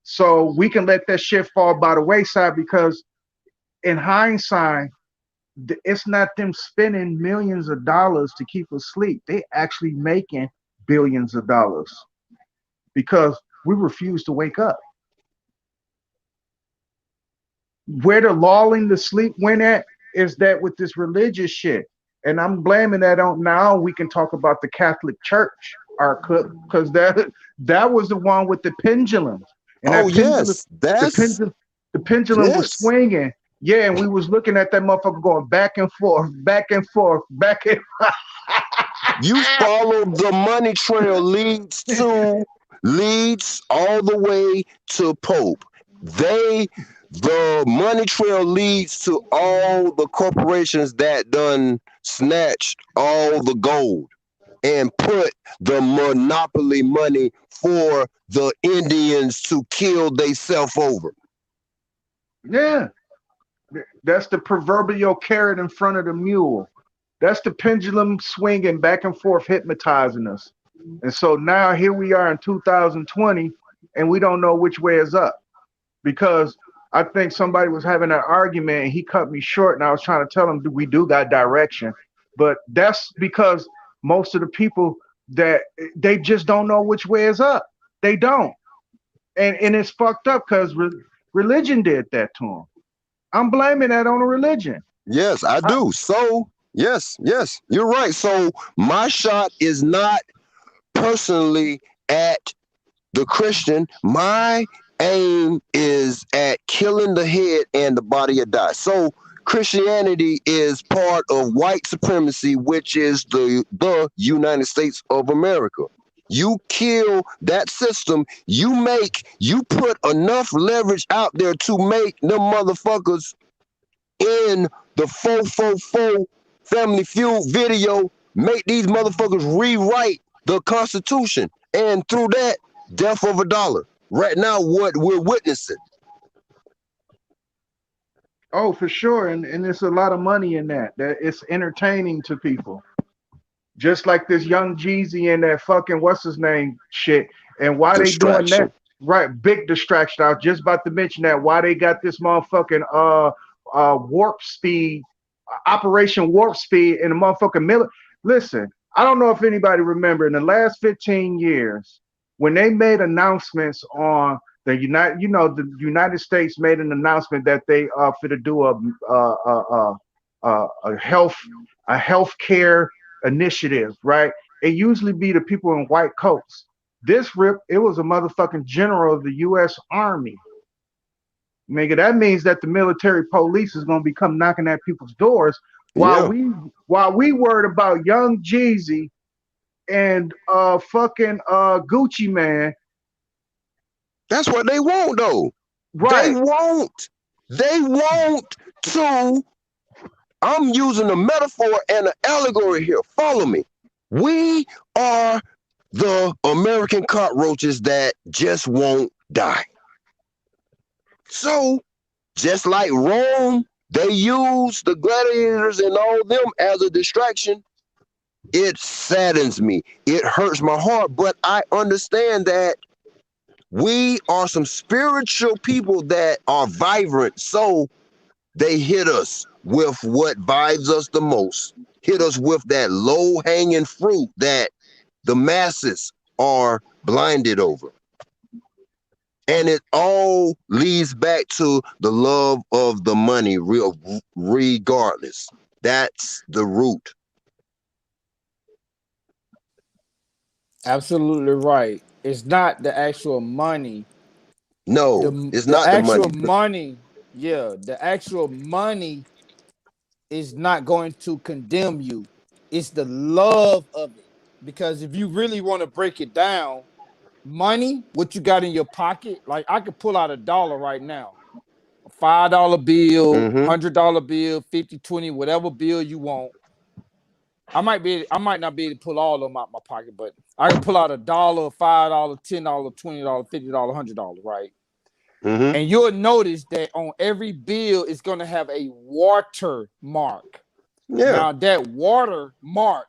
so we can let that shit fall by the wayside because in hindsight, it's not them spending millions of dollars to keep us asleep. They actually making billions of dollars because we refuse to wake up. Where the lulling the sleep went at is that with this religious shit. And I'm blaming that on now we can talk about the Catholic Church, because that was the one with the pendulums. And Oh that pendulum, yes, the that's pendulum, the pendulum was yes. swinging. Yeah, and we was looking at that motherfucker going back and forth, back and forth, back and You follow the money trail leads all the way to Pope. The money trail leads to all the corporations that done snatched all the gold and put the monopoly money for the Indians to kill theyself over. yeah. That's the proverbial carrot in front of the mule. That's the pendulum swinging back and forth, hypnotizing us. And so now here we are in 2020, and we don't know which way is up because I think somebody was having an argument and he cut me short, and I was trying to tell him we do got direction, but that's because most of the people that they just don't know which way is up. They don't, and it's fucked up because religion did that to them. I'm blaming that on a religion. Yes, I I, do. So, yes, you're right. So, my shot is not personally at the Christian. My aim is at killing the head and the body of die. So, Christianity is part of white supremacy, which is the United States of America. You kill that system, you put enough leverage out there to make them motherfuckers in the 444 Family Feud video, make these motherfuckers rewrite the Constitution. And through that, death of a dollar. Right now, what we're witnessing. oh, for sure, and there's a lot of money in that. That it's entertaining to people. Just like this young Jeezy and that fucking what's his name shit. And why they doing that? Distraction. Right, big distraction. I was just about to mention that. Why they got this motherfucking warp speed, Operation Warp Speed in the motherfucking middle. Listen, I don't know if anybody remember in the last 15 years when they made announcements on the United States made an announcement that they for to do a health care initiative, right? It usually be the people in white coats. This it was a motherfucking general of the U.S. Army. Nigga, that means that the military police is gonna be come knocking at people's doors while Yeah, we worried about young Jeezy and fucking Gucci man. that's what they want, though. They Right. want, they want to. I'm using a metaphor and an allegory here. Follow me. We are the American cockroaches that just won't die. So, just like Rome, they use the gladiators and all them as a distraction. It saddens me. It hurts my heart, but I understand that we are some spiritual people that are vibrant. So they hit us with what vibes us the most, hit us with that low hanging fruit that the masses are blinded over. And it all leads back to the love of the money, regardless. That's the root. Absolutely right. It's not the actual money. No, The it's the not the actual money. money, yeah, the actual money is not going to condemn you. It's the love of it. Because if you really want to break it down, money, what you got in your pocket, like I could pull out $1 right now. A $5 bill, Mm-hmm. $100 bill, 50, 20, whatever bill you want. I might not be able to pull all of them out my pocket, but I can pull out $1, $5, $10, $20, $50, $100, right? Mm-hmm. And you'll notice that on every bill it's going to have a watermark. Yeah. Now that watermark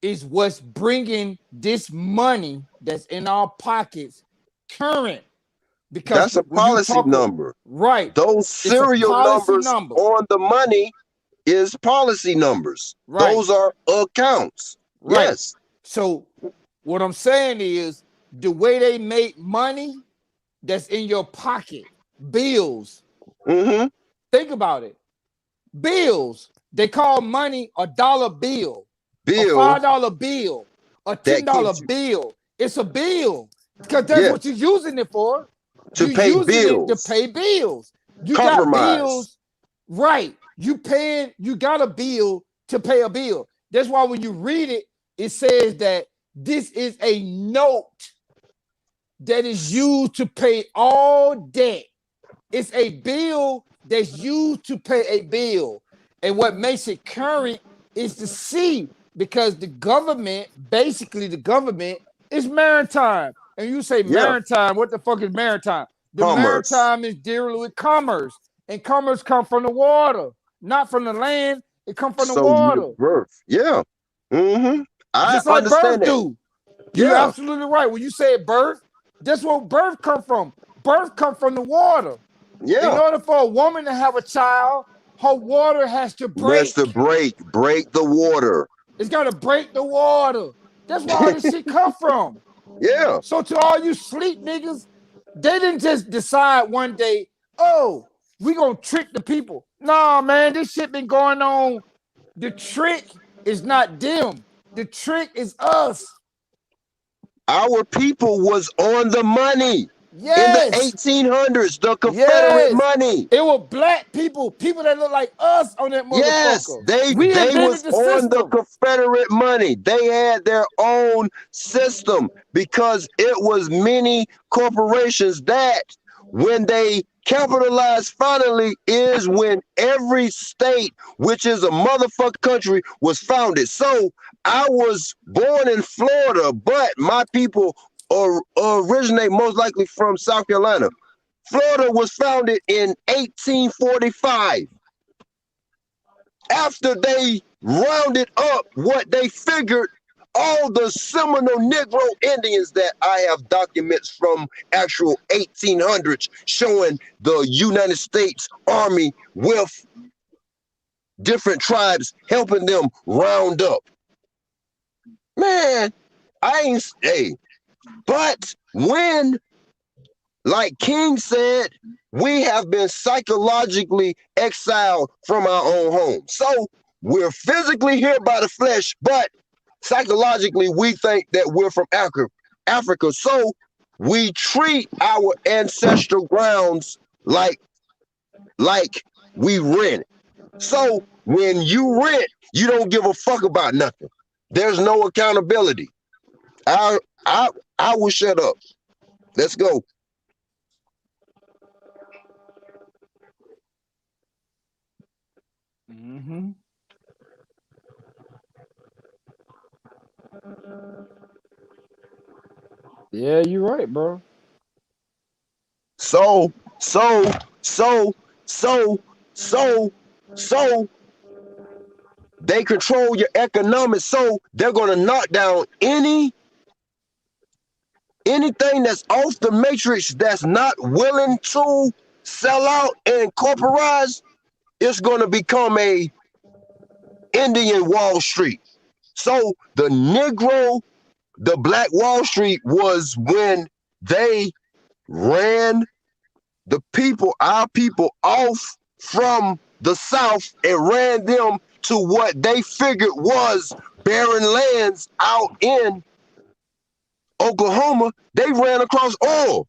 is what's bringing this money that's in our pockets current. Because That's a when you policy talk, number. right, Those it's a serial policy numbers number. on the money is policy numbers. Right. Those are accounts. Right. Yes. So what I'm saying is the way they make money that's in your pocket, bills. Mm-hmm. Think about it. Bills. They call money a dollar bill, a Bill $5 bill, a that $10 keeps you. bill. It's a bill because that's Yeah. what you're using it for. To You're pay using it to bills. pay bills. You got Compromise. bills, right? You got a bill to pay a bill. That's why when you read it, it says that this is a note that is used to pay all debt. It's a bill that's used to pay a bill. And what makes it current is to see, because the government, basically the government is maritime. And you say Yeah. maritime, what the fuck is maritime? The Commerce. maritime is dealing with commerce. And commerce comes from the water, not from the land. It comes from the So you water. give birth. Yeah. Mm-hmm. I Just like birth understand that. do. You're Yeah. absolutely right. When you say birth, that's where birth come from. Birth come from the water. In Yeah. order for a woman to have a child, her water has to Let's break. to break the water. It's got to break the water. That's where all this shit come from. Yeah. So to all you sleep niggas, they didn't just decide one day, oh, we gonna trick the people. Nah, man, this shit been going on. The trick is not them. The trick is us. Our people was on the money in the Yes. 1800s, the Confederate Yes. money. It was black people, people that look like us on that Yes, motherfucker. they We was invented the on the system. Confederate money. They had their own system because it was many corporations that when they capitalized finally is when every state, which is a motherfucking country, was founded. So I was born in Florida, but my people originate most likely from South Carolina. Florida was founded in 1845. After they rounded up what they figured all the Seminole Negro Indians that I have documents from actual 1800s showing the United States Army with different tribes helping them round up. Man, I ain't, hey, but when, like King said, we have been psychologically exiled from our own home. So we're physically here by the flesh, but psychologically we think that we're from Africa. So we treat our ancestral grounds like we rent. So when you rent, you don't give a fuck about nothing. There's no accountability. I will shut up. Let's go. Mm-hmm. Yeah, you're right, bro. So they control your economics. So they're gonna knock down anything that's off the matrix that's not willing to sell out and corporatize. It's gonna become a Indian Wall Street. So the Black Wall Street was when they ran our people off from the South and ran them to what they figured was barren lands out in Oklahoma. They ran across oil.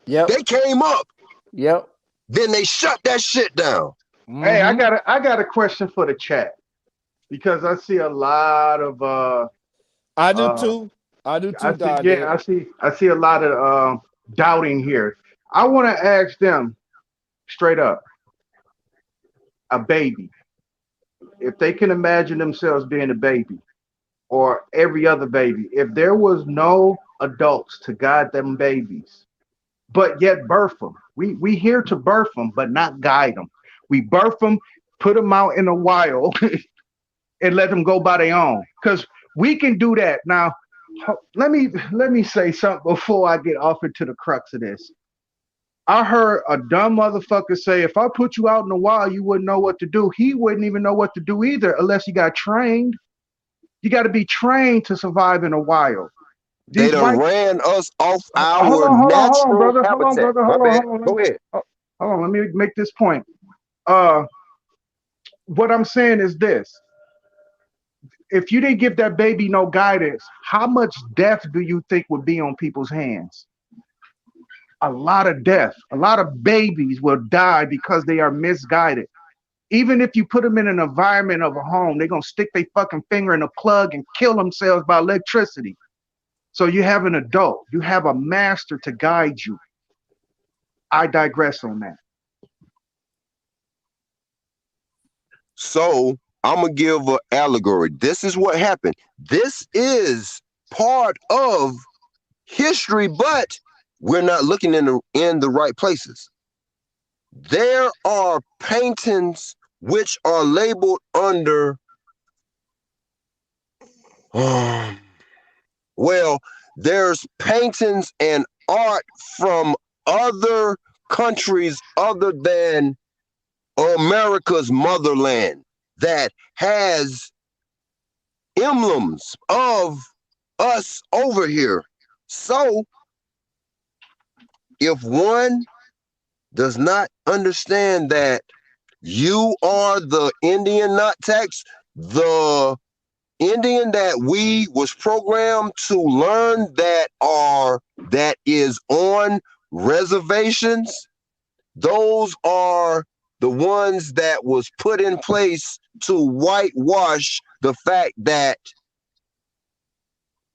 Yep. They came up. Yep. Then they shut that shit down. Hey, Mm-hmm. I got a question for the chat because I see a lot of I do too. I do too, I see a lot of doubting here. I want to ask them straight up, a baby, if they can imagine themselves being a baby or every other baby, if there was no adults to guide them babies, but yet birth them. We here to birth them, but not guide them. We birth them, put them out in the wild, and let them go by their own. Because we can do that. Now, let me say something before I get off into the crux of this. I heard a dumb motherfucker say, if I put you out in the wild, you wouldn't know what to do. He wouldn't even know what to do either unless he got trained. You got to be trained to survive in the wild. They These done white, ran us off hold our on, hold on, hold on, natural brother. Hold on, habitat. brother. My Hold on, bad. hold on. Go ahead. Hold on, let me make this point. Uh, what I'm saying is this. If you didn't give that baby no guidance, how much death do you think would be on people's hands? A lot of death. A lot of babies will die because they are misguided. Even if you put them in an environment of a home, they're going to stick their fucking finger in a plug and kill themselves by electricity. So you have an adult, you have a master to guide you. I digress on that. So I'm gonna give an allegory. This is what happened. This is part of history, but we're not looking in the right places. There are paintings which are labeled under well, there's paintings and art from other countries other than America's motherland that has emblems of us over here. So if one does not understand that you are the Indian nut tax, the Indian that we was programmed to learn that is on reservations, those are the ones that was put in place to whitewash the fact that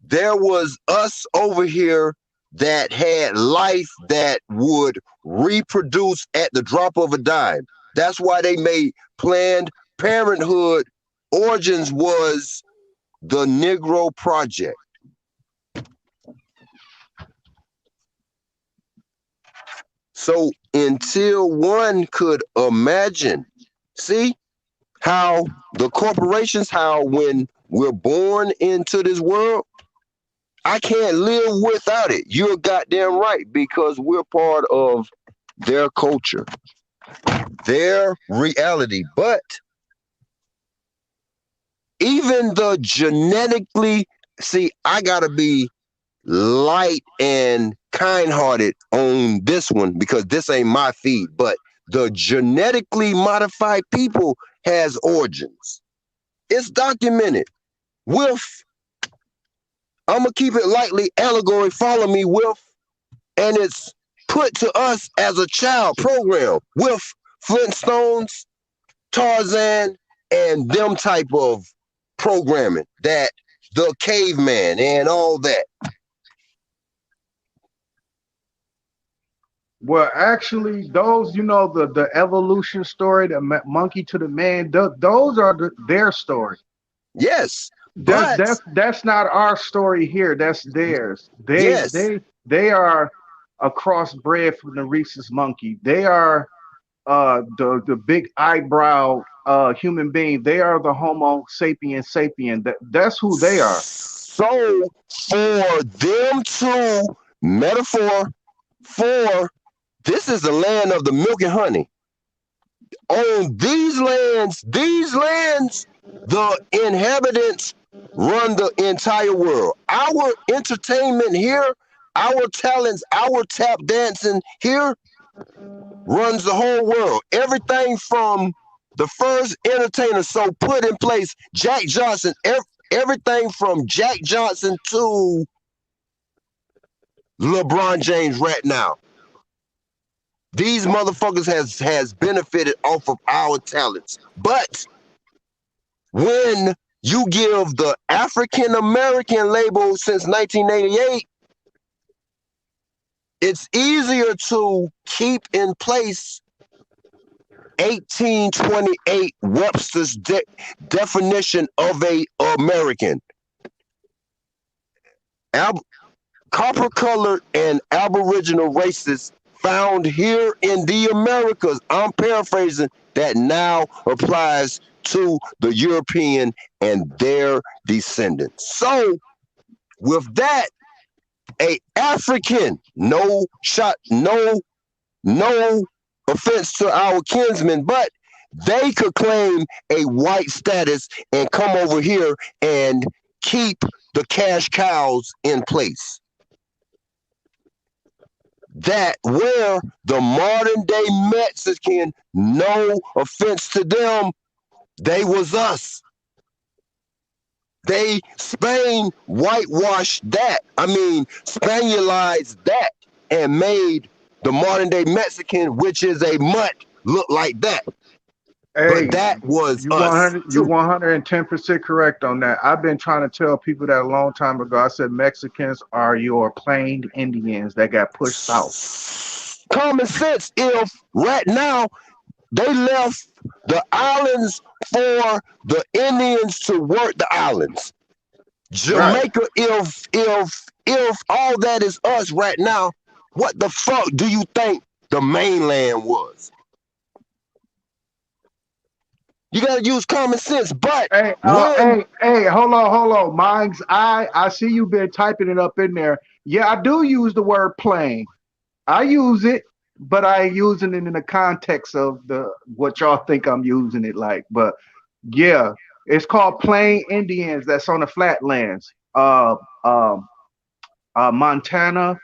there was us over here that had life that would reproduce at the drop of a dime. That's why they made Planned Parenthood. Origins was the Negro Project. So until one could imagine, see how the corporations, how when we're born into this world, I can't live without it. You're goddamn right, because we're part of their culture, their reality. But even the genetically, see, I gotta be light and kind-hearted on this one because this ain't my feed, but the genetically modified people has origins. It's documented with, I'm gonna keep it lightly allegory, follow me with, and it's put to us as a child program with Flintstones, Tarzan, and them type of programming, that the caveman and all that. Well, actually, those, the evolution story, the monkey to the man, those are their story. Yes, That's but that's not our story here. That's theirs. They yes, they they are a crossbred from the rhesus monkey. They are the big eyebrow human being. They are the Homo sapiens sapien. That's who they are. so for them to metaphor for this is the land of the milk and honey. On these lands, the inhabitants run the entire world. Our entertainment here, our talents, our tap dancing here runs the whole world. Everything from the first entertainer so put in place, Jack Johnson, everything from Jack Johnson to LeBron James right now. These motherfuckers has benefited off of our talents. But when you give the African American label since 1988, it's easier to keep in place 1828 Webster's definition of a American. copper-colored and aboriginal races found here in the Americas. I'm paraphrasing that now applies to the European and their descendants. So, with that, a African, no offense to our kinsmen, but they could claim a white status and come over here and keep the cash cows in place. That where the modern day Mexican, no offense to them, they was us. They Spain whitewashed that. I mean, Spanielized that and made the modern day Mexican, which is a mutt, look like that. But Hey, that was you us 100, you too. 110% correct on that. I've been trying to tell people that a long time ago. I said Mexicans are your plain Indians that got pushed south. Common sense. If right now they left the islands for the Indians to work the islands. Right. Jamaica, if all that is us right now, what the fuck do you think the mainland was? You gotta use common sense, but Hey, when hold on. Mine's I see you been typing it up in there. Yeah, I do use the word plain. I use it, but I ain't using it in the context of the what y'all think I'm using it like. But yeah, it's called plain Indians that's on the flatlands. Um, Montana,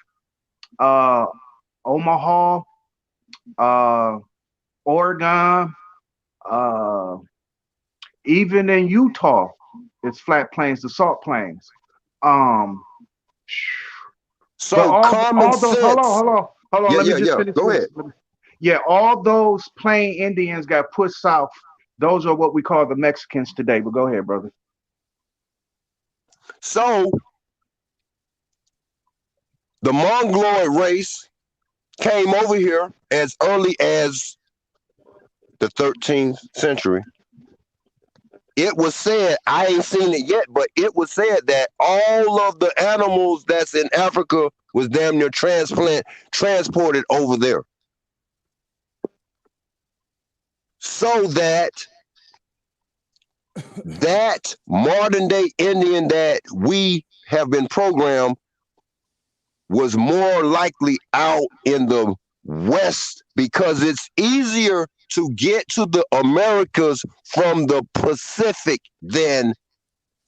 uh, Omaha, uh, Oregon, uh, even in Utah, it's flat plains to salt plains. Um, but so common all those sense. hold on. Yeah, Let me yeah, just yeah. finish Go this. ahead. Yeah, all those plain Indians got pushed south. Those are what we call the Mexicans today. But go ahead, brother. So the Mongoloid race came over here as early as the 13th century. It was said, I ain't seen it yet, but it was said that all of the animals that's in Africa was damn near transported over there. So that modern day Indian that we have been programmed was more likely out in the West because it's easier to get to the Americas from the Pacific than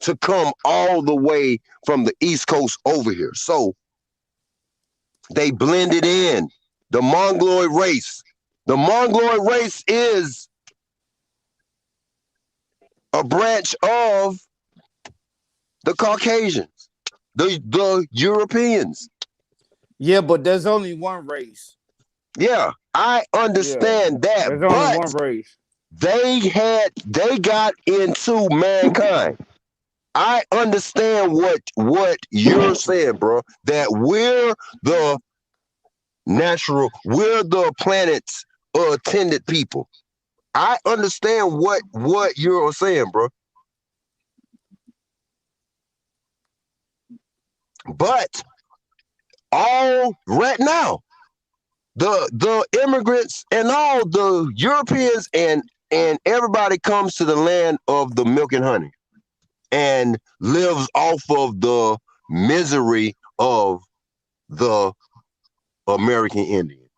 to come all the way from the East Coast over here. So they blended in. The Mongoloid race. The Mongoloid race is a branch of the Caucasians, the Europeans. Yeah, but there's only one race. Yeah, I Yeah, understand that, there's only but one race. they got into mankind. I understand what you're saying, bro. That the we're the planet's attended people. I understand what you're saying, bro. But all right now, the immigrants and all the Europeans and everybody comes to the land of the milk and honey and lives off of the misery of the American Indian.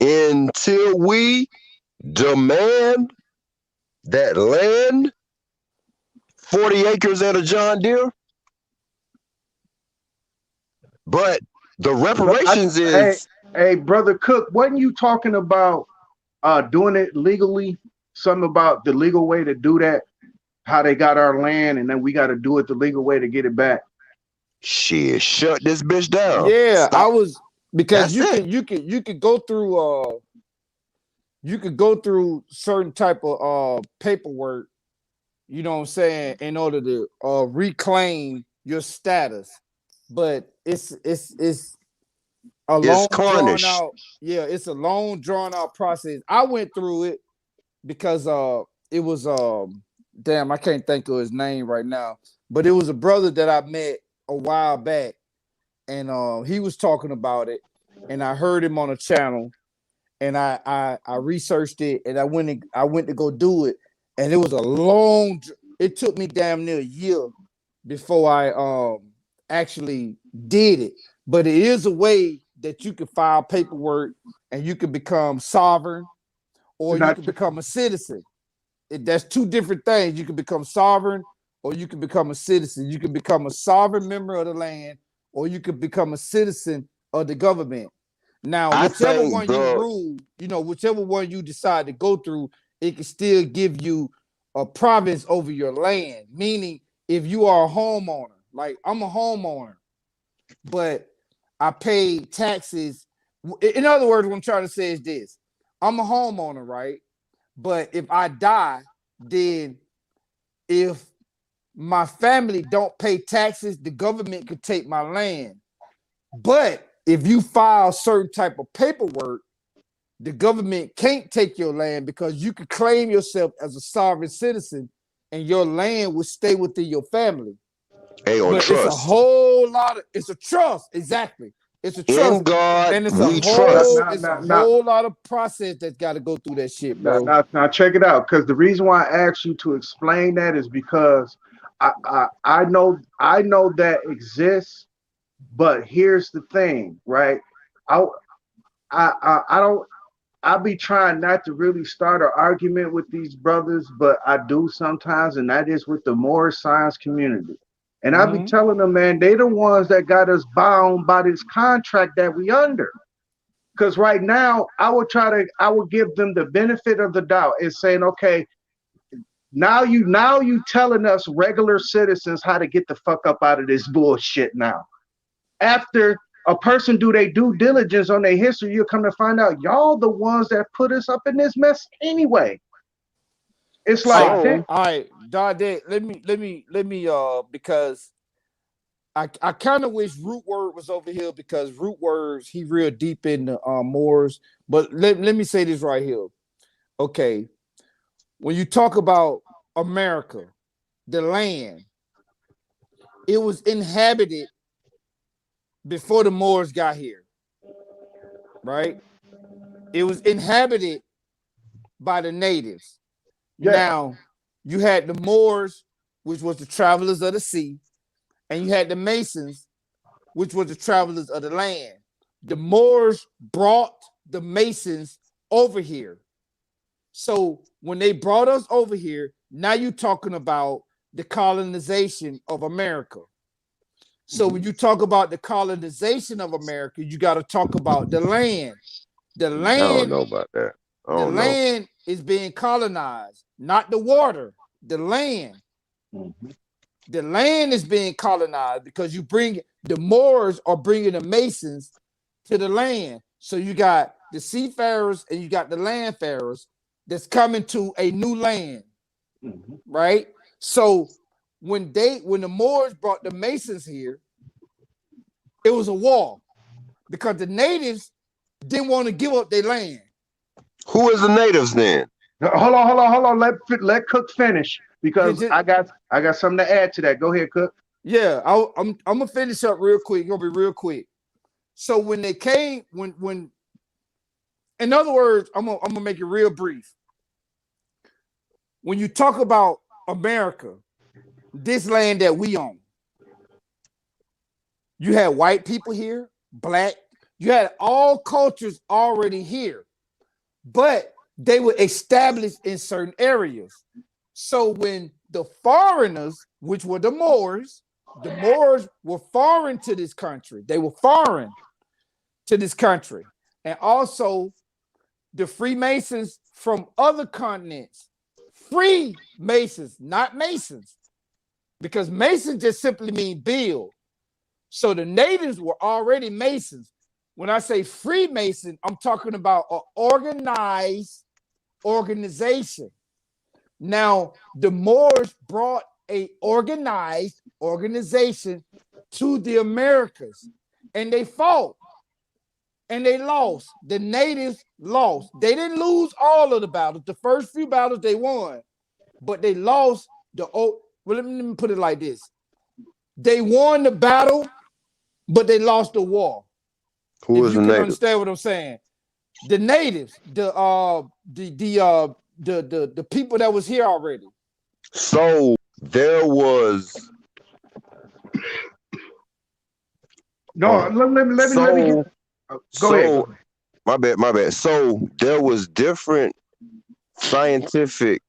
Until we demand that land, 40 acres at a John Deere, but the But reparations hey, is brother Cook, wasn't you talking about doing it legally? Something about the legal way to do that, how they got our land, and then we got to do it the legal way to get it back. shit. Shut this bitch down. Yeah, I Stop. was because That's it. you could go through certain type of paperwork, you know what I'm saying, in order to reclaim your status. But it's a It's long drawn tarnished. out, yeah, it's a long drawn out process. I went through it because it was damn, I can't think of his name right now, but it was a brother that I met a while back, and he was talking about it, and I heard him on a channel, and I researched it, and I went to go do it, and it was a long. It took me damn near a year before I actually did it, but it is a way that you can file paperwork and you can become sovereign or you Not can become a citizen. That's two different things. You can become sovereign or you can become a citizen. You can become a sovereign member of the land or you can become a citizen of the government. Now, I whichever think one you the rule, whichever one you decide to go through, it can still give you a province over your land. Meaning, if you are a homeowner, like I'm a homeowner, but I pay taxes. In other words, what I'm trying to say is this: I'm a homeowner, right? But if I die, then if my family don't pay taxes, the government could take my land. But if you file certain type of paperwork, the government can't take your land because you could claim yourself as a sovereign citizen and your land will stay within your family. on But it's a trust. whole lot of it's a trust, exactly. It's a In trust, God and we now, trust. it's a now, now, whole lot of process that's got to go through that shit, now, bro. now, now check it out. Because the reason why I asked you to explain that is because I know that exists, but here's the thing, right? I I don't. I be trying not to really start an argument with these brothers, but I do sometimes, and that is with the more science community. And I be Mm-hmm. telling them, man, they the ones that got us bound by this contract that we under. Because right now, I would give them the benefit of the doubt and saying, okay, now you telling us regular citizens how to get the fuck up out of this bullshit now. After a person do their due diligence on their history, you'll come to find out y'all the ones that put us up in this mess anyway. It's like that. So All right, Dade, let me because I kind of wish Root Word was over here because Root Words he real deep in the Moors. But let me say this right here. Okay, when you talk about America, the land, it was inhabited before the Moors got here, right? It was inhabited by the natives. Yeah. Now, you had the Moors, which was the travelers of the sea, and you had the Masons, which were the travelers of the land. The Moors brought the Masons over here. So when they brought us over here, now you're talking about the colonization of America. So when Mhm. you talk about the colonization of America, you got to talk about the land. The I don't land, know about that. I the don't know. land is being colonized, not the water. The land. Mhm. The land is being colonized because you bring the Moors are bringing the Masons to the land. So you got the seafarers and you got the landfarers that's coming to a new land, Mhm. right? So when the Moors brought the Masons here, it was a war because the natives didn't want to give up their land. Who is the natives then? Hold on. Let Cook finish Yeah, because I got something to add to that. Go ahead, Cook. yeah. I'm gonna finish up real quick. It's gonna be real quick. So when they came, when in other words, I'm gonna make it real brief. When you talk about America, this land that we own, you had white people here, black, you had all cultures already here, but they were established in certain areas. So when the foreigners, which were the Moors were foreign to this country. They were foreign to this country. And also the Freemasons from other continents, Freemasons, not Masons, because Mason just simply mean build. So the natives were already Masons. When I say Freemason, I'm talking about an organized organization. Now, the Moors brought a organized organization to the Americas, and they fought. and they lost. The natives lost. They didn't lose all of the battles. The first few battles they won, but they lost the old. Well, let me put it like this: they won the battle, but they lost the war. Who If is you the can native? understand what I'm saying, the natives, the people that was here already. So there was No, let me get. so Go ahead. so my bad. So there was different scientific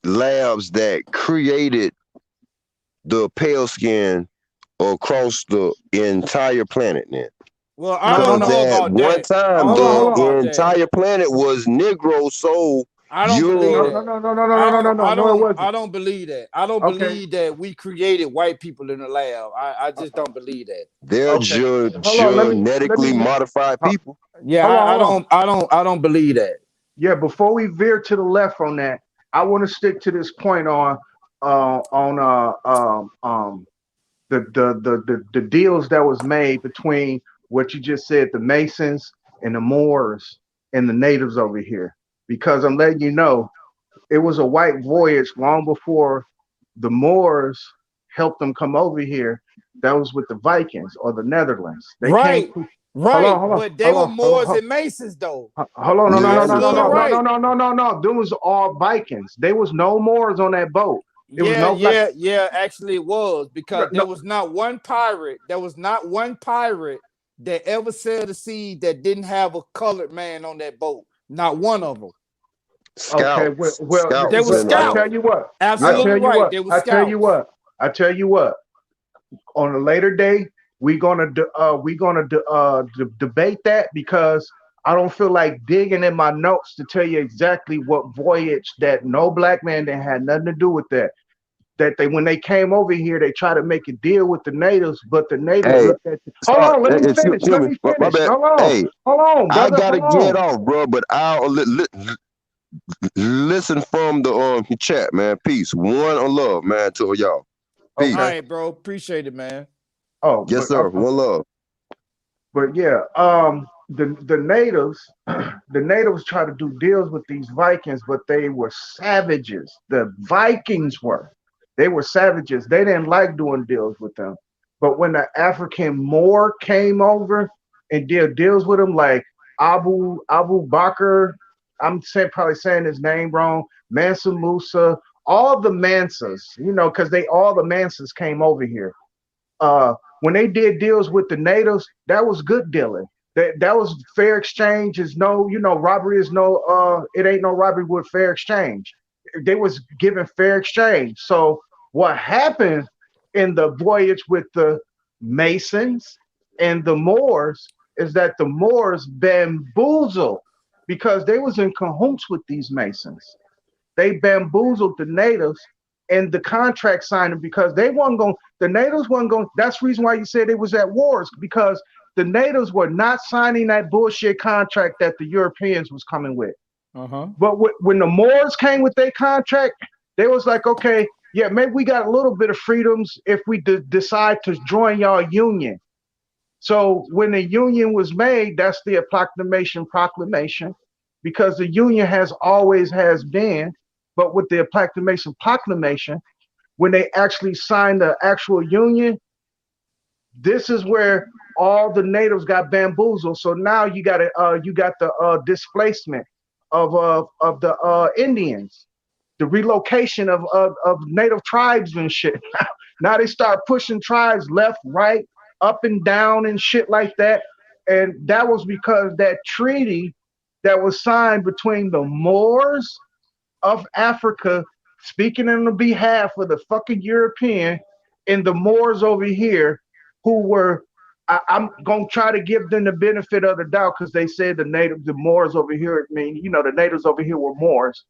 labs that created the pale skin across the entire planet then. Well, I No, no, don't Because no. know at about one that. I time Hold don't on, know hold the on. about that. entire planet was Negro, so I don't believe No, you're no, that. no, no, no, no, no, no, no. No, it wasn't. I don't believe that. I don't Okay, believe that we created white people in the lab. I just don't believe that. they're okay. Hold on. Let genetically me. modified Ho- people. Yeah, Hold on, hold on. I don't believe that. Yeah, before we veer to the left on that, I want to stick to this point on the deals that was made between what you just said, the Masons and the Moors and the natives over here. Because I'm letting you know, it was a white voyage long before the Moors helped them come over here. That was with the Vikings or the Netherlands. They came Right, to. Hold on, right. hold on, But they hold were on, hold on, Moors and Masons, though. hold on. No, You no, Yeah, no, that's no, a no, absolutely no, fact. no, no, right. no, no, no, no. Them was all Vikings. There was no Moors on that boat. It was Yeah, no black. yeah, yeah. Actually, it was because No, there no, was not one pirate. There was not one pirate that ever sailed the sea that didn't have a colored man on that boat. Not one of them. okay, They were Scouts and I scouts. tell you what, I yeah. Absolutely tell you right. what, They were I tell you scouts. what, I tell you what. On a later day, we gonna debate that because I don't feel like digging in my notes to tell you exactly what voyage that no black man that had nothing to do with that. That they when they came over here, they tried to make a deal with the natives, but the natives Hey, looked at. Hold sorry, on, let me excuse finish. Let me. me My finish. bad. Hey, Hold on, I brother. gotta Hold get on. off, bro. But I'll listen from the chat, man. Peace, one on love, man. To y'all, All Okay. peace. right, bro. Appreciate it, man. Oh, Yes, sir. One love. but yeah, the natives, the natives try to do deals with these Vikings, but they were savages. The Vikings were, they were savages. They didn't like doing deals with them. But when the African Moor came over and did deals with them, like Abu Bakr, probably saying his name wrong, Mansa Musa, all the Mansas, because they all the Mansas came over here. When they did deals with the natives, that was good dealing. That was fair exchange. Is no, robbery is no. It ain't no robbery with fair exchange. They was given fair exchange. So what happened in the voyage with the Masons and the Moors is that the Moors bamboozled because they was in cahoots with these Masons. They bamboozled the natives and the contract signing because they weren't going. The natives weren't going. That's the reason why you said it was at wars because the natives were not signing that bullshit contract that the Europeans was coming with. Uh-huh. But when the Moors came with their contract, they was like, okay, yeah, maybe we got a little bit of freedoms if we decide to join y'all union. So when the union was made, that's the proclamation, because the union has always has been, but with the proclamation, when they actually signed the actual union, this is where all the natives got bamboozled. So now you got the displacement of the Indians, the relocation of native tribes and shit. Now they start pushing tribes left, right, up and down and shit like that. And that was because that treaty that was signed between the Moors of Africa, speaking on the behalf of the fucking European, and the Moors over here, who were, I'm gonna try to give them the benefit of the doubt because they said the Moors over here, the natives over here were Moors.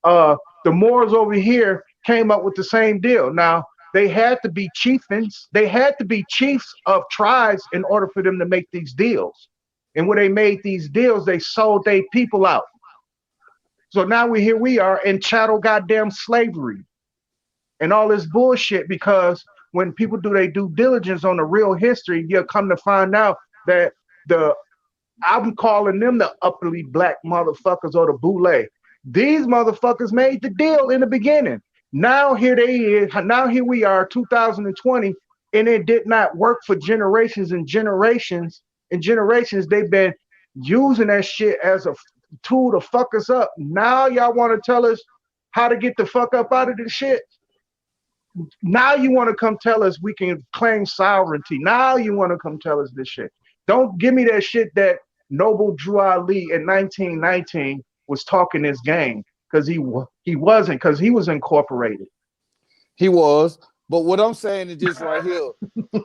The Moors over here came up with the same deal. Now they had to be chieftains, they had to be chiefs of tribes in order for them to make these deals. And when they made these deals, they sold their people out. So now we are in chattel goddamn slavery and all this bullshit because when people do their due diligence on the real history, you'll come to find out that the I'm calling them the upperly black motherfuckers or the boule. These motherfuckers made the deal in the beginning. Now here they is. Now here we are, 2020, and it did not work for generations and generations and generations. They've been using that shit as a tool to fuck us up. Now y'all want to tell us how to get the fuck up out of this shit? Now you want to come tell us we can claim sovereignty. Now you want to come tell us this shit. Don't give me that shit that Noble Drew Ali in 1919 was talking this game, because he wasn't, because he was incorporated. He was. But what I'm saying is this right here.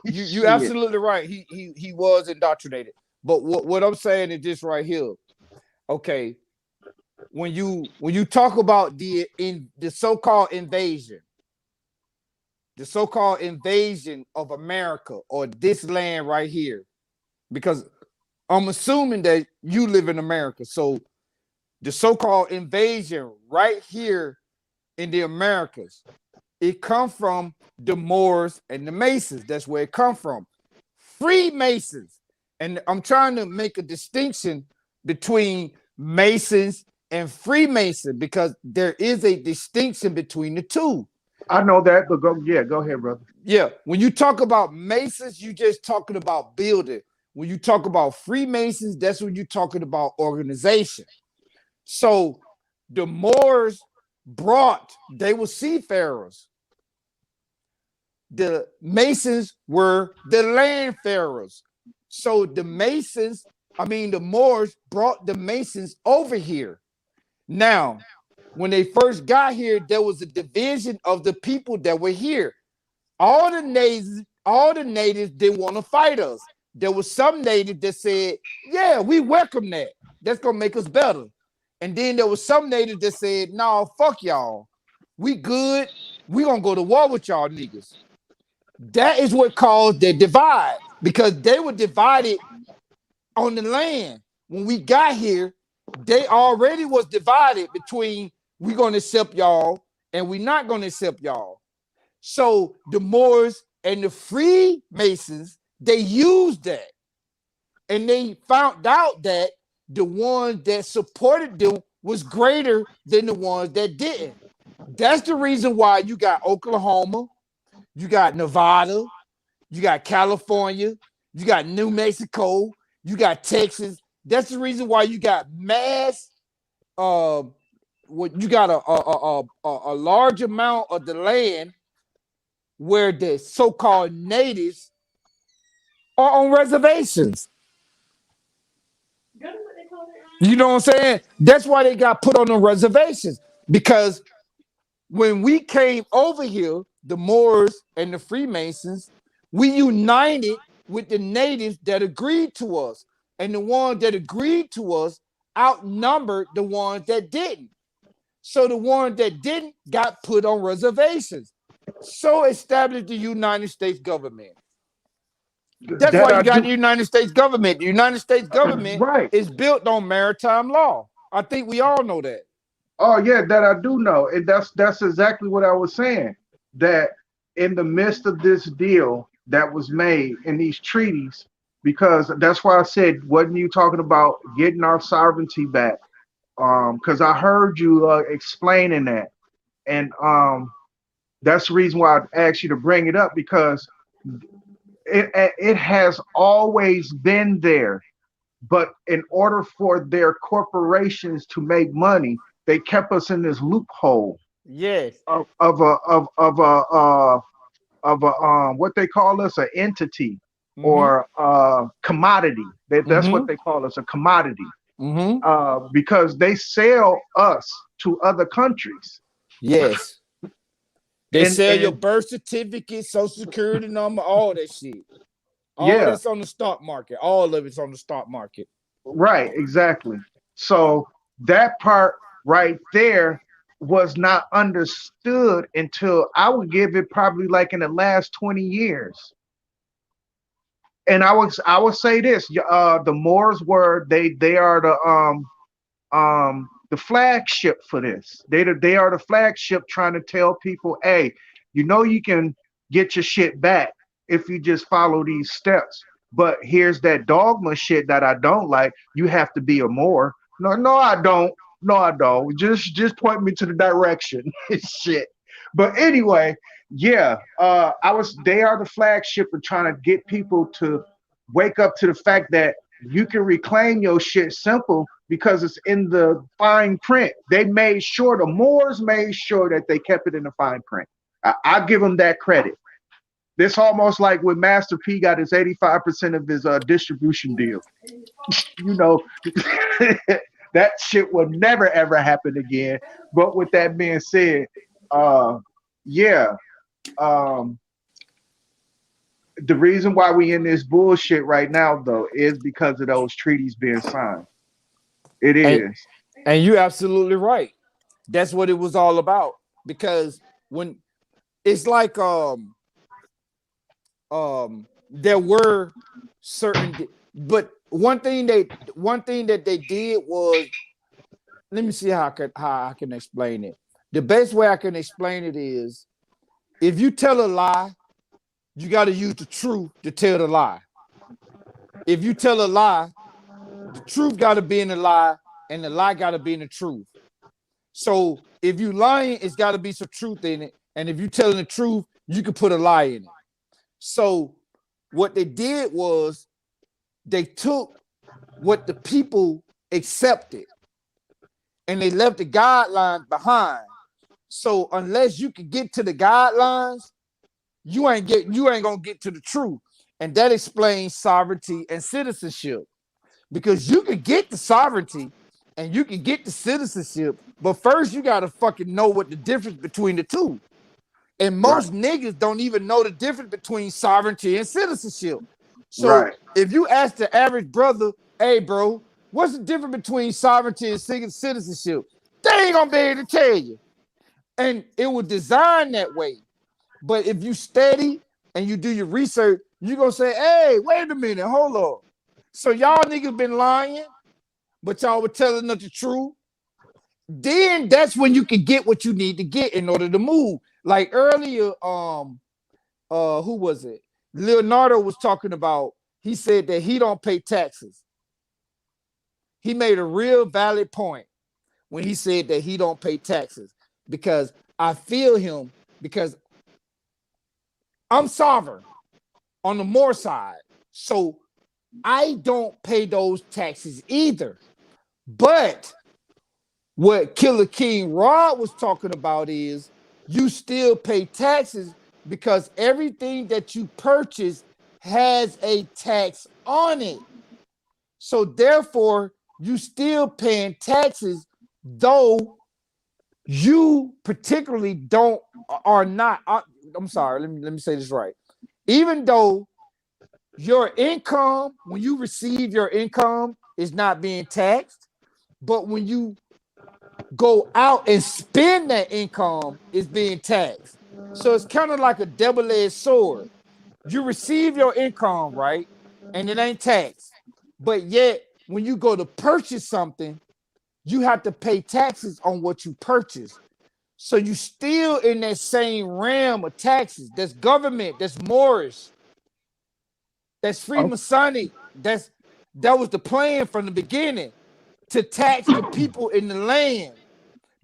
You absolutely right. He was indoctrinated. But what I'm saying is this right here. Okay. When you talk about the so-called invasion, the so-called invasion of America or this land right here, because I'm assuming that you live in America. So the so-called invasion right here in the Americas, it come from the Moors and the Masons. That's where it come from. Freemasons. And I'm trying to make a distinction between Masons and Freemason, because there is a distinction between the two. I know that, but go ahead, brother. Yeah, when you talk about Masons, you just talking about building. When you talk about Freemasons, that's when you're talking about organization. So the Moors they were seafarers. The Masons were the landfarers. So the Moors brought the Masons over here. Now, when they first got here, there was a division of the people that were here. All the natives didn't want to fight us. There was some natives that said, yeah, we welcome that. That's going to make us better. And then there was some natives that said, no, fuck y'all. We good. We going to go to war with y'all niggas. That is what caused the divide, because they were divided on the land. When we got here, they already was divided between we going to accept y'all and we not going to accept y'all. So the Moors and the Freemasons, they used that. And they found out that the ones that supported them was greater than the ones that didn't. That's the reason why you got Oklahoma, you got Nevada, you got California, you got New Mexico, you got Texas. That's the reason why you got mass you got a large amount of the land where the so-called natives are on reservations. You know what I'm saying? That's why they got put on the reservations, because when we came over here, the Moors and the Freemasons, we united with the natives that agreed to us, and the ones that agreed to us outnumbered the ones that didn't. So the ones that didn't got put on reservations. So established the United States government. That's why you got the United States government. The United States government is built on maritime law. I think we all know that. Oh yeah, that I do know. And that's exactly what I was saying. That in the midst of this deal that was made in these treaties, because that's why I said, wasn't you talking about getting our sovereignty back? Because I heard you explaining that. And that's the reason why I asked you to bring it up, because it has always been there. But in order for their corporations to make money, they kept us in this loophole. Yes. Of what they call us, an entity, or commodity. That's what they call us, a commodity. Because they sell us to other countries. Yes. They sell your birth certificate, social security number, all that shit. All that's on the stock market. All of it's on the stock market. Right, exactly. So that part right there was not understood until, I would give it, probably like in the last 20 years. And I would say this: the Moors were they are the flagship for this. They are the flagship, trying to tell people, hey, you can get your shit back if you just follow these steps. But here's that dogma shit that I don't like. You have to be a more. No, no, I don't. No, I don't. Just point me to the direction. Shit. But anyway, yeah. They are the flagship of trying to get people to wake up to the fact that you can reclaim your shit simple because it's in the fine print. They made sure, the Moors made sure that they kept it in the fine print. I give them that credit. This almost like when Master P got his 85% of his distribution deal. You know, that shit will never ever happen again. But with that being said, yeah, um, the reason why we in this bullshit right now though is because of those treaties being signed. It And is. and you're absolutely right. That's what it was all about. Because when it's like there were certain, but one thing that they did was, let me see how I can explain it. The best way I can explain it is, if you tell a lie, you got to use the truth to tell the lie. If you tell a lie, the truth got to be in the lie, and the lie got to be in the truth. So if you lying, it's got to be some truth in it, and if you telling the truth, you can put a lie in it. So what they did was they took what the people accepted and they left the guidelines behind. So unless you can get to the guidelines, you ain't gonna get to the truth. And that explains sovereignty and citizenship. Because you can get the sovereignty and you can get the citizenship, but first you gotta fucking know what the difference between the two. And most niggas don't even know the difference between sovereignty and citizenship. So Right. if you ask the average brother, hey bro, what's the difference between sovereignty and citizenship? They ain't gonna be able to tell you. And it was designed that way. But if you study and you do your research, you're gonna say, hey, wait a minute, hold on. So y'all niggas been lying, but y'all were telling us the truth. Then that's when you can get what you need to get in order to move. Like earlier, who was it? Leonardo was talking about, he said that he don't pay taxes. He made a real valid point when he said that he don't pay taxes, because I feel him, because I'm sovereign on the more side. So I don't pay those taxes either. But what Killer King Rod was talking about is, you still pay taxes because everything that you purchase has a tax on it. So therefore, you still paying taxes, though you particularly don't are not. I'm sorry. Let me say this right. Even though your income, when you receive your income, is not being taxed, but when you go out and spend that income, is being taxed. So it's kind of like a double-edged sword. You receive your income, right? And it ain't taxed. But yet, when you go to purchase something, you have to pay taxes on what you purchase. So you still in that same realm of taxes. That's government, that's Moorish, that's Freemasonic. That was the plan from the beginning, to tax the people in the land.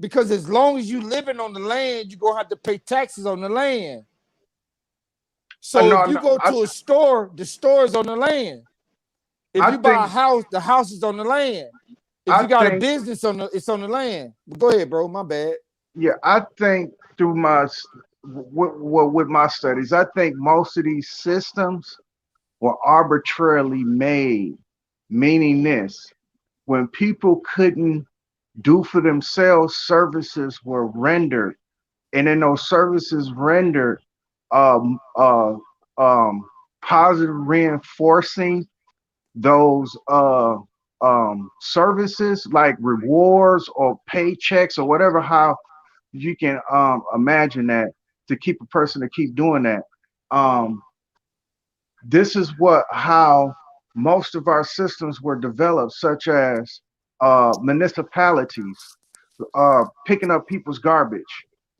Because as long as you living on the land, you're gonna have to pay taxes on the land. So No, if you no, go to a store, the store is on the land. If I you buy a think house, the house is on the land. If I you got a think business it's on the land. But go ahead, bro. My bad. yeah, I think through with my studies, I think most of these systems were arbitrarily made, meaning this: when people couldn't do for themselves, services were rendered, and in those services rendered, um, uh, positive reinforcing those services like rewards or paychecks or whatever, how you can imagine that, to keep a person to keep doing that. Um, this is what how most of our systems were developed, such as municipalities picking up people's garbage.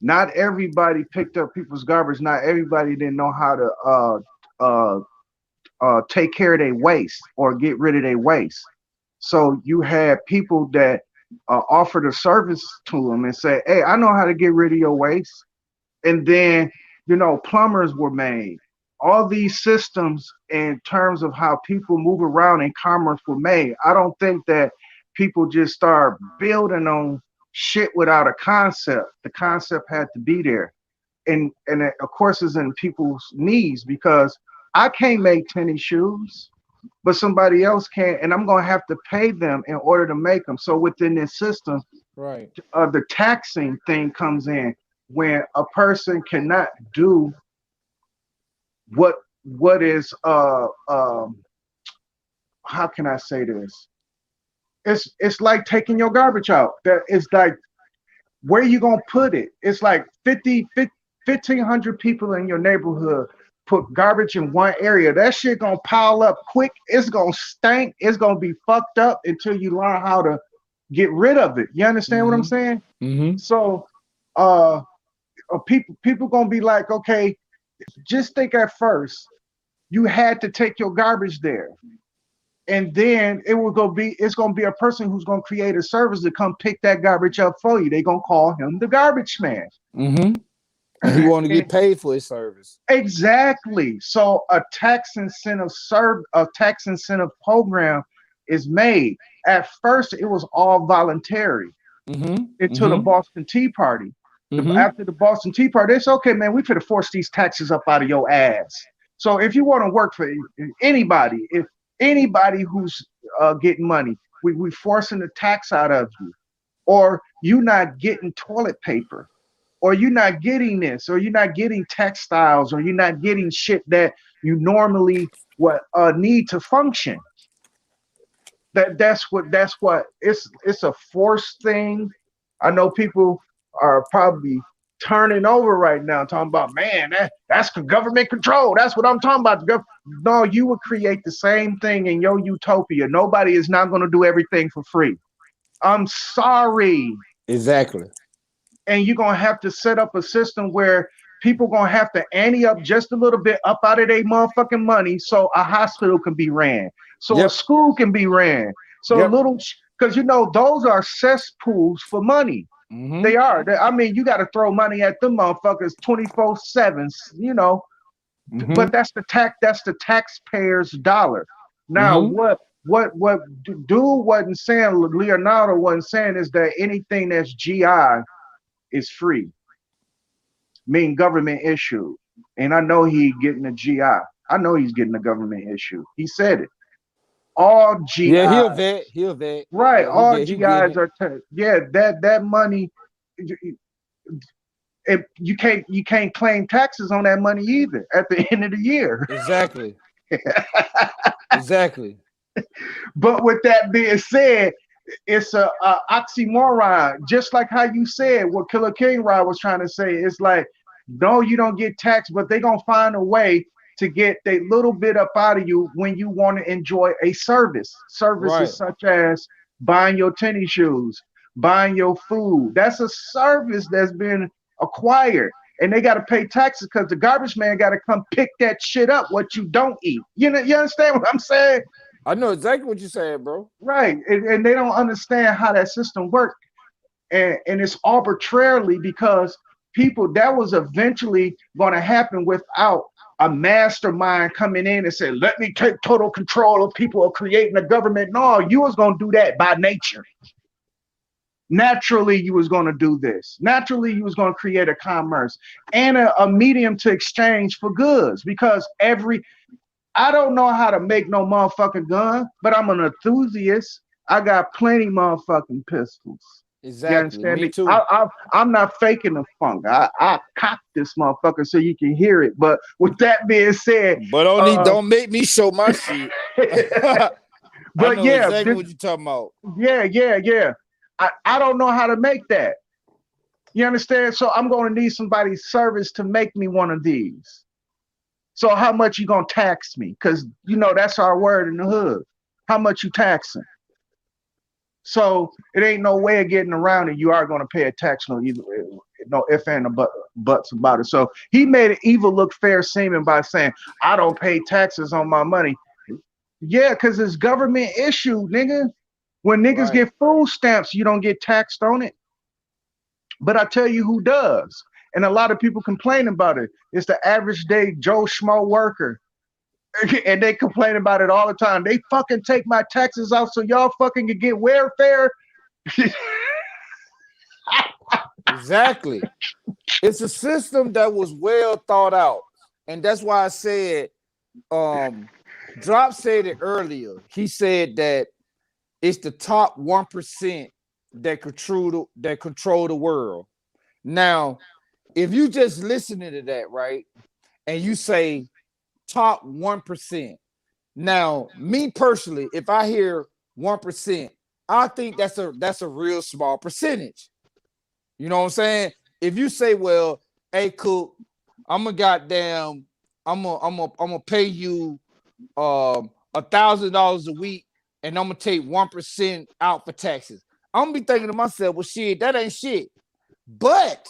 Not everybody picked up people's garbage. Not everybody didn't know how to take care of their waste or get rid of their waste. So you had people that offered a service to them and say, "Hey, I know how to get rid of your waste." And then, plumbers were made. All these systems in terms of how people move around in commerce were made. I don't think that people just start building on shit without a concept. The concept had to be there. And it, of course, is in people's needs, because I can't make tennis shoes, but somebody else can, and I'm going to have to pay them in order to make them. So within this system, Right. the taxing thing comes in when a person cannot do what is how can I say this? It's like taking your garbage out. That is like, where you gonna put it? It's like 1,500 people in your neighborhood put garbage in one area. That shit gonna pile up quick. It's gonna stink. It's gonna be fucked up until you learn how to get rid of it. You understand what I'm saying? Mm-hmm. So people gonna be like, okay, just think at first you had to take your garbage there. And then it's gonna be a person who's gonna create a service to come pick that garbage up for you. They're gonna call him the garbage man. Mm-hmm. And he want to get paid for his service. Exactly. So a tax incentive program is made. At first, it was all voluntary until the Boston Tea Party. After the Boston Tea Party, it's okay, man. We could force these taxes up out of your ass. So if you want to work for anybody, if anybody who's getting money, we forcing the tax out of you, or you not getting toilet paper, or you're not getting this, or you're not getting textiles, or you're not getting shit that you normally need to function. That's what it's a forced thing. I know people are probably turning over right now, talking about, man, that's government control. That's what I'm talking about. No, you would create the same thing in your utopia. Nobody is not going to do everything for free. I'm sorry. Exactly. And you're going to have to set up a system where people going to have to ante up just a little bit up out of their motherfucking money so a hospital can be ran, so a school can be ran, so because those are cesspools for money. They are. I mean, you got to throw money at them motherfuckers 24/7, but that's the taxpayer's dollar. Now, what dude wasn't saying, Leonardo wasn't saying, is that anything that's GI is free, mean government issued. And I know he getting a GI. I know he's getting a government issue. He said it. All GIs. Yeah, he'll vet. Right. Yeah, all GIs are that money. You can't claim taxes on that money either at the end of the year. Exactly. Exactly. But with that being said, it's a oxymoron, just like how you said what Killer King Rod was trying to say. It's like, no, you don't get taxed, but they're gonna find a way to get a little bit up out of you when you want to enjoy a service. Services such as buying your tennis shoes, buying your food. That's a service that's been acquired. And they got to pay taxes because the garbage man got to come pick that shit up, what you don't eat. You understand what I'm saying? I know exactly what you're saying, bro. Right. And they don't understand how that system works. And it's arbitrarily, because that was eventually going to happen without a mastermind coming in and saying, let me take total control of people or creating a government. No, you was going to do that by nature. Naturally, you was going to do this. Naturally, you was going to create a commerce and a medium to exchange for goods, because I don't know how to make no motherfucking gun, but I'm an enthusiast. I got plenty motherfucking pistols. Exactly. You understand me? Too. I'm not faking the funk. I cock this motherfucker so you can hear it. But with that being said, but don't make me show my shit. But I know exactly what you're talking about. Yeah. I don't know how to make that. You understand? So I'm going to need somebody's service to make me one of these. So how much you going to tax me? Because, that's our word in the hood. How much you taxing? So it ain't no way of getting around it. You are going to pay a tax no either way. no ifs and buts about it. So he made it evil look fair seeming by saying, I don't pay taxes on my money. Yeah, because it's government issue, nigga. When niggas Right. get food stamps, you don't get taxed on it. But I tell you who does. And a lot of people complain about it. It's the average day Joe Schmo worker. And they complain about it all the time. They fucking take my taxes out so y'all fucking can get welfare. Exactly. It's a system that was well thought out. And that's why I said, Drop said it earlier. He said that it's the top 1% that control the world. Now, if you just listening to that, right, and you say top 1%. Now, me personally, if I hear 1%, I think that's a real small percentage. You know what I'm saying? If you say, well, hey, Cook, I'm gonna pay you $1,000 a week, and I'm gonna take 1% out for taxes. I'm gonna be thinking to myself, well, shit, that ain't shit. But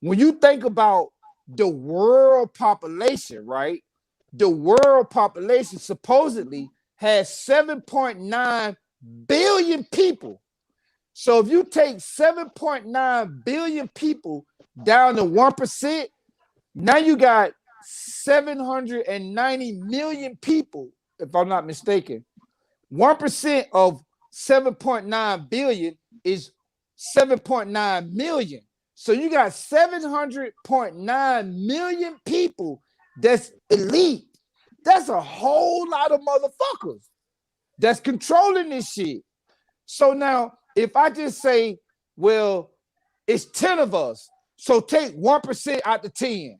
when you think about the world population, right? The world population supposedly has 7.9 billion people. So if you take 7.9 billion people down to 1%, now you got 790 million people, if I'm not mistaken. 1% of 7.9 billion is 7.9 million. So you got 700.9 million people that's elite. That's a whole lot of motherfuckers that's controlling this shit. So now, if I just say, well, it's 10 of us, so take 1% out the 10.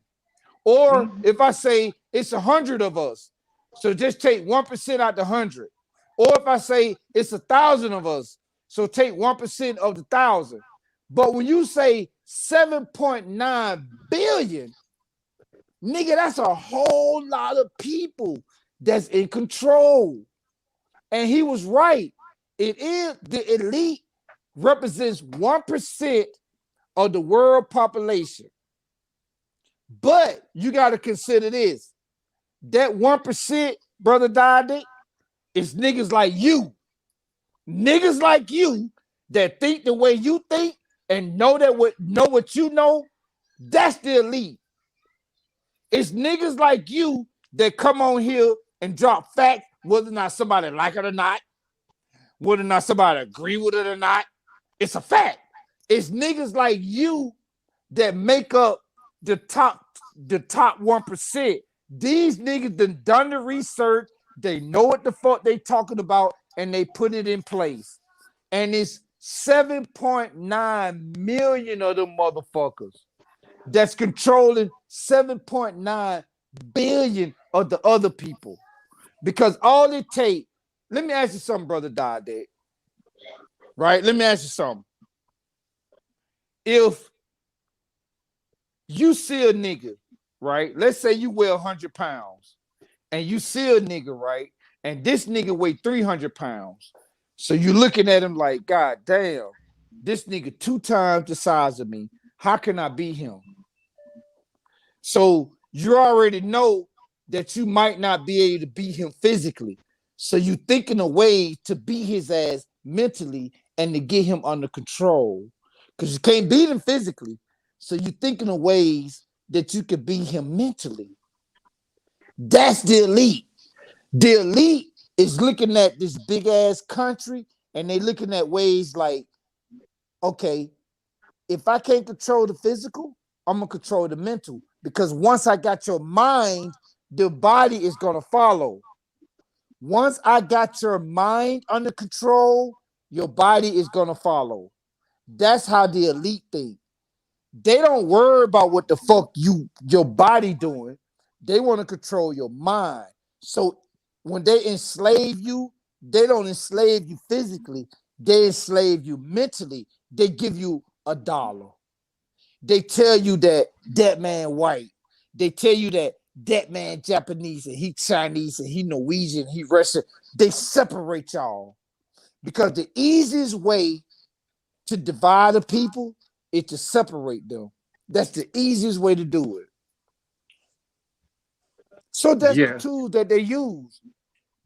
Or if I say it's 100 of us, so just take 1% out the 100. Or if I say it's 1,000 of us, so take 1% of the 1,000. But when you say 7.9 billion, nigga, that's a whole lot of people that's in control. And he was right. It is the elite represents 1% of the world population. But you got to consider this. That 1%, brother Dade, is niggas like you. Niggas like you that think the way you think and know what you know, that's the elite. It's niggas like you that come on here and drop facts, whether or not somebody like it or not, whether or not somebody agree with it or not. It's a fact. It's niggas like you that make up the top 1%. These niggas done the research. They know what the fuck they talking about, and they put it in place. And it's 7.9 million of them motherfuckers that's controlling 7.9 billion of the other people. Because all it takes, let me ask you something, brother Dade. Right? Let me ask you something. If you see a nigga, right? Let's say you weigh 100 pounds and you see a nigga, right? And this nigga weigh 300 pounds. So you looking at him like, God damn, this nigga 2 times the size of me. How can I be him? So you already know that you might not be able to beat him physically. So you thinking of ways to beat his ass mentally and to get him under control. Because you can't beat him physically. So you thinking of ways that you could beat him mentally. That's the elite. The elite is looking at this big ass country and they looking at ways like, okay, if I can't control the physical, I'm gonna control the mental. Because once I got your mind, the body is gonna follow. Once I got your mind under control, your body is gonna follow. That's how the elite think. They don't worry about what the fuck your body doing. They want to control your mind. So when they enslave you, they don't enslave you physically. They enslave you mentally. They give you $1. They tell you that man white. They tell you that man Japanese and he Chinese and he Norwegian, he Russian. They separate y'all because the easiest way to divide a people is to separate them. That's the easiest way to do it. So that's the Yeah. tool that they use.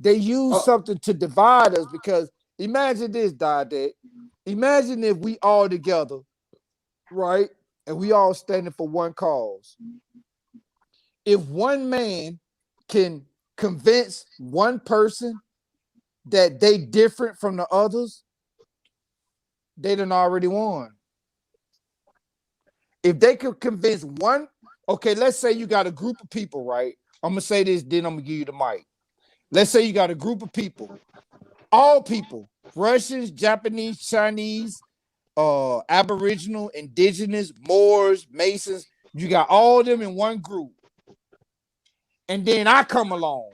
They use Uh, something to divide us because imagine this, Dad. Imagine if we all together, right? And we all standing for one cause. If one man can convince one person that they different from the others, they done already won. If they could convince one, okay, let's say you got a group of people, right? I'm gonna say this, then I'm gonna give you the mic. Let's say you got a group of people, all people, Russians, Japanese, Chinese, Aboriginal, Indigenous, Moors, Masons. You got all of them in one group. And then I come along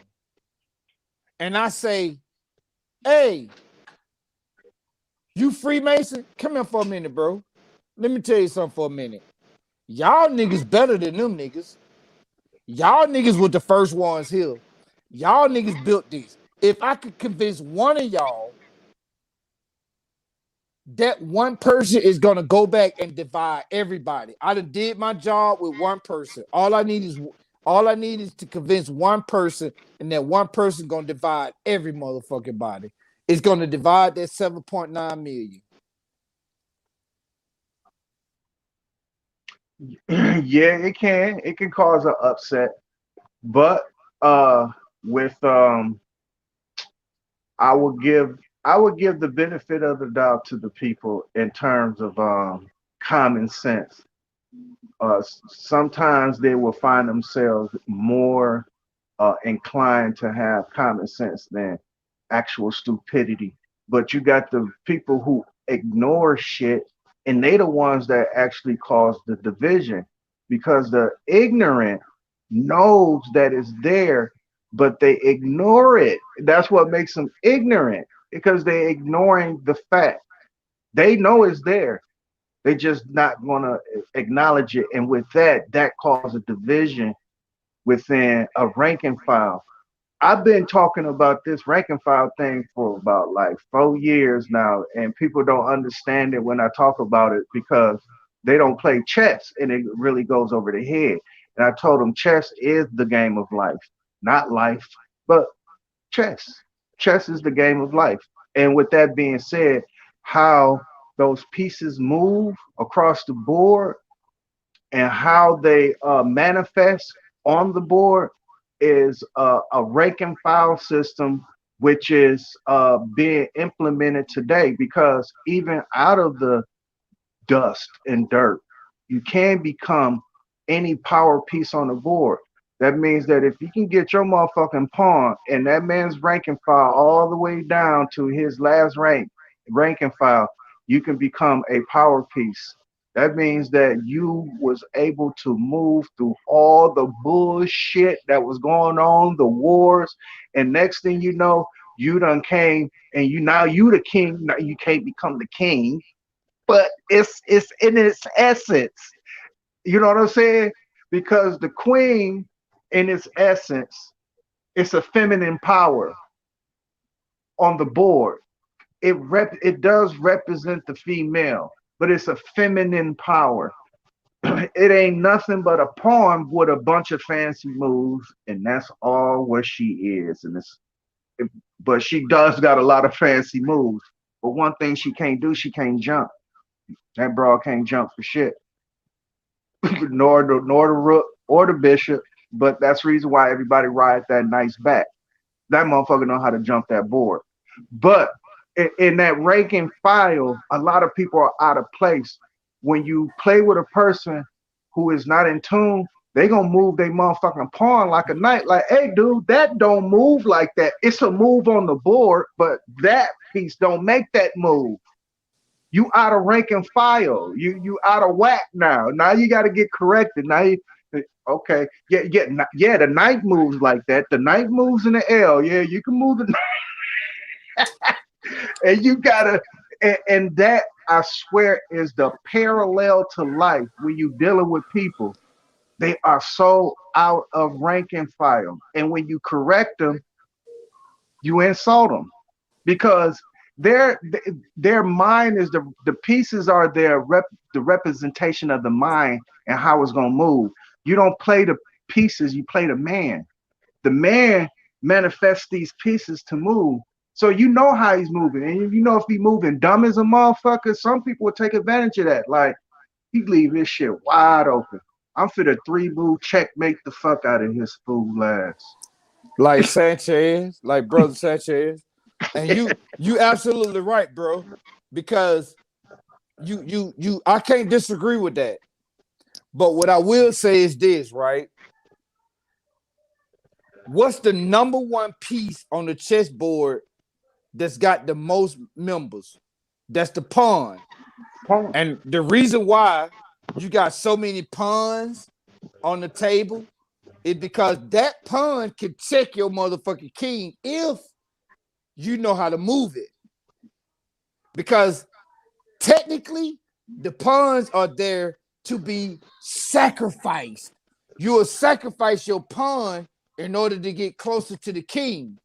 and I say, hey, you Freemason? Come here for a minute, bro. Let me tell you something for a minute. Y'all niggas better than them niggas. Y'all niggas were the first ones here. Y'all niggas built this. If I could convince one of y'all that one person is gonna go back and divide everybody. I done did my job with one person. All I need is to convince one person, and that one person gonna divide every motherfucking body. It's gonna divide that 7.9 million. yeah, it can cause an upset, but with I would give the benefit of the doubt to the people in terms of common sense. Sometimes they will find themselves more inclined to have common sense than actual stupidity. But you got the people who ignore shit, and they the ones that actually cause the division because the ignorant knows that it's there, but they ignore it. That's what makes them ignorant because they're ignoring the fact. They know it's there. They just not gonna acknowledge it, and with that, that causes a division within a rank and file. I've been talking about this rank and file thing for about like 4 years now, and people don't understand it when I talk about it because they don't play chess and it really goes over their head. And I told them chess is the game of life, not life, but chess. Chess is the game of life. And with that being said, how those pieces move across the board and how they manifest on the board is a rank and file system which is being implemented today because even out of the dust and dirt you can become any power piece on the board. That means that if you can get your motherfucking pawn and that man's rank and file all the way down to his last rank and file, you can become a power piece. That means that you was able to move through all the bullshit that was going on, the wars, and next thing you know, you done came and you the king. Now you can't become the king, but it's in its essence. You know what I'm saying? Because the queen, in its essence, it's a feminine power on the board. It does represent the female, but it's a feminine power. It ain't nothing but a pawn with a bunch of fancy moves, and that's all what she is. But she does got a lot of fancy moves. But one thing she can't do, she can't jump. That broad can't jump for shit. nor the rook or the bishop. But that's the reason why everybody rides that nice back. That motherfucker know how to jump that board. But in that rank and file, a lot of people are out of place. When you play with a person who is not in tune, they gonna move their motherfucking pawn like a knight. Like, hey, dude, that don't move like that. It's a move on the board, but that piece don't make that move. You out of rank and file. You out of whack now. Now you got to get corrected. Now you okay. Yeah. The knight moves like that. The knight moves in the L. Yeah, you can move the and you gotta and that I swear is the parallel to life when you dealing with people. They are so out of rank and file, and when you correct them, you insult them because their mind is the pieces are the representation of the mind and how it's gonna move. You don't play the pieces, you play the man. The man manifests these pieces to move. So you know how he's moving. And you know if he's moving dumb as a motherfucker, some people will take advantage of that. Like he leave his shit wide open. I'm finna three move checkmate the fuck out of his fool ass. Like Sanchez, like brother Sanchez. And you absolutely right, bro. Because you I can't disagree with that. But what I will say is this, right? What's the number one piece on the chessboard that's got the most members? That's the pawn. And the reason why you got so many pawns on the table is because that pawn can check your motherfucking king if you know how to move it. Because technically, the pawns are there to be sacrificed. You will sacrifice your pawn in order to get closer to the king.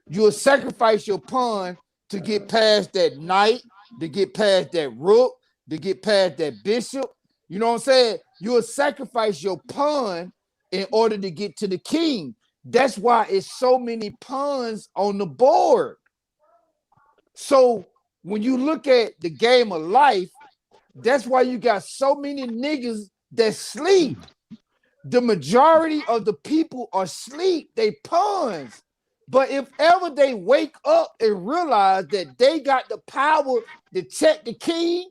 You will sacrifice your pawn to get past that knight, to get past that rook, to get past that bishop. You know what I'm saying? You will sacrifice your pawn in order to get to the king. That's why it's so many pawns on the board. So when you look at the game of life, that's why you got so many niggas that sleep. The majority of the people are asleep. They pawns. But if ever they wake up and realize that they got the power to check the king,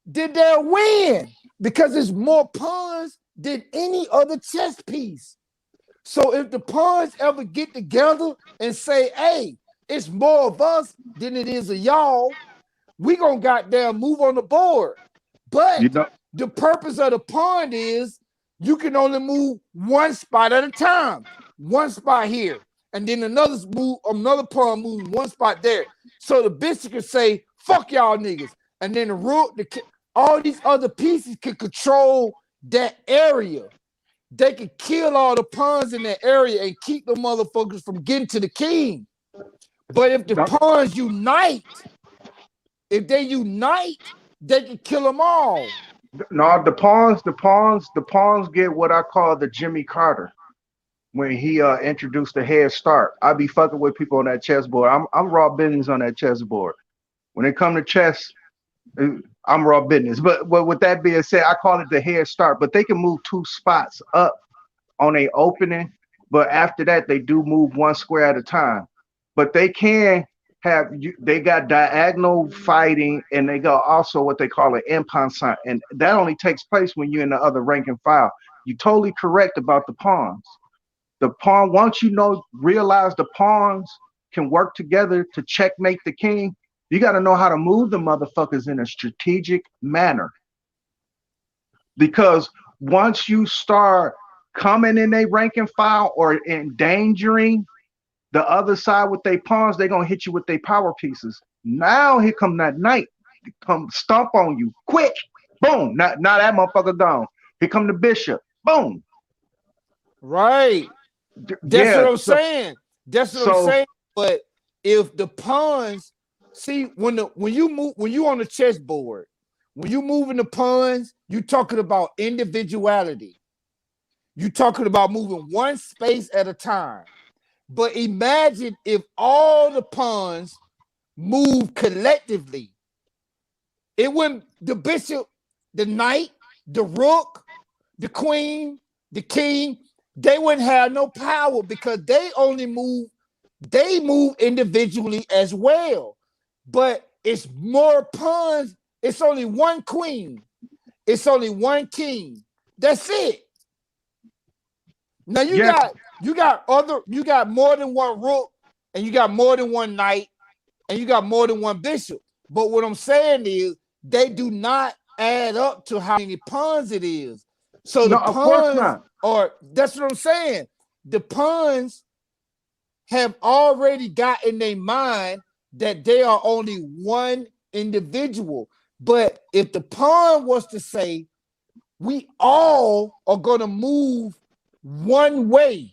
then they'll win because there's more pawns than any other chess piece. So if the pawns ever get together and say, hey, it's more of us than it is of y'all, we gonna goddamn move on the board. But the purpose of the pawn is you can only move one spot at a time. One spot here. And then another pawn moves one spot there. So the bishop can say, fuck y'all niggas. And then the rook, all these other pieces can control that area. They can kill all the pawns in that area and keep the motherfuckers from getting to the king. But if the pawns unite, they can kill them all. No, the pawns get what I call the Jimmy Carter when he introduced the head start. I be fucking with people on that chessboard. I'm raw business on that chessboard. When it come to chess, I'm raw business. But with that being said, I call it the head start. But they can move two spots up on a opening. But after that, they do move one square at a time. But they got diagonal fighting, and they got also what they call an impensant, and that only takes place when you're in the other rank and file. You're totally correct about the pawns. The pawn, once you realize the pawns can work together to checkmate the king, you got to know how to move the motherfuckers in a strategic manner. Because once you start coming in a rank and file or endangering the other side with their pawns, they're gonna hit you with their power pieces. Now here come that knight, come stomp on you, quick, boom. Now that motherfucker gone. Here come the bishop, boom. Right. That's what I'm saying. That's what I'm saying. But if the pawns, see, when you on the chessboard, when you moving the pawns, you talking about individuality. You talking about moving one space at a time. But imagine if all the pawns move collectively. It wouldn't, the bishop, the knight, the rook, the queen, the king, they wouldn't have no power because they move individually as well. But it's more pawns. It's only one queen. It's only one king. That's it. Now you got more than one rook, and you got more than one knight, and you got more than one bishop. But what I'm saying is they do not add up to how many pawns it is. So the pawns that's what I'm saying. The pawns have already got in their mind that they are only one individual. But if the pawn was to say, we all are gonna move one way,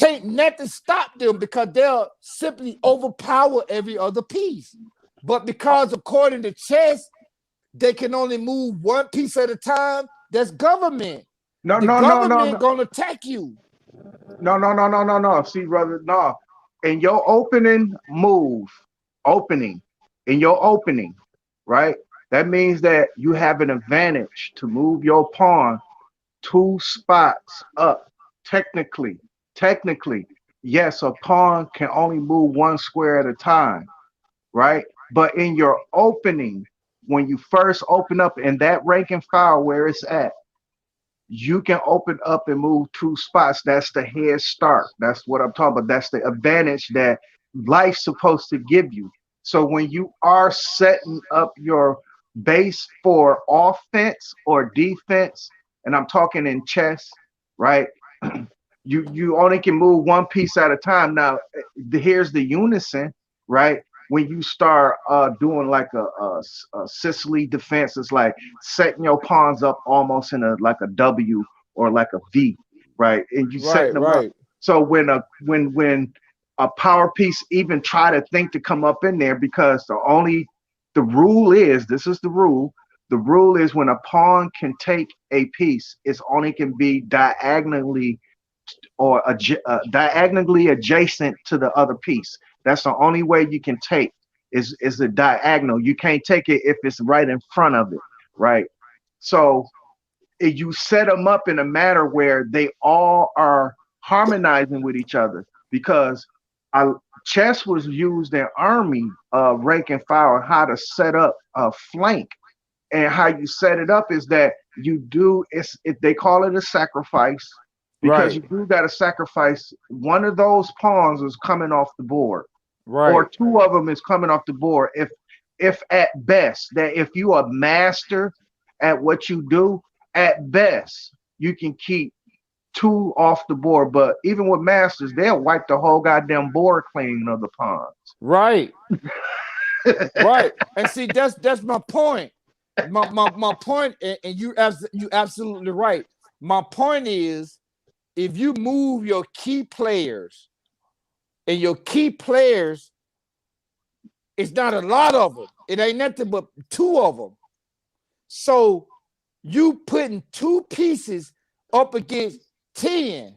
can't nothing stop them because they'll simply overpower every other piece. But because according to chess, they can only move one piece at a time, that's government. No, The no, no, no, government no, gonna attack you. no, no, no, no, no, no. See, brother, no. In your opening move, opening, in your opening, right? That means that you have an advantage to move your pawn 2 spots up. Technically, technically, yes, a pawn can only move 1 square at a time, right? But in your opening, when you first open up in that rank and file where it's at, you can open up and move 2 spots. That's the head start. That's what I'm talking about. That's the advantage that life's supposed to give you. So when you are setting up your base for offense or defense, and I'm talking in chess, right? You only can move one piece at a time. Now, here's the unison, right? When you start doing like a Sicily defense, it's like setting your pawns up almost in a like a W or like a V, right? And you setting Right, them up. right, So when a power piece even try to think to come up in there, because the rule is, this is the rule. The rule is when a pawn can take a piece, it's only can be diagonally or diagonally adjacent to the other piece. That's the only way you can take is the diagonal. You can't take it if it's right in front of it, right? So if you set them up in a manner where they all are harmonizing with each other, because I, chess was used in army rank and file, how to set up a flank. And how you set it up is that you do they call it a sacrifice, because right, you do got to sacrifice one of those pawns is coming off the board, or right, two of them is coming off the board. If at best, that if you are master at what you do, at best you can keep two off the board. But even with masters, they'll wipe the whole goddamn board clean of the pawns. right, right. And see, that's my point. My point, and you absolutely right. My point is, if you move your key players, and your key players, it's not a lot of them. It ain't nothing but two of them. So you putting two pieces up against 10.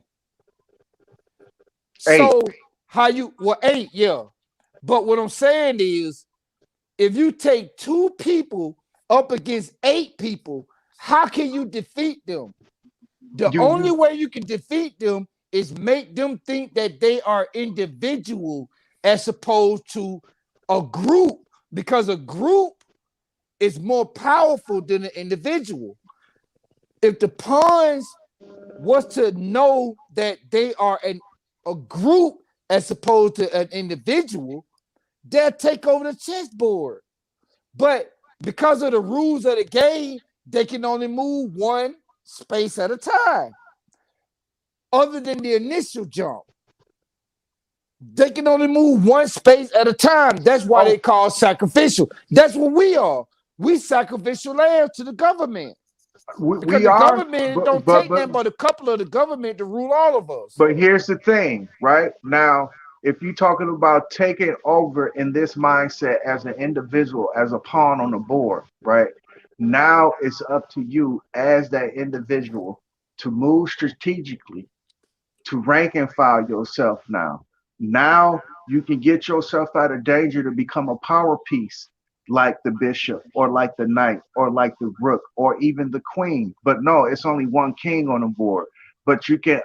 Eight. So how you, well, 8, yeah. But what I'm saying is, if you take 2 people up against 8 people, how can you defeat them? The only You way you can defeat them is make them think that they are individual as opposed to a group, because a group is more powerful than an individual. If the pawns was to know that they are a group as opposed to an individual, they'll take over the chessboard. But because of the rules of the game, they can only move one space at a time. Other than the initial jump, they can only move one space at a time. That's why they oh, call sacrificial. That's what we are. We sacrificial land to the government, because we the are, government but don't but take but nothing but a couple of the government to rule all of us. But here's the thing, right? Now, if you're talking about taking over in this mindset as an individual, as a pawn on the board, right? Now it's up to you as that individual to move strategically, to rank and file yourself now. Now you can get yourself out of danger to become a power piece like the bishop or like the knight or like the rook or even the queen. But no, it's only one king on the board. But you can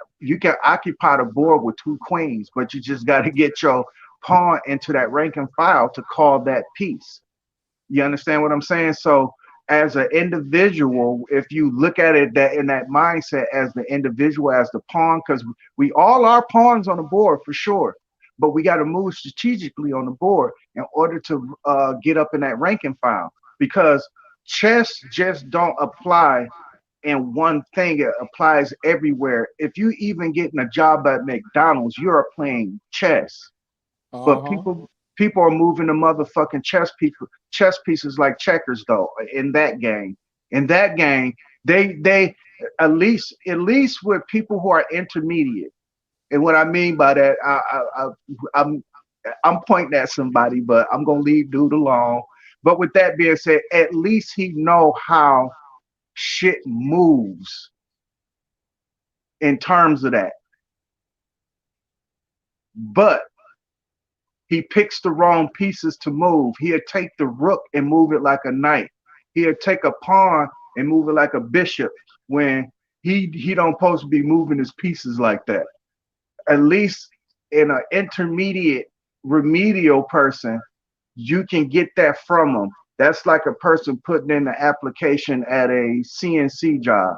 occupy the board with 2 queens, but you just got to get your pawn into that rank and file to call that piece. You understand what I'm saying? So as an individual, if you look at it that in that mindset as the individual, as the pawn, because we all are pawns on the board for sure, but we got to move strategically on the board in order to get up in that ranking file. Because chess just don't apply in one thing; it applies everywhere. If you even getting a job at McDonald's, you're playing chess. But Uh-huh. people are moving the motherfucking chess pieces like checkers though in that game. In that game, they at least with people who are intermediate And what I mean by that, I'm I'm pointing at somebody, but I'm gonna leave dude alone. But with that being said, at least he know how shit moves in terms of that. But he picks the wrong pieces to move. He'll take the rook and move it like a knight. He'll take a pawn and move it like a bishop when he don't supposed to be moving his pieces like that. At least in an intermediate remedial person, you can get that from them. That's like a person putting in the application at a CNC job.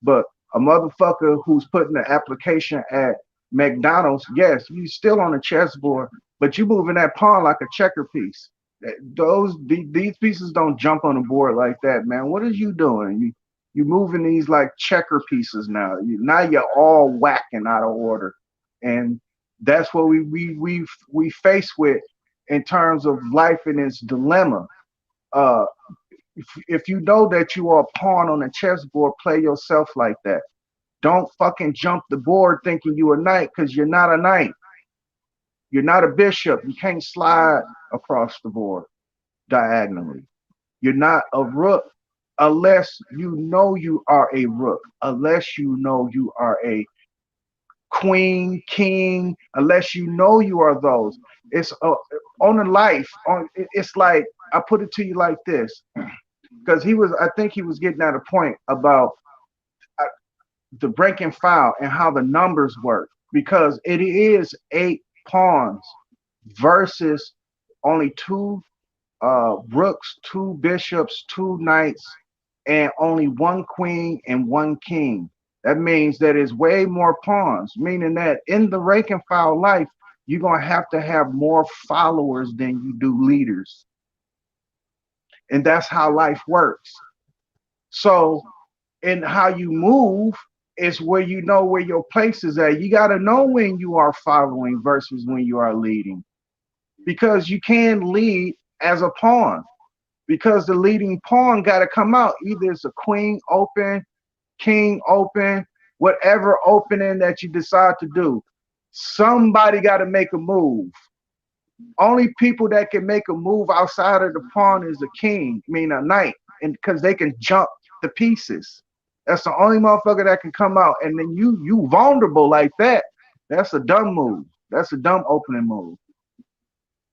But a motherfucker who's putting the application at McDonald's, yes, you still on the chessboard, but you moving that pawn like a checker piece. These pieces don't jump on the board like that, man. What are you doing? You moving these like checker pieces now. Now you're all whacking out of order, and that's what we face with in terms of life and its dilemma. Uh, if you know that you are a pawn on a chessboard, play yourself like that. Don't fucking jump the board thinking you a knight, because you're not a knight. You're not a bishop. You can't slide across the board diagonally. You're not a rook unless you know you are a rook, unless you know you are a queen, king, unless you know you are those. It's on a life. It's like, I put it to you like this, because I think he was getting at a point about the rank and file and how the numbers work, because it is 8 pawns versus only 2 rooks, 2 bishops, 2 knights, and only 1 queen and 1 king. That means that it's way more pawns, meaning that in the rank and file life, you're going to have more followers than you do leaders. And that's how life works. So, in how you move is where you know where your place is at. You got to know when you are following versus when you are leading, because you can lead as a pawn, because the leading pawn got to come out. Either it's a queen open, king open, whatever opening that you decide to do. Somebody got to make a move. Only people that can make a move outside of the pawn is a king, I mean a knight, and because they can jump the pieces. That's the only motherfucker that can come out. And then you vulnerable like that. That's a dumb move. That's a dumb opening move.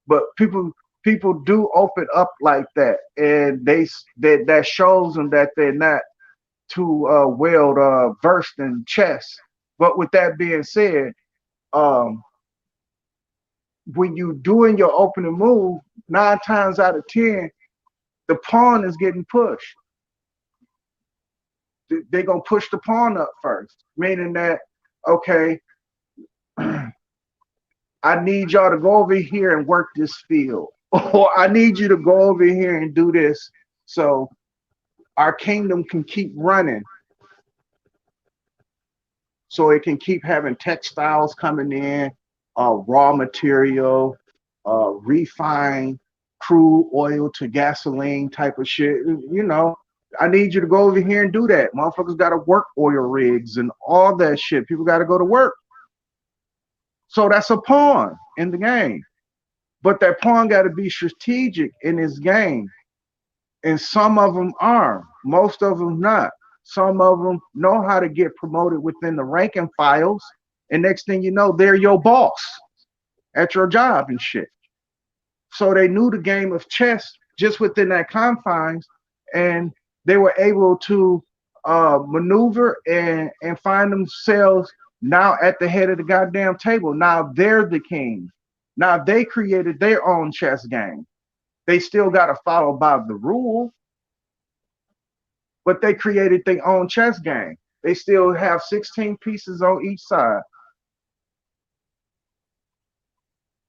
But people do open up like that, and that shows them that they're not too well versed in chess. But with that being said, when you doing your opening move, 9 times out of 10, the pawn is getting pushed. They're gonna push the pawn up first, meaning that, okay, I need y'all to go over here and work this field, or I need you to go over here and do this, so our kingdom can keep running, so it can keep having textiles coming in, raw material, refined crude oil to gasoline type of shit. You know, I need you to go over here and do that. Motherfuckers got to work oil rigs and all that shit. People got to go to work. So that's a pawn in the game. But that pawn got to be strategic in his game. And some of them are, most of them not. Some of them know how to get promoted within the rank and files. And next thing you know, they're your boss at your job and shit. So they knew the game of chess just within that confines, and they were able to maneuver and find themselves now at the head of the goddamn table. Now they're the king. Now they created their own chess game. They still got to follow by the rule, but they created their own chess game. They still have 16 pieces on each side.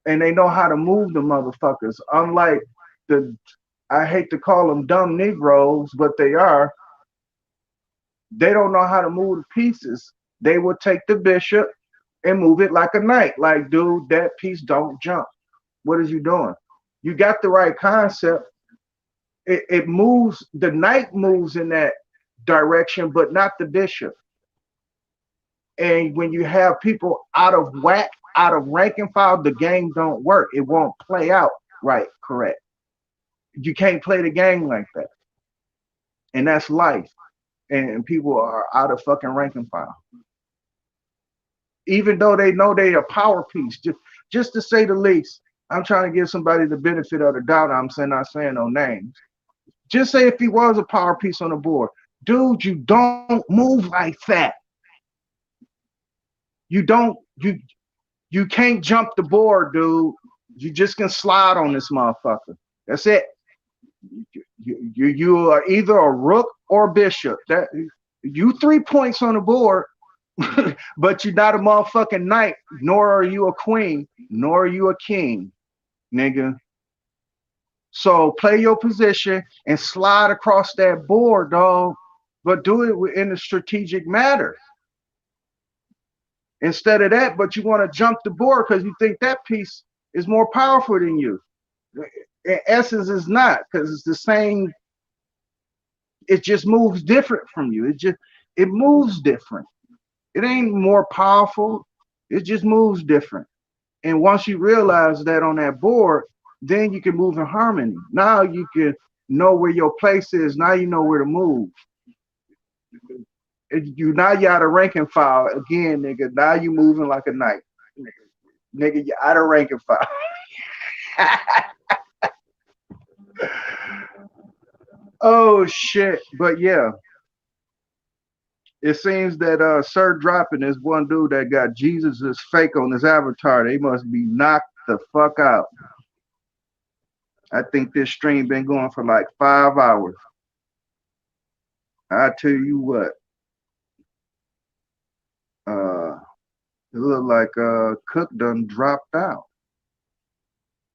And they know how to move the motherfuckers. Unlike I hate to call them dumb Negroes, but they are. They don't know how to move the pieces. They will take the bishop and move it like a knight. Like, dude, that piece don't jump. What is you doing? You got the right concept. It moves, the knight moves in that direction, but not the bishop. And when you have people out of whack, out of rank and file, the game don't work. It won't play out right, correct. You can't play the game like that. And that's life. And people are out of fucking rank and file. Even though they know they a power piece, just to say the least. I'm trying to give somebody the benefit of the doubt. I'm saying not saying no names. Just say if he was a power piece on the board, dude, you don't move like that. You don't you can't jump the board, dude. You just can slide on this motherfucker. That's it. You are either a rook or a bishop. That you 3 points on the board, but you're not a motherfucking knight, nor are you a queen, nor are you a king, nigga. So play your position and slide across that board, dog. But do it in a strategic manner. Instead of that, but you want to jump the board because you think that piece is more powerful than you. In essence, is not because it's the same. It just moves different from you. It moves different. It ain't more powerful. It just moves different. And once you realize that on that board, then you can move in harmony. Now you can know where your place is. Now you know where to move. You now you out of rank and file again, nigga. Now you moving like a knight, nigga. You out of rank and file. Oh shit! But yeah, it seems that Sir Dropping is one dude that got Jesus' fake on his avatar. They must be knocked the fuck out. I think this stream been going for like 5 hours. I tell you what, it look like Cook done dropped out.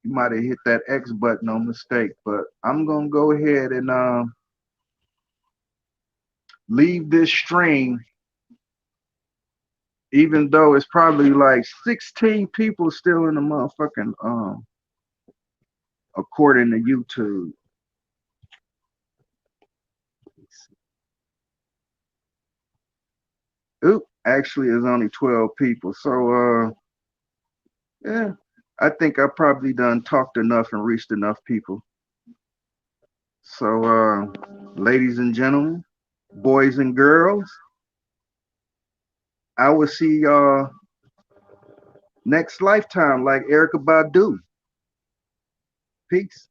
You might have hit that X button on mistake, but I'm gonna go ahead and leave this stream, even though it's probably like 16 people still in the motherfucking according to YouTube. Oop, actually it's only 12 people. So yeah, I think I probably done talked enough and reached enough people. So ladies and gentlemen, boys and girls, I will see y'all next lifetime like Erica Badu. Peace.